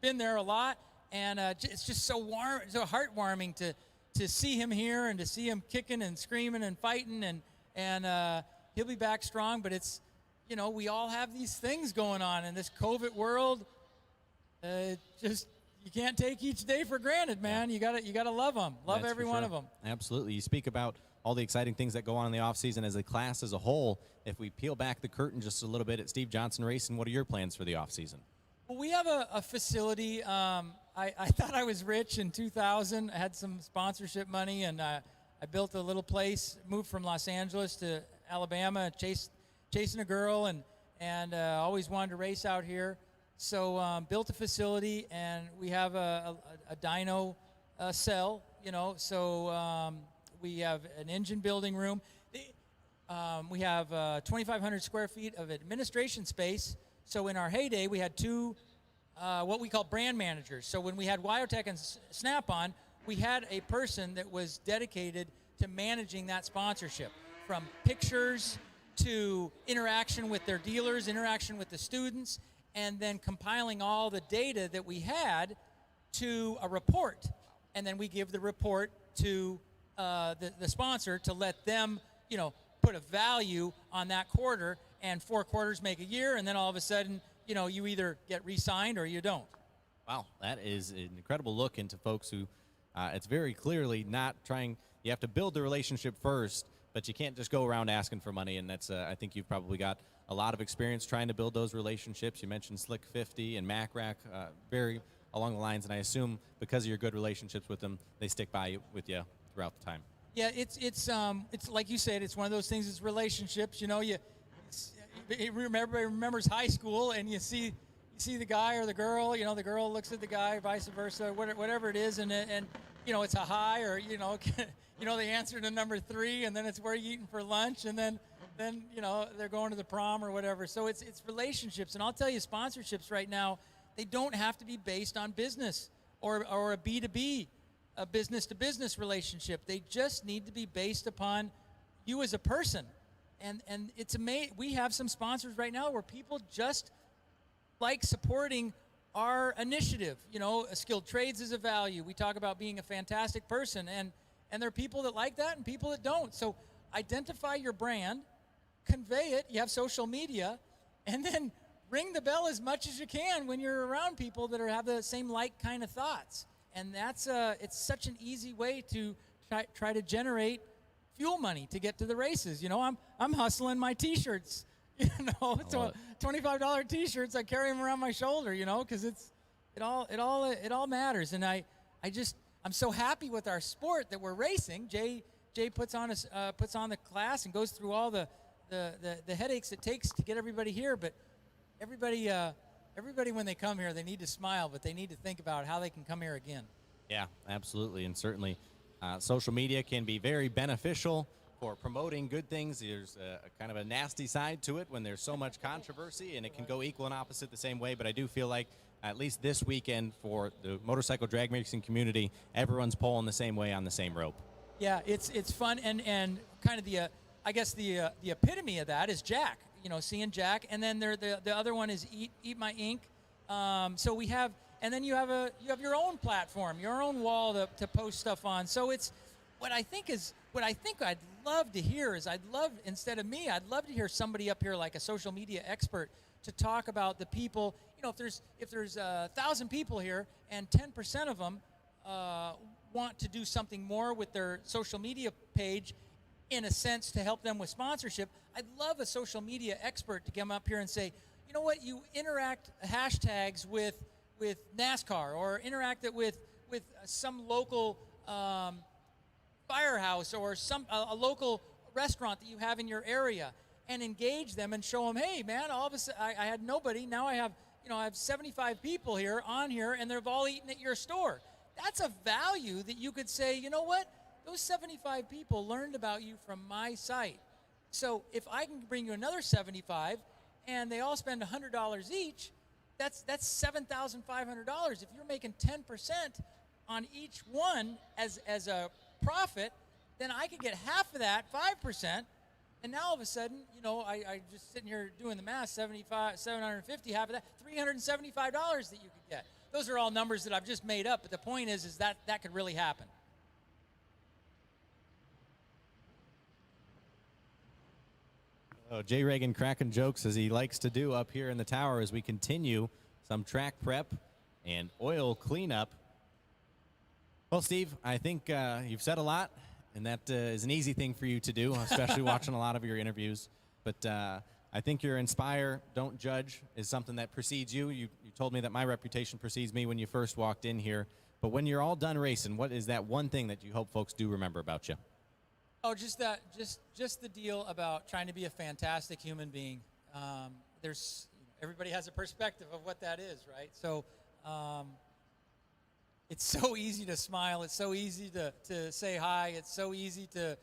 been there a lot, and it's just so warm, so heartwarming to see him here and to see him kicking and screaming and fighting, and he'll be back strong. But it's we all have these things going on in this COVID world. You can't take each day for granted, man. You gotta love them. Love every one of them. Absolutely. You speak about all the exciting things that go on in the offseason as a class as a whole. If we peel back the curtain just a little bit at Steve Johnson Racing, what are your plans for the offseason? Well, we have a facility. I thought I was rich in 2000. I had some sponsorship money, and I built a little place, moved from Los Angeles to Alabama, chasing a girl, and always wanted to race out here. So built a facility, and we have a dyno cell, so we have an engine building room. We have 2,500 square feet of administration space. So in our heyday, we had 2 what we call brand managers. So when we had Wyotech and Snap-on, we had a person that was dedicated to managing that sponsorship, from pictures to interaction with their dealers, interaction with the students, and then compiling all the data that we had to a report. And then we give the report to the sponsor to let them, put a value on that quarter, and 4 quarters make a year, and then all of a sudden, you either get re-signed or you don't. Wow, that is an incredible look into folks who, it's very clearly not trying, you have to build the relationship first, but you can't just go around asking for money, and that's, I think you've probably got a lot of experience trying to build those relationships. You mentioned Slick 50 and MacRack, very along the lines, and I assume because of your good relationships with them, they stick by with you throughout the time. Yeah, it's like you said, it's one of those things. It's relationships. You know, everybody remembers high school, and you see the guy or the girl. You know, the girl looks at the guy, vice versa, whatever it is, and you know, it's a high, or you know, they answer to number 3, and then it's where you eating for lunch, and then you know, they're going to the prom or whatever. So it's relationships, and I'll tell you, sponsorships right now, they don't have to be based on business or a B2B. A business-to-business relationship. They just need to be based upon you as a person. And it's amazing. We have some sponsors right now where people just like supporting our initiative. You know, skilled trades is a value. We talk about being a fantastic person, and there are people that like that and people that don't. So identify your brand, convey it. You have social media, and then ring the bell as much as you can when you're around people that have the same like kind of thoughts. And that's it's such an easy way to try to generate fuel money to get to the races. You know, I'm hustling my T-shirts. You know, $25 T-shirts. I carry them around my shoulder. You know, because it all matters. And I'm so happy with our sport that we're racing. Jay puts on the class and goes through all the headaches it takes to get everybody here. But everybody, when they come here, they need to smile, but they need to think about how they can come here again. Yeah, absolutely. And certainly social media can be very beneficial for promoting good things. There's a kind of a nasty side to it when there's so much controversy, and it can go equal and opposite the same way. But I do feel like at least this weekend for the motorcycle drag racing community, everyone's pulling the same way on the same rope. Yeah, it's fun, and kind of the epitome of that is Jack. You know, seeing Jack, and then the other one is Eat My Ink. So we have, and then you have your own platform, your own wall to post stuff on. So it's what I think I'd love to hear is instead of me, I'd love to hear somebody up here like a social media expert to talk about the people. You know, if there's 1,000 people here and 10% of them want to do something more with their social media page, in a sense, to help them with sponsorship, I'd love a social media expert to come up here and say, you know what, you interact hashtags with NASCAR, or interact it with some local firehouse, or a local restaurant that you have in your area, and engage them and show them, hey man, all of a sudden I had nobody, now I have 75 people here, and they've all eaten at your store. That's a value that you could say, you know what, those 75 people learned about you from my site. So if I can bring you another 75 and they all spend $100 each, that's $7,500. If you're making 10% on each one as a profit, then I could get half of that, 5%, and now all of a sudden, you know, I just sitting here doing the math, 750, half of that, $375 that you could get. Those are all numbers that I've just made up, but the point is that could really happen. Jay Reagan cracking jokes as he likes to do up here in the tower as we continue some track prep and oil cleanup. Well, Steve, I think you've said a lot, and that is an easy thing for you to do, especially watching a lot of your interviews. But I think your inspire, don't judge is something that precedes you. You told me that my reputation precedes me when you first walked in here. But when you're all done racing, what is that one thing that you hope folks do remember about you? Oh, just the deal about trying to be a fantastic human being. Everybody has a perspective of what that is, right? So it's so easy to smile. It's so easy to say hi. It's so easy to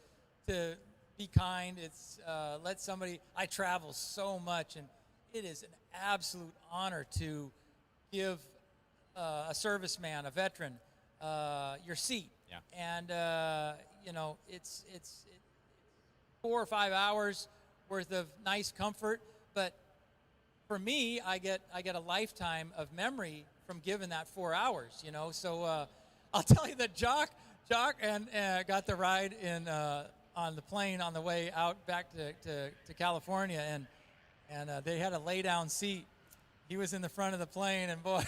be kind. It's let somebody. I travel so much, and it is an absolute honor to give a serviceman, a veteran, your seat. Yeah. And you know, it's 4 or 5 hours worth of nice comfort, but for me, I get a lifetime of memory from giving that 4 hours. You know, so I'll tell you that Jock and got the ride in on the plane on the way out back to California, and they had a lay down seat. He was in the front of the plane, and boy.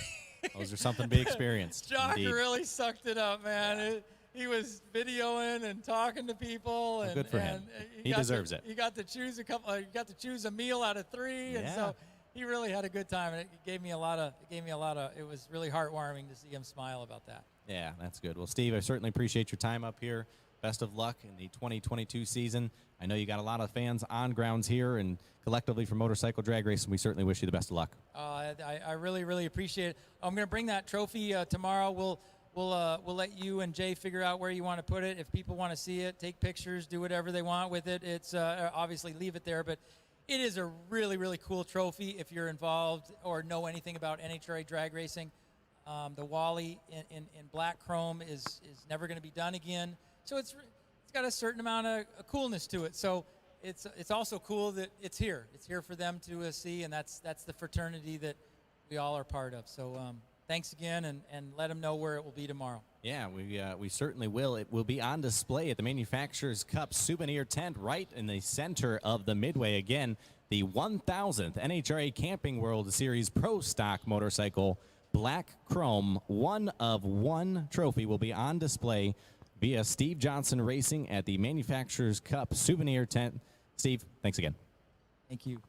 Those are something to be experienced. Jock Indeed. really sucked it up, man. Yeah. He was videoing and talking to people, and good for him. He deserves it. He got to choose a meal out of 3, and so he really had a good time. And it gave me a lot of. It was really heartwarming to see him smile about that. Yeah, that's good. Well, Steve, I certainly appreciate your time up here. best of luck in the 2022 season. I know you got a lot of fans on grounds here and collectively for motorcycle drag racing. We certainly wish you the best of luck. I really, really appreciate it. I'm going to bring that trophy tomorrow. We'll let you and Jay figure out where you want to put it. If people want to see it, take pictures, do whatever they want with it. It's obviously leave it there, but it is a really, really cool trophy if you're involved or know anything about NHRA drag racing. The Wally in black chrome is never going to be done again. So it's got a certain amount of coolness to it. So it's also cool that it's here. It's here for them to see, and that's the fraternity that we all are part of. So thanks again, and let them know where it will be tomorrow. Yeah, we certainly will. It will be on display at the Manufacturers Cup souvenir tent right in the center of the Midway. Again, the 1000th NHRA Camping World Series Pro Stock Motorcycle Black Chrome 1-of-1 trophy will be on display via Steve Johnson Racing at the Manufacturers Cup souvenir tent. Steve, thanks again. Thank you.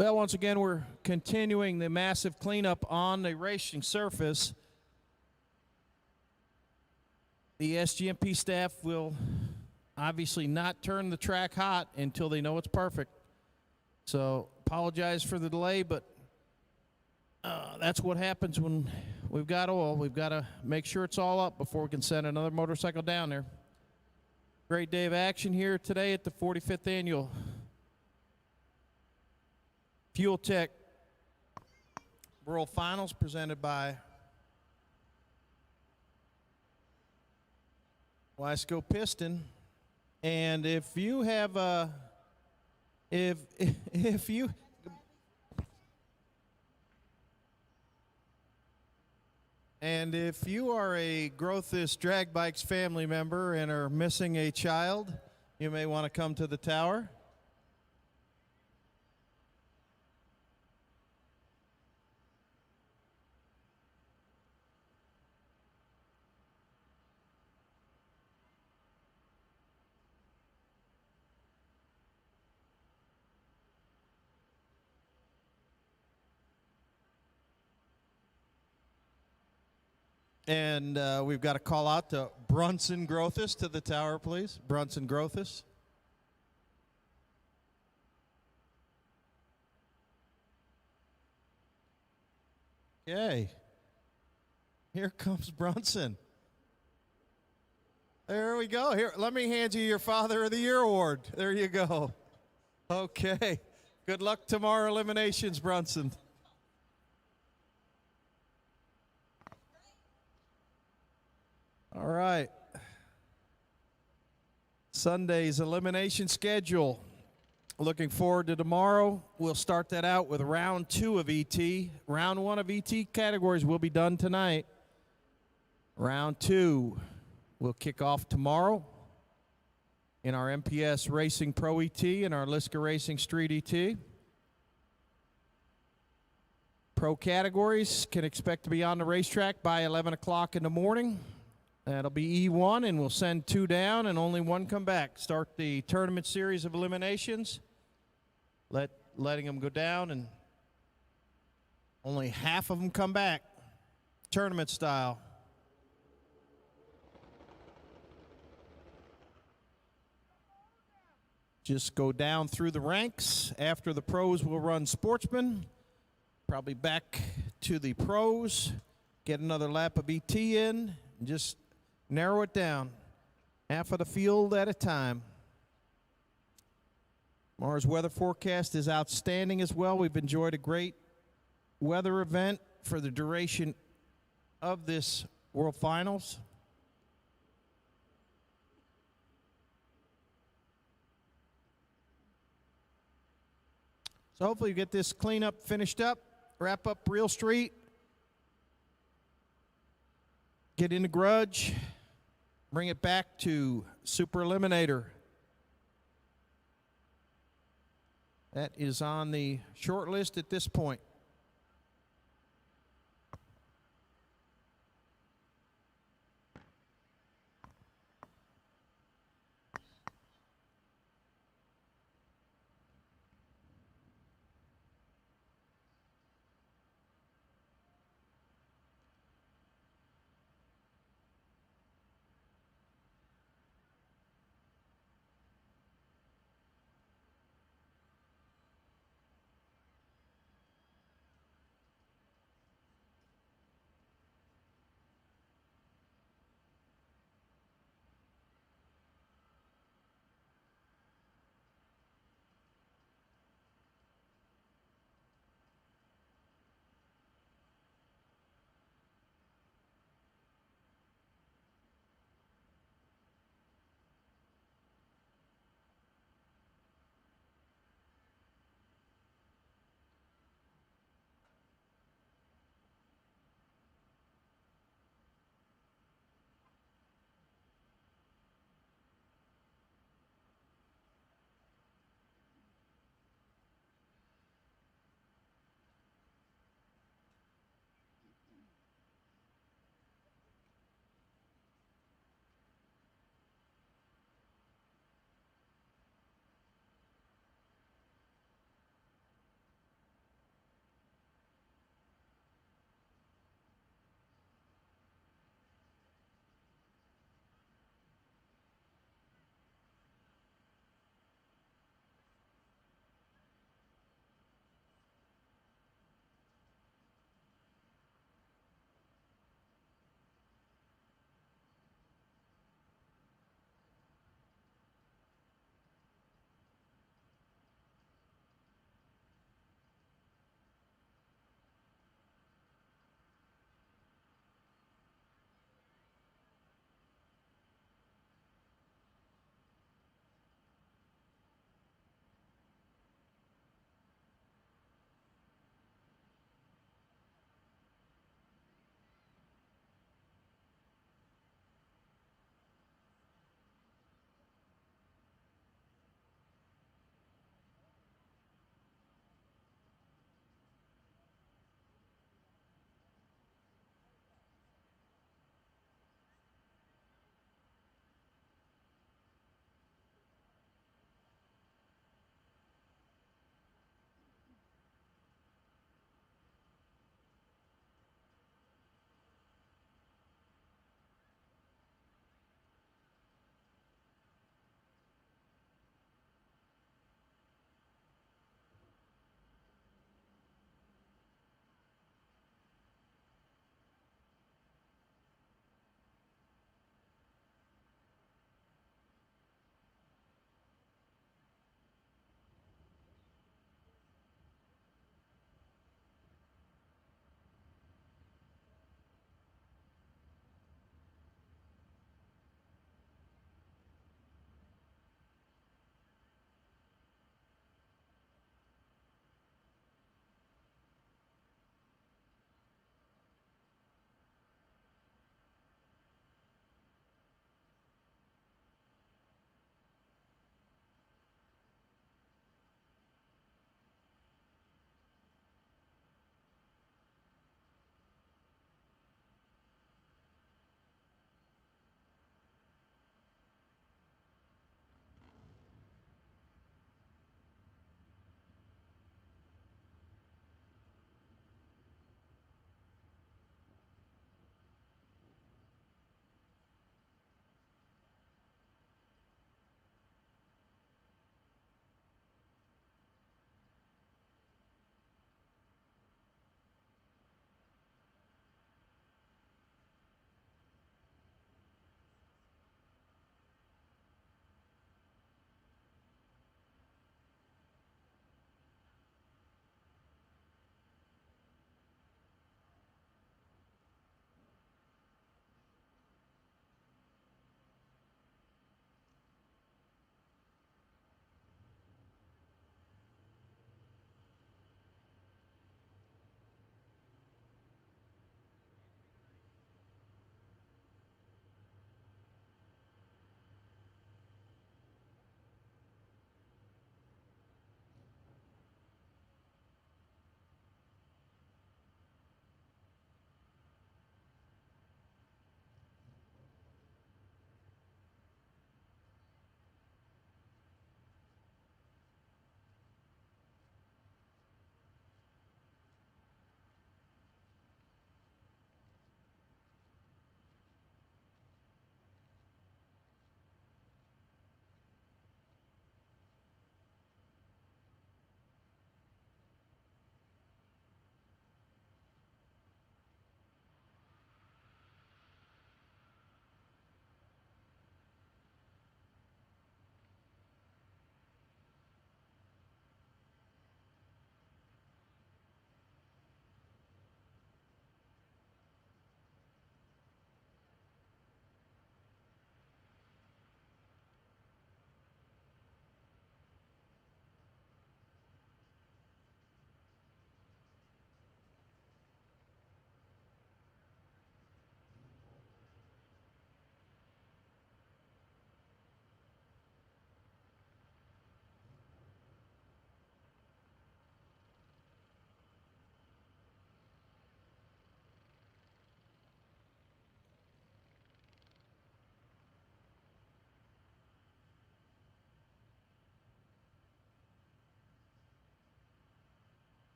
Well, once again, we're continuing the massive cleanup on the racing surface. The SGMP staff will obviously not turn the track hot until they know it's perfect. So apologize for the delay, but that's what happens when we've got oil. We've got to make sure it's all up before we can send another motorcycle down there. Great day of action here today at the 45th Annual Fuel Tech World Finals presented by Wisco Piston. And if you have if you are a Growthist Drag Bikes family member and are missing a child, you may want to come to the tower. And we've got to call out to Brunson Grothis to the tower, please. Brunson Grothis. Okay. Here comes Brunson. There we go. Here, let me hand you your Father of the Year award. There you go. Okay. Good luck tomorrow, Eliminations, Brunson. All right. Sunday's elimination schedule. Looking forward to tomorrow. We'll start that out with round 2 of ET. Round 1 of ET categories will be done tonight. Round 2 will kick off tomorrow in our MPS Racing Pro ET and our Liska Racing Street ET. Pro categories can expect to be on the racetrack by 11 o'clock in the morning. That'll be E1, and we'll send 2 down and only 1 come back. Start the tournament series of eliminations, letting them go down, and only half of them come back, tournament style. Just go down through the ranks. After the pros, we'll run Sportsman, probably back to the pros, get another lap of ET in, and just narrow it down, half of the field at a time. Tomorrow's weather forecast is outstanding as well. We've enjoyed a great weather event for the duration of this World Finals. So hopefully you get this cleanup finished up, wrap up Real Street, get into Grudge, bring it back to Super Eliminator. That is on the short list at this point.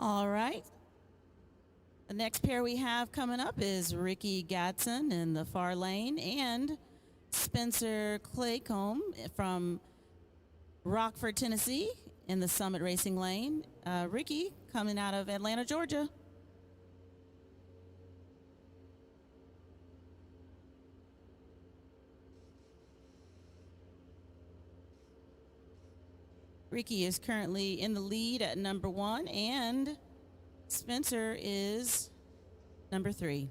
All right. The next pair we have coming up is Ricky Gatson in the far lane and Spencer Claycomb from Rockford, Tennessee in the Summit Racing lane. Ricky coming out of Atlanta, Georgia. Ricky is currently in the lead at number 1, and Spencer is number 3.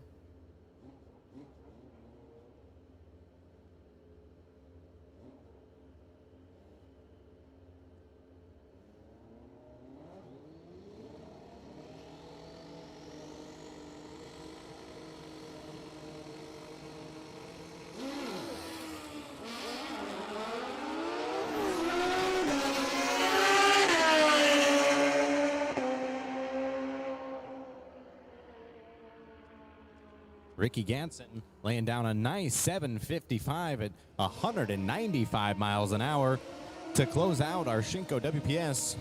Ricky Ganson laying down a nice 755 at 195 miles an hour to close out our Shinko WPS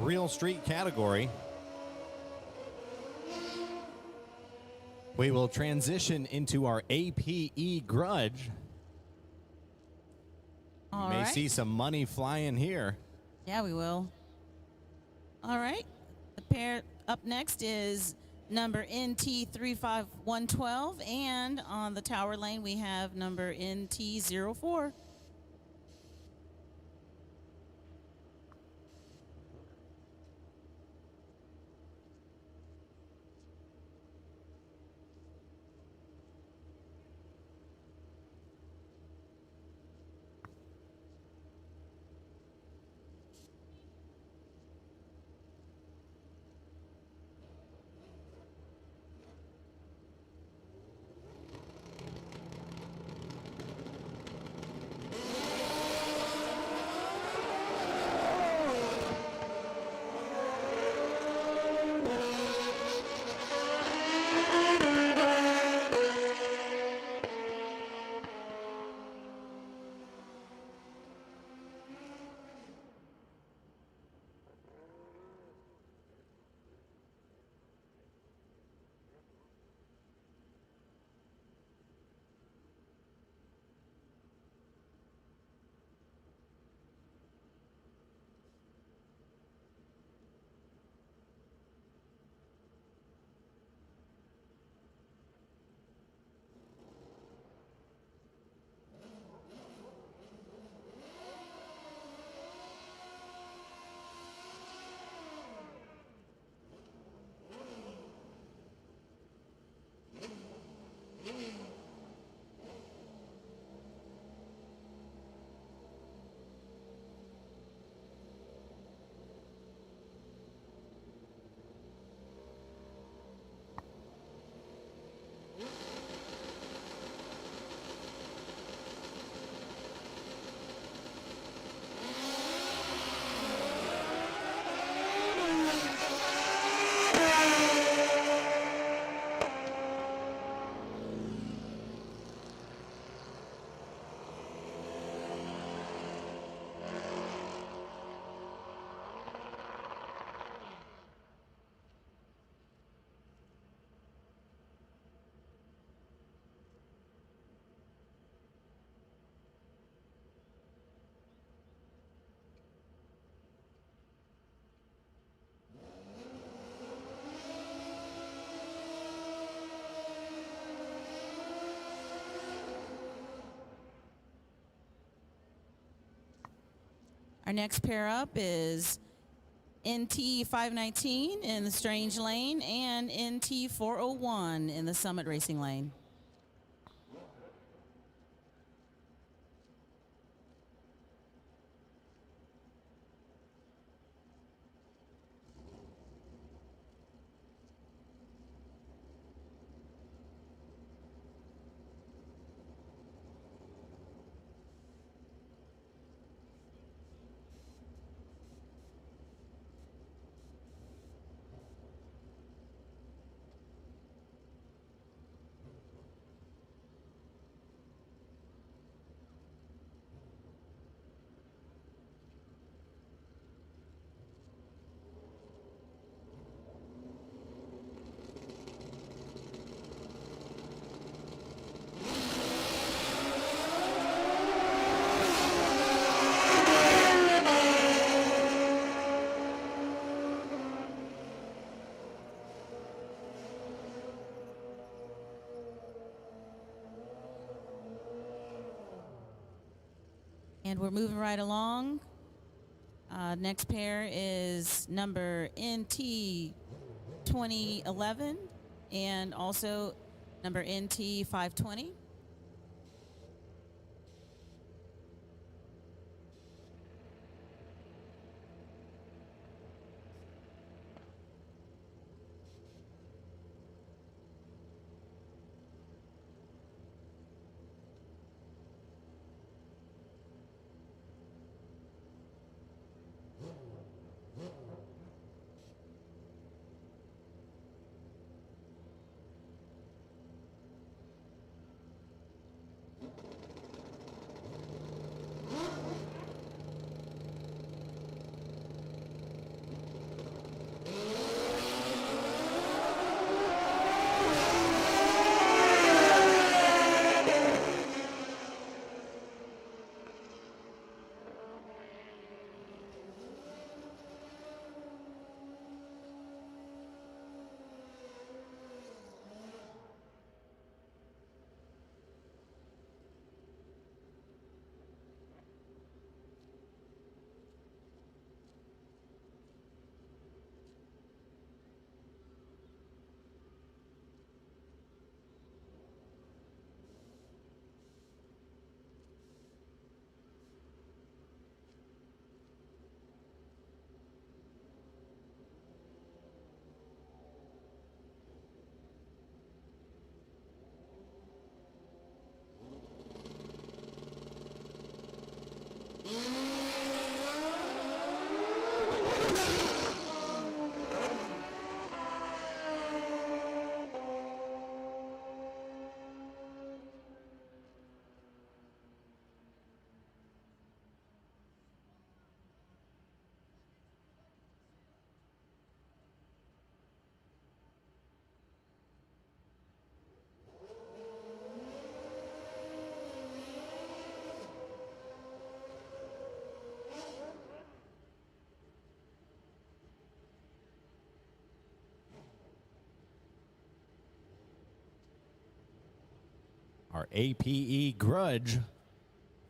Real Street category. We will transition into our APE Grudge. All May right. see some money flying here. Yeah, we will. All right. The pair up next is number NT35112, and on the tower lane we have number NT04. Our next pair up is NT519 in the Strange lane and NT401 in the Summit Racing lane. And we're moving right along. Next pair is number NT 2011 and also number NT 520. Our APE Grudge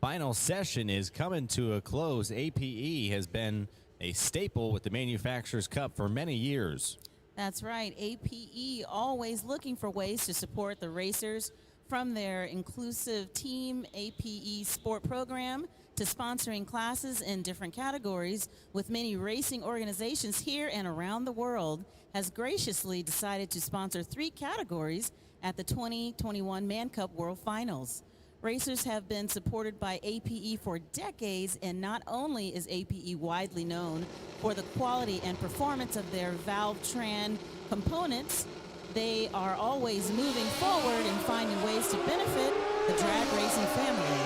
final session is coming to a close. APE has been a staple with the Manufacturers Cup for many years. That's right. APE always looking for ways to support the racers, from their inclusive team APE sport program to sponsoring classes in different categories, with many racing organizations here and around the world, has graciously decided to sponsor 3 categories at the 2021 ManCup World Finals. Racers have been supported by APE for decades, and not only is APE widely known for the quality and performance of their Valvetran components, they are always moving forward and finding ways to benefit the drag racing family.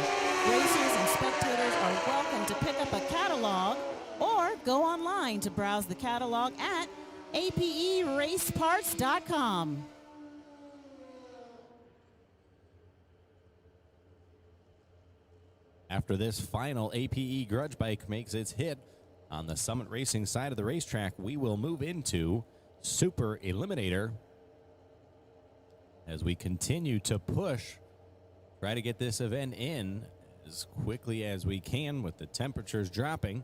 Racers and spectators are welcome to pick up a catalog or go online to browse the catalog at aperaceparts.com. After this final APE Grudge bike makes its hit on the Summit Racing side of the racetrack, we will move into Super Eliminator as we continue to push, try to get this event in as quickly as we can with the temperatures dropping.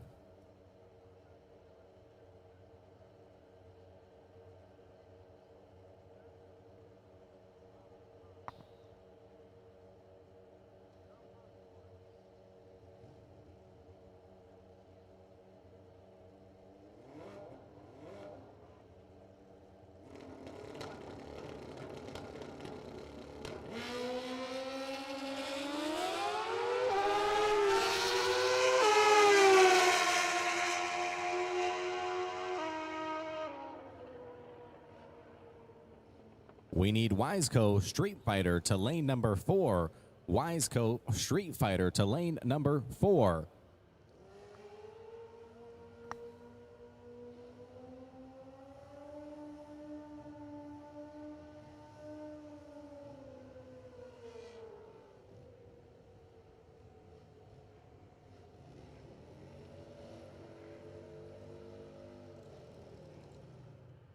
We need Wiseco Street Fighter to lane number 4. Wiseco Street Fighter to lane number 4.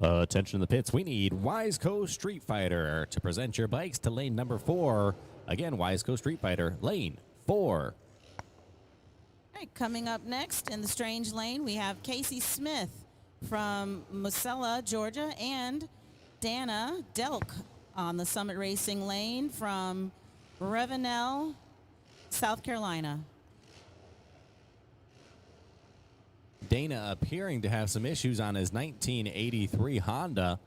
Attention to the pits. We need Wiseco Street Fighter to present your bikes to lane number 4. Again, Wiseco Street Fighter, lane 4. right, coming up next in the strange lane, we have Casey Smith from Mosella, Georgia, and Dana Delk on the Summit Racing lane from Ravenel, South Carolina. Dana appearing to have some issues on his 1983 Honda.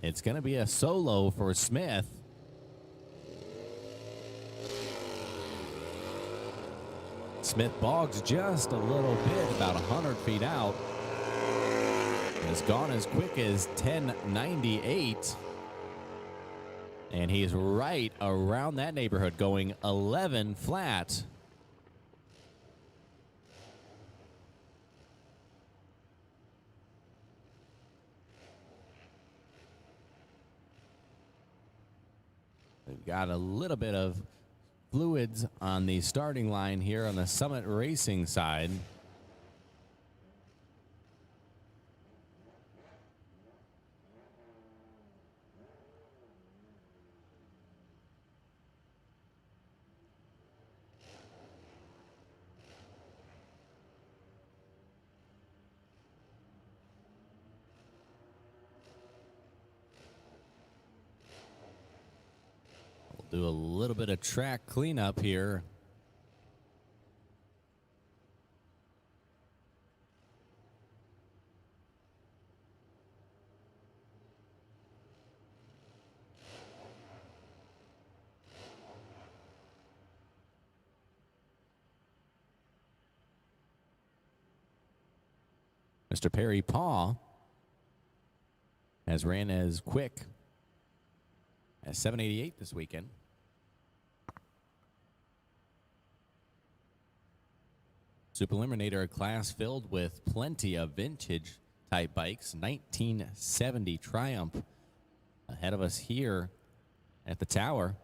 It's going to be a solo for Smith. Smith bogs just a little bit, about 100 feet out. Has gone as quick as 1098. And he's right around that neighborhood, going 11 flat. We've got a little bit of fluids on the starting line here on the Summit Racing side. We'll do a little bit of track cleanup here. Mr. Perry Paw has ran as quick as 788 this weekend. Super Eliminator, a class filled with plenty of vintage type bikes. 1970 Triumph ahead of us here at the tower.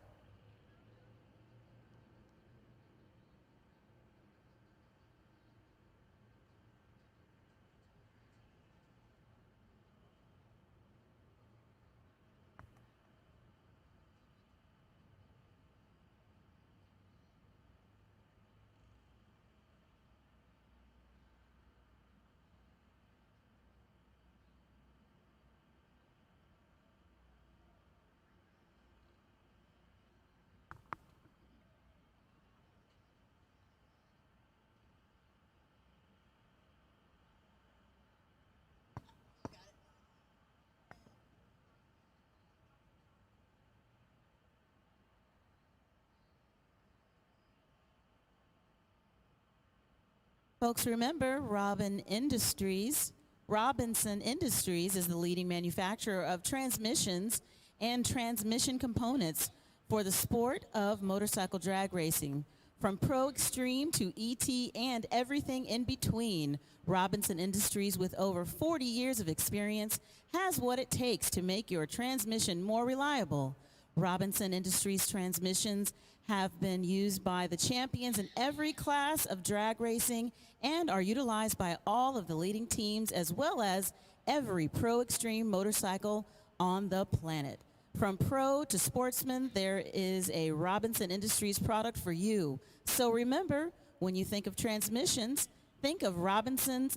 Folks, remember Robinson Industries is the leading manufacturer of transmissions and transmission components for the sport of motorcycle drag racing. From Pro Extreme to ET and everything in between, Robinson Industries, with over 40 years of experience, has what it takes to make your transmission more reliable. Robinson Industries transmissions have been used by the champions in every class of drag racing and are utilized by all of the leading teams as well as every Pro Extreme motorcycle on the planet. From Pro to Sportsman, there is a Robinson Industries product for you. So remember, when you think of transmissions, think of Robinson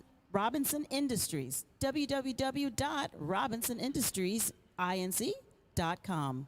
Industries. www.robinsonindustries.com.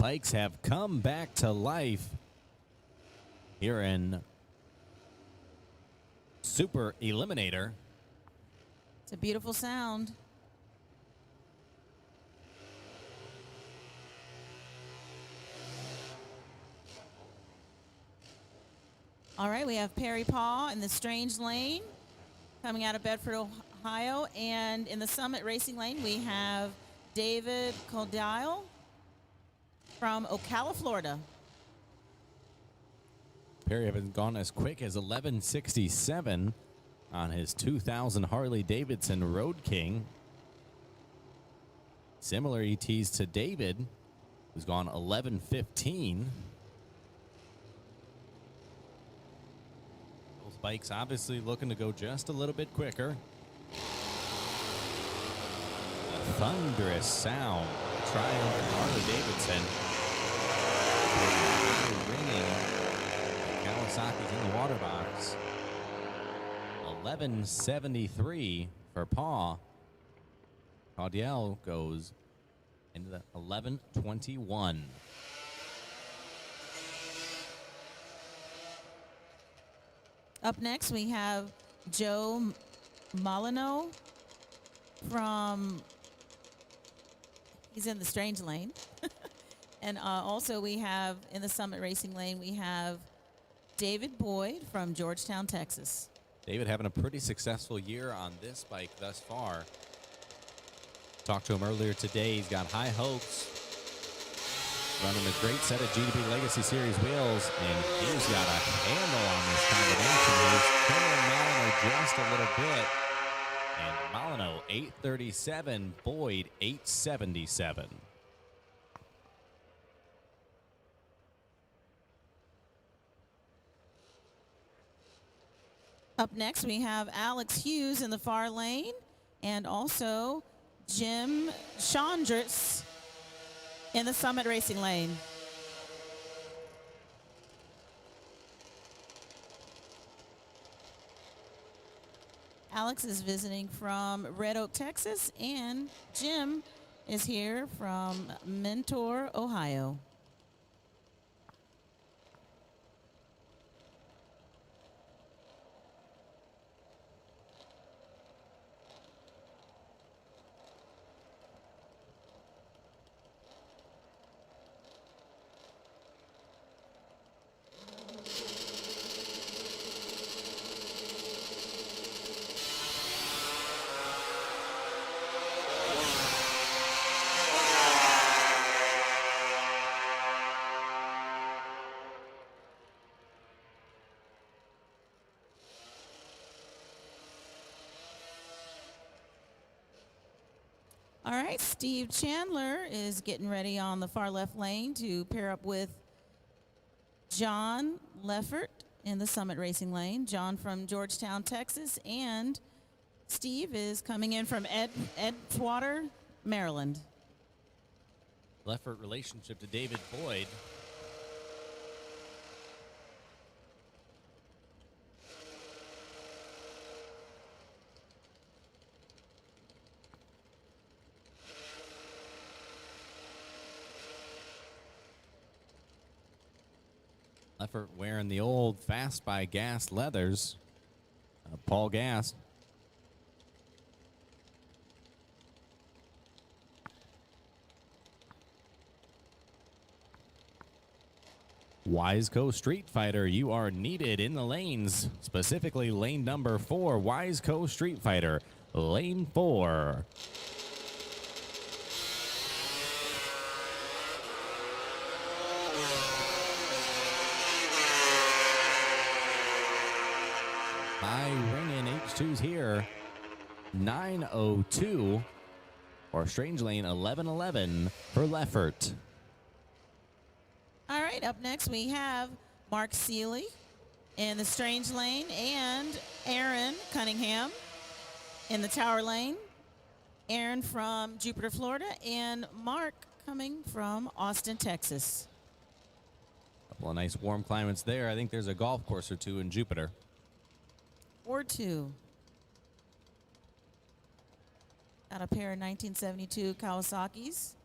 bikes have come back to life here in Super Eliminator. It's a beautiful sound. All right, we have Perry Paw in the Strange Lane coming out of Bedford, Ohio. And in the Summit Racing Lane, we have David Codile from Ocala, Florida. Perry having gone as quick as 11:67 on his 2000 Harley-Davidson Road King. Similar ETs to David, who's gone 11:15. Those bikes obviously looking to go just a little bit quicker. A thunderous sound. Triumph Harley-Davidson. Ringing. Kawasaki's in the water box. 11:73 for Paw. Caudiel goes into the 11:21. Up next, we have Joe Molyneux from, he's in the Strange Lane. And also we have, in the Summit Racing Lane, we have David Boyd from Georgetown, Texas. David having a pretty successful year on this bike thus far. Talked to him earlier today. He's got high hopes. Running a great set of GDP Legacy Series wheels, and he's got a handle on this combination. He's trailing Molyneux just a little bit. And Molyneux 837, Boyd 877. Up next, we have Alex Hughes in the far lane, and also Jim Chandris in the Summit Racing Lane. Alex is visiting from Red Oak, Texas, and Jim is here from Mentor, Ohio. All right, Steve Chandler is getting ready on the far left lane to pair up with John Leffert in the Summit Racing Lane. John from Georgetown, Texas, and Steve is coming in from Edgewater, Maryland. Leffert relationship to David Boyd. Leffert wearing the old Fast by Gas leathers. Paul Gass. Wiseco Street Fighter, you are needed in the lanes, specifically lane number 4, Wiseco Street Fighter, lane 4. High ringing H2s here, 9:02, or Strange Lane 11:11 for Leffert. All right, up next we have Mark Seeley in the Strange Lane and Aaron Cunningham in the Tower Lane. Aaron from Jupiter, Florida, and Mark coming from Austin, Texas. Couple of nice warm climates there. I think there's a golf course or two in Jupiter. Or two. Got a pair of 1972 Kawasaki's.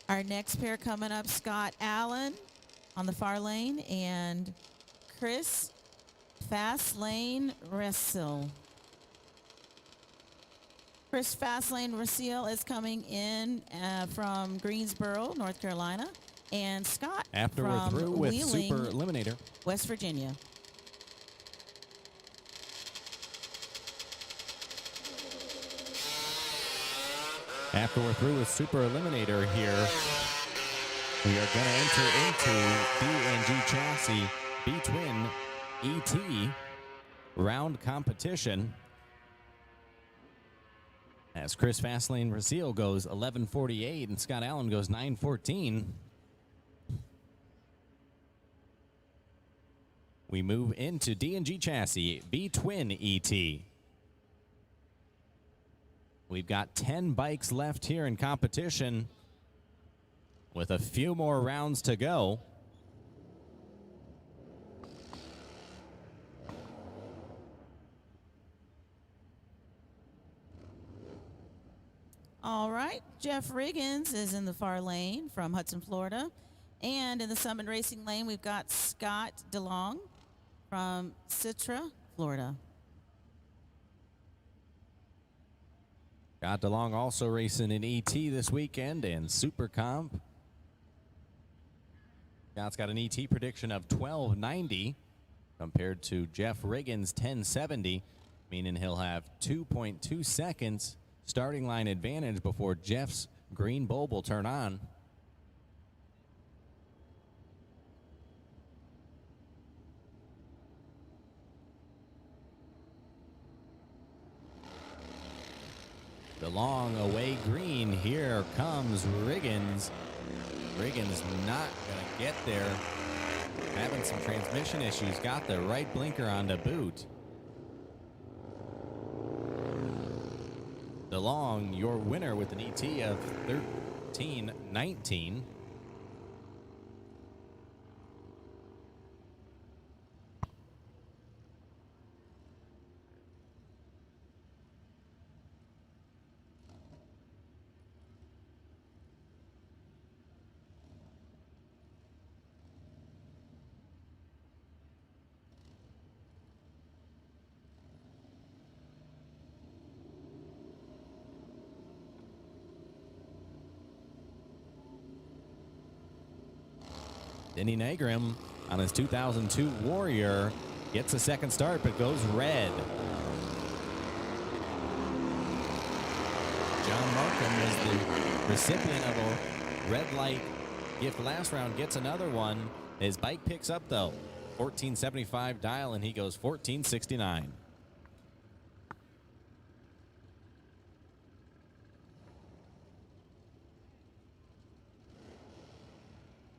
Our next pair coming up, Scott Allen on the far lane and Chris Fastlane Russell. Chris Fastlane Russell is coming in from Greensboro, North Carolina, and Scott After from we're through with Wheeling, Super Eliminator. West Virginia. After we're through with Super Eliminator here, we are going to enter into D&G Chassis V-Twin ET round competition. As Chris Fastlane Brazil goes 11:48 and Scott Allen goes 9:14. We move into D&G Chassis V-Twin ET. We've got 10 bikes left here in competition with a few more rounds to go. All right, Jeff Riggins is in the far lane from Hudson, Florida. And in the Summit Racing lane, we've got Scott DeLong from Citra, Florida. Scott DeLong also racing in ET this weekend and Super Comp. Scott's got an ET prediction of 12:90 compared to Jeff Riggins' 10:70, meaning he'll have 2.2 seconds starting line advantage before Jeff's green bulb will turn on. DeLong away green. Here comes Riggins. Riggins not going to get there. Having some transmission issues. Got the right blinker on to boot. DeLong, your winner with an ET of 13:19. Denny Nagrim on his 2002 Warrior gets a second start but goes red. John Markham was the recipient of a red light gift last round, gets another one. His bike picks up though, 1475 dial, and he goes 1469.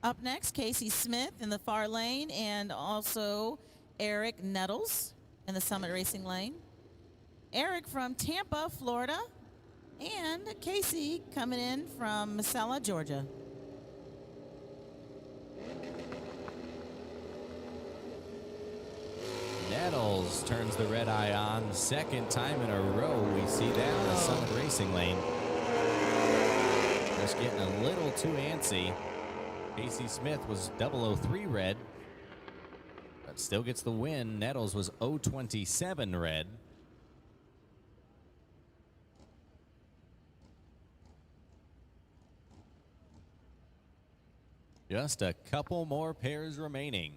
Up next, Casey Smith in the far lane and also Eric Nettles in the Summit Racing lane. Eric from Tampa, Florida, and Casey coming in from Missoula, Georgia. Nettles turns the red eye on. Second time in a row we see that in the Summit Racing lane. Just getting a little too antsy. Casey Smith was 003 red, but still gets the win. Nettles was 027 red. Just a couple more pairs remaining.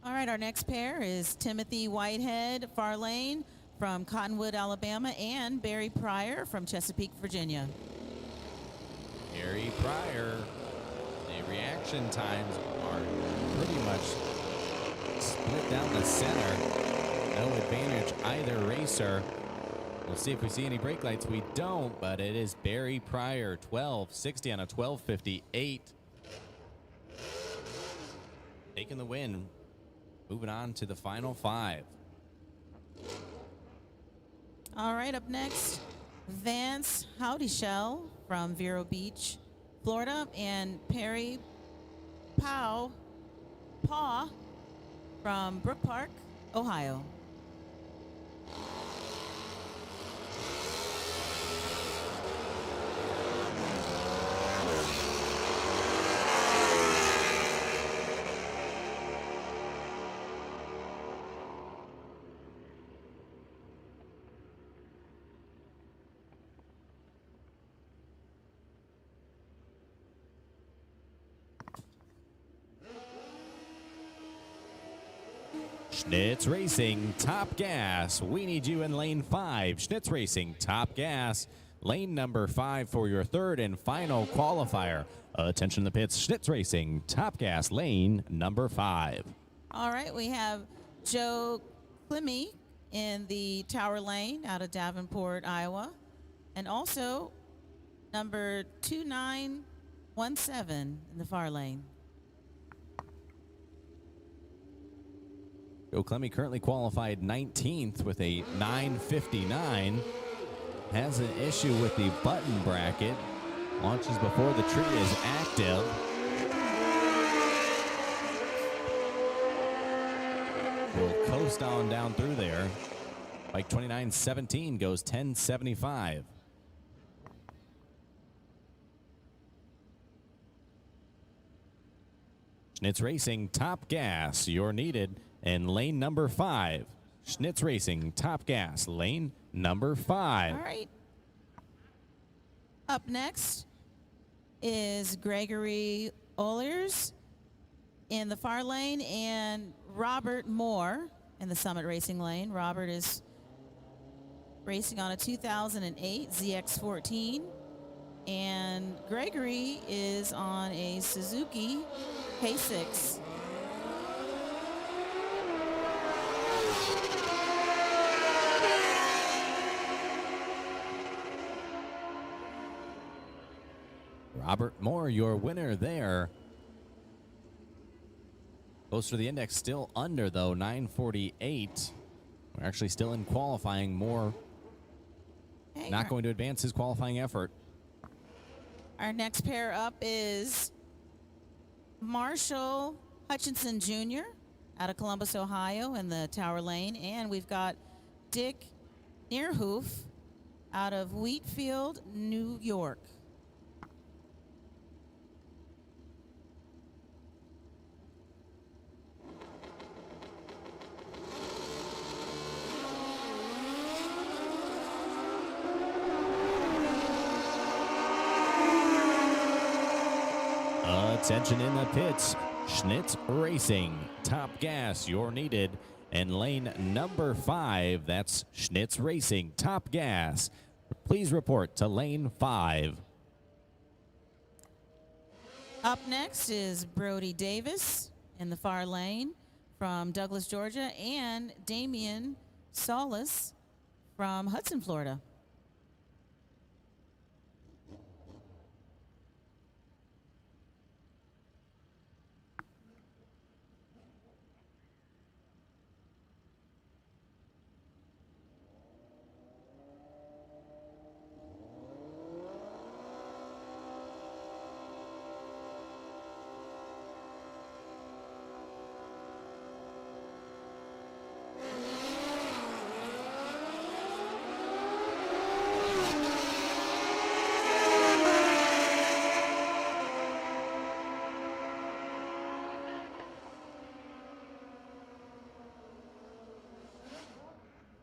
All right, our next pair is Timothy Whitehead, far lane from Cottonwood, Alabama, and Barry Pryor from Chesapeake, Virginia. Barry Pryor, the reaction times are pretty much split down the center. No advantage either racer. We'll see if we see any brake lights. We don't, but it is Barry Pryor, 1260 on a 1258. Taking the win. Moving on to the final five. All right, up next, Vance Howdyshell from Vero Beach, Florida, and Perry Paw from Brook Park, Ohio. Schnitz Racing, Top Gas. We need you in lane 5. Schnitz Racing, Top Gas. Lane number 5 for your third and final qualifier. Attention to the pits. Schnitz Racing, Top Gas, lane number 5. All right, we have Joe Clemmy in the Tower Lane out of Davenport, Iowa. And also number 2917 in the far lane. Joe Clemmy currently qualified 19th with a 9:59. Has an issue with the button bracket. Launches before the tree is active. Will coast on down through there. Bike 2917 goes 1075. Schnitz Racing, Top Gas. You're needed in lane number 5. Schnitz Racing, Top Gas, lane number 5. All right. Up next is Gregory Oliers in the far lane and Robert Moore in the Summit Racing lane. Robert is racing on a 2008 ZX14, and Gregory is on a Suzuki K6. Robert Moore, your winner there. Closer to the index, still under though, 948. We're actually still in qualifying. Moore not going to advance his qualifying effort. Our next pair up is Marshall Hutchinson Jr. out of Columbus, Ohio in the Tower Lane. And we've got Dick Neerhoof out of Wheatfield, New York. Attention in the pits. Schnitz Racing, Top Gas, you're needed in lane number 5. That's Schnitz Racing, Top Gas. Please report to lane 5. Up next is Brody Davis in the far lane from Douglas, Georgia, and Damian Solis from Hudson, Florida.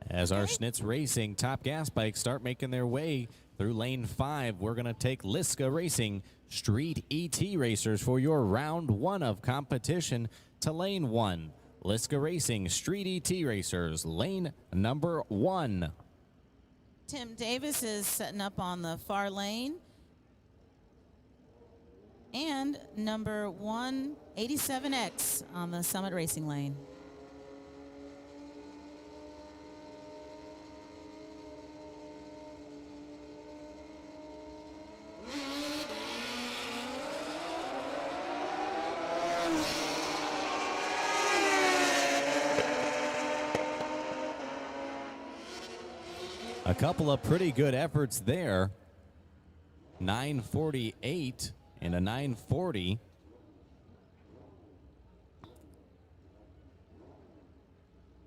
As our Schnitz Racing Top Gas bikes start making their way through lane 5, we're going to take Liska Racing Street ET Racers for your round 1 of competition to lane 1. Liska Racing Street ET Racers, lane number 1. Tim Davis is setting up on the far lane. And number 187X on the Summit Racing lane. A couple of pretty good efforts there. 9:48 and a 9:40.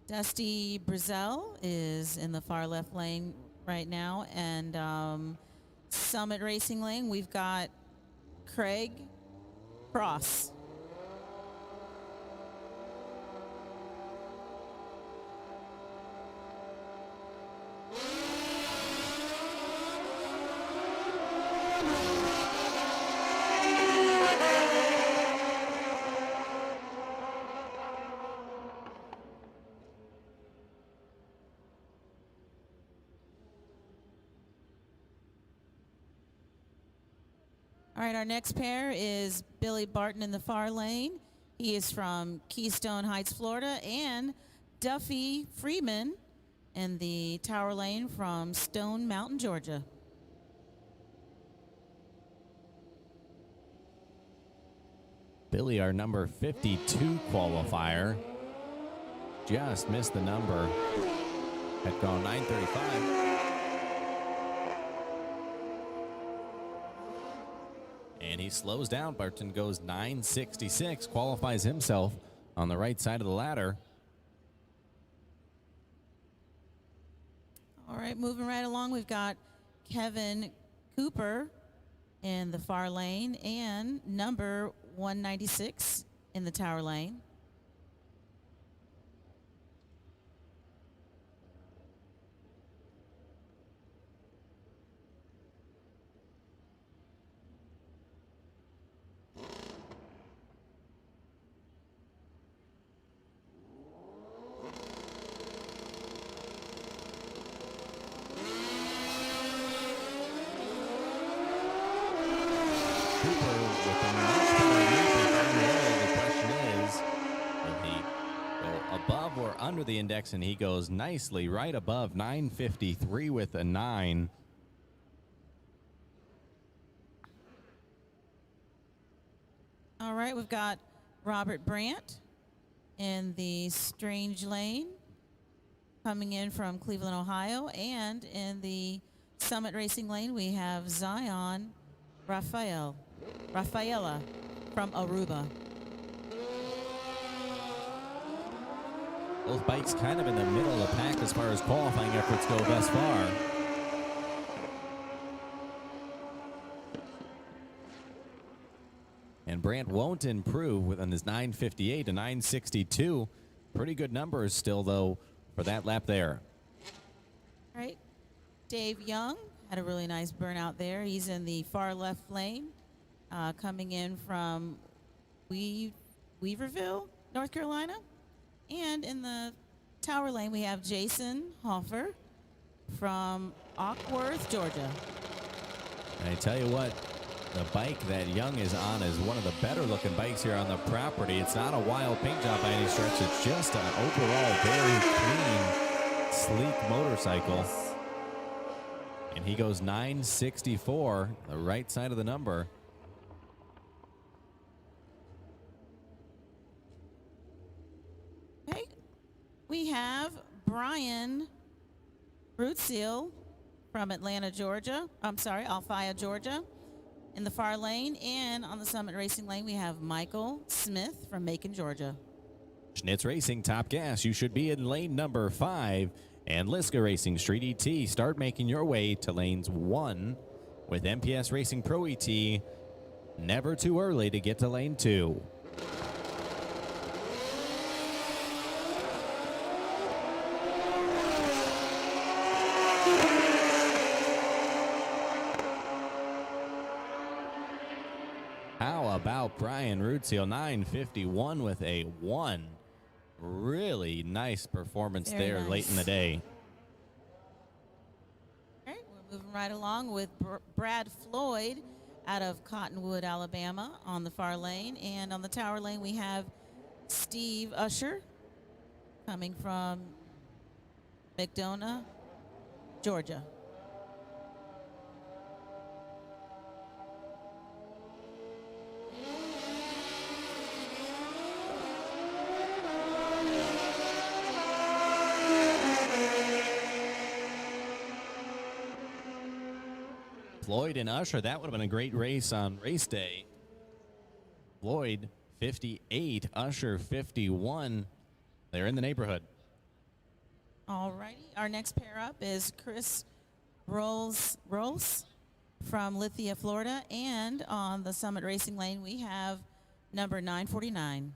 Dusty Brazel is in the far left lane right now, and Summit Racing lane, we've got Craig Cross. All right, our next pair is Billy Barton in the far lane. He is from Keystone Heights, Florida, and Duffy Freeman in the tower lane from Stone Mountain, Georgia. Billy, our number 52 qualifier, just missed the number. Had gone 9:35. And he slows down. Barton goes 9:66, qualifies himself on the right side of the ladder. All right, moving right along, we've got Kevin Cooper in the far lane and number 196 in the tower lane. Cooper with a much better lead. The question is, will he go above or under the index? And he goes nicely right above 9:53 with a 9. All right, we've got Robert Brandt in the Strange lane coming in from Cleveland, Ohio, and in the Summit Racing lane we have Zion Rafaela from Aruba. Those bikes kind of in the middle of the pack as far as qualifying efforts go thus far. And Brandt won't improve within his 9:58 to 9:62. Pretty good numbers still, though, for that lap there. All right, Dave Young had a really nice burnout there. He's in the far left lane, coming in from Weaverville, North Carolina. And in the tower lane, we have Jason Hoffer from Auckworth, Georgia. And I tell you what, the bike that Young is on is one of the better looking bikes here on the property. It's not a wild paint job by any stretch. It's just an overall very clean, sleek motorcycle. And he goes 9:64, the right side of the number. Okay, we have Brian Rootseal from Atlanta, Georgia. Alphia, Georgia, in the far lane. And on the Summit Racing lane, we have Michael Smith from Macon, Georgia. Schnitz Racing, top gas. You should be in lane number 5. And Liska Racing, Street ET, start making your way to lanes 1 with MPS Racing Pro ET. Never too early to get to lane 2. How about Brian Rootseal, 9:51 with a 1. Really nice performance Very there nice. late in the day. All right, we're moving right along with Brad Floyd out of Cottonwood, Alabama on the far lane. And on the tower lane, we have Steve Usher coming from McDonough, Georgia. Floyd and Usher. That would have been a great race on race day. Floyd 58, Usher 51. They're in the neighborhood. All righty. Our next pair up is Chris Rolls from Lithia, Florida. And on the Summit Racing Lane, we have number 949.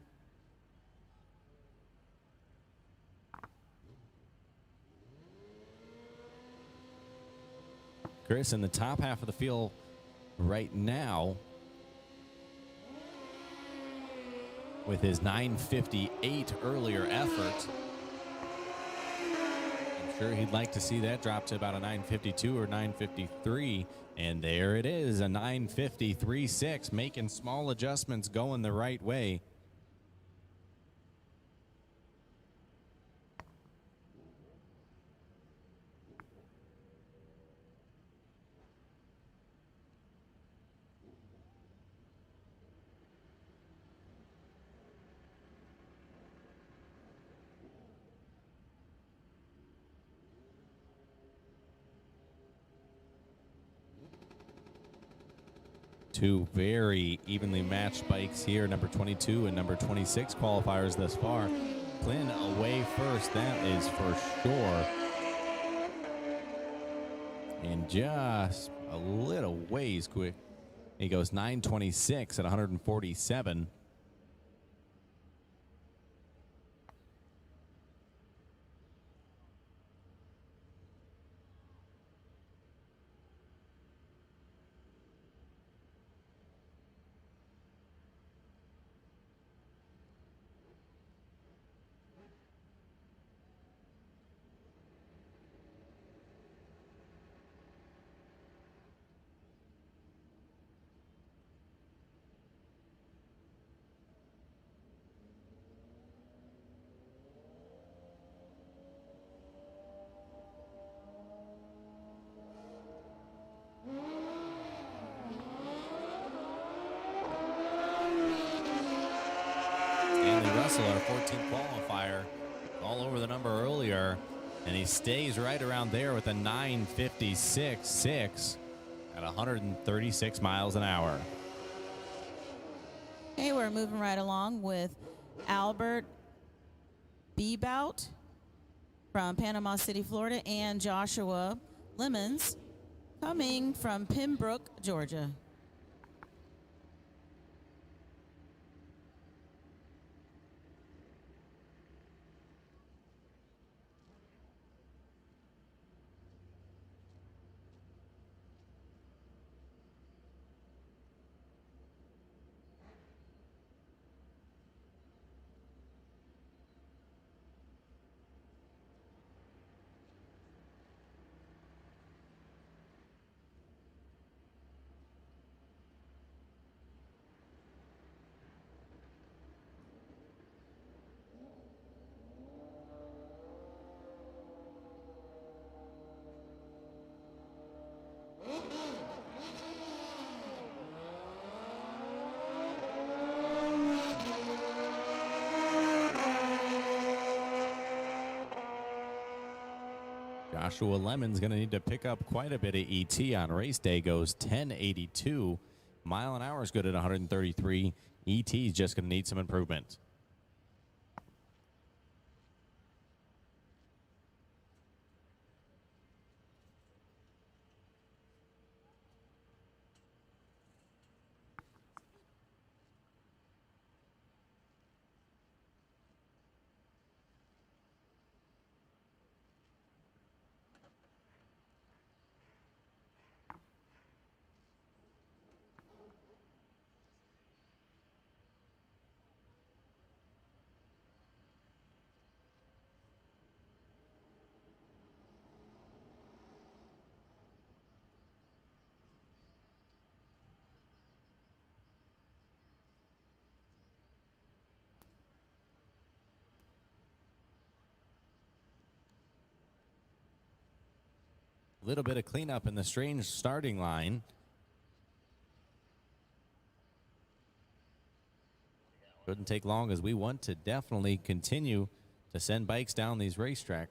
Chris in the top half of the field right now with his 9:58 earlier effort. I'm sure he'd like to see that drop to about a 9:52 or 9:53. And there it is, a 9:53.6, making small adjustments, going the right way. Two very evenly matched bikes here, number 22 and number 26 qualifiers thus far. Flynn away first, that is for sure. And just a little ways quick. He goes 9:26 at 147. Russell, our 14th qualifier, all over the number earlier, and he stays right around there with a 9:56.6 at 136 miles an hour. Okay, we're moving right along with Albert Bebout from Panama City, Florida, and Joshua Lemons coming from Pembroke, Georgia. Joshua Lemon's going to need to pick up quite a bit of ET on race day. Goes 10.82. Mile an hour is good at 133. ET is just going to need some improvement. A little bit of cleanup in the strange starting line. Couldn't take long, as we want to definitely continue to send bikes down these racetracks.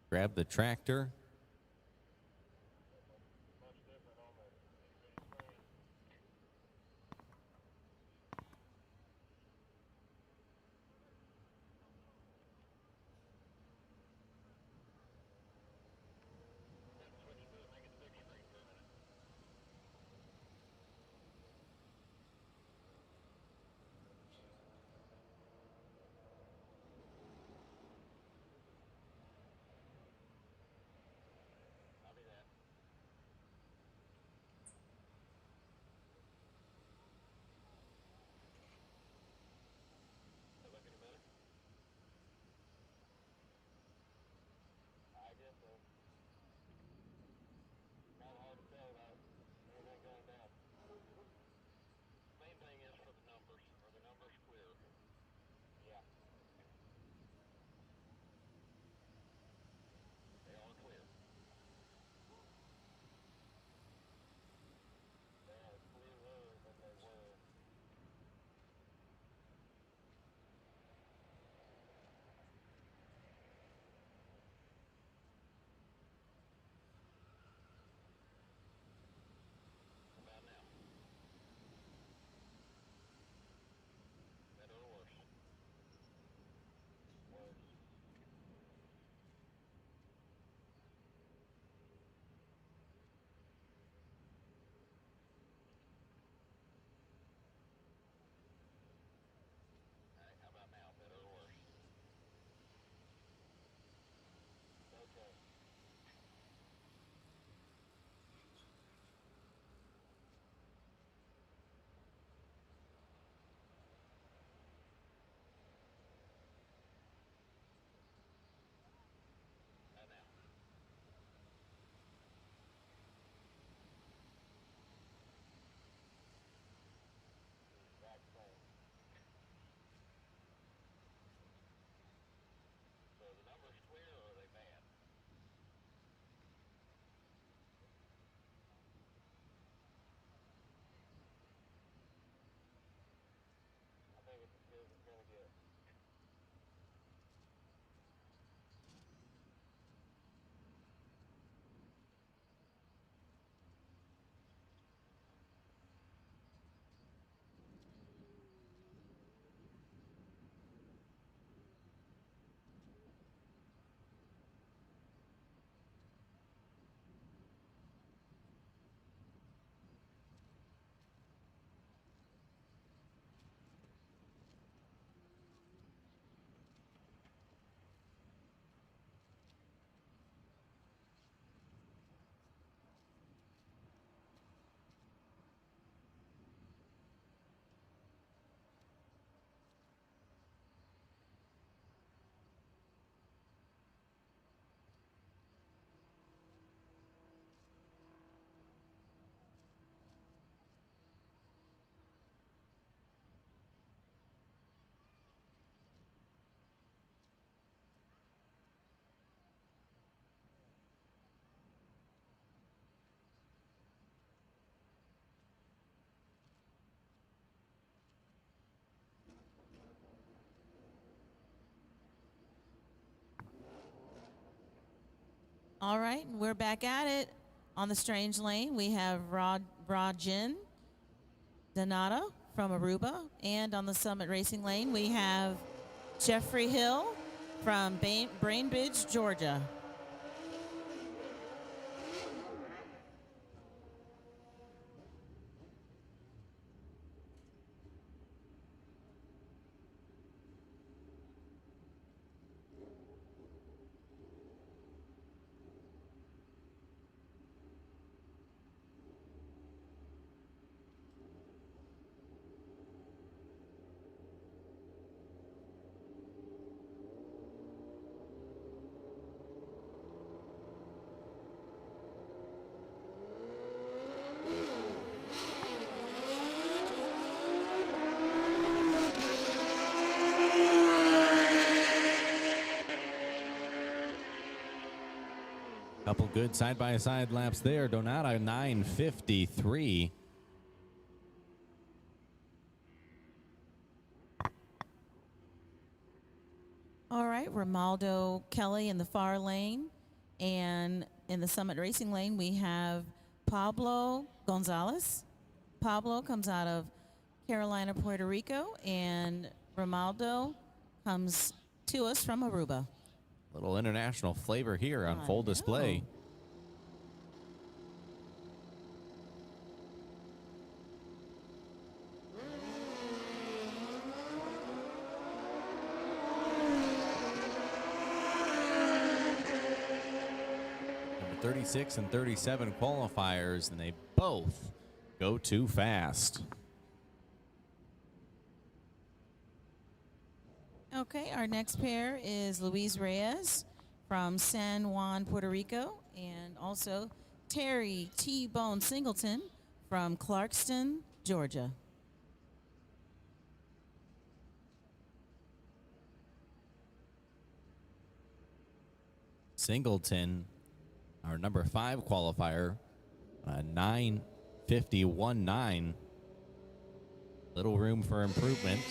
Grab the tractor. All right, and we're back at it. On the strange lane, we have Rajin Donato from Aruba. And on the Summit Racing lane, we have Jeffrey Hill from Brainbridge, Georgia. Couple good side-by-side laps there. Donato 9:53. All right, Romaldo Kelly in the far lane. And in the Summit Racing lane, we have Pablo Gonzalez. Pablo comes out of Carolina, Puerto Rico, and Romaldo comes to us from Aruba. Little international flavor here on full display. Number 36 and 37 qualifiers, and they both go too fast. Okay, our next pair is Luis Reyes from San Juan, Puerto Rico, and also Terry T-Bone Singleton from Clarkston, Georgia. Singleton, our number 5 qualifier, 9:51.9. Little room for improvement.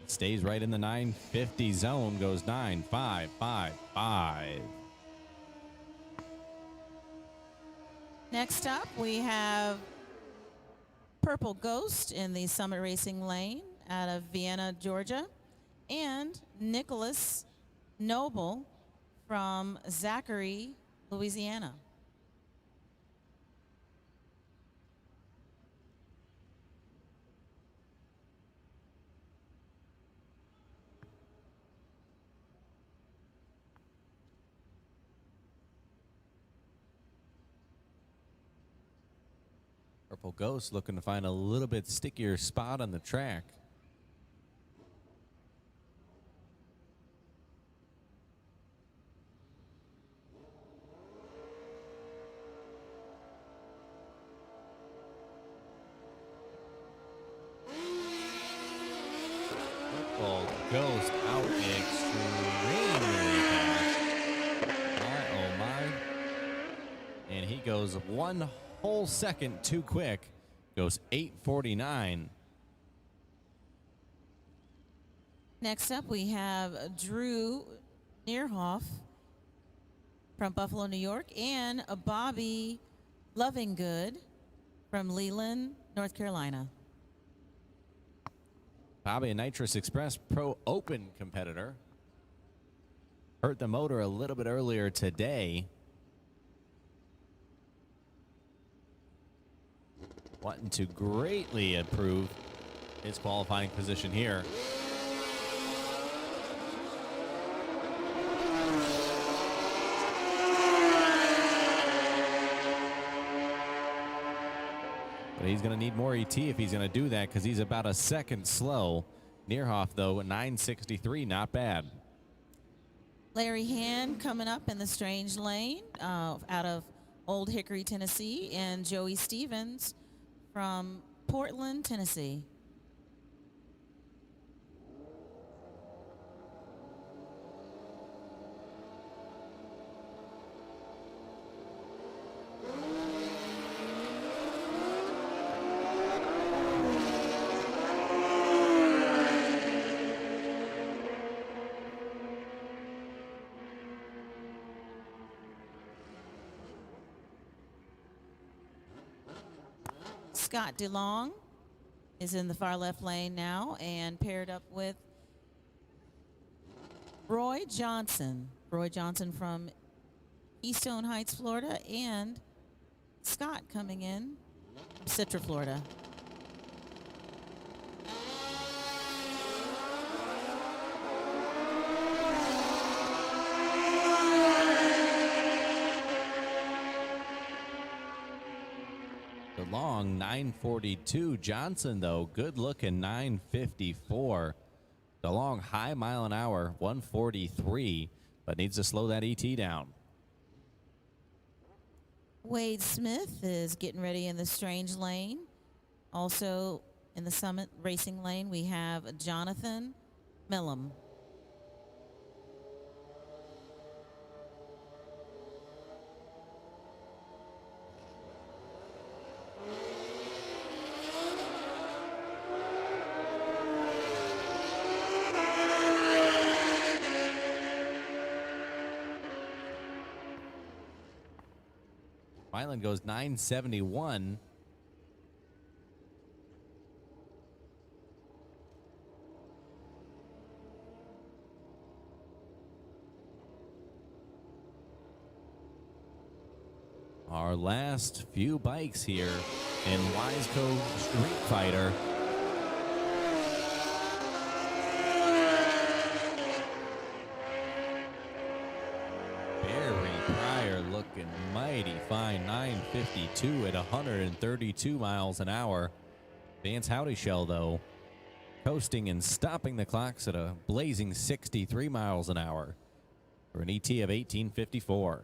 Stays right in the 9:50 zone, goes 9:5.55. Next up, we have Purple Ghost in the Summit Racing lane out of Vienna, Georgia, and Nicholas Noble from Zachary, Louisiana. Purple Ghost looking to find a little bit stickier spot on the track. Purple Ghost out extremely fast. Oh my. And he goes one whole second too quick, goes 8:49. Next up, we have Drew Neerhoff from Buffalo, New York, and Bobby Lovingood from Leland, North Carolina. Bobby, a Nitrous Express Pro Open competitor. Hurt the motor a little bit earlier today. Wanting to greatly improve his qualifying position here. But he's going to need more ET if he's going to do that, because he's about a second slow. Neerhoff, though, 9:63, not bad. Larry Hand coming up in the strange lane out of Old Hickory, Tennessee, and Joey Stevens from Portland, Tennessee. Scott DeLong is in the far left lane now and paired up with Roy Johnson. Roy Johnson from Keystone Heights, Florida, and Scott coming in from Citra, Florida. DeLong 942. Johnson, though, good looking 954. DeLong high mile an hour 143, but needs to slow that ET down. Wade Smith is getting ready in the Strange lane. Also in the Summit Racing lane, we have Jonathan Millam. Milan goes 971. Our last few bikes here in Wiseco Street Fighter. Looking mighty fine, 952 at 132 miles an hour. Vance Howdyshell, though, coasting and stopping the clocks at a blazing 63 miles an hour for an ET of 1854.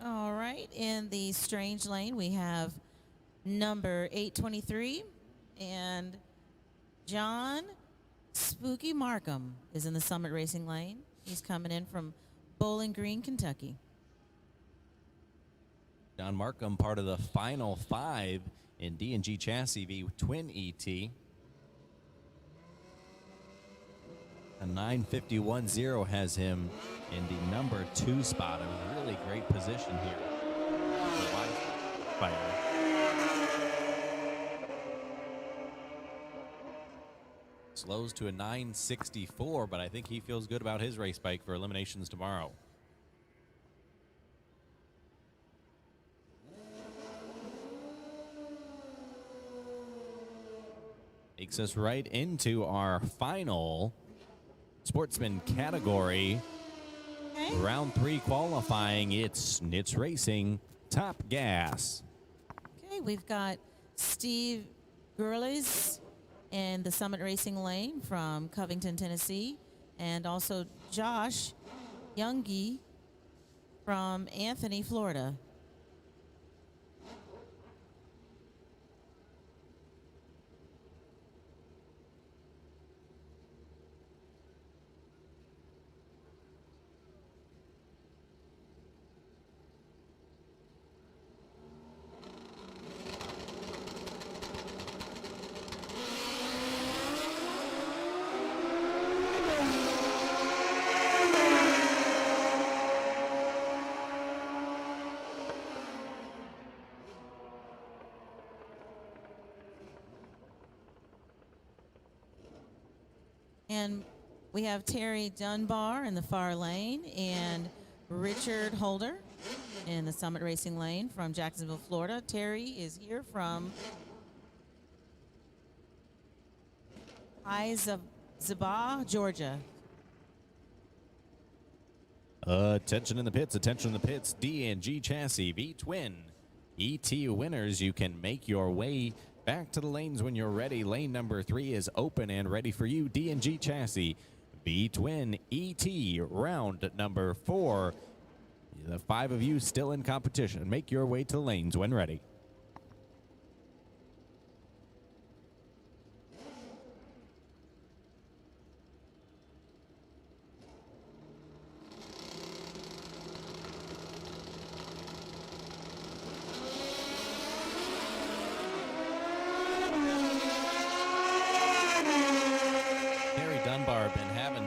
All right, in the Strange lane, we have number 823, and John Spooky Markham is in the Summit Racing lane. He's coming in from Bowling Green, Kentucky. John Markham, part of the final 5 in D&G Chassis V-Twin ET. A 951.0 has him in the number 2 spot. A really great position here. Fighter. Slows to a 964, but I think he feels good about his race bike for eliminations tomorrow. Takes us right into our final Sportsman category. Okay. Round 3 qualifying. It's Nitz Racing Top Gas. Okay, we've got Steve Gurley's in the Summit Racing lane from Covington, Tennessee, and also Josh Youngie from Anthony, Florida. And we have Terry Dunbar in the far lane and Richard Holder in the Summit Racing lane from Jacksonville, Florida. Terry is here from Zabah, Georgia. Attention in the pits, attention in the pits. D&G Chassis V-Twin ET winners. You can make your way back to the lanes when you're ready. Lane number 3 is open and ready for you. D&G Chassis V-Twin ET round number 4. The 5 of you still in competition. Make your way to the lanes when ready.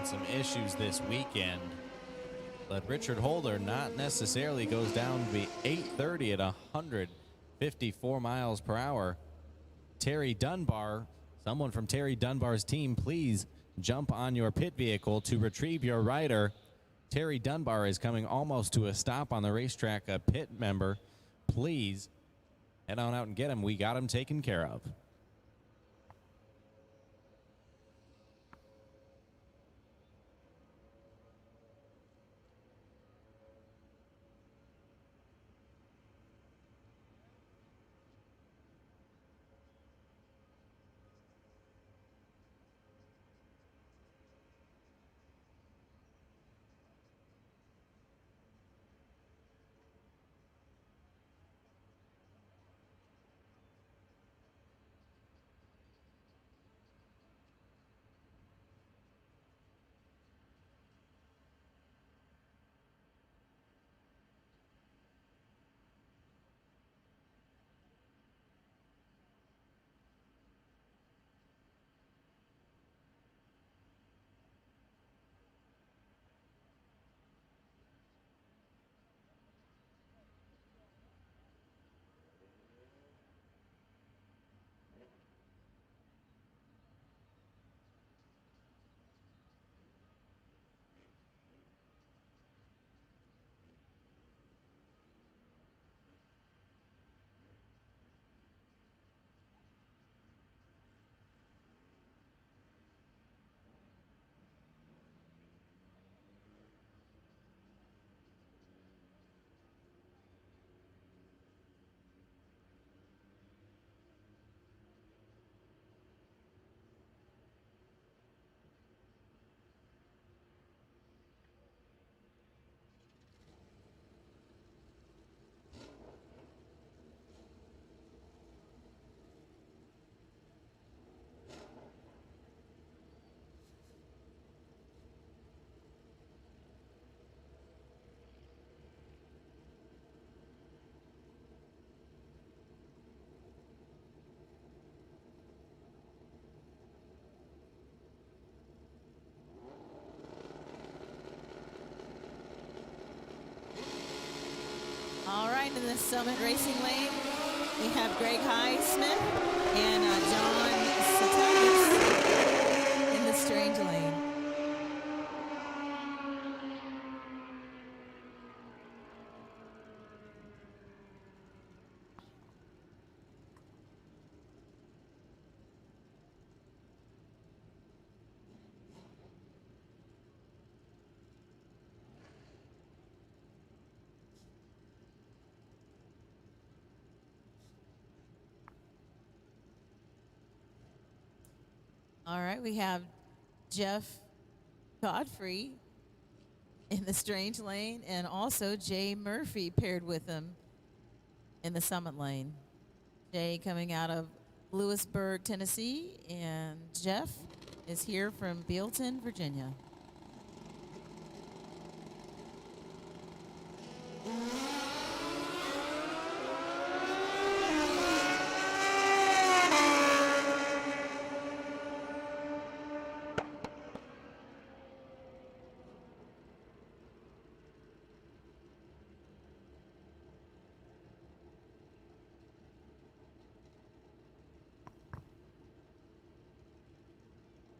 Some issues this weekend. But Richard Holder not necessarily goes down to be 830 at 154 miles per hour. Terry Dunbar, someone from Terry Dunbar's team, please jump on your pit vehicle to retrieve your rider. Terry Dunbar is coming almost to a stop on the racetrack. A pit member, please head on out and get him. We got him taken care of. All right, in the Summit Racing lane, we have Greg Highsmith and John Satakis in the Strange lane. All right, we have Jeff Godfrey in the Strange lane and also Jay Murphy paired with him in the Summit lane. Jay coming out of Lewisburg, Tennessee, and Jeff is here from Bealton, Virginia.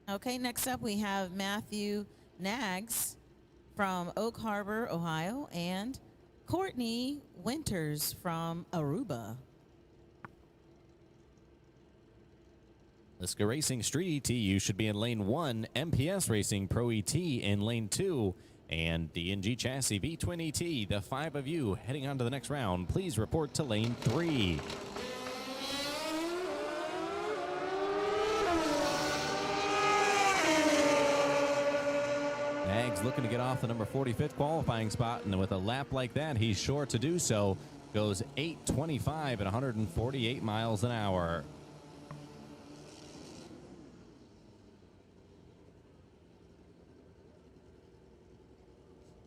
Okay, next up we have Matthew Nags from Oak Harbor, Ohio, and Courtney Winters from Aruba. Liska Racing Street ET, you should be in lane 1. MPS Racing Pro ET in lane 2. And D&G Chassis V-Twin ET, the 5 of you heading on to the next round, please report to lane 3. Nags looking to get off the number 45th qualifying spot, and with a lap like that, he's sure to do so. Goes 8:25 at 148 miles an hour.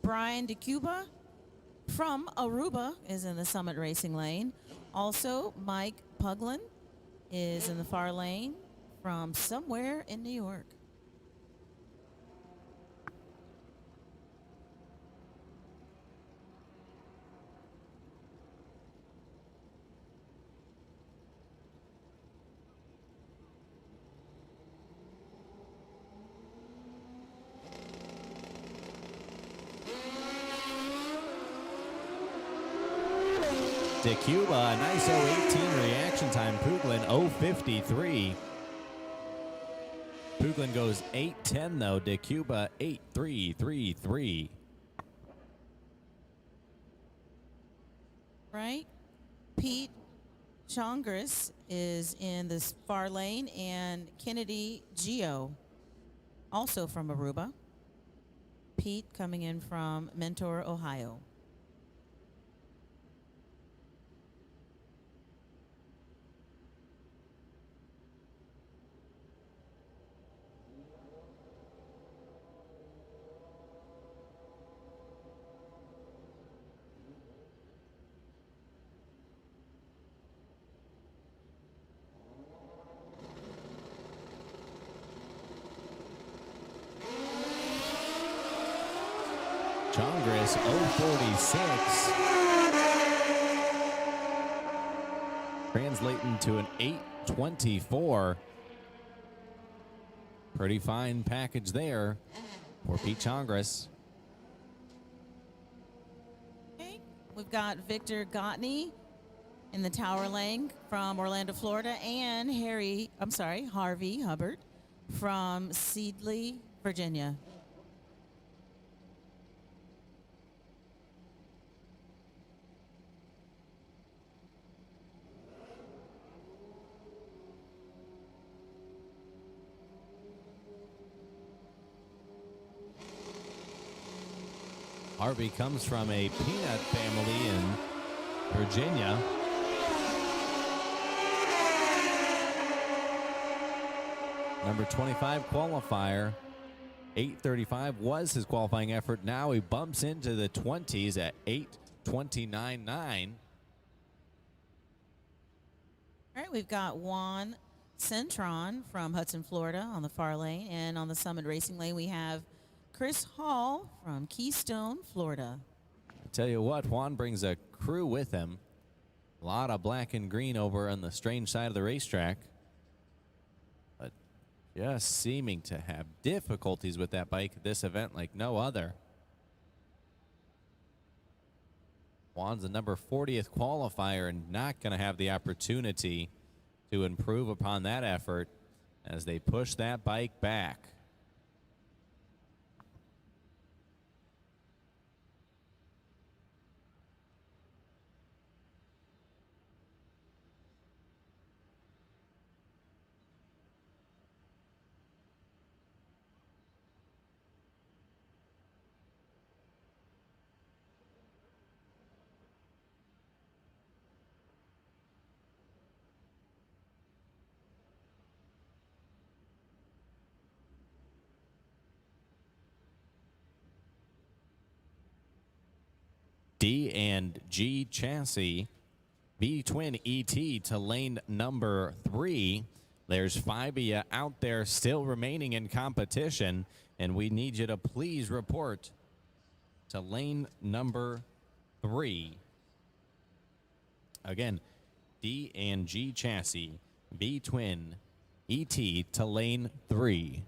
Brian DeCuba from Aruba is in the Summit Racing lane. Also, Mike Puglin is in the far lane from somewhere in New York. DeCuba, a nice 018 reaction time. Puglin 053. Puglin goes 8:10 though. DeCuba 8:333. Right. Pete Chongris is in this far lane, and Kennedy Gio, also from Aruba. Pete coming in from Mentor, Ohio. Chongris 046. Translating to an 824. Pretty fine package there for Pete Chongris. Okay. We've got Victor Gottney in the tower lane from Orlando, Florida, and Harvey Hubbard from Seedley, Virginia. Harvey comes from a peanut family in Virginia. Number 25 qualifier. 8:35 was his qualifying effort. Now he bumps into the 20s at 8:29.9. All right, we've got Juan Centron from Hudson, Florida on the far lane. And on the Summit Racing lane, we have Chris Hall from Keystone, Florida. I tell you what, Juan brings a crew with him. A lot of black and green over on the strange side of the racetrack. But just seeming to have difficulties with that bike at this event like no other. Juan's a number 40th qualifier and not going to have the opportunity to improve upon that effort as they push that bike back. D&G Chassis V-Twin ET to lane number 3. There's 5 of you out there still remaining in competition, and we need you to please report to lane number 3. Again, D&G Chassis V-Twin ET to lane 3.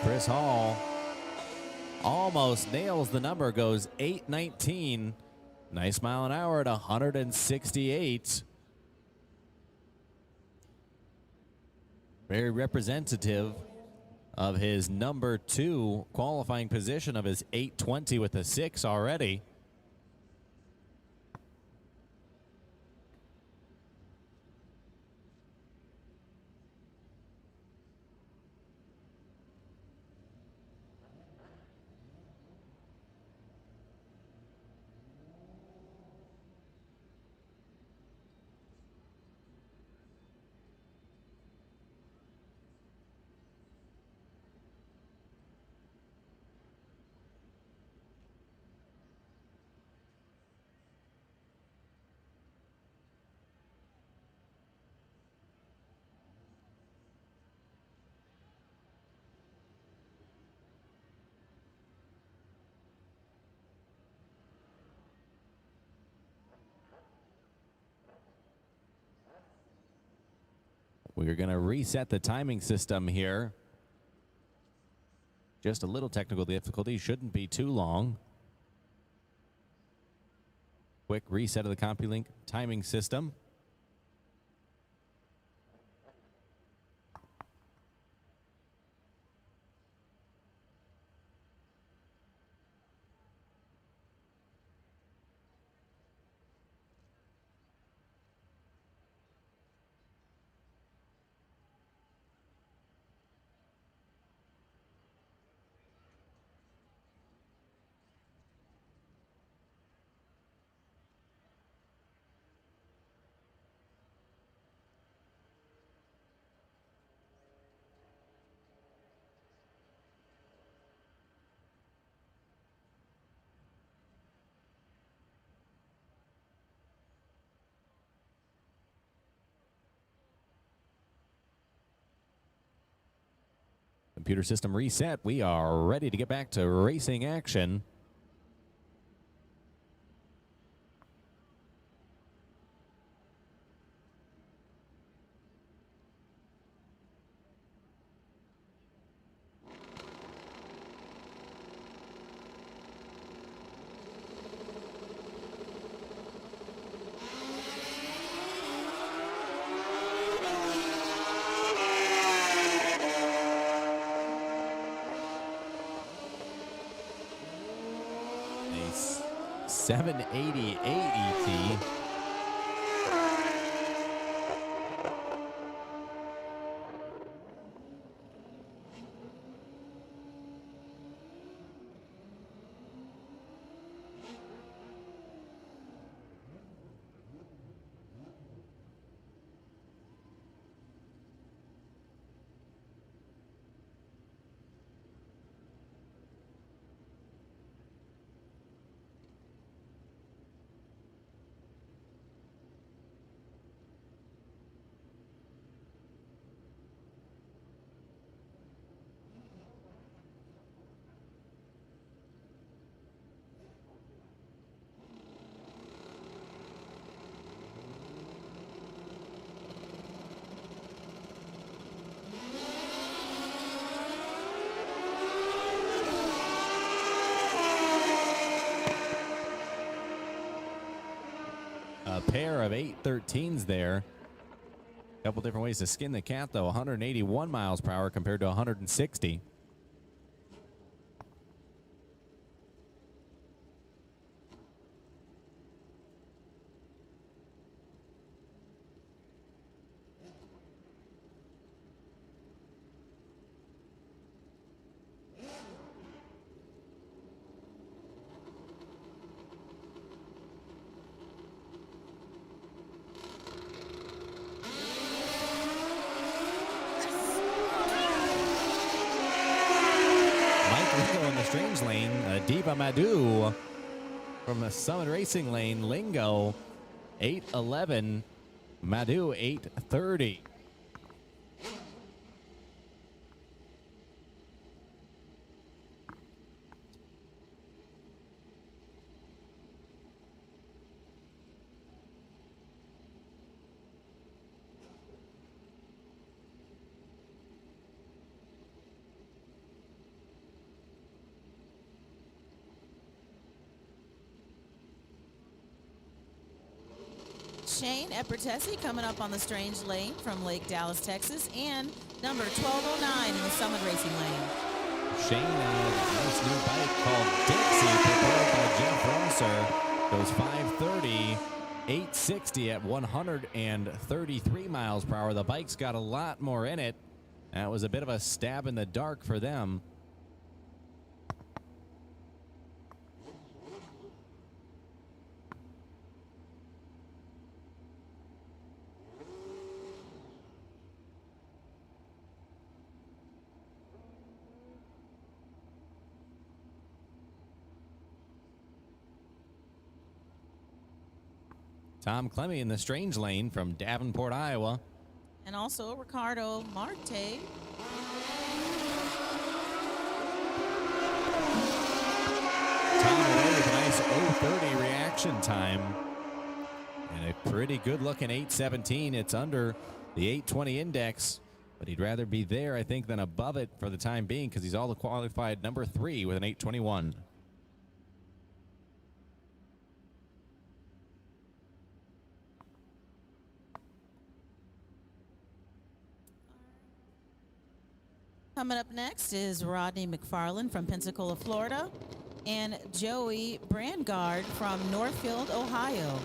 Chris Hall almost nails the number, goes 8:19. Nice mile an hour at 168. Very representative of his number 2 qualifying position of his 8:20 with a 6 already. We're going to reset the timing system here. Just a little technical difficulty. Shouldn't be too long. Quick reset of the CompuLink timing system. Computer system reset. We are ready to get back to racing action. A 788 ET. A pair of 813s there. A couple different ways to skin the cat, though. 181 miles per hour compared to 160. In the strange lane, Diva Madhu from the Summit Racing lane. Lingo 811, Madhu 830. Shane Epertesi coming up on the strange lane from Lake Dallas, Texas, and number 1209 in the Summit Racing lane. Shane, nice new bike called Dixie, prepared by Jeff Rosser. Goes 530, 860 at 133 miles per hour. The bike's got a lot more in it. That was a bit of a stab in the dark for them. Tom Clemmy in the strange lane from Davenport, Iowa. And also Ricardo Marte. Tom away with a nice 0:30 reaction time. And a pretty good looking 8:17. It's under the 820 index, but he'd rather be there, I think, than above it for the time being because he's all the qualified number 3 with an 821. Coming up next is Rodney McFarland from Pensacola, Florida, and Joey Brandgard from Northfield, Ohio.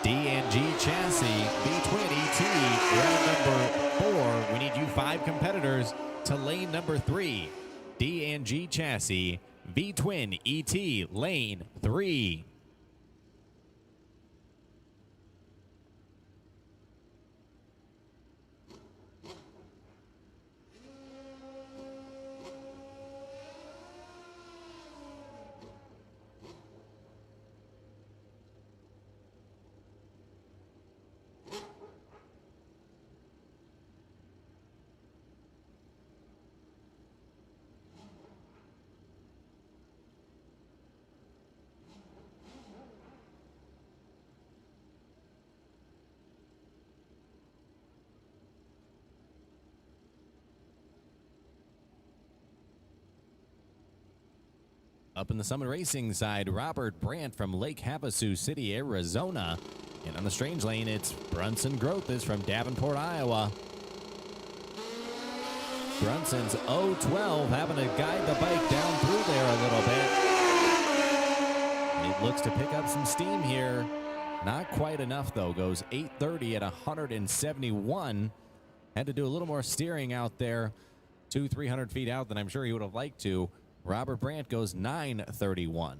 D&G Chassis V-Twin ET, round number 4. We need you 5 competitors to lane number 3. D&G Chassis V-Twin ET, lane 3. Up in the Summit Racing side, Robert Brandt from Lake Havasu City, Arizona. And on the strange lane, it's Brunson Grothis from Davenport, Iowa. Brunson's 012 having to guide the bike down through there a little bit. It looks to pick up some steam here. Not quite enough, though. Goes 830 at 171. Had to do a little more steering out there. 200-300 feet out than I'm sure he would have liked to. Robert Brandt goes 931.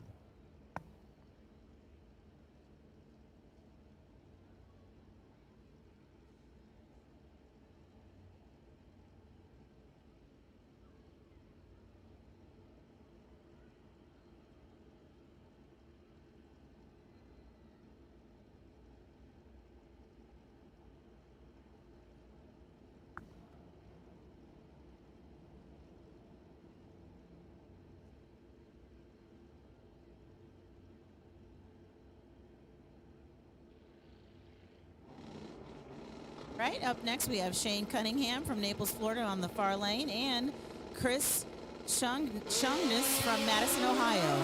Right, up next we have Shane Cunningham from Naples, Florida on the far lane, and Chris Shungness from Madison, Ohio.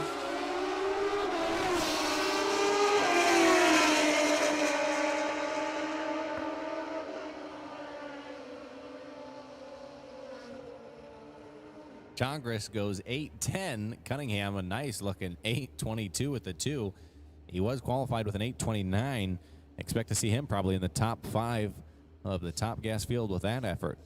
Congress goes 810. Cunningham, a nice looking 822 with the 2. He was qualified with an 829. Expect to see him probably in the top 5 of the top gas field with that effort.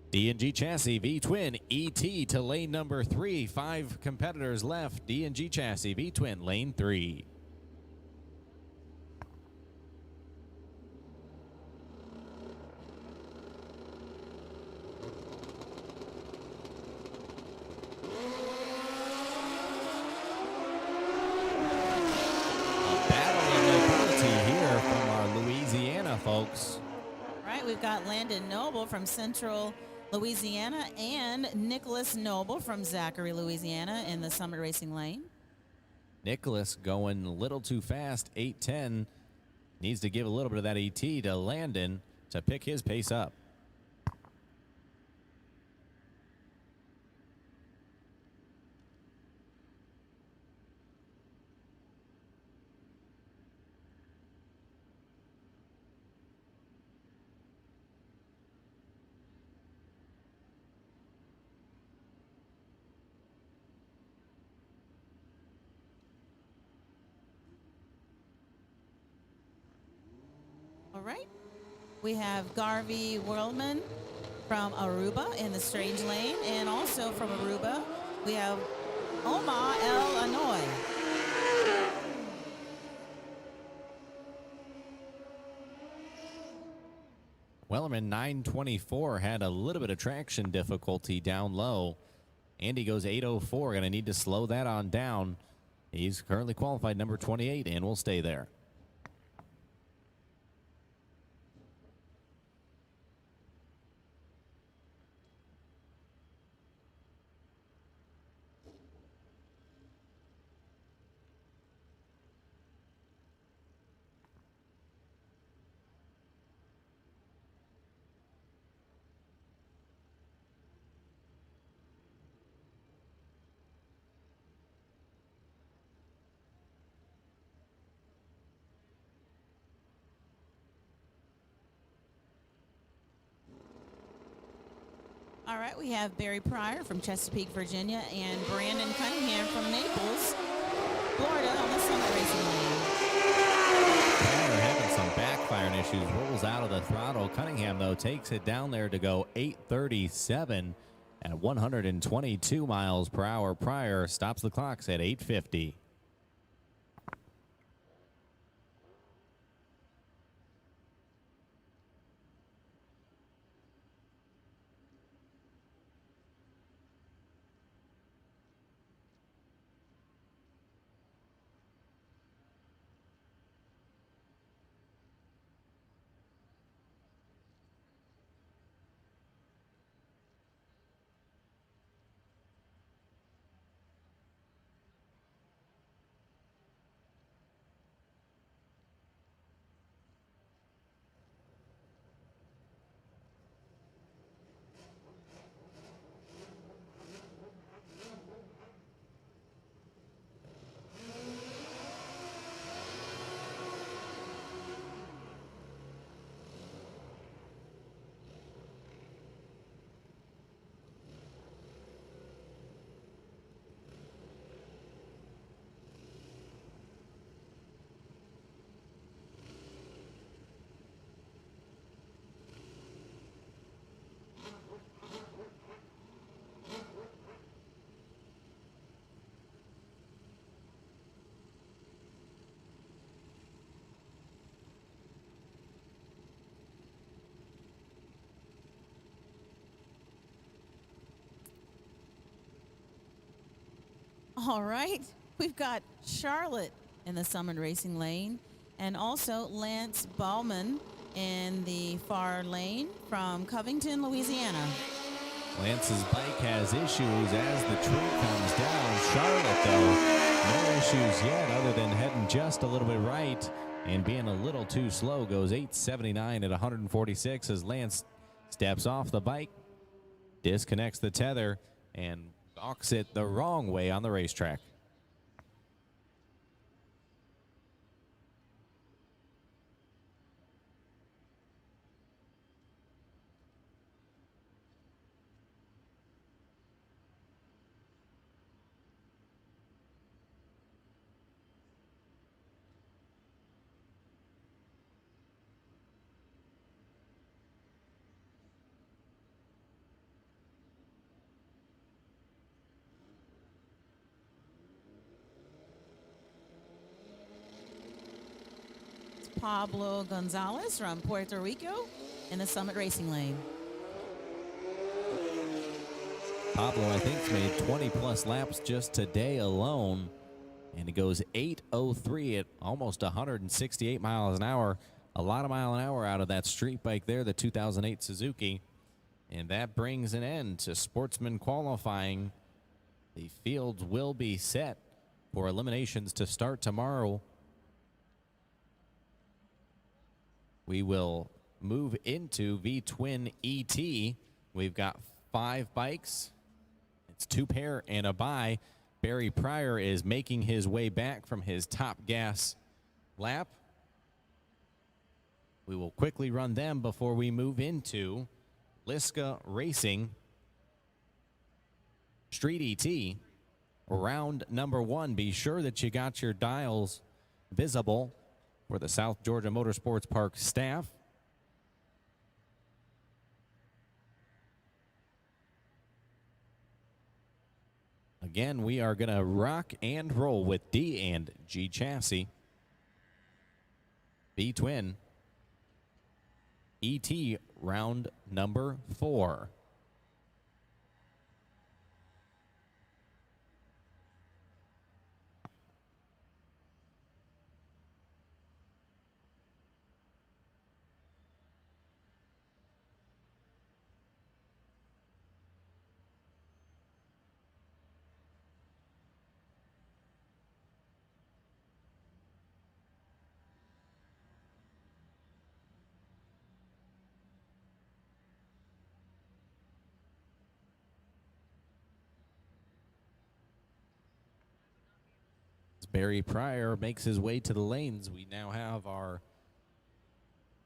D&G Chassis V-Twin ET to lane number 3. 5 competitors left. D&G Chassis V-Twin lane 3. Folks. Right, we've got Landon Noble from Central Louisiana and Nicholas Noble from Zachary, Louisiana in the Summit Racing lane. Nicholas going a little too fast, 810. Needs to give a little bit of that ET to Landon to pick his pace up. All right. We have Garvey Worldman from Aruba in the strange lane. And also from Aruba, we have Omar El Anoy. Wellerman 924 had a little bit of traction difficulty down low. Andy goes 804. Going to need to slow that on down. He's currently qualified number 28 and will stay there. All right, we have Barry Pryor from Chesapeake, Virginia, and Brandon Cunningham from Naples, Florida, on the Summit Racing Lane. Pryor having some backfiring issues, rolls out of the throttle. Cunningham, though, takes it down there to go 837 at 122 miles per hour. Pryor stops the clocks at 850. All right, we've got Charlotte in the Summit Racing Lane, and also Lance Bauman in the far lane from Covington, Louisiana. Lance's bike has issues as the tree comes down. Charlotte, though, no issues yet other than heading just a little bit right and being a little too slow. Goes 879 at 146 as Lance steps off the bike, disconnects the tether, and walks it the wrong way on the racetrack. Pablo Gonzalez from Puerto Rico in the Summit Racing Lane. Pablo, I think, has made 20-plus laps just today alone, and it goes 8:03 at almost 168 miles an hour. A lot of mile an hour out of that street bike there, the 2008 Suzuki. And that brings an end to Sportsman qualifying. The fields will be set for eliminations to start tomorrow. We will move into V-Twin ET. We've got 5 bikes. It's 2 pair and a bye. Barry Pryor is making his way back from his top gas lap. We will quickly run them before we move into Liska Racing Street ET. Round number 1. Be sure that you got your dials visible for the South Georgia Motorsports Park staff. Again, we are going to rock and roll with D&G Chassis V-Twin ET round number 4. Barry Pryor makes his way to the lanes. We now have our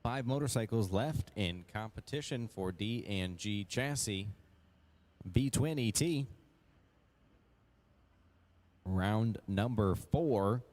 5 motorcycles left in competition for D&G Chassis V-Twin ET. Round number 4.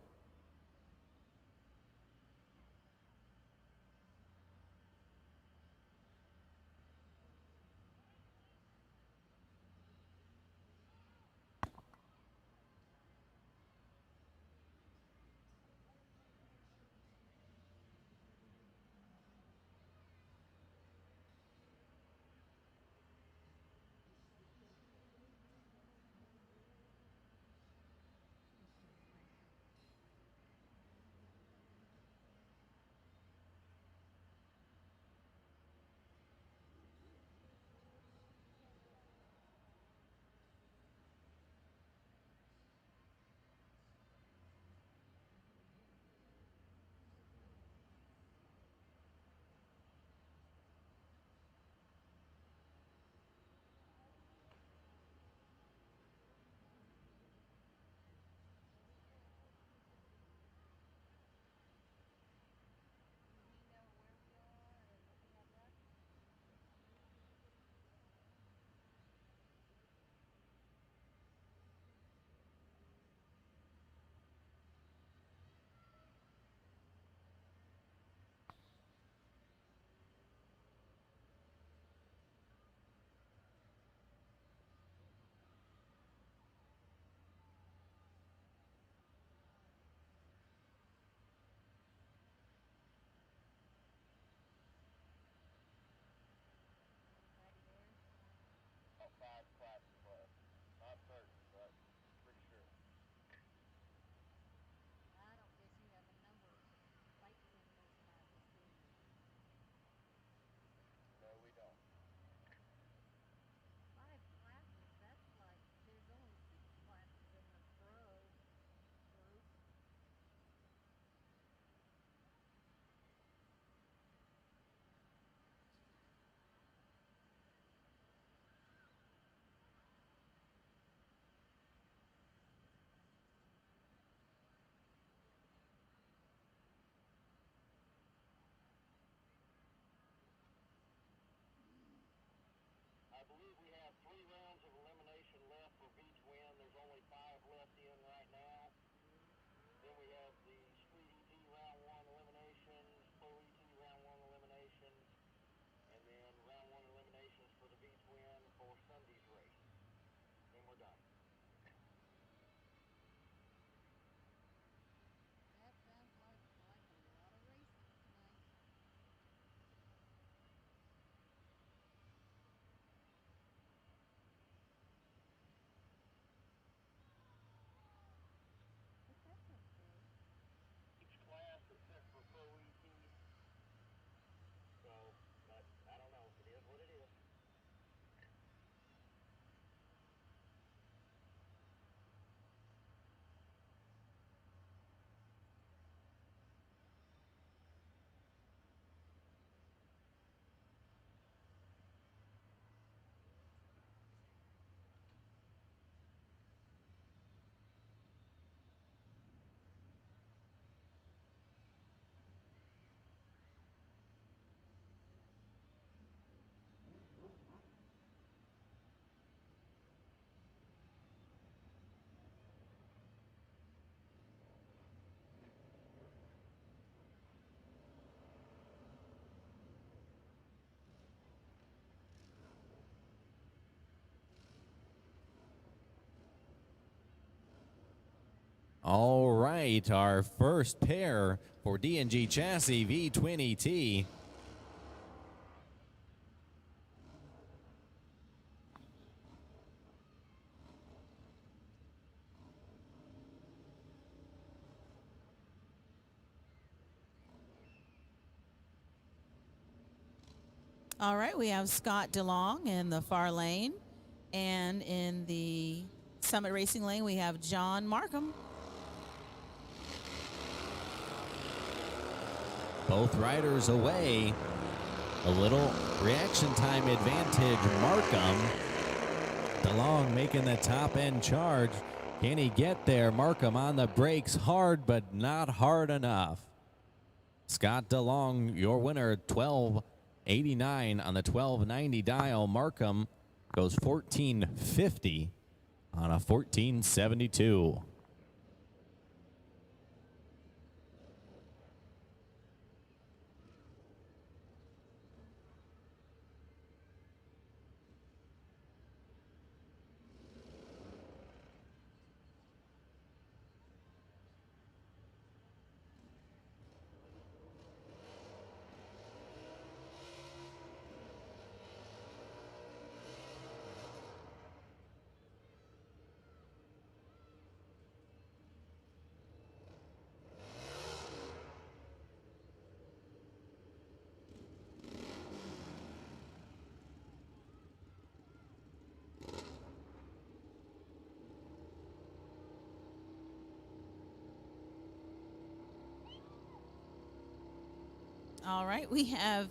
I believe we have 3 rounds of elimination left for V-Twin. There's only 5 left in right now. Then we have the Street ET round 1 eliminations, Pro ET round 1 eliminations, and then round 1 eliminations for the V-Twin for Sunday's race. Then we're done. That sounds like a lot of racing tonight. But that's okay. Each class except for Pro ET. So, but I don't know. It is what it is. All right, our first pair for D&G Chassis V-Twin ET. All right, we have Scott DeLong in the far lane. And in the Summit Racing lane, we have John Markham. Both riders away. A little reaction time advantage, Markham. DeLong making the top end charge. Can he get there? Markham on the brakes, hard, but not hard enough. Scott DeLong, your winner, 1289 on the 1290 dial. Markham goes 1450 on a 1472. All right, we have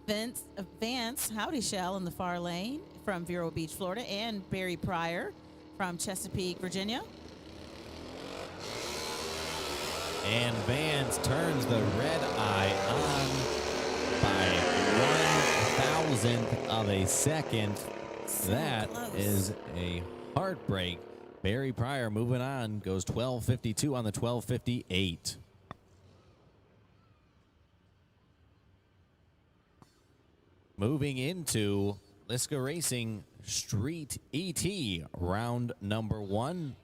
Vance Howdy Shell in the far lane from Vero Beach, Florida, and Barry Pryor from Chesapeake, Virginia. And Vance turns the red eye on by 1,000th of a second. So That close. is a heartbreak. Barry Pryor moving on, goes 12:52 on the 12:58. Moving into Liska Racing Street ET, round number 1.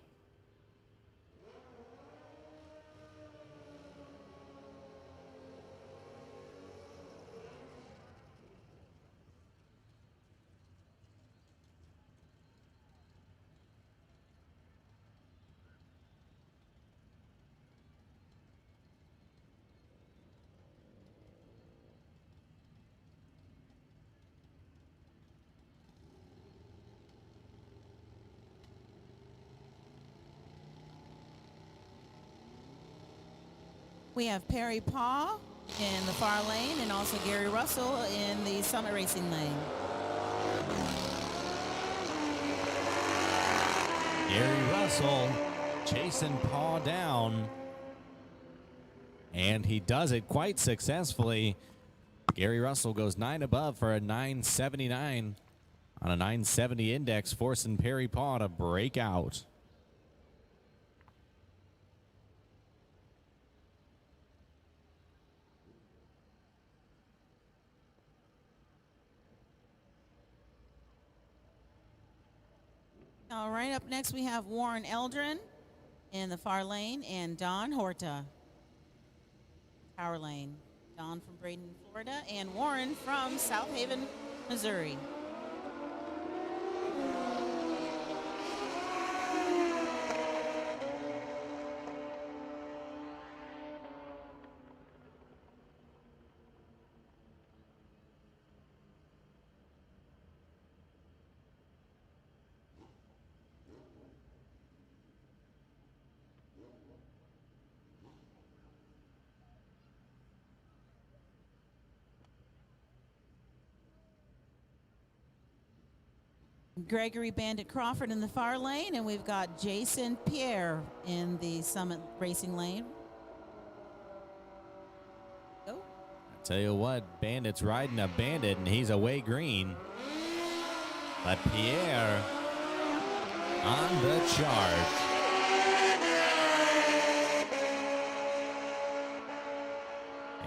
We have Perry Paw in the far lane and also Gary Russell in the Summit Racing lane. Gary Russell chasing Paw down. And he does it quite successfully. Gary Russell goes 9 above for a 979 on a 970 index, forcing Perry Paw to break out. All right, up next we have Warren Eldrin in the far lane and Don Horta, power lane. Don from Braden, Florida, and Warren from South Haven, Missouri. Gregory Bandit Crawford in the far lane, and we've got Jason Pierre in the Summit Racing lane. Go. I tell you what, Bandit's riding a Bandit, and he's away green. But Pierre on the charge.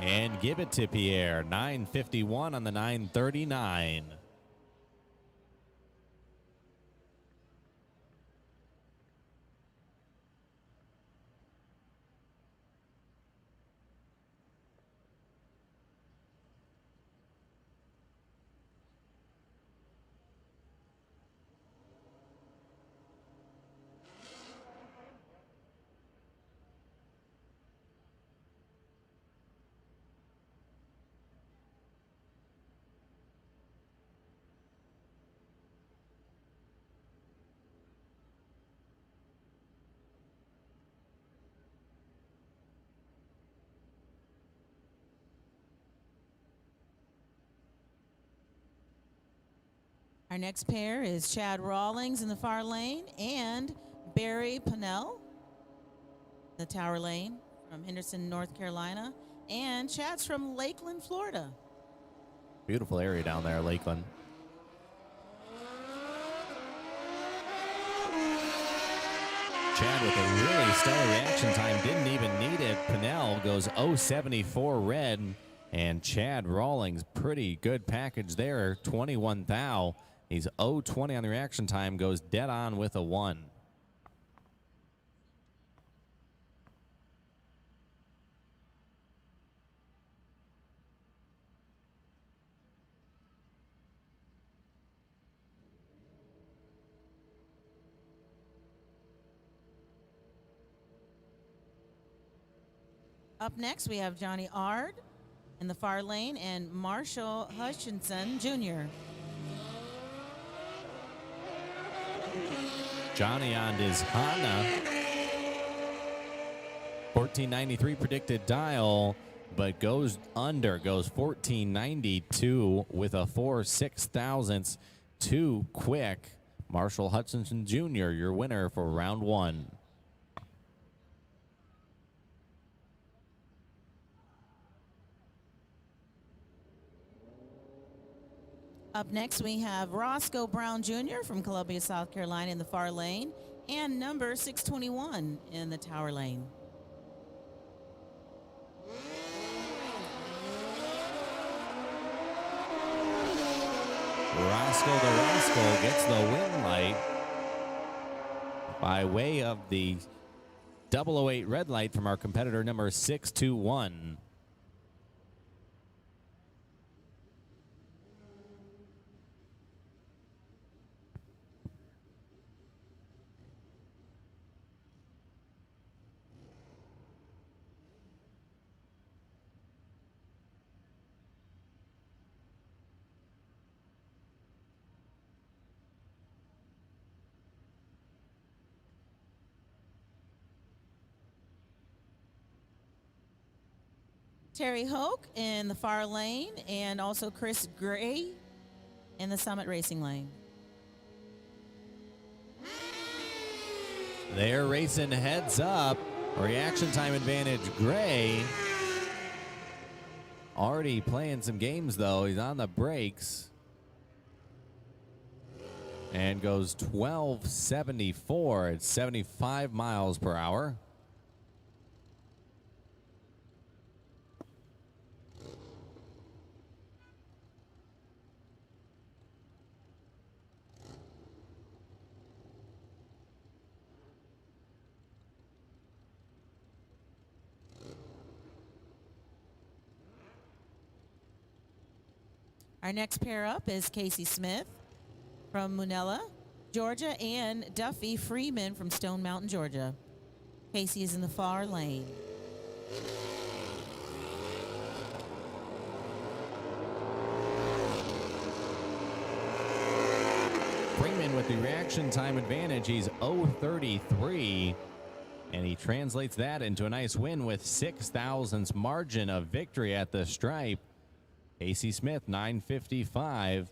And give it to Pierre, 951 on the 939. Our next pair is Chad Rawlings in the far lane and Barry Pennell, the tower lane from Henderson, North Carolina. And Chad's from Lakeland, Florida. Beautiful area down there, Lakeland. Chad with a really stellar reaction time. Didn't even need it. Pinnell goes 0.74 red. And Chad Rawlings, pretty good package there. 21 thou. He's 0.20 on the reaction time. Goes dead on with a 1. Up next, we have Johnny Ard in the far lane and Marshall Hutchinson Jr. Johnny on his Honda. 1493 predicted dial, but goes under, goes 1492 with a 4/6 thousandths. Too quick. Marshall Hutchinson Jr., your winner for round 1. Up next, we have Roscoe Brown Jr. from Columbia, South Carolina in the far lane and number 621 in the tower lane. Roscoe the Rascal gets the win light by way of the 008 red light from our competitor number 621. Terry Hoke in the far lane and also Chris Gray in the Summit Racing lane. They're racing heads up. Reaction time advantage, Gray. Already playing some games, though. He's on the brakes. And goes 1274 at 75 miles per hour. Our next pair up is Casey Smith from Munella, Georgia, and Duffy Freeman from Stone Mountain, Georgia. Casey is in the far lane. Freeman with the reaction time advantage. He's 0.33, and he translates that into a nice win with 6 thousandths margin of victory at the stripe. Casey Smith, 955.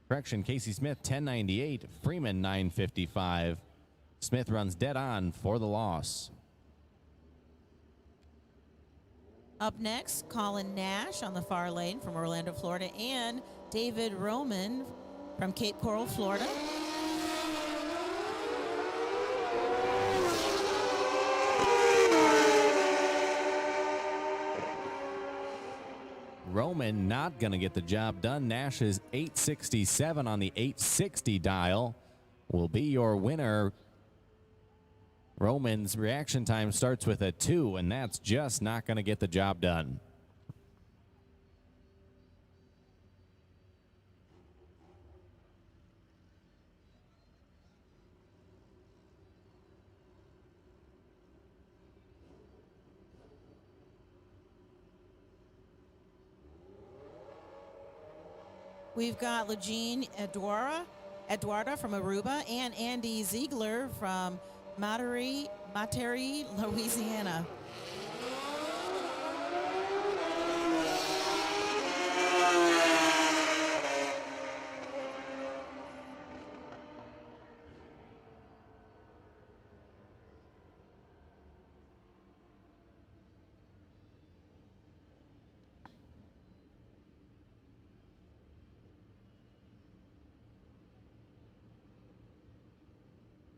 Correction, Casey Smith, 1098. Freeman, 955. Smith runs dead on for the loss. Up next, Colin Nash on the far lane from Orlando, Florida, and David Roman from Cape Coral, Florida. Roman not going to get the job done. Nash's 867 on the 860 dial will be your winner. Roman's reaction time starts with a 2, and that's just not going to get the job done. We've got Legine Eduarda from Aruba and Andy Ziegler from Metairie, Louisiana.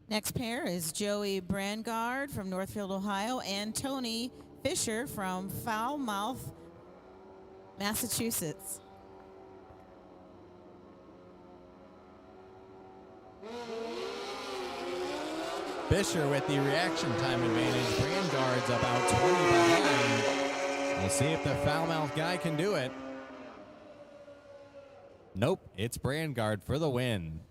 Next pair is Joey Brangard from Northfield, Ohio, and Tony Fisher from Falmouth, Massachusetts. Fisher with the reaction time advantage. Brandard's about 20 behind. We'll see if the Falmouth guy can do it. Nope, it's Brangard for the win.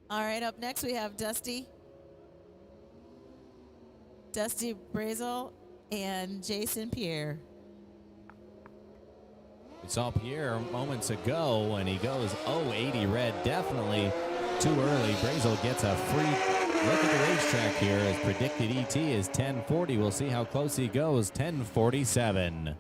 All right, up next we have Dusty Brazel and Jason Pierre. We saw Pierre moments ago, and he goes 0.80 red. Definitely too early. Brazel gets a free look at the racetrack here. As predicted, ET is 10:40. We'll see how close he goes. 10:47.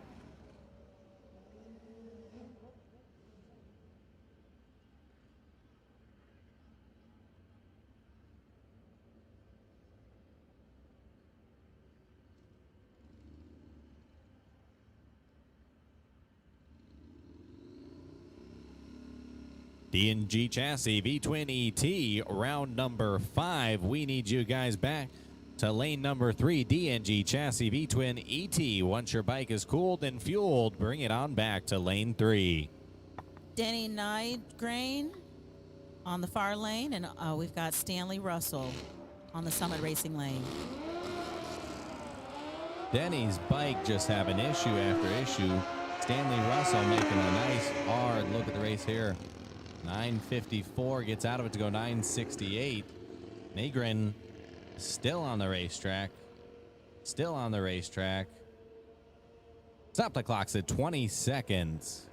D&G Chassis V-Twin ET, round number 5. We need you guys back to lane number 3. D&G Chassis V-Twin ET. Once your bike is cooled and fueled, bring it on back to lane 3. Denny Nightgrain on the far lane, and we've got Stanley Russell on the Summit Racing lane. Denny's bike just having issue after issue. Stanley Russell making a nice hard look at the race here. 9:54, gets out of it to go 9:68. Nagrin still on the racetrack. Still on the racetrack. Stop the clock's at 20 seconds.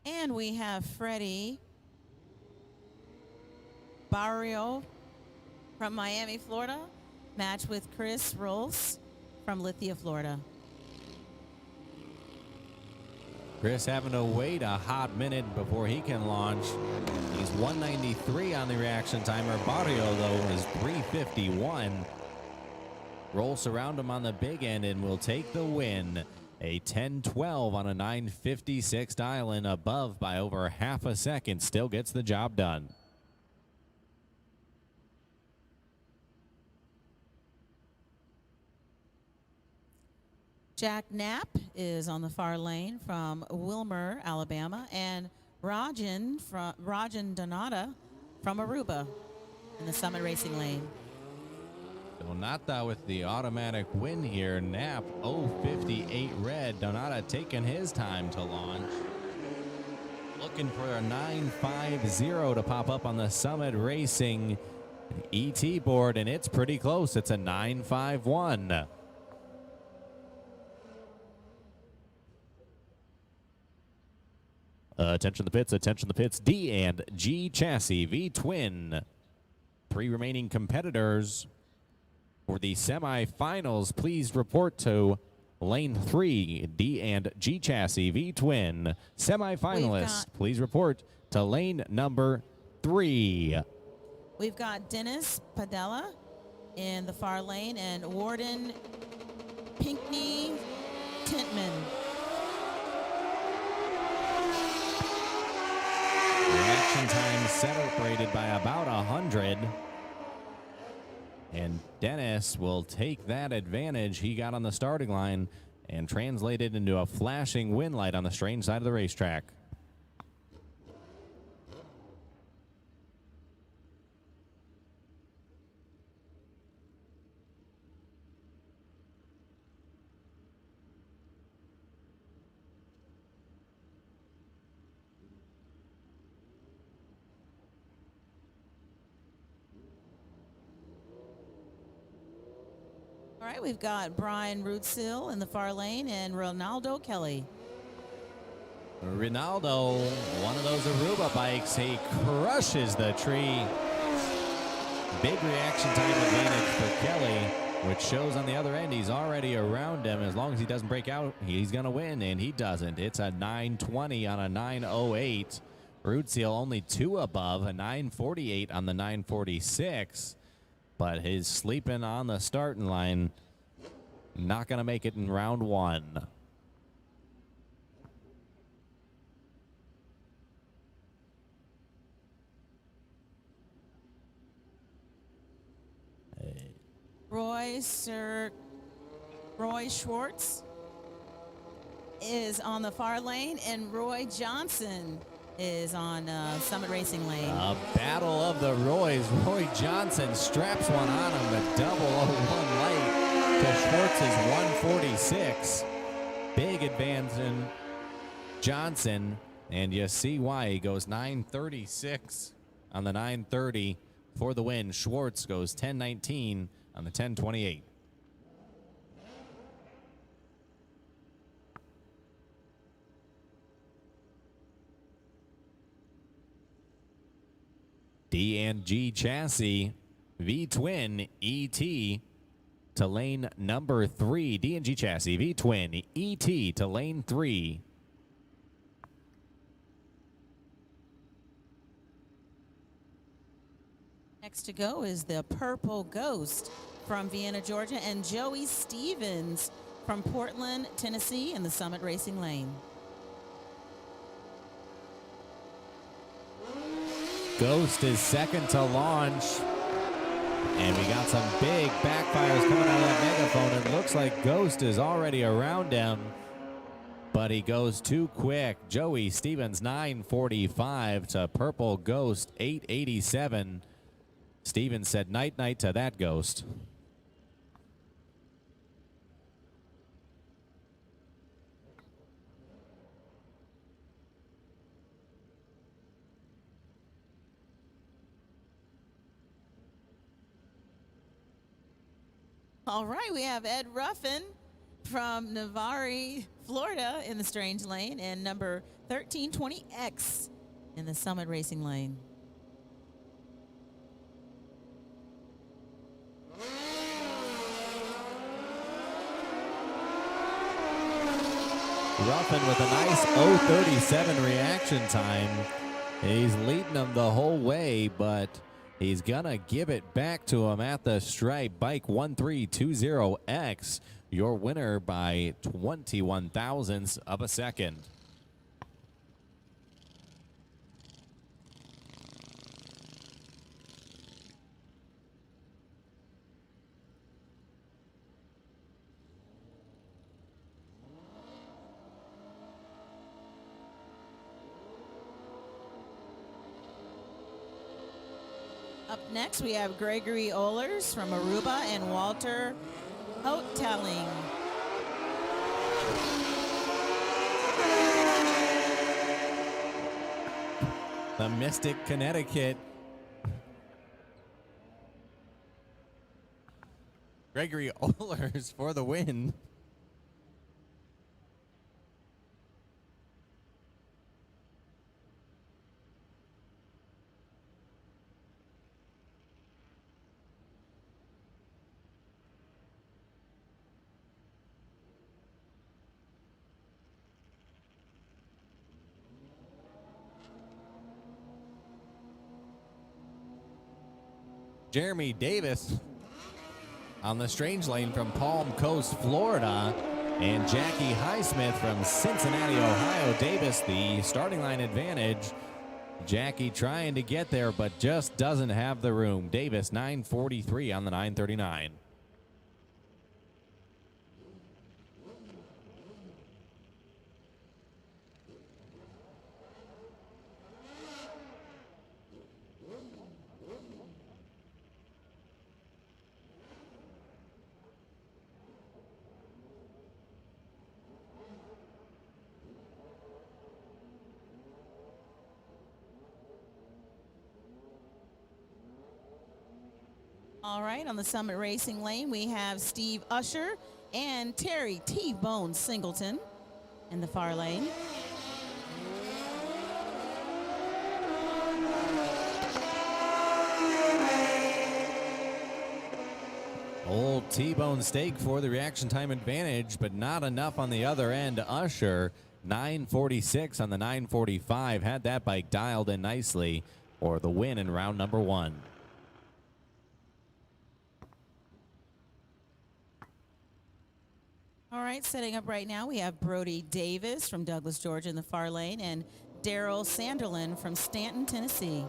And we have Freddie Barrio from Miami, Florida, match with Chris Rolls from Lithia, Florida. Chris having to wait a hot minute before he can launch. He's 193 on the reaction timer. Barrio, though, is 351. Rolls around him on the big end and will take the win. A 10:12 on a 9:56 dial-in, above by over half a second. Still gets the job done. Jack Knapp is on the far lane from Wilmer, Alabama, and Rajan Donata from Aruba in the Summit Racing lane. Donata with the automatic win here. Knapp 0.58 red. Donata taking his time to launch. Looking for a 9.50 to pop up on the Summit Racing ET board, and it's pretty close. It's a 9.51. Attention the pits, attention the pits. D&G Chassis V-Twin. 3 remaining competitors for the semifinals. Please report to lane 3. D&G Chassis V-Twin. Semifinalists, please report to lane number 3. We've got Dennis Padella in the far lane and Warden Pinkney Tintman. Reaction time separated by about 100. And Dennis will take that advantage he got on the starting line and translate it into a flashing win light on the strange side of the racetrack. All right, we've got Brian Rootsil in the far lane and Ronaldo Kelly. Ronaldo, one of those Aruba bikes, he crushes the tree. Big reaction time advantage for Kelly, which shows on the other end he's already around him. As long as he doesn't break out, he's going to win, and he doesn't. It's a 920 on a 908. Rootsil only 2 above, a 948 on the 946. But his sleeping on the starting line, not going to make it in round 1. Roy Schwartz is on the far lane, and Roy Johnson is on Summit Racing Lane. A battle of the Roys. Roy Johnson straps one on him, the 001 light to Schwartz's 146. Big advance in Johnson, and you see why. He goes 936 on the 930 for the win. Schwartz goes 1019 on the 1028. D&G Chassis V-Twin ET to lane number 3. D&G Chassis V-Twin ET to lane 3. Next to go is the Purple Ghost from Vienna, Georgia, and Joey Stevens from Portland, Tennessee in the Summit Racing Lane. Ghost is second to launch. And we got some big backfires coming out of that megaphone. It looks like Ghost is already around him, but he goes too quick. Joey Stevens 945 to Purple Ghost 887. Stevens said night night to that Ghost. All right, we have Ed Ruffin from Navarre, Florida in the Strange Lane, and number 1320X in the Summit Racing Lane. Ruffin with a nice 037 reaction time. He's leading them the whole way, but he's gonna give it back to him at the stripe. Bike 1320X, your winner by 21 thousandths of a second. Up next, we have Gregory Ohlers from Aruba and Walter Hotelling. The Mystic, Connecticut. Gregory Ohlers for the win. Jeremy Davis on the Strange Lane from Palm Coast, Florida. And Jackie Highsmith from Cincinnati, Ohio. Davis, the starting line advantage. Jackie trying to get there, but just doesn't have the room. Davis, 943 on the 939. All right, on the Summit Racing lane, we have Steve Usher and Terry T-Bone Singleton in the far lane. Old T-bone steak for the reaction time advantage, but not enough on the other end. Usher, 946 on the 945. Had that bike dialed in nicely for the win in round number 1. All right, setting up right now, we have Brody Davis from Douglas, Georgia in the far lane, and Daryl Sanderlin from Stanton, Tennessee.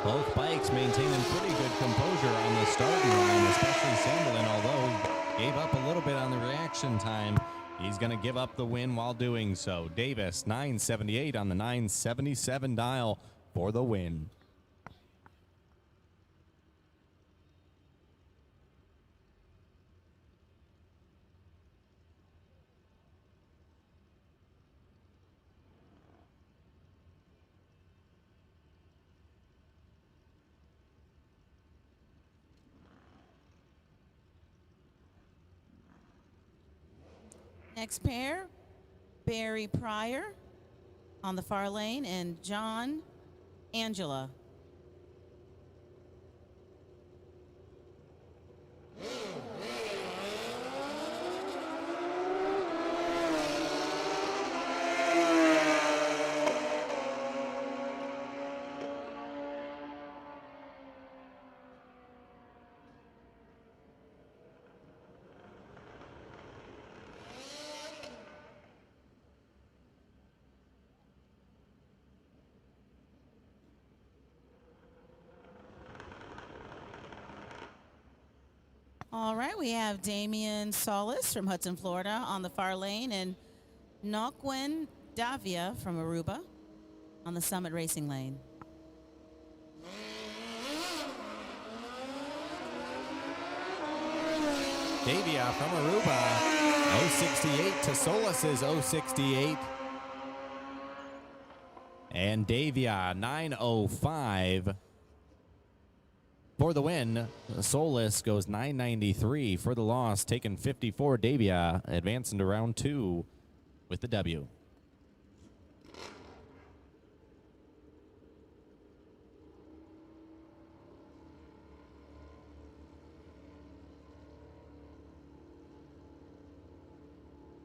Both bikes maintaining pretty good composure on the starting line, especially Sanderlin, although he gave up a little bit on the reaction time. He's going to give up the win while doing so. Davis, 978 on the 977 dial for the win. Next pair, Barry Pryor on the far lane and John Angela. All right, we have Damian Solis from Hudson, Florida on the far lane and Nokwen Davia from Aruba on the Summit Racing lane. Davia from Aruba, 068 to Solis's 068. And Davia, 905 for the win. Solis goes 993 for the loss, taking 54. Davia advancing to round 2 with the W.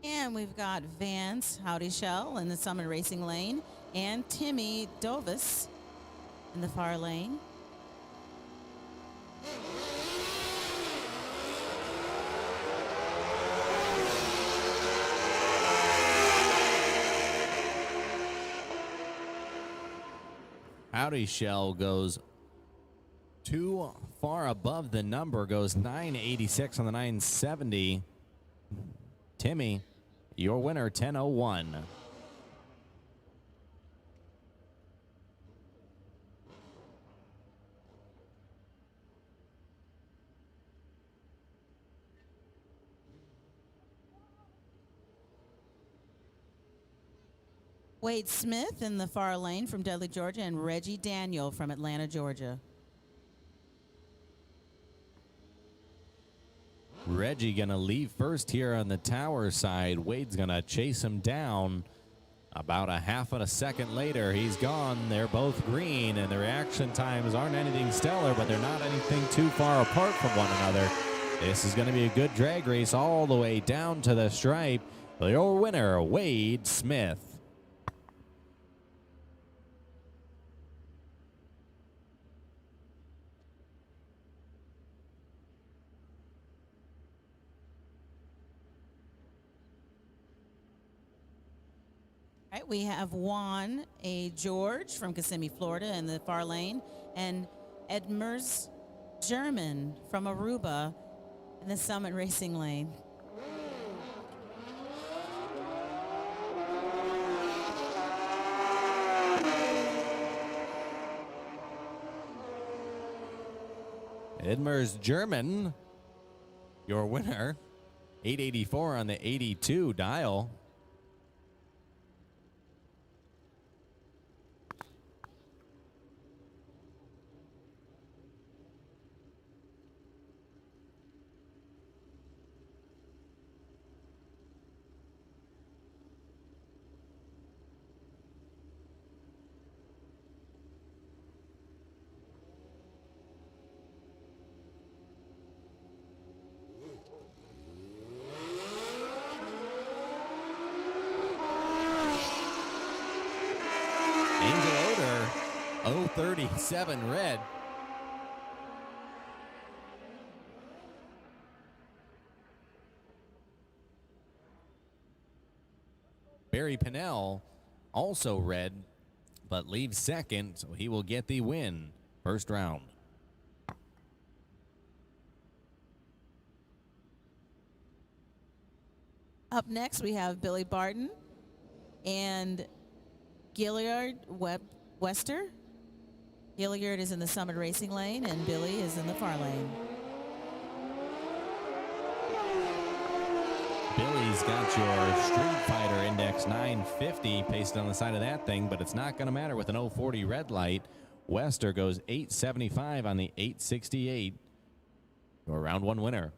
And we've got Vance Howdy Shell in the Summit Racing lane and Timmy Dovis in the far lane. Howdy Shell goes too far above the number, goes 986 on the 970. Timmy, your winner, 1001. Wade Smith in the far lane from Dudley, Georgia, and Reggie Daniel from Atlanta, Georgia. Reggie gonna leave first here on the tower side. Wade's gonna chase him down. About a half of a second later, he's gone. They're both green, and the reaction times aren't anything stellar, but they're not anything too far apart from one another. This is gonna be a good drag race all the way down to the stripe. Your winner, Wade Smith. All right, we have Juan A. George from Kissimmee, Florida in the far lane, and Edmers German from Aruba in the Summit Racing lane. Edmers German, your winner, 884 on the 82 dial. 037 red. Barry Pinnell also red, but leaves second, so he will get the win. First round. Up next, we have Billy Barton and Gilliard Wester. Gilliard is in the Summit Racing lane, and Billy is in the far lane. Billy's got your Street Fighter Index 950 pasted on the side of that thing, but it's not going to matter with an 040 red light. Wester goes 875 on the 868. Your round one winner.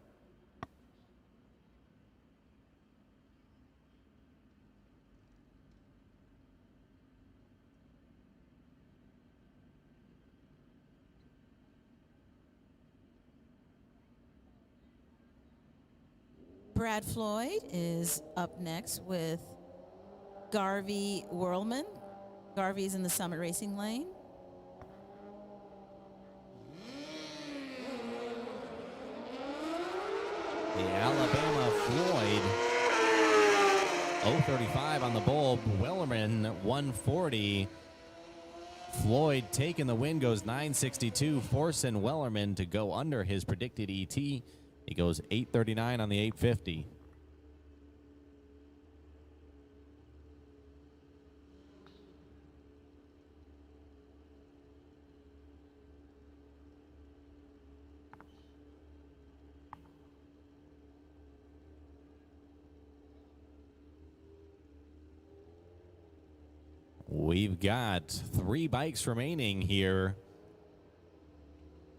Brad Floyd is up next with Garvey Whirlman. Garvey's in the Summit Racing lane. The Alabama Floyd 035 on the bulb. Wellerman 140. Floyd taking the win, goes 962, forcing Wellerman to go under his predicted ET. He goes 839 on the 850. We've got 3 bikes remaining here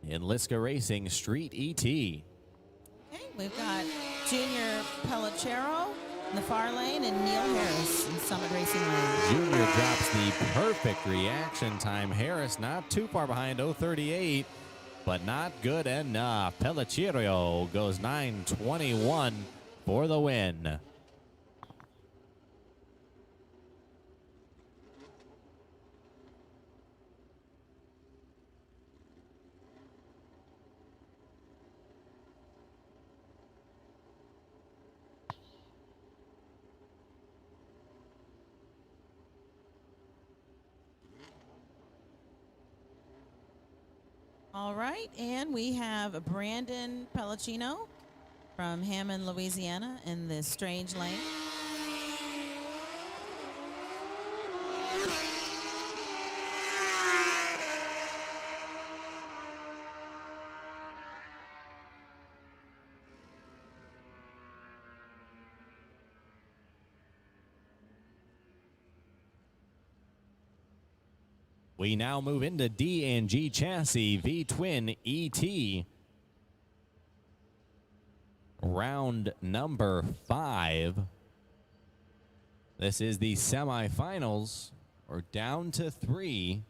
in Liska Racing Street ET. Okay, we've got Junior Pellicero in the far lane and Neil Harris in Summit Racing lane. Junior drops the perfect reaction time. Harris not too far behind, 038, but not good enough. Pellicero goes 921 for the win. All right, and we have Brandon Pellicino from Hammond, Louisiana in the Strange lane. We now move into D&G Chassis V-Twin ET. Round number 5. This is the semifinals. We're down to 3.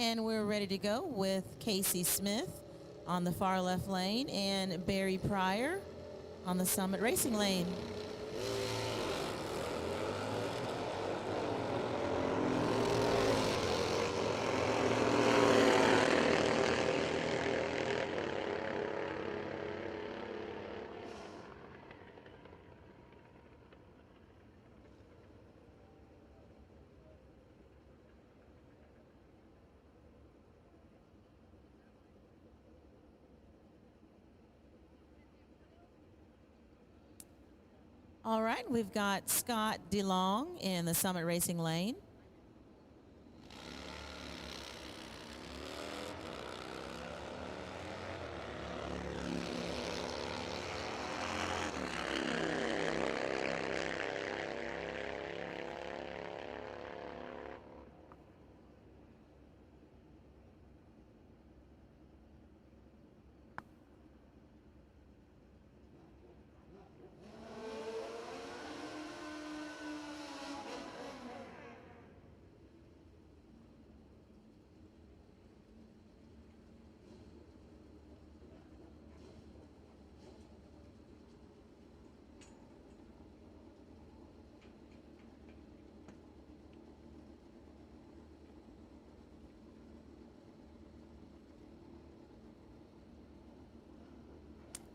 And we're ready to go with Casey Smith on the far left lane and Barry Pryor on the Summit Racing lane. All right, we've got Scott DeLong in the Summit Racing lane.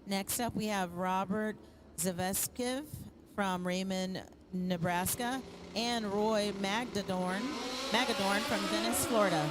Next up, we have Robert Zaveskiv from Raymond, Nebraska, and Roy Magadorn from Venice, Florida.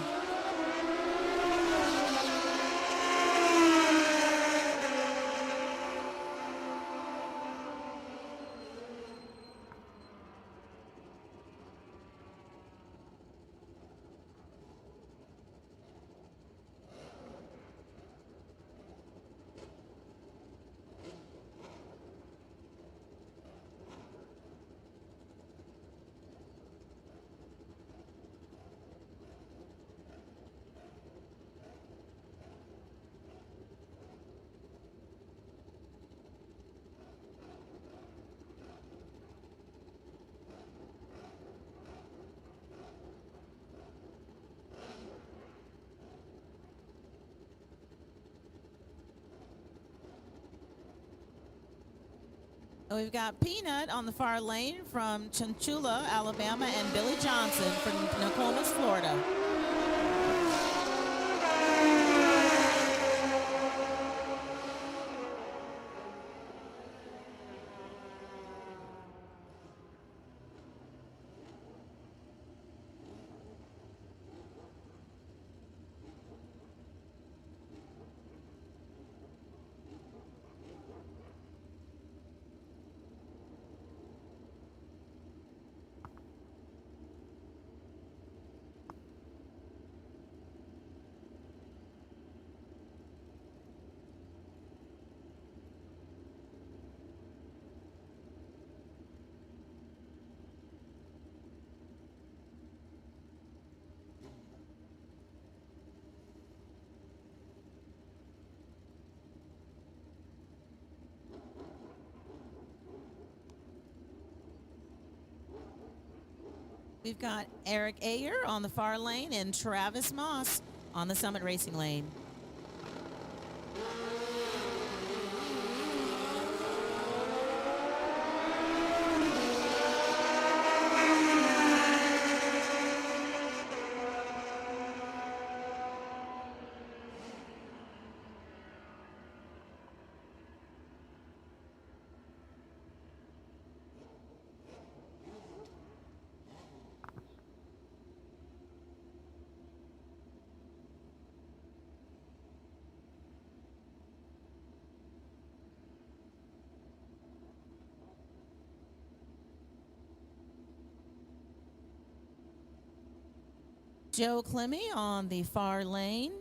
And we've got Peanut on the far lane from Chanchula, Alabama, and Billy Johnson from Nokomis, Florida. We've got Eric Ayer on the far lane and Travis Moss on the Summit Racing lane. Joe Clemmy on the far lane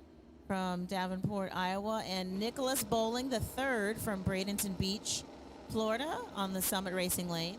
from Davenport, Iowa, and Nicholas Bowling III from Bradenton Beach, Florida on the Summit Racing lane.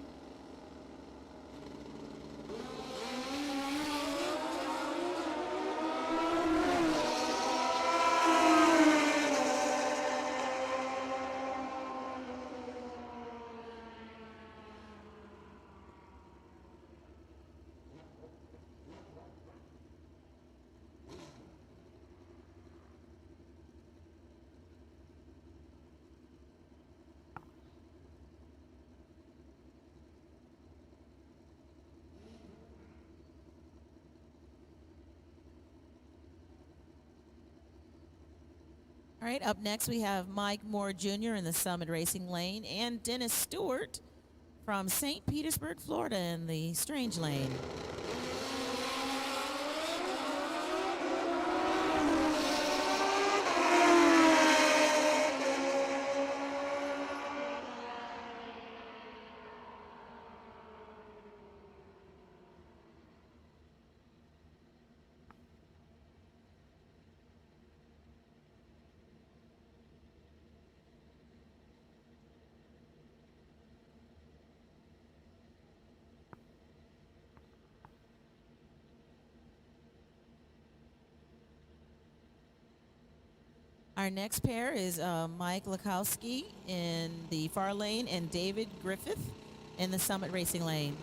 All right, up next we have Mike Moore Jr. in the Summit Racing Lane and Dennis Stewart from St. Petersburg, Florida in the Strange Lane. Our next pair is Mike Lakowski in the far lane and David Griffith in the Summit Racing Lane.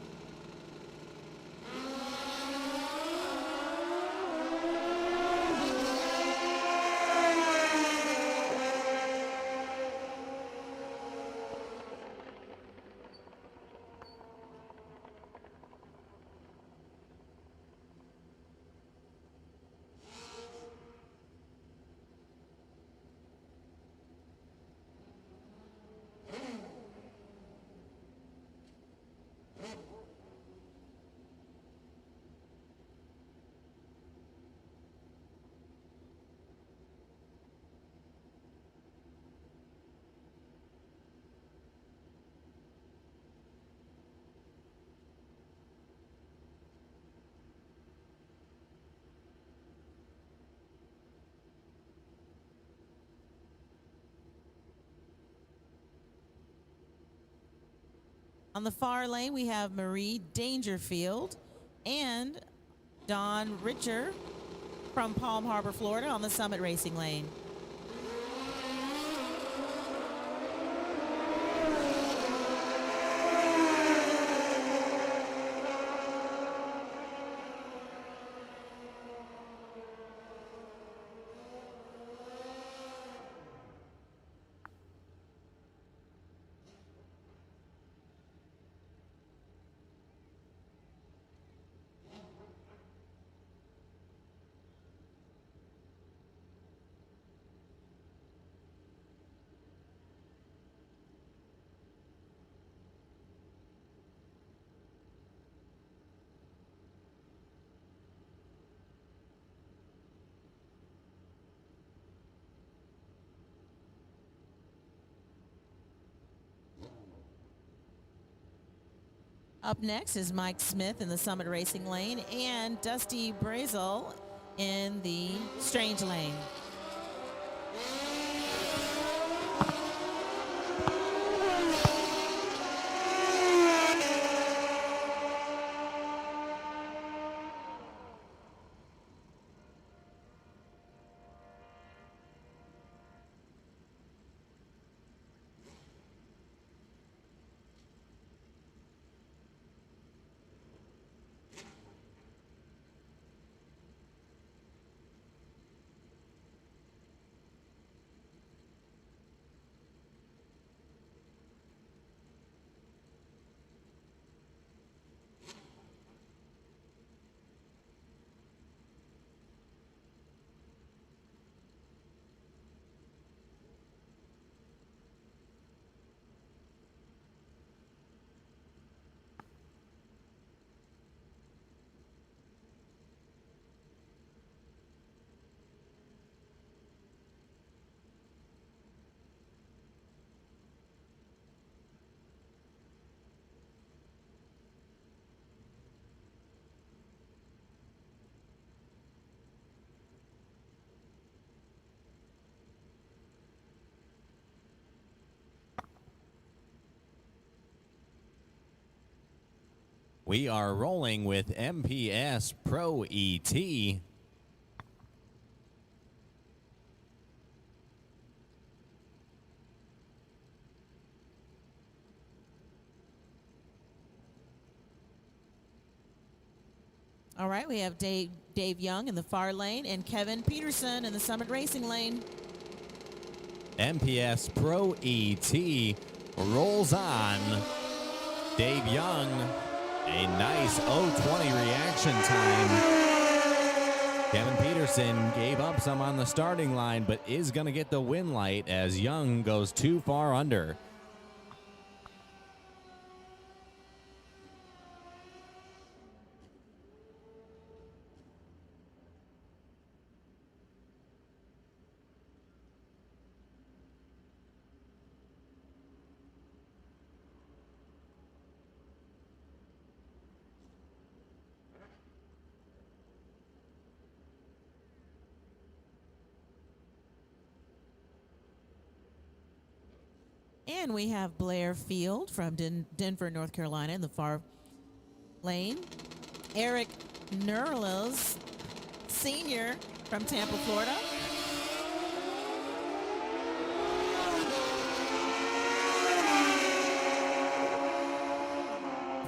On the far lane, we have Marie Dangerfield and Don Richer from Palm Harbor, Florida on the Summit Racing Lane. Up next is Mike Smith in the Summit Racing Lane and Dusty Brazel in the Strange Lane. We are rolling with MPS Pro ET. All right, we have Dave Young in the far lane and Kevin Peterson in the Summit Racing Lane. MPS Pro ET rolls on. Dave Young, a nice 0:20 reaction time. Kevin Peterson gave up some on the starting line, but is going to get the win light as Young goes too far under. And we have Blair Field from Denver, North Carolina in the far lane. Eric Nerles, Sr. from Tampa, Florida.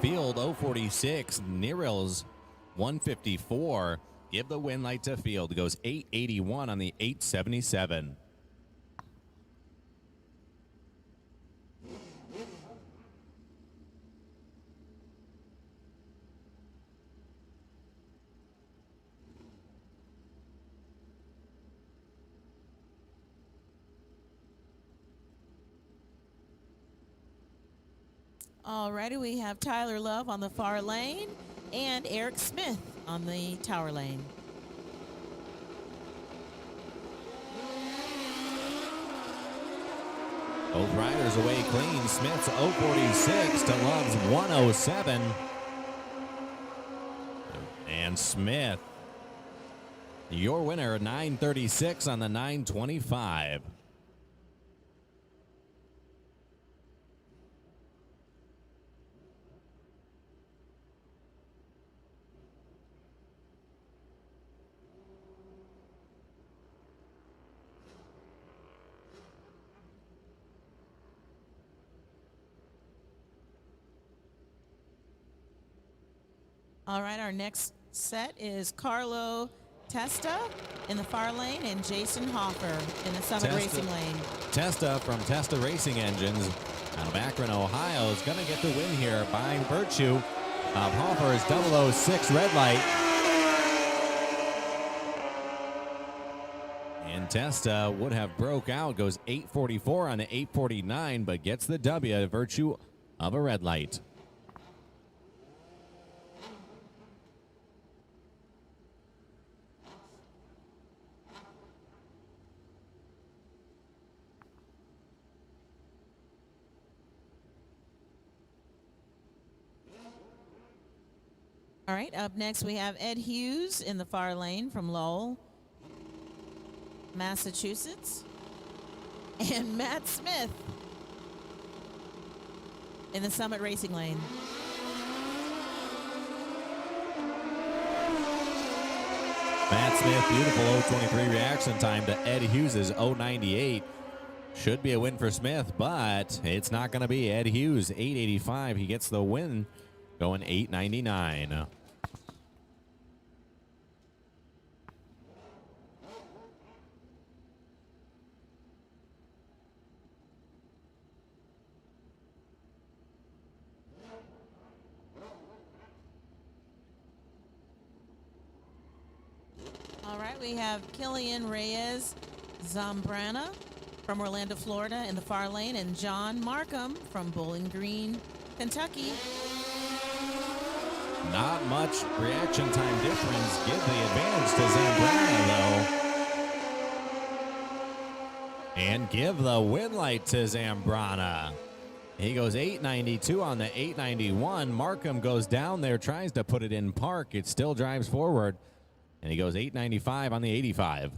Field 046, Nerles 154. Give the win light to Field. Goes 881 on the 877. Alrighty, we have Tyler Love on the far lane and Eric Smith on the tower lane. Both riders away clean. Smith's 046 to Love's 107. And Smith, your winner, 936 on the 925. All right, our next set is Carlo Testa in the far lane and Jason Hoffer in the Summit Racing lane. Testa from Testa Racing Engines out of Akron, Ohio is going to get the win here by virtue of Hoffer's 006 red light. And Testa would have broke out, goes 844 on the 849, but gets the W by virtue of a red light. All right, up next we have Ed Hughes in the far lane from Lowell, Massachusetts, and Matt Smith in the Summit Racing lane. Matt Smith, beautiful 023 reaction time to Ed Hughes' 098. Should be a win for Smith, but it's not going to be. Ed Hughes, 885. He gets the win, going 899. All right, we have Killian Reyes Zambrana from Orlando, Florida in the far lane, and John Markham from Bowling Green, Kentucky. Not much reaction time difference. Give the advantage to Zambrana, though. And give the win light to Zambrana. He goes 892 on the 891. Markham goes down there, tries to put it in park. It still drives forward. And he goes 895 on the 85.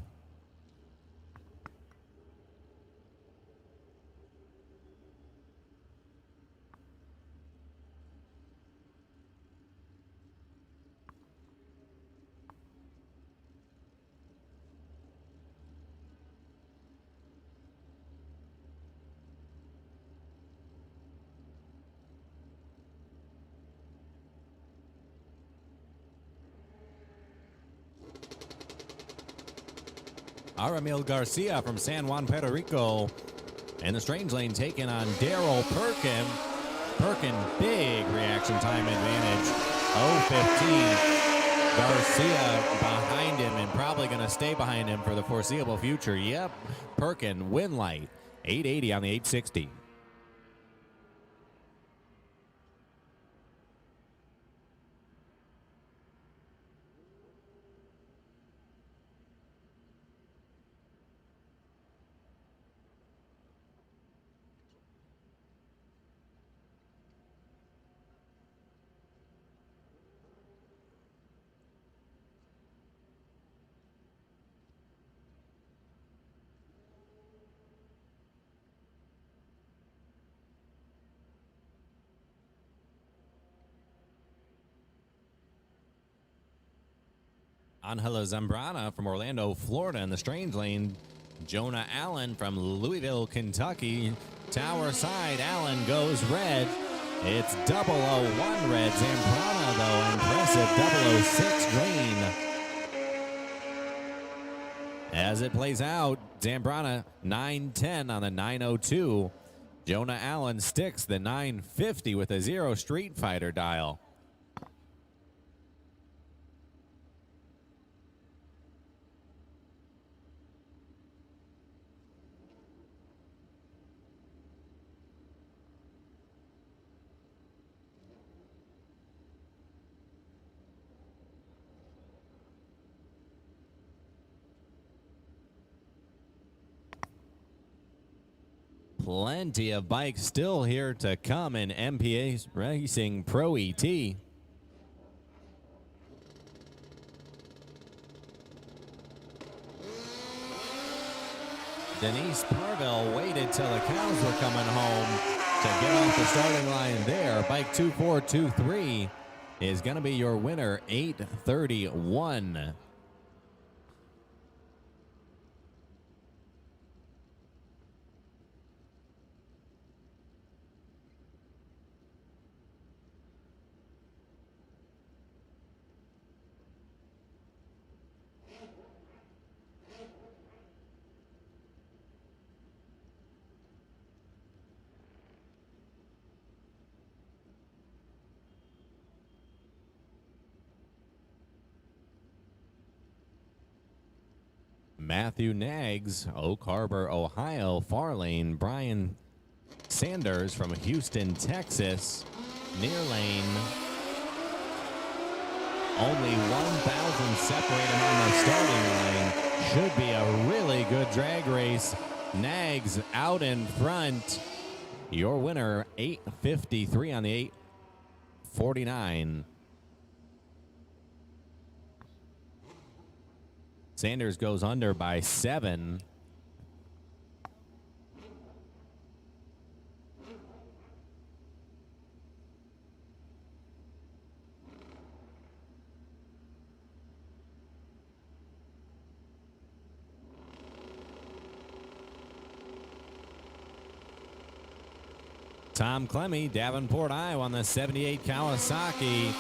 Aramil Garcia from San Juan, Puerto Rico. And the strange lane taking on Daryl Perkin. Perkin, big reaction time advantage. 015. Garcia behind him and probably going to stay behind him for the foreseeable future. Yep, Perkin, Winlight, 880 on the 860. Angelo Zambrana from Orlando, Florida in the strange lane. Jonah Allen from Louisville, Kentucky. Tower side, Allen goes red. It's 001 red. Zambrana, though, impressive 006 green. As it plays out, Zambrana 910 on the 902. Jonah Allen sticks the 950 with a 0 Street Fighter dial. Plenty of bikes still here to come in MPA Racing Pro ET. Denise Parville waited till the cows were coming home to get off the starting line there. Bike 2423 is going to be your winner, 831. Matthew Nags, Oak Harbor, Ohio. Far lane, Brian Sanders from Houston, Texas. Near lane, only 1,000 separate him on the starting line. Should be a really good drag race. Nags out in front. Your winner, 853 on the 849. Sanders goes under by 7. Tom Clemmy, Davenport, Iowa on the 78 Kawasaki.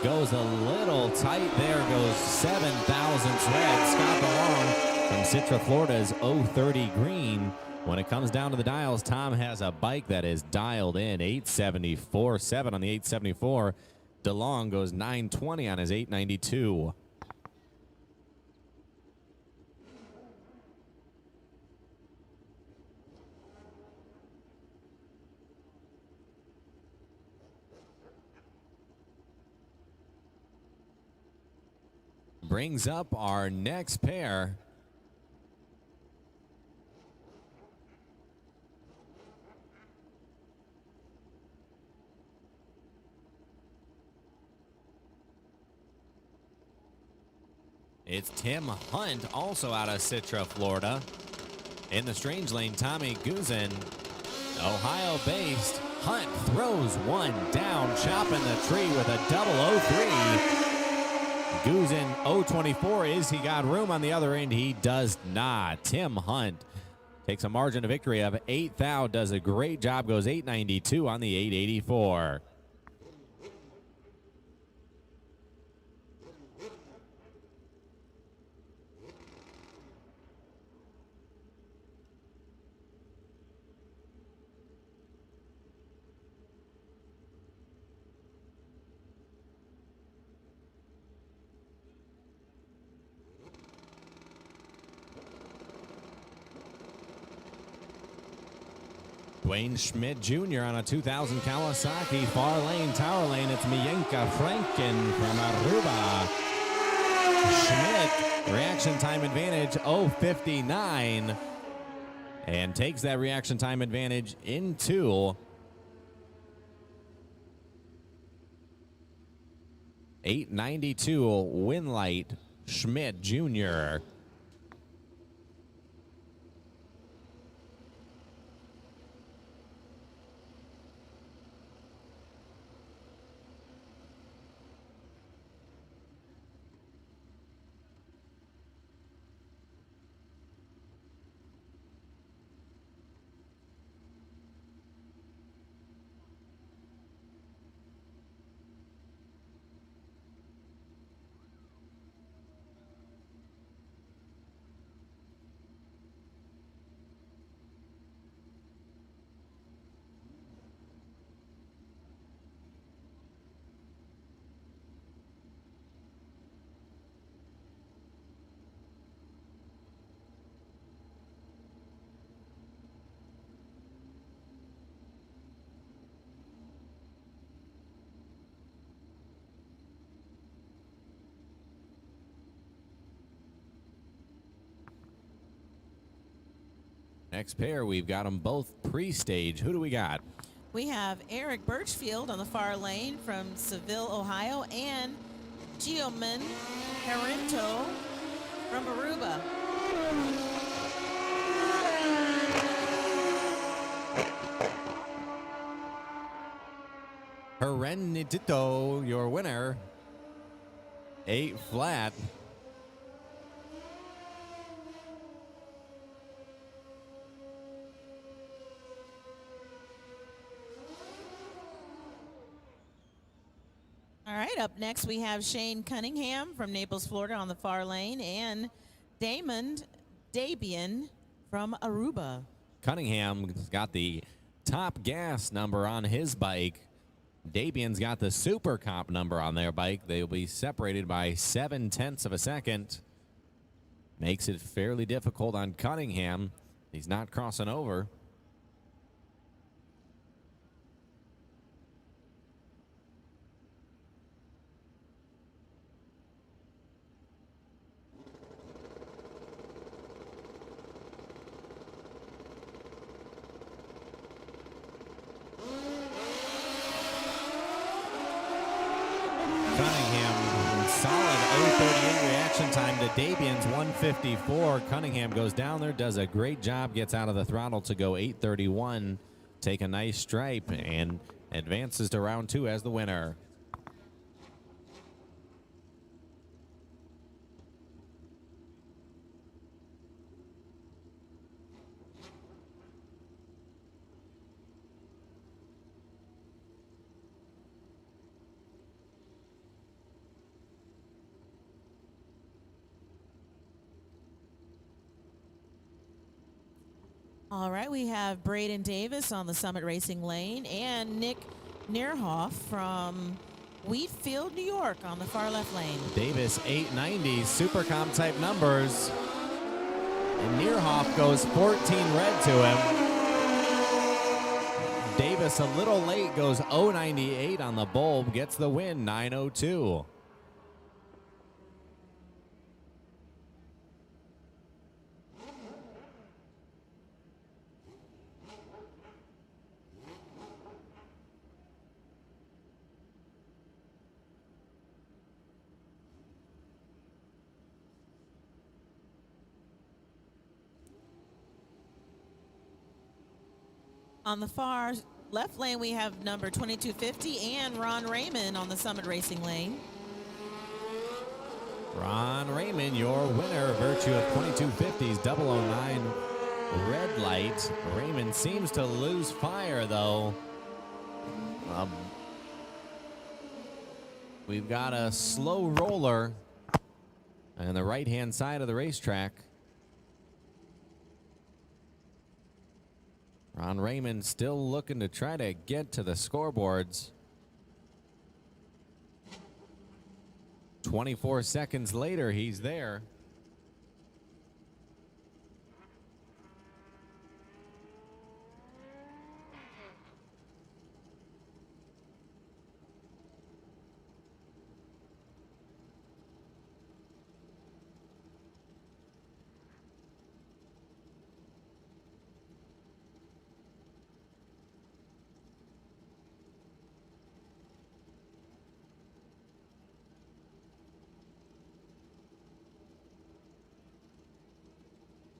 Goes a little tight there, goes 7 thousandths red. Scott DeLong from Citra, Florida's 030 green. When it comes down to the dials, Tom has a bike that is dialed in, 874.7 on the 874. DeLong goes 920 on his 892. Brings up our next pair. It's Tim Hunt, also out of Citra, Florida. In the strange lane, Tommy Guzin, Ohio-based. Hunt throws one down, chopping the tree with a 003. Guzin 024. Is he got room on the other end? He does not. Tim Hunt takes a margin of victory of 8 thou, does a great job, goes 892 on the 884. Dwayne Schmidt Jr. on a 2000 Kawasaki. Far lane, tower lane, it's Mienka Franken from Aruba. Schmidt, reaction time advantage, 0:59. And takes that reaction time advantage into 892 Winlight Schmidt Jr. Next pair, we've got them both pre-stage. Who do we got? We have Eric Birchfield on the far lane from Seville, Ohio, and Gioman Herento from Aruba. Herentito, your winner. 8 flat. All right, up next we have Shane Cunningham from Naples, Florida on the far lane, and Damon Dabian from Aruba. Cunningham's got the top gas number on his bike. Dabian's got the super comp number on their bike. They'll be separated by 0.7 of a second. Makes it fairly difficult on Cunningham. He's not crossing over. Solid 0:38 reaction time to Dabian's 1:54. Cunningham goes down there, does a great job, gets out of the throttle to go 8:31. Take a nice stripe and advances to round 2 as the winner. All right, we have Braden Davis on the Summit Racing lane and Nick Neerhoff from Wheatfield, New York on the far left lane. Davis 890 super comp type numbers. And Neerhoff goes 14 red to him. Davis a little late, goes 098 on the bulb, gets the win 902. On the far left lane, we have number 2250 and Ron Raymond on the Summit Racing lane. Ron Raymond, your winner, virtue of 2250's 009 red light. Raymond seems to lose fire, though. We've got a slow roller on the right-hand side of the racetrack. Ron Raymond still looking to try to get to the scoreboards. 24 seconds later, he's there.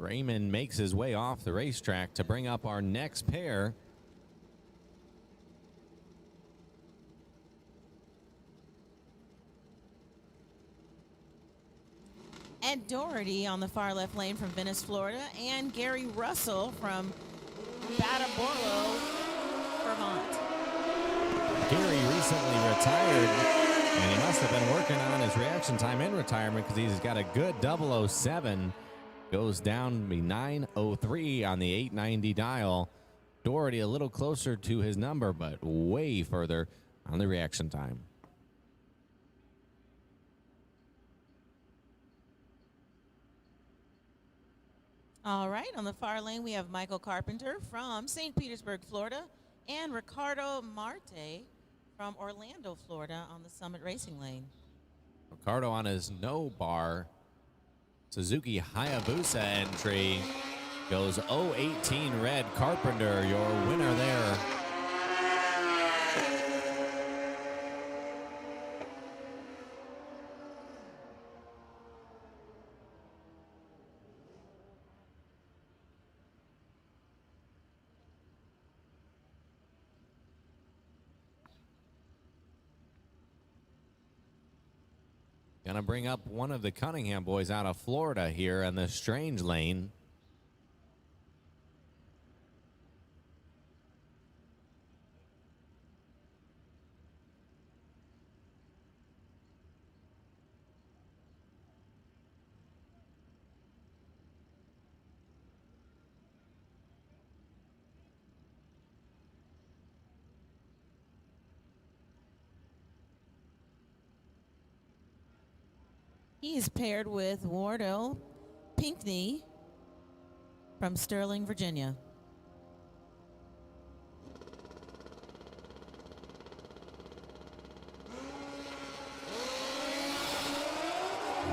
Raymond makes his way off the racetrack to bring up our next pair. Ed Doherty on the far left lane from Venice, Florida, and Gary Russell from Bataborlo, Vermont. Gary recently retired, and he must have been working on his reaction time in retirement because he's got a good 007. Goes down to be 9:03 on the 890 dial. Doherty a little closer to his number, but way further on the reaction time. All right, on the far lane, we have Michael Carpenter from St. Petersburg, Florida, and Ricardo Marte from Orlando, Florida on the Summit Racing lane. Ricardo on his no bar Suzuki Hayabusa entry goes 018 red. Carpenter, your winner there. Gonna bring up one of the Cunningham boys out of Florida here in the strange lane. He is paired with Wardell Pinkney from Sterling, Virginia.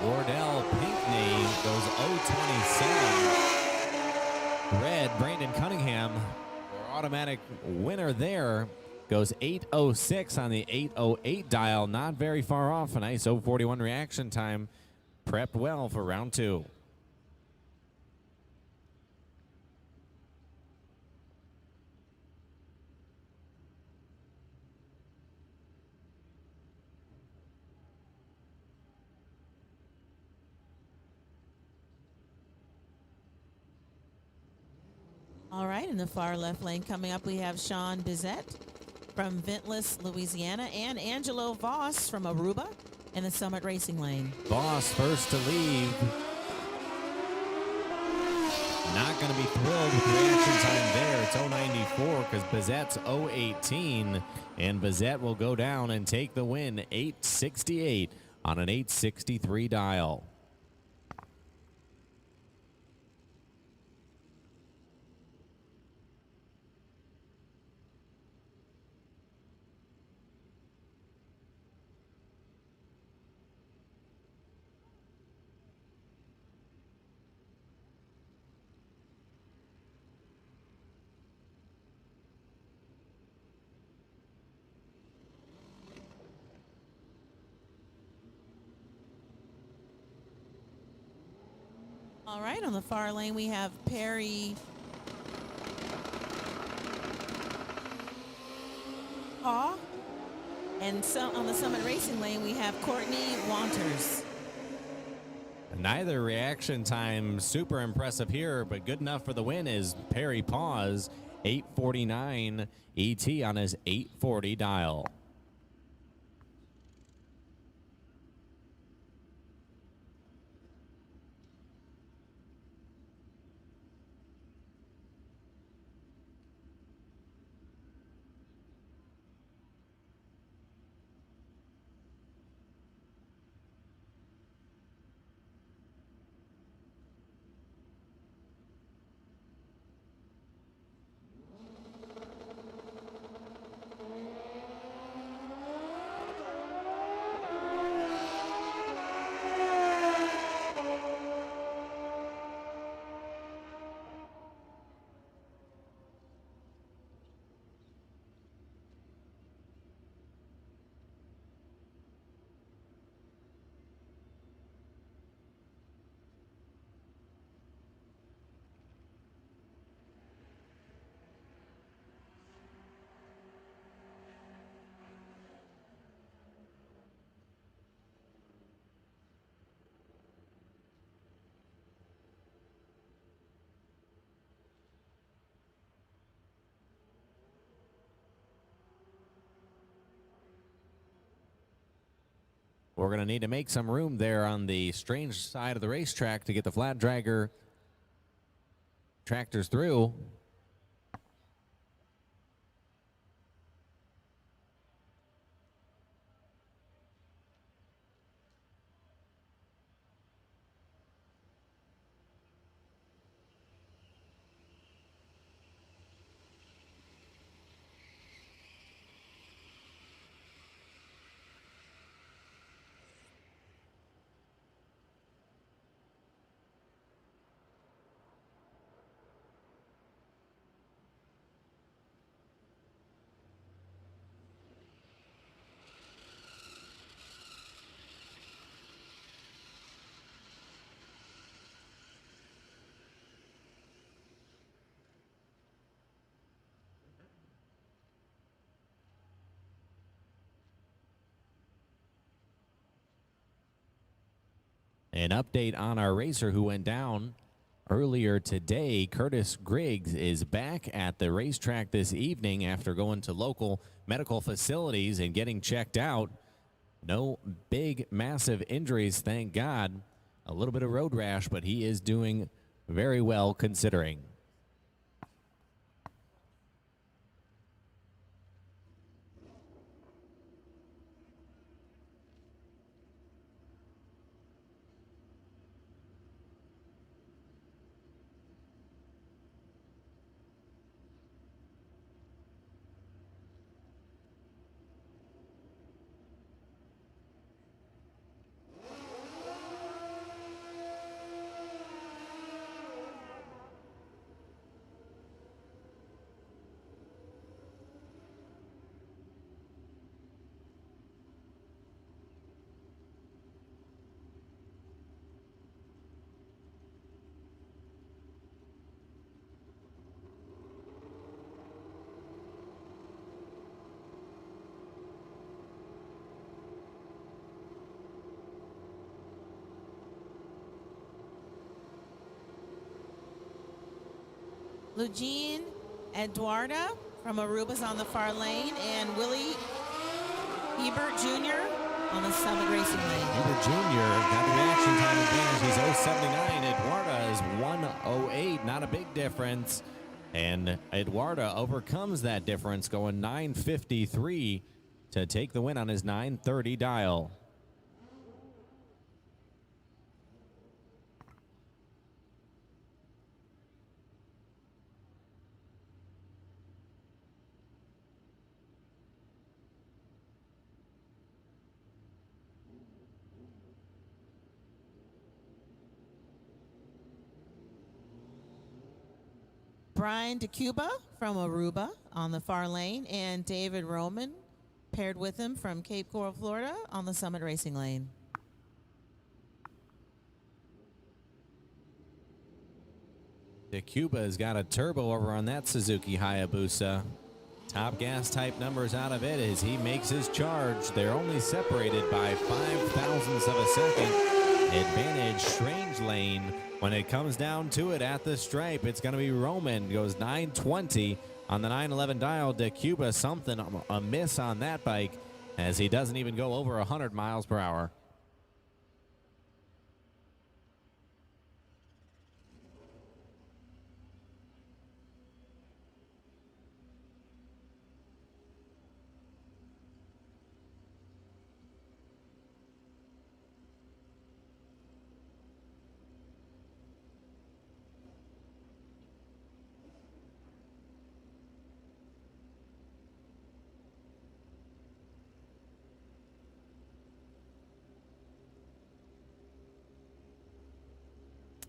Wardell Pinkney goes 027 red. Brandon Cunningham, your automatic winner there, goes 806 on the 808 dial. Not very far off. A nice 041 reaction time. Prepped well for round two. All right, in the far left lane coming up, we have Sean Bizet from Ventless, Louisiana, and Angelo Voss from Aruba in the Summit Racing lane. Voss first to leave. Not going to be thrilled with the reaction time there. It's 094 because Bizet's 018, and Bizet will go down and take the win, 868 on an 863 dial. All right, on the far lane, we have Perry Paw. And so on the Summit Racing lane, we have Courtney Wanters. Neither reaction time super impressive here, but good enough for the win is Perry Paws, 849 ET on his 840 dial. We're going to need to make some room there on the strange side of the racetrack to get the flat dragger tractors through. An update on our racer who went down earlier today. Curtis Griggs is back at the racetrack this evening after going to local medical facilities and getting checked out. No big, massive injuries, thank God. A little bit of road rash, but he is doing very well considering. Lugene Eduarda from Aruba's on the far lane, and Willie Hebert Jr. on the Summit Racing lane. Hebert Jr. got the reaction time advantage. He's 0.79. Eduarda is 1.08. Not a big difference. And Eduarda overcomes that difference, going 9.53 to take the win on his 9:30 dial. Brian DeCuba from Aruba on the far lane, and David Roman paired with him from Cape Coral, Florida on the Summit Racing lane. DeCuba has got a turbo over on that Suzuki Hayabusa. Top gas type numbers out of it as he makes his charge. They're only separated by 0.005 of a second. Advantage strange lane. When it comes down to it at the stripe, it's going to be Roman. Goes 9.20 on the 911 dial. DeCuba something amiss on that bike as he doesn't even go over 100 miles per hour.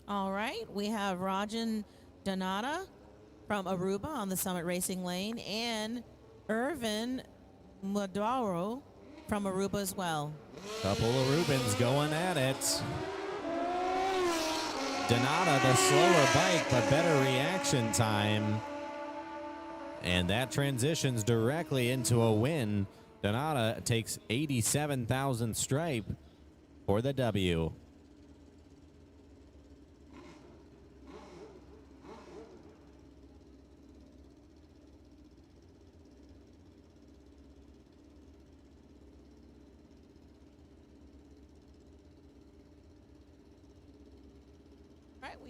All right, we have Rajan Donata from Aruba on the Summit Racing lane, and Irvin Madaro from Aruba as well. Couple of Rubens going at it. Donata, the slower bike, but better reaction time. And that transitions directly into a win. Donata takes 87,000 stripe for the W.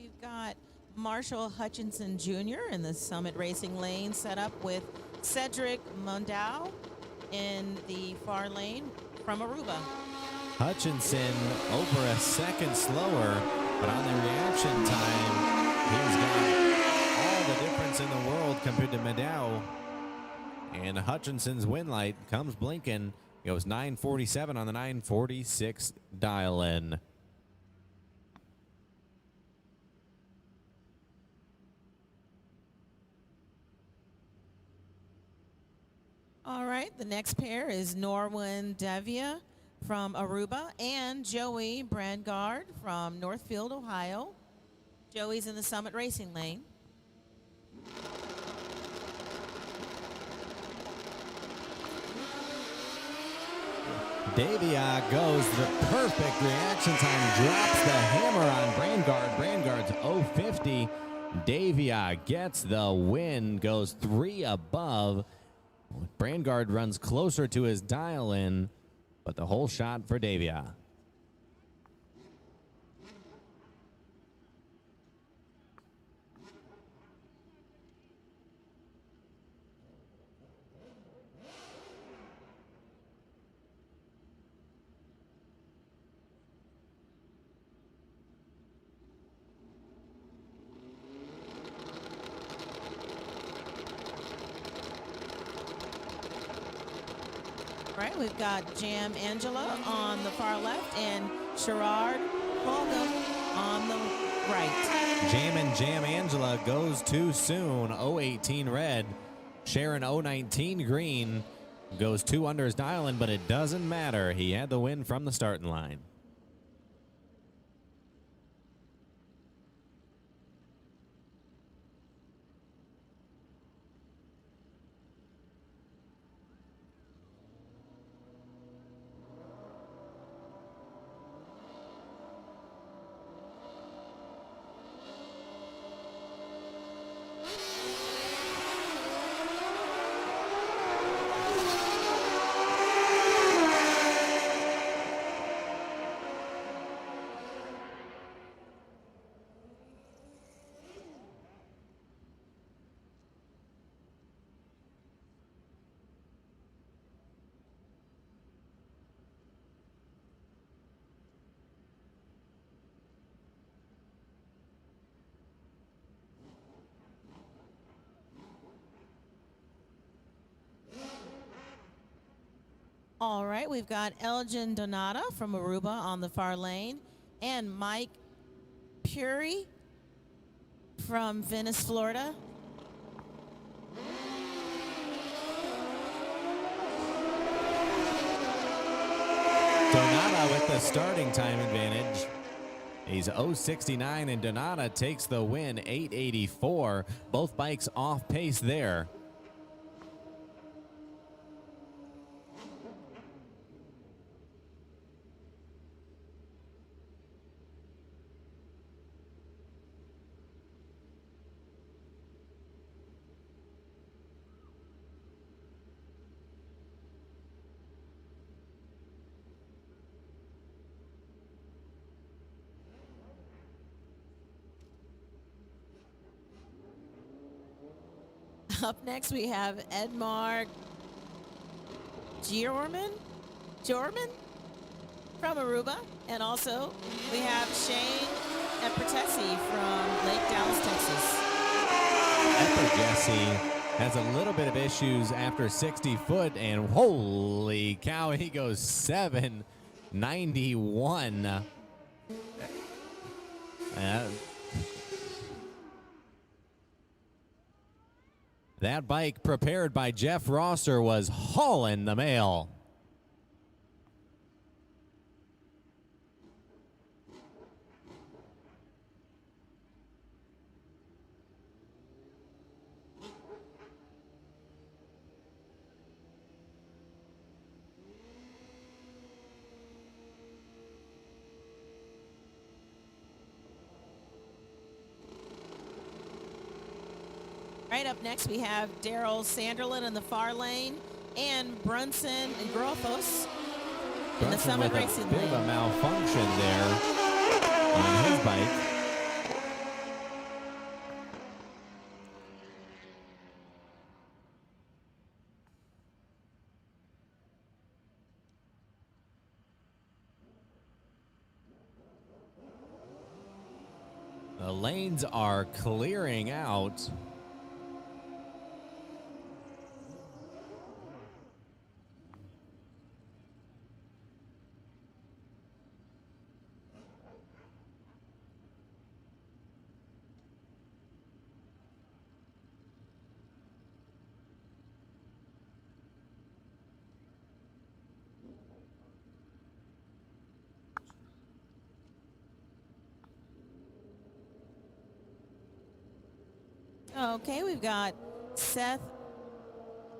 we've got Marshall Hutchinson Jr. in the Summit Racing lane, set up with Cedric Mondow in the far lane from Aruba. Hutchinson over a second slower, but on the reaction time, he's got all the difference in the world compared to Mondow. And Hutchinson's win light comes blinking. Goes 947 on the 946 dial-in. All right, the next pair is Norwin Devia from Aruba and Joey Brandgard from Northfield, Ohio. Joey's in the Summit Racing lane. Davia goes the perfect reaction time, drops the hammer on Brandgard. Brandgard's 050. Davia gets the win, goes 3 above. Brandgard runs closer to his dial-in, but the whole shot for Davia. Right, we've got Jam Angela on the far left and Sherrard Fulgham on the right. Jam Angela goes too soon. 018 red. Sharon 019 green goes 2 under his dial-in, but it doesn't matter. He had the win from the starting line. All right, we've got Elgin Donata from Aruba on the far lane and Mike Puri from Venice, Florida. Donata with the starting time advantage. He's 069 and Donata takes the win, 884. Both bikes off pace there. Up next, we have Edmar Jorman from Aruba. And also, we have Shane Epertesi from Lake Dallas, Texas. Epertesi has a little bit of issues after 60 foot, and holy cow, he goes 791. That bike prepared by Jeff Rosser was hauling the mail. Right up next, we have Daryl Sanderlin in the far lane and Brunson and Grofos in the Summit Racing lane. Bit of a lane. malfunction there on his bike. lanes are clearing out. Okay, we've got Seth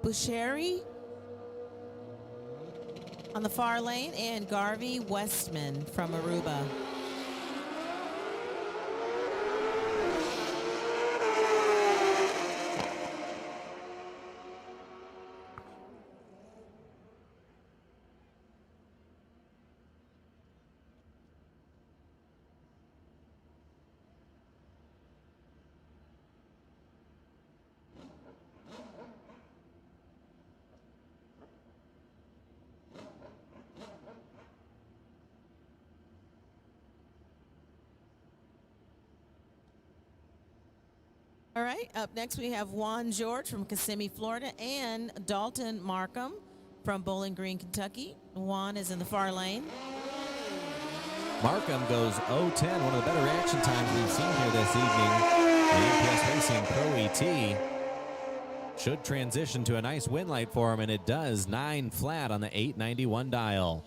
Busheri on the far lane and Garvey Westman from Aruba. All right, up next we have Juan George from Kissimmee, Florida, and Dalton Markham from Bowling Green, Kentucky. Juan is in the far lane. Markham goes 0:10, one of the better action times we've seen here this evening. The MPS Racing Pro ET should transition to a nice win light for him, and it does. 9 flat on the 891 dial.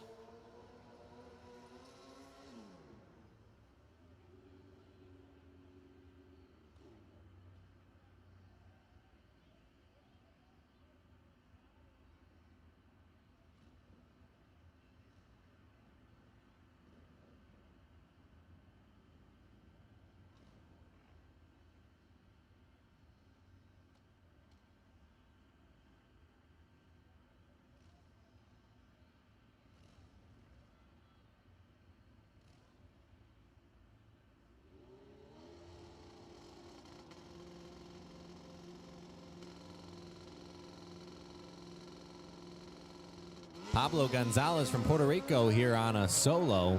Pablo Gonzalez from Puerto Rico here on a solo.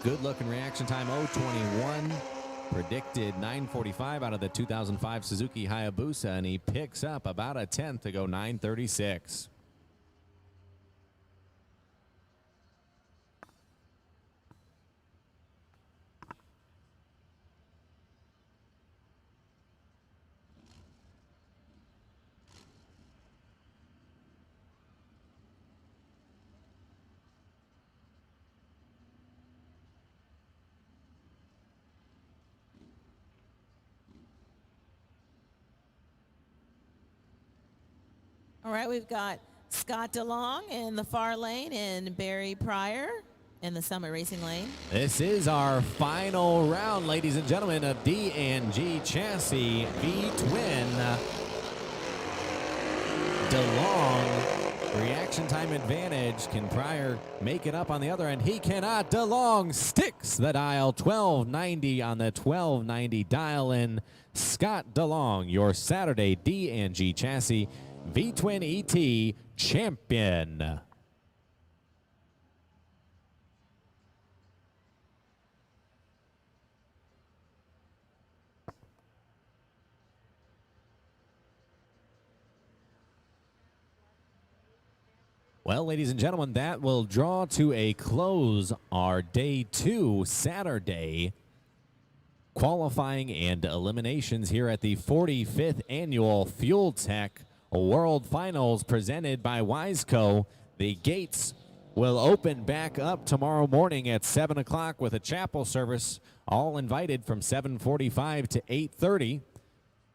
Good looking reaction time, 0:21. Predicted 9:45 out of the 2005 Suzuki Hayabusa, and he picks up about a tenth to go 9:36. All right, we've got Scott DeLong in the far lane and Barry Pryor in the Summit Racing lane. This is our final round, ladies and gentlemen, of D&G Chassis V-Twin. DeLong, reaction time advantage. Can Pryor make it up on the other end? He cannot. DeLong sticks the dial. 1290 on the 1290 dial in. Scott DeLong, your Saturday D&G Chassis V-Twin ET champion. Well, ladies and gentlemen, that will draw to a close our Day 2 Saturday qualifying and eliminations here at the 45th Annual Fuel Tech World Finals presented by Wiseco. The gates will open back up tomorrow morning at 7 o'clock with a chapel service. All invited from 7:45 to 8:30.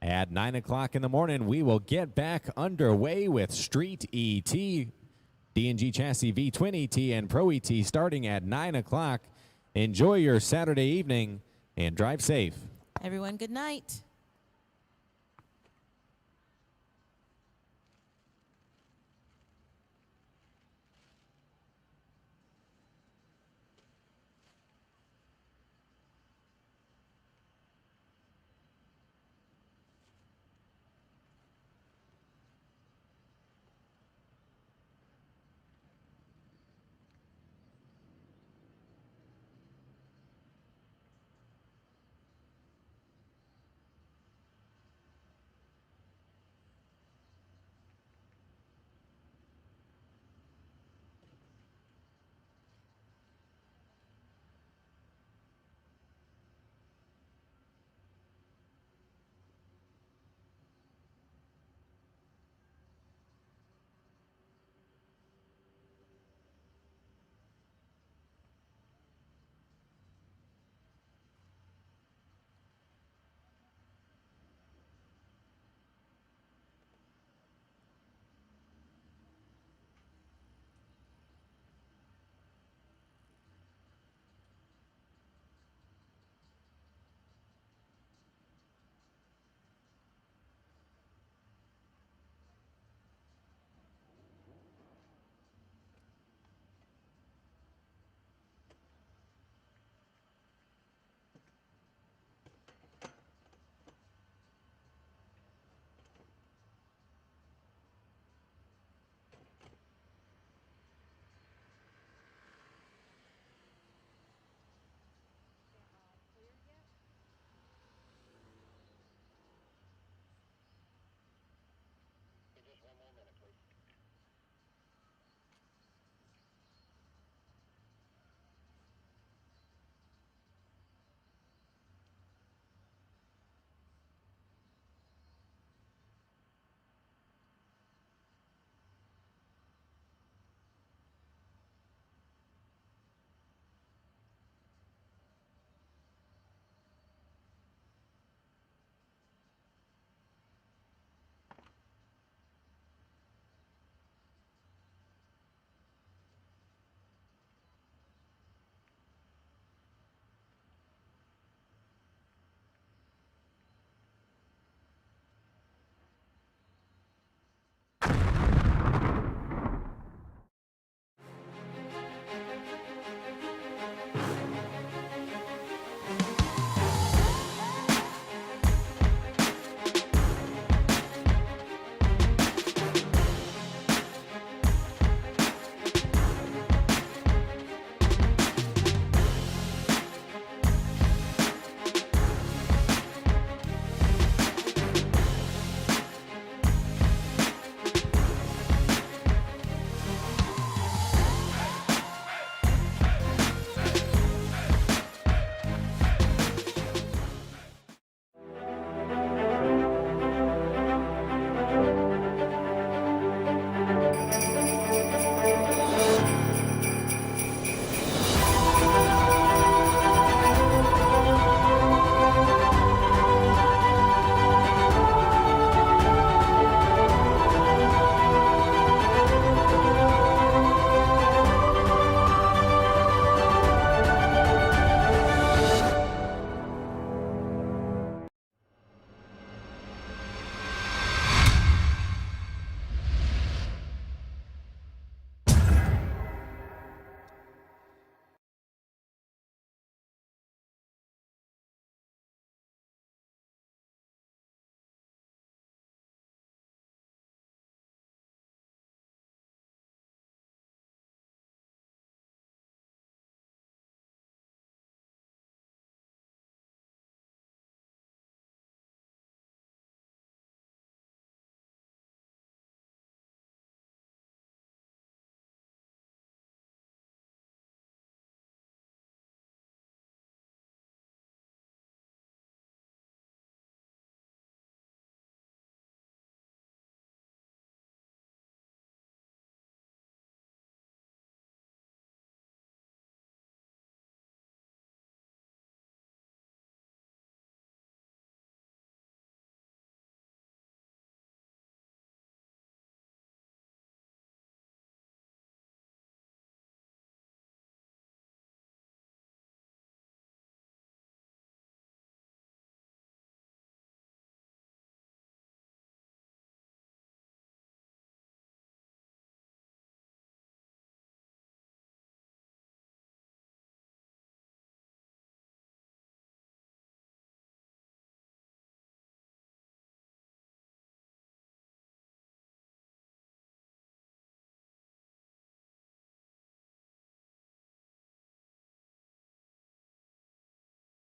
At 9 o'clock in the morning, we will get back underway with Street ET, D&G Chassis V-Twin ET, and Pro ET starting at 9 o'clock. Enjoy your Saturday evening and drive safe. Everyone, good night.